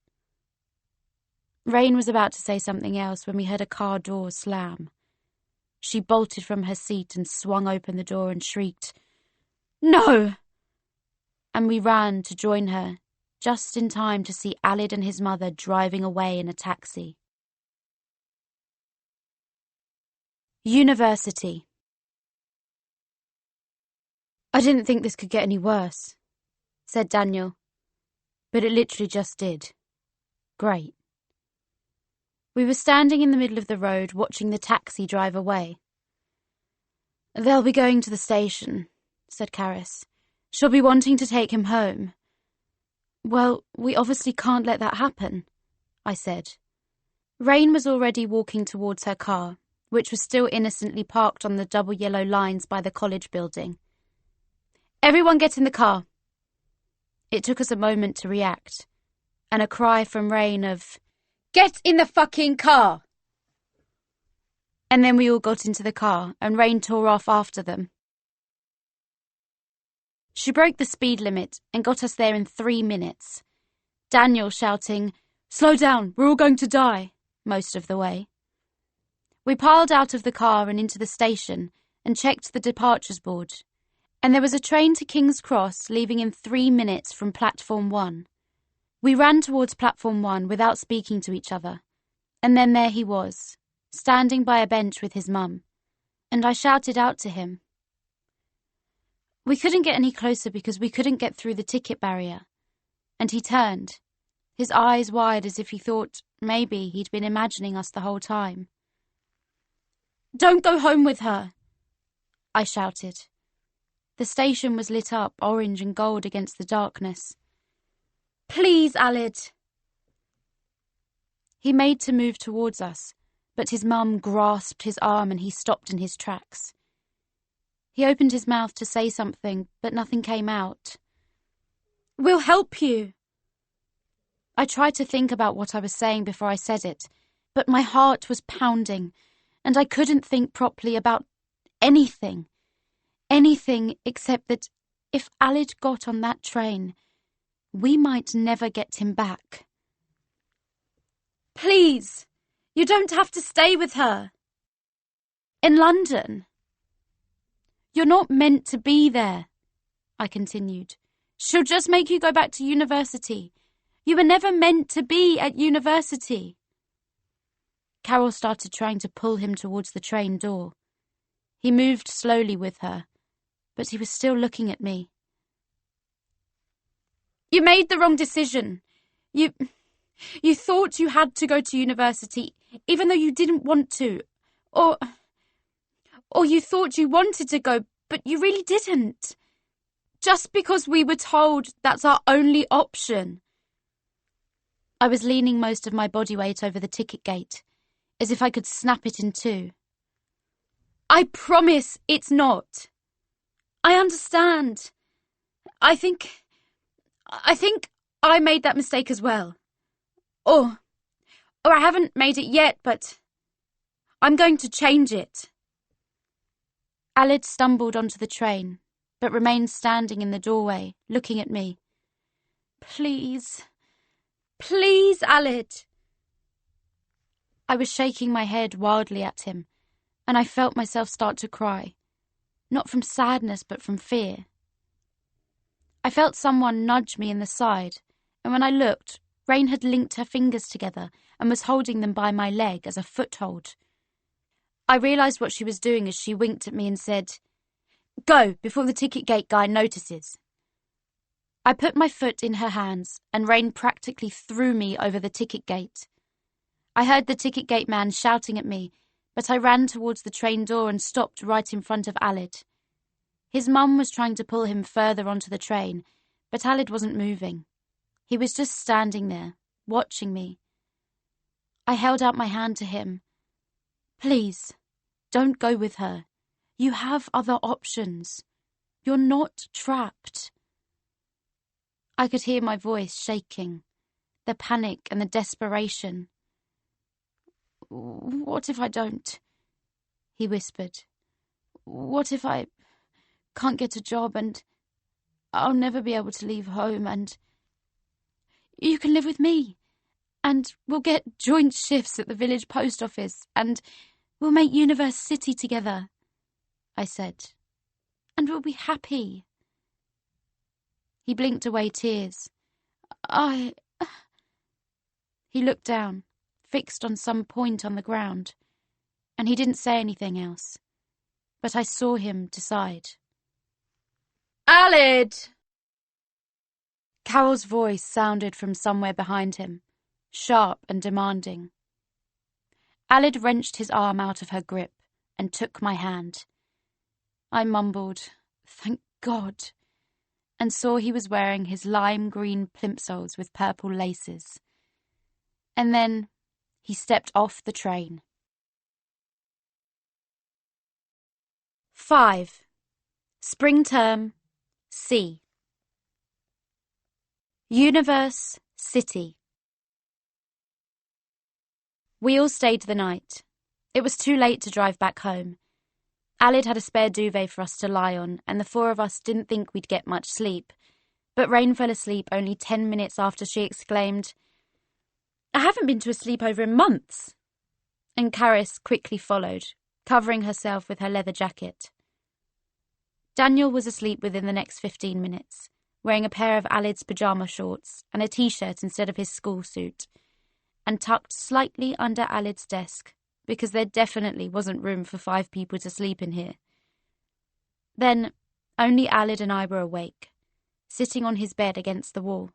Speaker 1: Rain was about to say something else when we heard a car door slam. She bolted from her seat and swung open the door and shrieked, "No!" And we ran to join her, just in time to see Alid and his mother driving away in a taxi. University. I didn't think this could get any worse, said Daniel. But it literally just did. Great. We were standing in the middle of the road watching the taxi drive away. They'll be going to the station, said Karis. She'll be wanting to take him home. Well, we obviously can't let that happen, I said. Rain was already walking towards her car, which was still innocently parked on the double yellow lines by the college building. Everyone get in the car. It took us a moment to react, and a cry from Rain of, Get in the fucking car! And then we all got into the car, and Rain tore off after them. She broke the speed limit and got us there in 3 minutes. Daniel shouting, Slow down, we're all going to die, most of the way. We piled out of the car and into the station and checked the departures board. And there was a train to King's Cross leaving in 3 minutes from Platform 1. We ran towards Platform 1 without speaking to each other. And then there he was, standing by a bench with his mum. And I shouted out to him. We couldn't get any closer because we couldn't get through the ticket barrier. And he turned, his eyes wide as if he thought maybe he'd been imagining us the whole time. Don't go home with her, I shouted. The station was lit up orange and gold against the darkness. Please, Alid. He made to move towards us, but his mum grasped his arm and he stopped in his tracks. He opened his mouth to say something, but nothing came out. We'll help you. I tried to think about what I was saying before I said it, but my heart was pounding, and I couldn't think properly about anything. Anything except that if Alid got on that train, we might never get him back. Please, you don't have to stay with her. In London. You're not meant to be there, I continued. She'll just make you go back to university. You were never meant to be at university. Carol started trying to pull him towards the train door. He moved slowly with her, but he was still looking at me. You made the wrong decision. You thought you had to go to university, even though you didn't want to. Or you thought you wanted to go, but you really didn't. Just because we were told that's our only option. I was leaning most of my body weight over the ticket gate, as if I could snap it in two. I promise it's not. I understand. I think I made that mistake as well. Or I haven't made it yet, but I'm going to change it. Alid stumbled onto the train, but remained standing in the doorway, looking at me. Please, Alid. I was shaking my head wildly at him, and I felt myself start to cry, not from sadness but from fear. I felt someone nudge me in the side, and when I looked, Rain had linked her fingers together and was holding them by my leg as a foothold. I realised what she was doing as she winked at me and said, Go, before the ticket gate guy notices. I put my foot in her hands, and Rain practically threw me over the ticket gate. I heard the ticket gate man shouting at me, but I ran towards the train door and stopped right in front of Alid. His mum was trying to pull him further onto the train, but Alid wasn't moving. He was just standing there, watching me. I held out my hand to him. Please, don't go with her. You have other options. You're not trapped. I could hear my voice shaking, the panic and the desperation. What if I don't? He whispered. What if I can't get a job and I'll never be able to leave home and you can live with me and we'll get joint shifts at the village post office and we'll make Universe City together, I said, and we'll be happy. He blinked away tears. He looked down, fixed on some point on the ground. and he didn't say anything else, but I saw him decide. "Alid!" Carol's voice sounded from somewhere behind him, sharp and demanding. Alid wrenched his arm out of her grip and took my hand. I mumbled, "Thank God," and saw he was wearing his lime green plimsolls with purple laces. And then he stepped off the train. 5. Spring Term, C. Universe City. We all stayed the night. It was too late to drive back home. Alid had a spare duvet for us to lie on, and the four of us didn't think we'd get much sleep. But Rain fell asleep only 10 minutes after she exclaimed, "I haven't been to a sleepover in months." And Caris quickly followed, covering herself with her leather jacket. Daniel was asleep within the next 15 minutes, wearing a pair of Alid's pyjama shorts and a t-shirt instead of his school suit, and tucked slightly under Alid's desk, because there definitely wasn't room for 5 people to sleep in here. Then, only Alid and I were awake, sitting on his bed against the wall.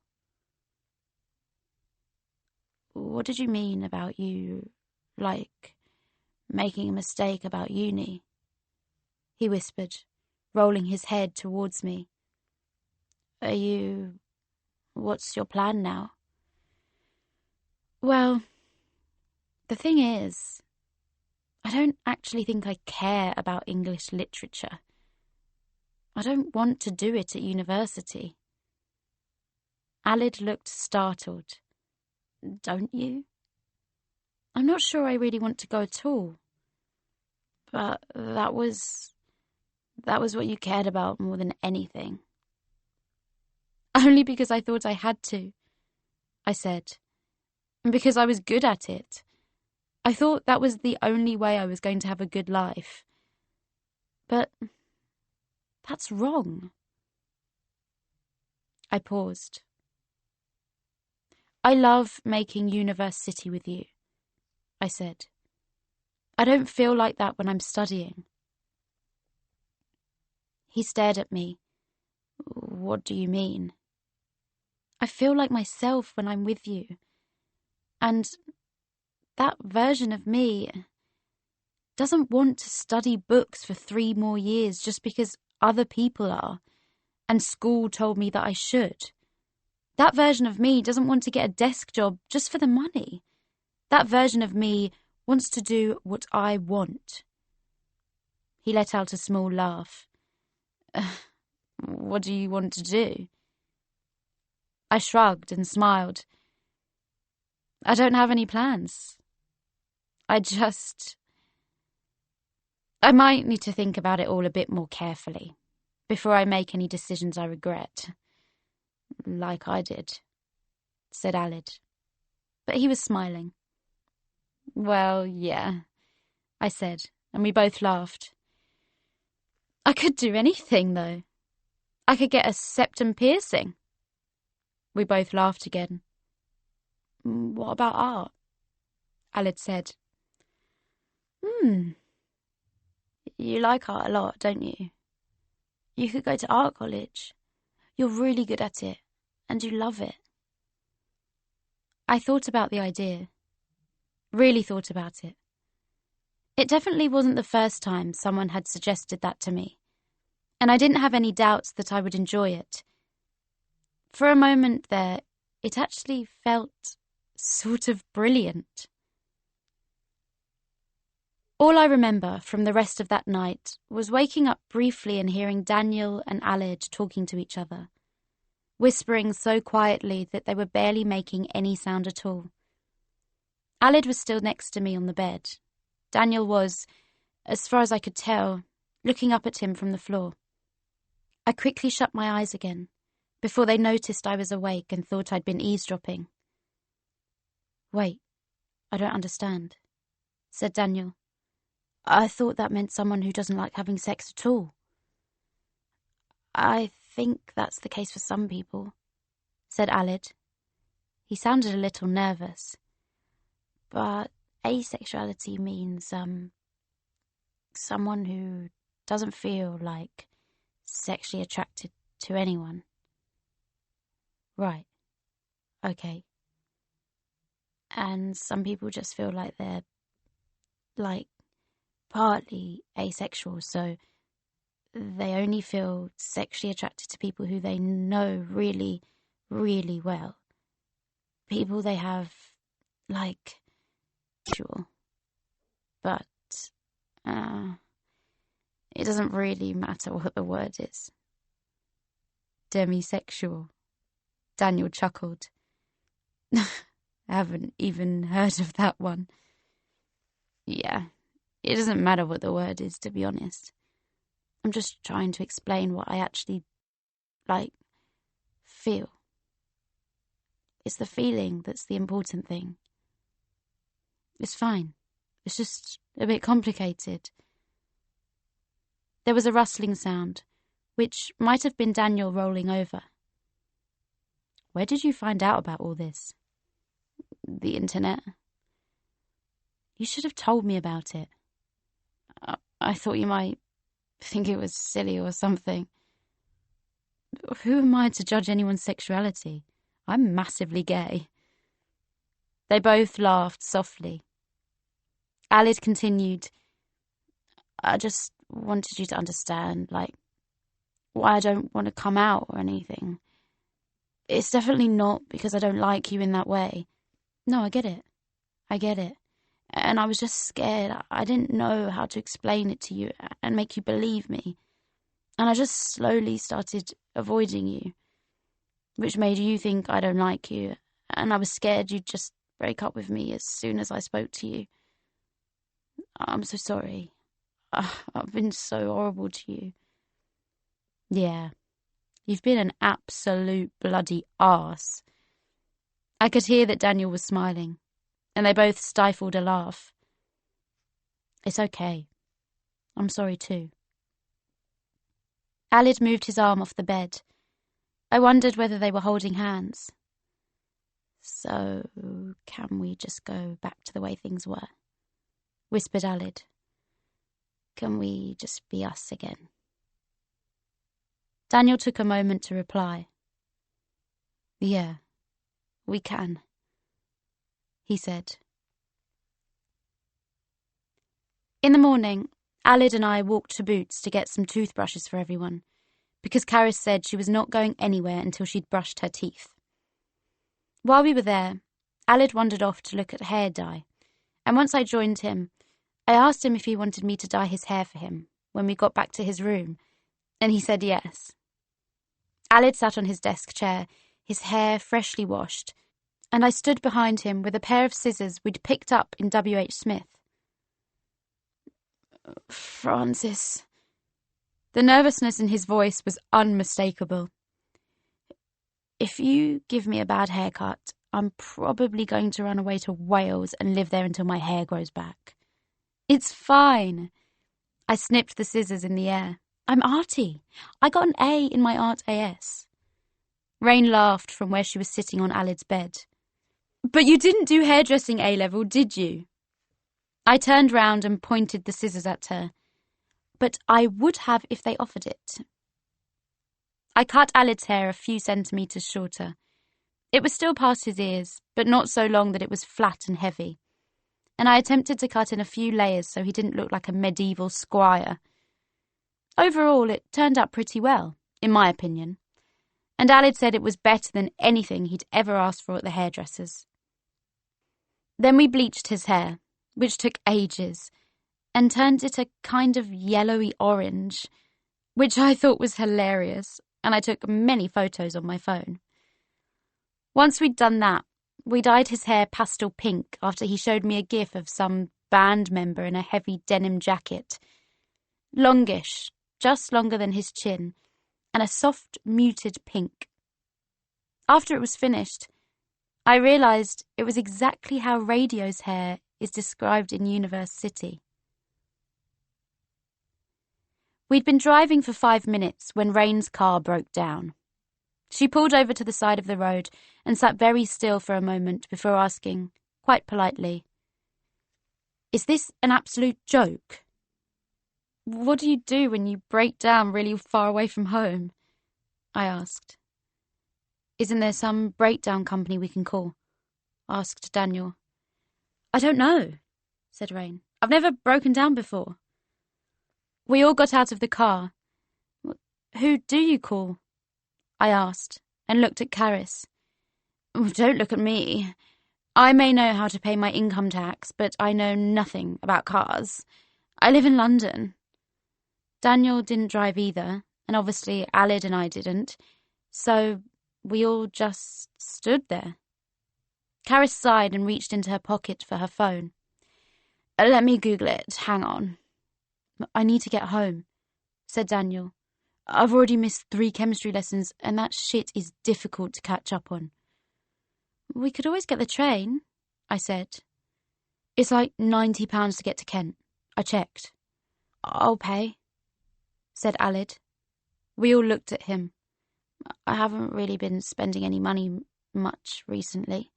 Speaker 1: "What did you mean about you, making a mistake about uni?" he whispered, rolling his head towards me. What's your plan now?" "Well, the thing is, I don't actually think I care about English literature. I don't want to do it at university." Alid looked startled. "Don't you?" "I'm not sure I really want to go at all." "But that was what you cared about more than anything." "Only because I thought I had to," I said, "and because I was good at it. I thought that was the only way I was going to have a good life. But that's wrong." I paused. "I love making Universe City with you," I said. "I don't feel like that when I'm studying." He stared at me. "What do you mean?" "I feel like myself when I'm with you. And that version of me doesn't want to study books for 3 more years just because other people are, and school told me that I should. That version of me doesn't want to get a desk job just for the money. That version of me wants to do what I want." He let out a small laugh. "What do you want to do?" I shrugged and smiled. "I don't have any plans. I might need to think about it all a bit more carefully before I make any decisions I regret. Like I did," said Alid. But he was smiling. "Well, yeah," I said, and we both laughed. "I could do anything, though. I could get a septum piercing." We both laughed again. "What about art?" Alid said. You like art a lot, don't you? You could go to art college. You're really good at it, and you love it." I thought about the idea. Really thought about it. It definitely wasn't the first time someone had suggested that to me, and I didn't have any doubts that I would enjoy it. For a moment there, it actually felt sort of brilliant. All I remember from the rest of that night was waking up briefly and hearing Daniel and Alid talking to each other, whispering so quietly that they were barely making any sound at all. Alid was still next to me on the bed. Daniel was, as far as I could tell, looking up at him from the floor. I quickly shut my eyes again, before they noticed I was awake and thought I'd been eavesdropping. "Wait, I don't understand," said Daniel. "I thought that meant someone who doesn't like having sex at all." "I think that's the case for some people," said Alid. He sounded a little nervous. "But asexuality means, someone who doesn't feel like sexually attracted to anyone. Right. Okay. And some people just feel like they're, like, partly asexual, so they only feel sexually attracted to people who they know really, really well. People they have, like, sexual. But, it doesn't really matter what the word is. Demisexual. Daniel chuckled. I haven't even heard of that one. Yeah, it doesn't matter what the word is, to be honest. I'm just trying to explain what I actually, feel. It's the feeling that's the important thing. It's fine. It's just a bit complicated. There was a rustling sound, which might have been Daniel rolling over. Where did you find out about all this? The internet. You should have told me about it. I thought you might think it was silly or something. Who am I to judge anyone's sexuality? I'm massively gay. They both laughed softly. Alid continued, I just wanted you to understand, why I don't want to come out or anything. It's definitely not because I don't like you in that way. No, I get it. And I was just scared. I didn't know how to explain it to you and make you believe me. And I just slowly started avoiding you, which made you think I don't like you. And I was scared you'd just break up with me as soon as I spoke to you. I'm so sorry. I've been so horrible to you. Yeah, you've been an absolute bloody arse. I could hear that Daniel was smiling, and they both stifled a laugh. It's okay. I'm sorry too. Alid moved his arm off the bed. I wondered whether they were holding hands. So, can we just go back to the way things were? Whispered Alid. Can we just be us again? Daniel took a moment to reply. Yeah, we can, he said. In the morning, Alid and I walked to Boots to get some toothbrushes for everyone, because Karis said she was not going anywhere until she'd brushed her teeth. While we were there, Alid wandered off to look at hair dye, and once I joined him, I asked him if he wanted me to dye his hair for him when we got back to his room, and he said yes. Alid sat on his desk chair, his hair freshly washed, and I stood behind him with a pair of scissors we'd picked up in W.H. Smith. Francis. The nervousness in his voice was unmistakable. If you give me a bad haircut, I'm probably going to run away to Wales and live there until my hair grows back. It's fine. I snipped the scissors in the air. I'm arty. I got an A in my art AS. Rain laughed from where she was sitting on Alid's bed. But you didn't do hairdressing A-level, did you? I turned round and pointed the scissors at her. But I would have if they offered it. I cut Alid's hair a few centimetres shorter. It was still past his ears, but not so long that it was flat and heavy. And I attempted to cut in a few layers so he didn't look like a medieval squire. Overall, it turned out pretty well, in my opinion. And Alid said it was better than anything he'd ever asked for at the hairdresser's. Then we bleached his hair, which took ages, and turned it a kind of yellowy orange, which I thought was hilarious, and I took many photos on my phone. Once we'd done that, we dyed his hair pastel pink after he showed me a gif of some band member in a heavy denim jacket. Longish, just longer than his chin, and a soft, muted pink. After it was finished, I realised it was exactly how Radio's hair is described in Universe City. We'd been driving for 5 minutes when Rain's car broke down. She pulled over to the side of the road and sat very still for a moment before asking, quite politely, "Is this an absolute joke?" What do you do when you break down really far away from home? I asked. Isn't there some breakdown company we can call? Asked Daniel. I don't know, said Rain. I've never broken down before. We all got out of the car. Who do you call? I asked, and looked at Caris. Don't look at me. I may know how to pay my income tax, but I know nothing about cars. I live in London. Daniel didn't drive either, and obviously Alid and I didn't, so we all just stood there. Caris sighed and reached into her pocket for her phone. Let me Google it. Hang on. I need to get home, said Daniel. I've already missed 3 chemistry lessons, and that shit is difficult to catch up on. We could always get the train, I said. It's like £90 to get to Kent. I checked. I'll pay, said Alid. We all looked at him. I haven't really been spending any money much recently.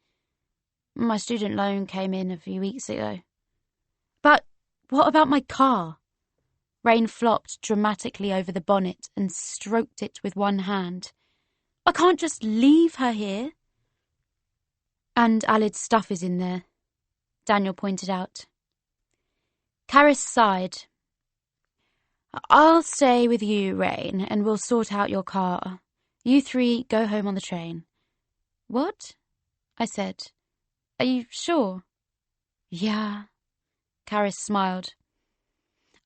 Speaker 1: My student loan came in a few weeks ago. But what about my car? Rain flopped dramatically over the bonnet and stroked it with one hand. I can't just leave her here. And Alid's stuff is in there, Daniel pointed out. Caris sighed. I'll stay with you, Rain, and we'll sort out your car. You 3 go home on the train. What? I said. Are you sure? Yeah. Caris smiled.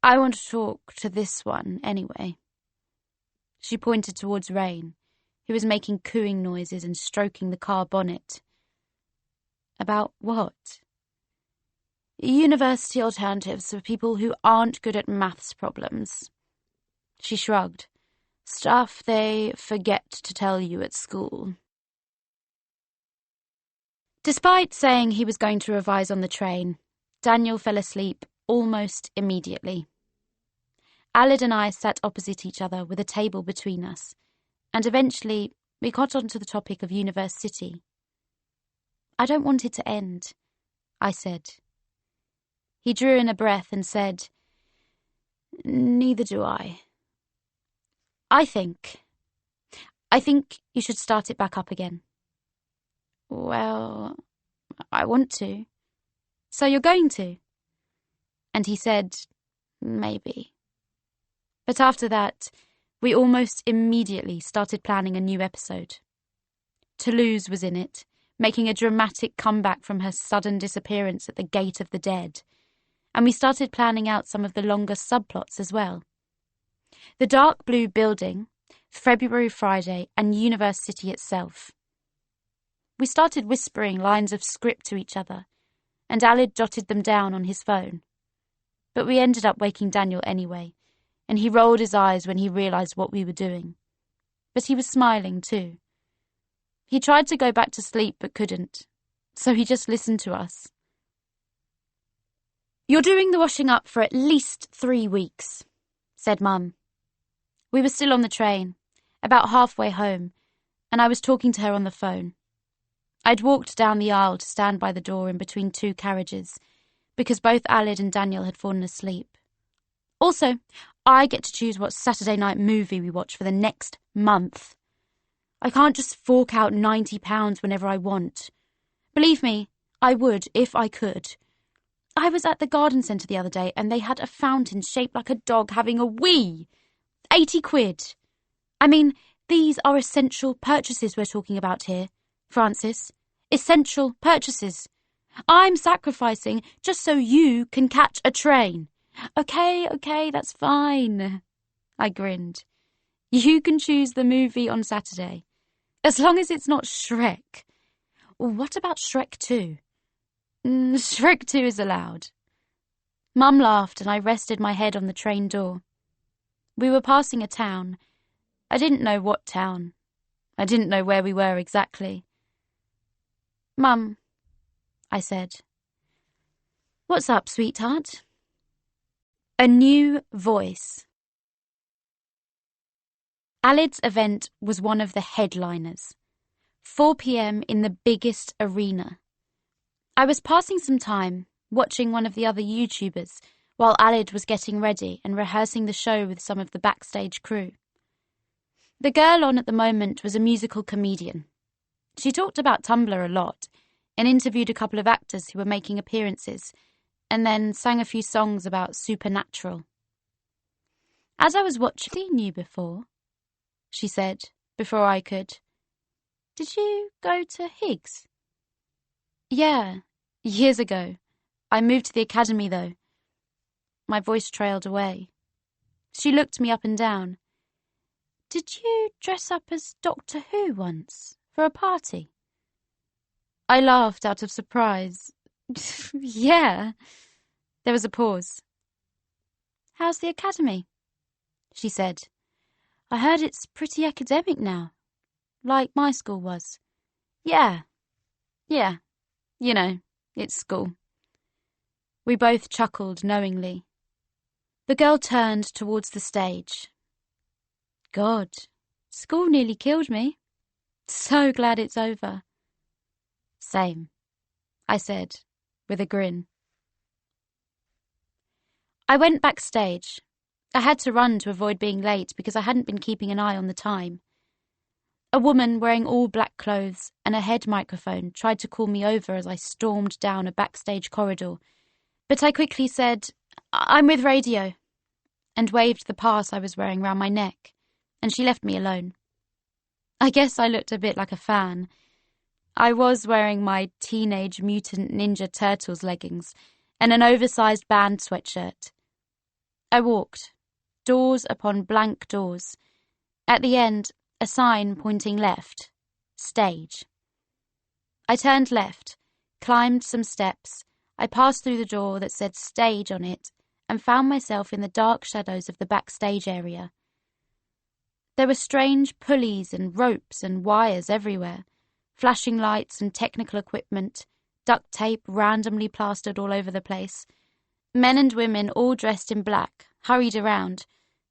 Speaker 1: I want to talk to this one, anyway. She pointed towards Rain, who was making cooing noises and stroking the car bonnet. About what? University alternatives for people who aren't good at maths problems. She shrugged. Stuff they forget to tell you at school. Despite saying he was going to revise on the train, Daniel fell asleep almost immediately. Alid and I sat opposite each other with a table between us, and eventually we got onto the topic of University. I don't want it to end, I said. He drew in a breath and said, Neither do I. I think you should start it back up again. Well, I want to. So you're going to? And he said, maybe. But after that, we almost immediately started planning a new episode. Toulouse was in it, making a dramatic comeback from her sudden disappearance at the Gate of the Dead, and we started planning out some of the longer subplots as well. The dark blue building, February Friday, and University itself. We started whispering lines of script to each other, and Alid jotted them down on his phone. But we ended up waking Daniel anyway, and he rolled his eyes when he realised what we were doing. But he was smiling too. He tried to go back to sleep but couldn't, so he just listened to us. You're doing the washing up for at least 3 weeks, said Mum. We were still on the train, about halfway home, and I was talking to her on the phone. I'd walked down the aisle to stand by the door in between 2 carriages, because both Alid and Daniel had fallen asleep. Also, I get to choose what Saturday night movie we watch for the next month. I can't just fork out £90 whenever I want. Believe me, I would if I could. I was at the garden centre the other day and they had a fountain shaped like a dog having a wee. 80 quid. I mean, these are essential purchases we're talking about here, Francis. Essential purchases. I'm sacrificing just so you can catch a train. Okay, that's fine. I grinned. You can choose the movie on Saturday. As long as it's not Shrek. What about Shrek 2? Shrek 2 is allowed. Mum laughed and I rested my head on the train door. We were passing a town. I didn't know what town. I didn't know where we were exactly. Mum, I said. What's up, sweetheart? A new voice. Alid's event was one of the headliners. 4 p.m. in the biggest arena. I was passing some time, watching one of the other YouTubers, while Alid was getting ready and rehearsing the show with some of the backstage crew. The girl on at the moment was a musical comedian. She talked about Tumblr a lot and interviewed a couple of actors who were making appearances, and then sang a few songs about supernatural. As I was watching, seen you before, she said, before I could. Did you go to Higgs? Yeah, years ago. I moved to the academy, though. My voice trailed away. She looked me up and down. Did you dress up as Doctor Who once, for a party? I laughed out of surprise. Yeah. There was a pause. How's the academy? She said. I heard it's pretty academic now, like my school was. Yeah, you know, it's school. We both chuckled knowingly. The girl turned towards the stage. God, school nearly killed me. So glad it's over. Same, I said, with a grin. I went backstage. I had to run to avoid being late because I hadn't been keeping an eye on the time. A woman wearing all black clothes and a head microphone tried to call me over as I stormed down a backstage corridor, but I quickly said, I'm with radio, and waved the pass I was wearing round my neck, and she left me alone. I guess I looked a bit like a fan. I was wearing my Teenage Mutant Ninja Turtles leggings and an oversized band sweatshirt. I walked, doors upon blank doors. At the end, a sign pointing left, stage. I turned left, climbed some steps. I passed through the door that said stage on it and found myself in the dark shadows of the backstage area. There were strange pulleys and ropes and wires everywhere, flashing lights and technical equipment, duct tape randomly plastered all over the place. Men and women all dressed in black hurried around,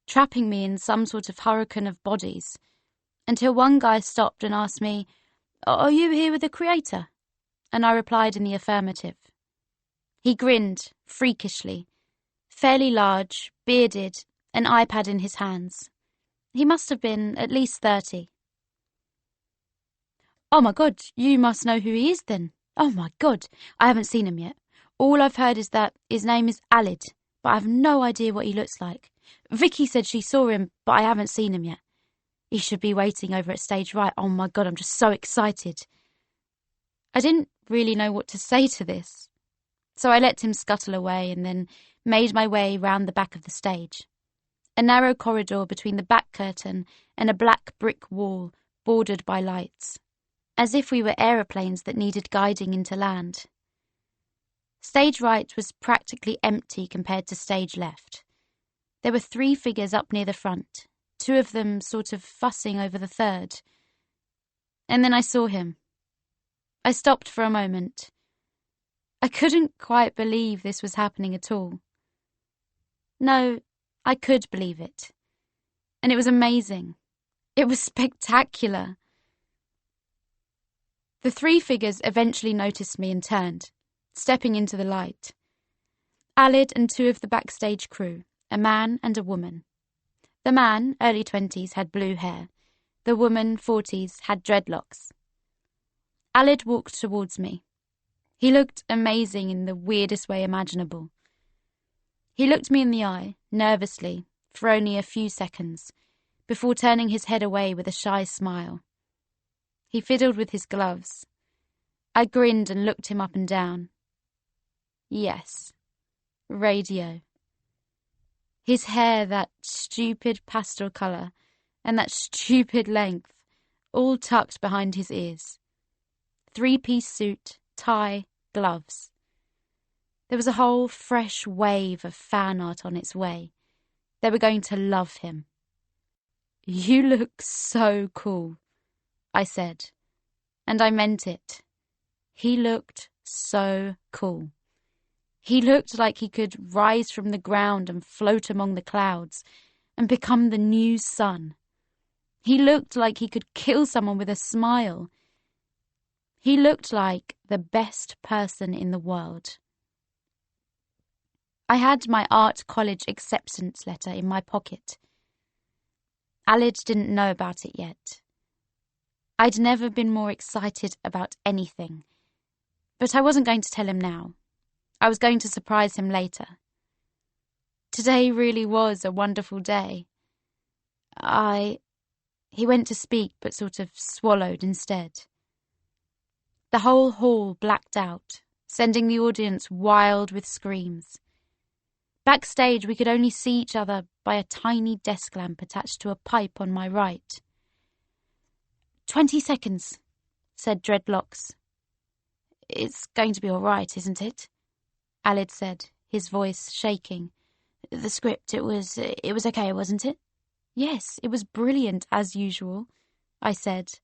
Speaker 1: trapping me in some sort of hurricane of bodies, until one guy stopped and asked me, Are you here with the creator? And I replied in the affirmative. He grinned, freakishly, fairly large, bearded, an iPad in his hands. He must have been at least 30. Oh my God, you must know who he is then. Oh my God, I haven't seen him yet. All I've heard is that his name is Alid, but I have no idea what he looks like. Vicky said she saw him, but I haven't seen him yet. He should be waiting over at stage right. Oh my God, I'm just so excited. I didn't really know what to say to this, so I let him scuttle away and then made my way round the back of the stage. A narrow corridor between the back curtain and a black brick wall bordered by lights, as if we were aeroplanes that needed guiding into land. Stage right was practically empty compared to stage left. There were 3 figures up near the front, 2 of them sort of fussing over the third. And then I saw him. I stopped for a moment. I couldn't quite believe this was happening at all. No, I could believe it. And it was amazing. It was spectacular. The 3 figures eventually noticed me and turned, stepping into the light. Alid and 2 of the backstage crew, a man and a woman. The man, early 20s, had blue hair. The woman, 40s, had dreadlocks. Alid walked towards me. He looked amazing in the weirdest way imaginable. He looked me in the eye, nervously, for only a few seconds, before turning his head away with a shy smile. He fiddled with his gloves. I grinned and looked him up and down. Yes, radio. His hair, that stupid pastel colour, and that stupid length, all tucked behind his ears. 3-piece suit, tie, gloves. There was a whole fresh wave of fan art on its way. They were going to love him. You look so cool, I said, and I meant it. He looked so cool. He looked like he could rise from the ground and float among the clouds and become the new sun. He looked like he could kill someone with a smile. He looked like the best person in the world. I had my art college acceptance letter in my pocket. Alid didn't know about it yet. I'd never been more excited about anything, but I wasn't going to tell him now. I was going to surprise him later. Today really was a wonderful day. He went to speak, but sort of swallowed instead. The whole hall blacked out, sending the audience wild with screams. Backstage, we could only see each other by a tiny desk lamp attached to a pipe on my right. 20 seconds, said Dreadlocks. It's going to be all right, isn't it? Alid said, his voice shaking. The script, it was okay, wasn't it? Yes, it was brilliant as usual, I said.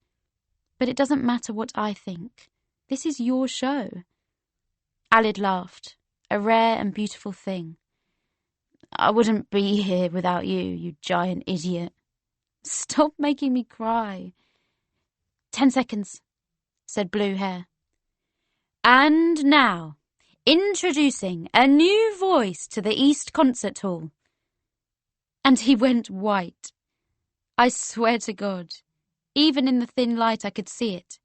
Speaker 1: But it doesn't matter what I think. This is your show. Alid laughed, a rare and beautiful thing. I wouldn't be here without you, you giant idiot. Stop making me cry. 10 seconds, said Blue Hair. And now, introducing a new voice to the East Concert Hall. And he went white. I swear to God, even in the thin light I could see it.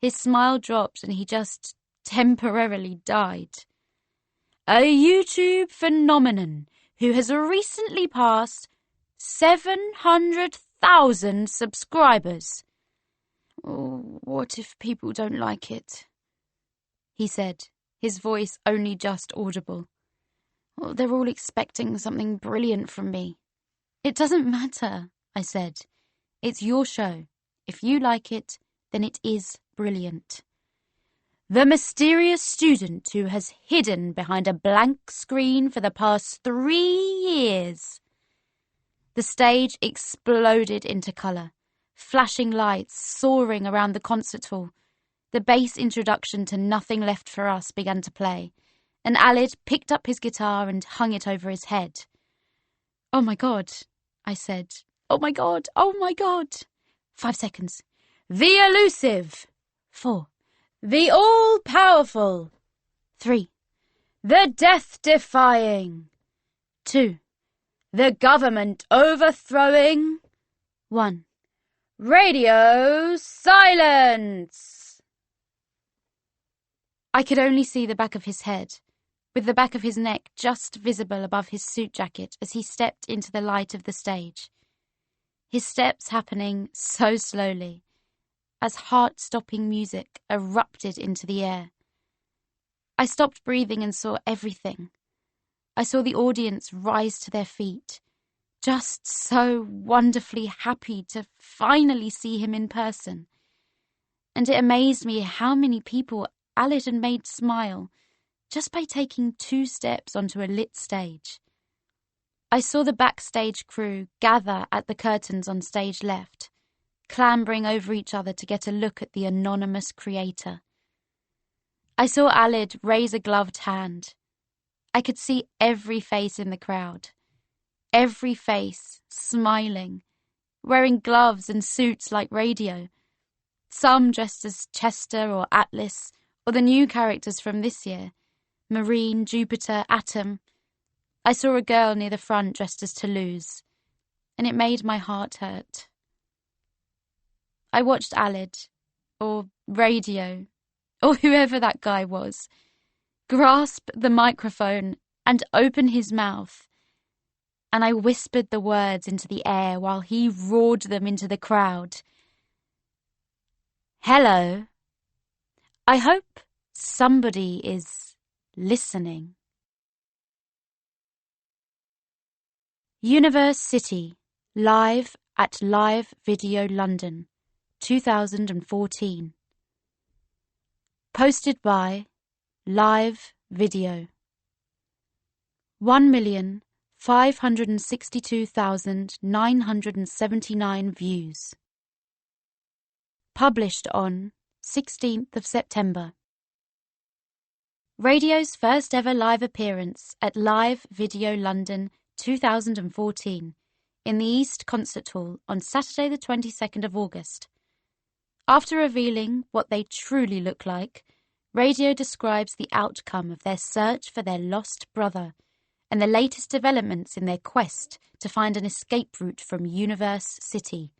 Speaker 1: His smile dropped and he just temporarily died. A YouTube phenomenon who has recently passed 700,000 subscribers. Oh, what if people don't like it? He said, his voice only just audible. Oh, they're all expecting something brilliant from me. It doesn't matter, I said. It's your show. If you like it, then it is brilliant. The mysterious student who has hidden behind a blank screen for the past 3 years. The stage exploded into colour, flashing lights soaring around the concert hall. The bass introduction to Nothing Left for Us began to play, and Alid picked up his guitar and hung it over his head. Oh my God, I said. Oh my God, oh my God. 5 seconds. The elusive. 4. The all-powerful. 3. The death-defying. 2. The government overthrowing. 1. Radio silence. I could only see the back of his head, with the back of his neck just visible above his suit jacket as he stepped into the light of the stage. His steps happening so slowly, as heart-stopping music erupted into the air. I stopped breathing and saw everything. I saw the audience rise to their feet, just so wonderfully happy to finally see him in person. And it amazed me how many people Alid had made smile just by taking 2 steps onto a lit stage. I saw the backstage crew gather at the curtains on stage left, clambering over each other to get a look at the anonymous creator. I saw Alid raise a gloved hand. I could see every face in the crowd, every face smiling, wearing gloves and suits like radio, some dressed as Chester or Atlas, or the new characters from this year, Marine, Jupiter, Atom. I saw a girl near the front dressed as Toulouse, and it made my heart hurt. I watched Alid, or Radio, or whoever that guy was, grasp the microphone and open his mouth, and I whispered the words into the air while he roared them into the crowd. Hello. I hope somebody is listening. Universe City, live at Live Video London, 2014. Posted by Live Video. 1,562,979 views. Published on 16th of September. Radio's first ever live appearance at Live Video London 2014 in the East Concert Hall on Saturday the 22nd of August. After revealing what they truly look like, Radio describes the outcome of their search for their lost brother, and the latest developments in their quest to find an escape route from Universe City.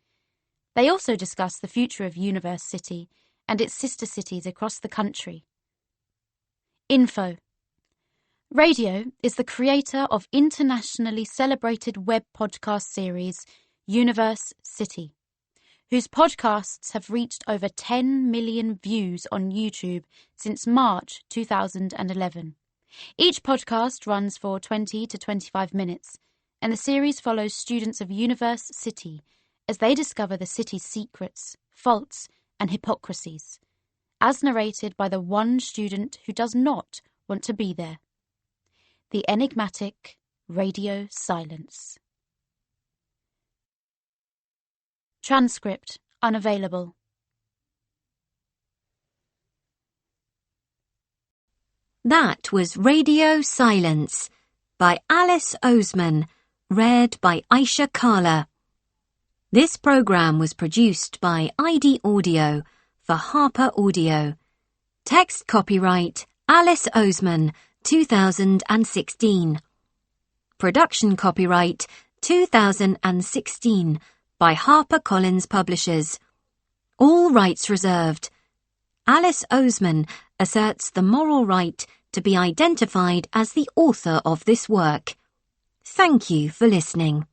Speaker 1: They also discuss the future of Universe City and its sister cities across the country. Info. Radio is the creator of internationally celebrated web podcast series Universe City, whose podcasts have reached over 10 million views on YouTube since March 2011. Each podcast runs for 20 to 25 minutes, and the series follows students of Universe City as they discover the city's secrets, faults, and hypocrisies, as narrated by the one student who does not want to be there. The enigmatic radio silence. Transcript unavailable.
Speaker 4: That was Radio Silence by Alice Oseman, read by Aisha Kala. This program was produced by ID Audio for Harper Audio. Text copyright Alice Oseman, 2016. Production copyright 2016 by HarperCollins Publishers. All rights reserved. Alice Oseman asserts the moral right to be identified as the author of this work. Thank you for listening.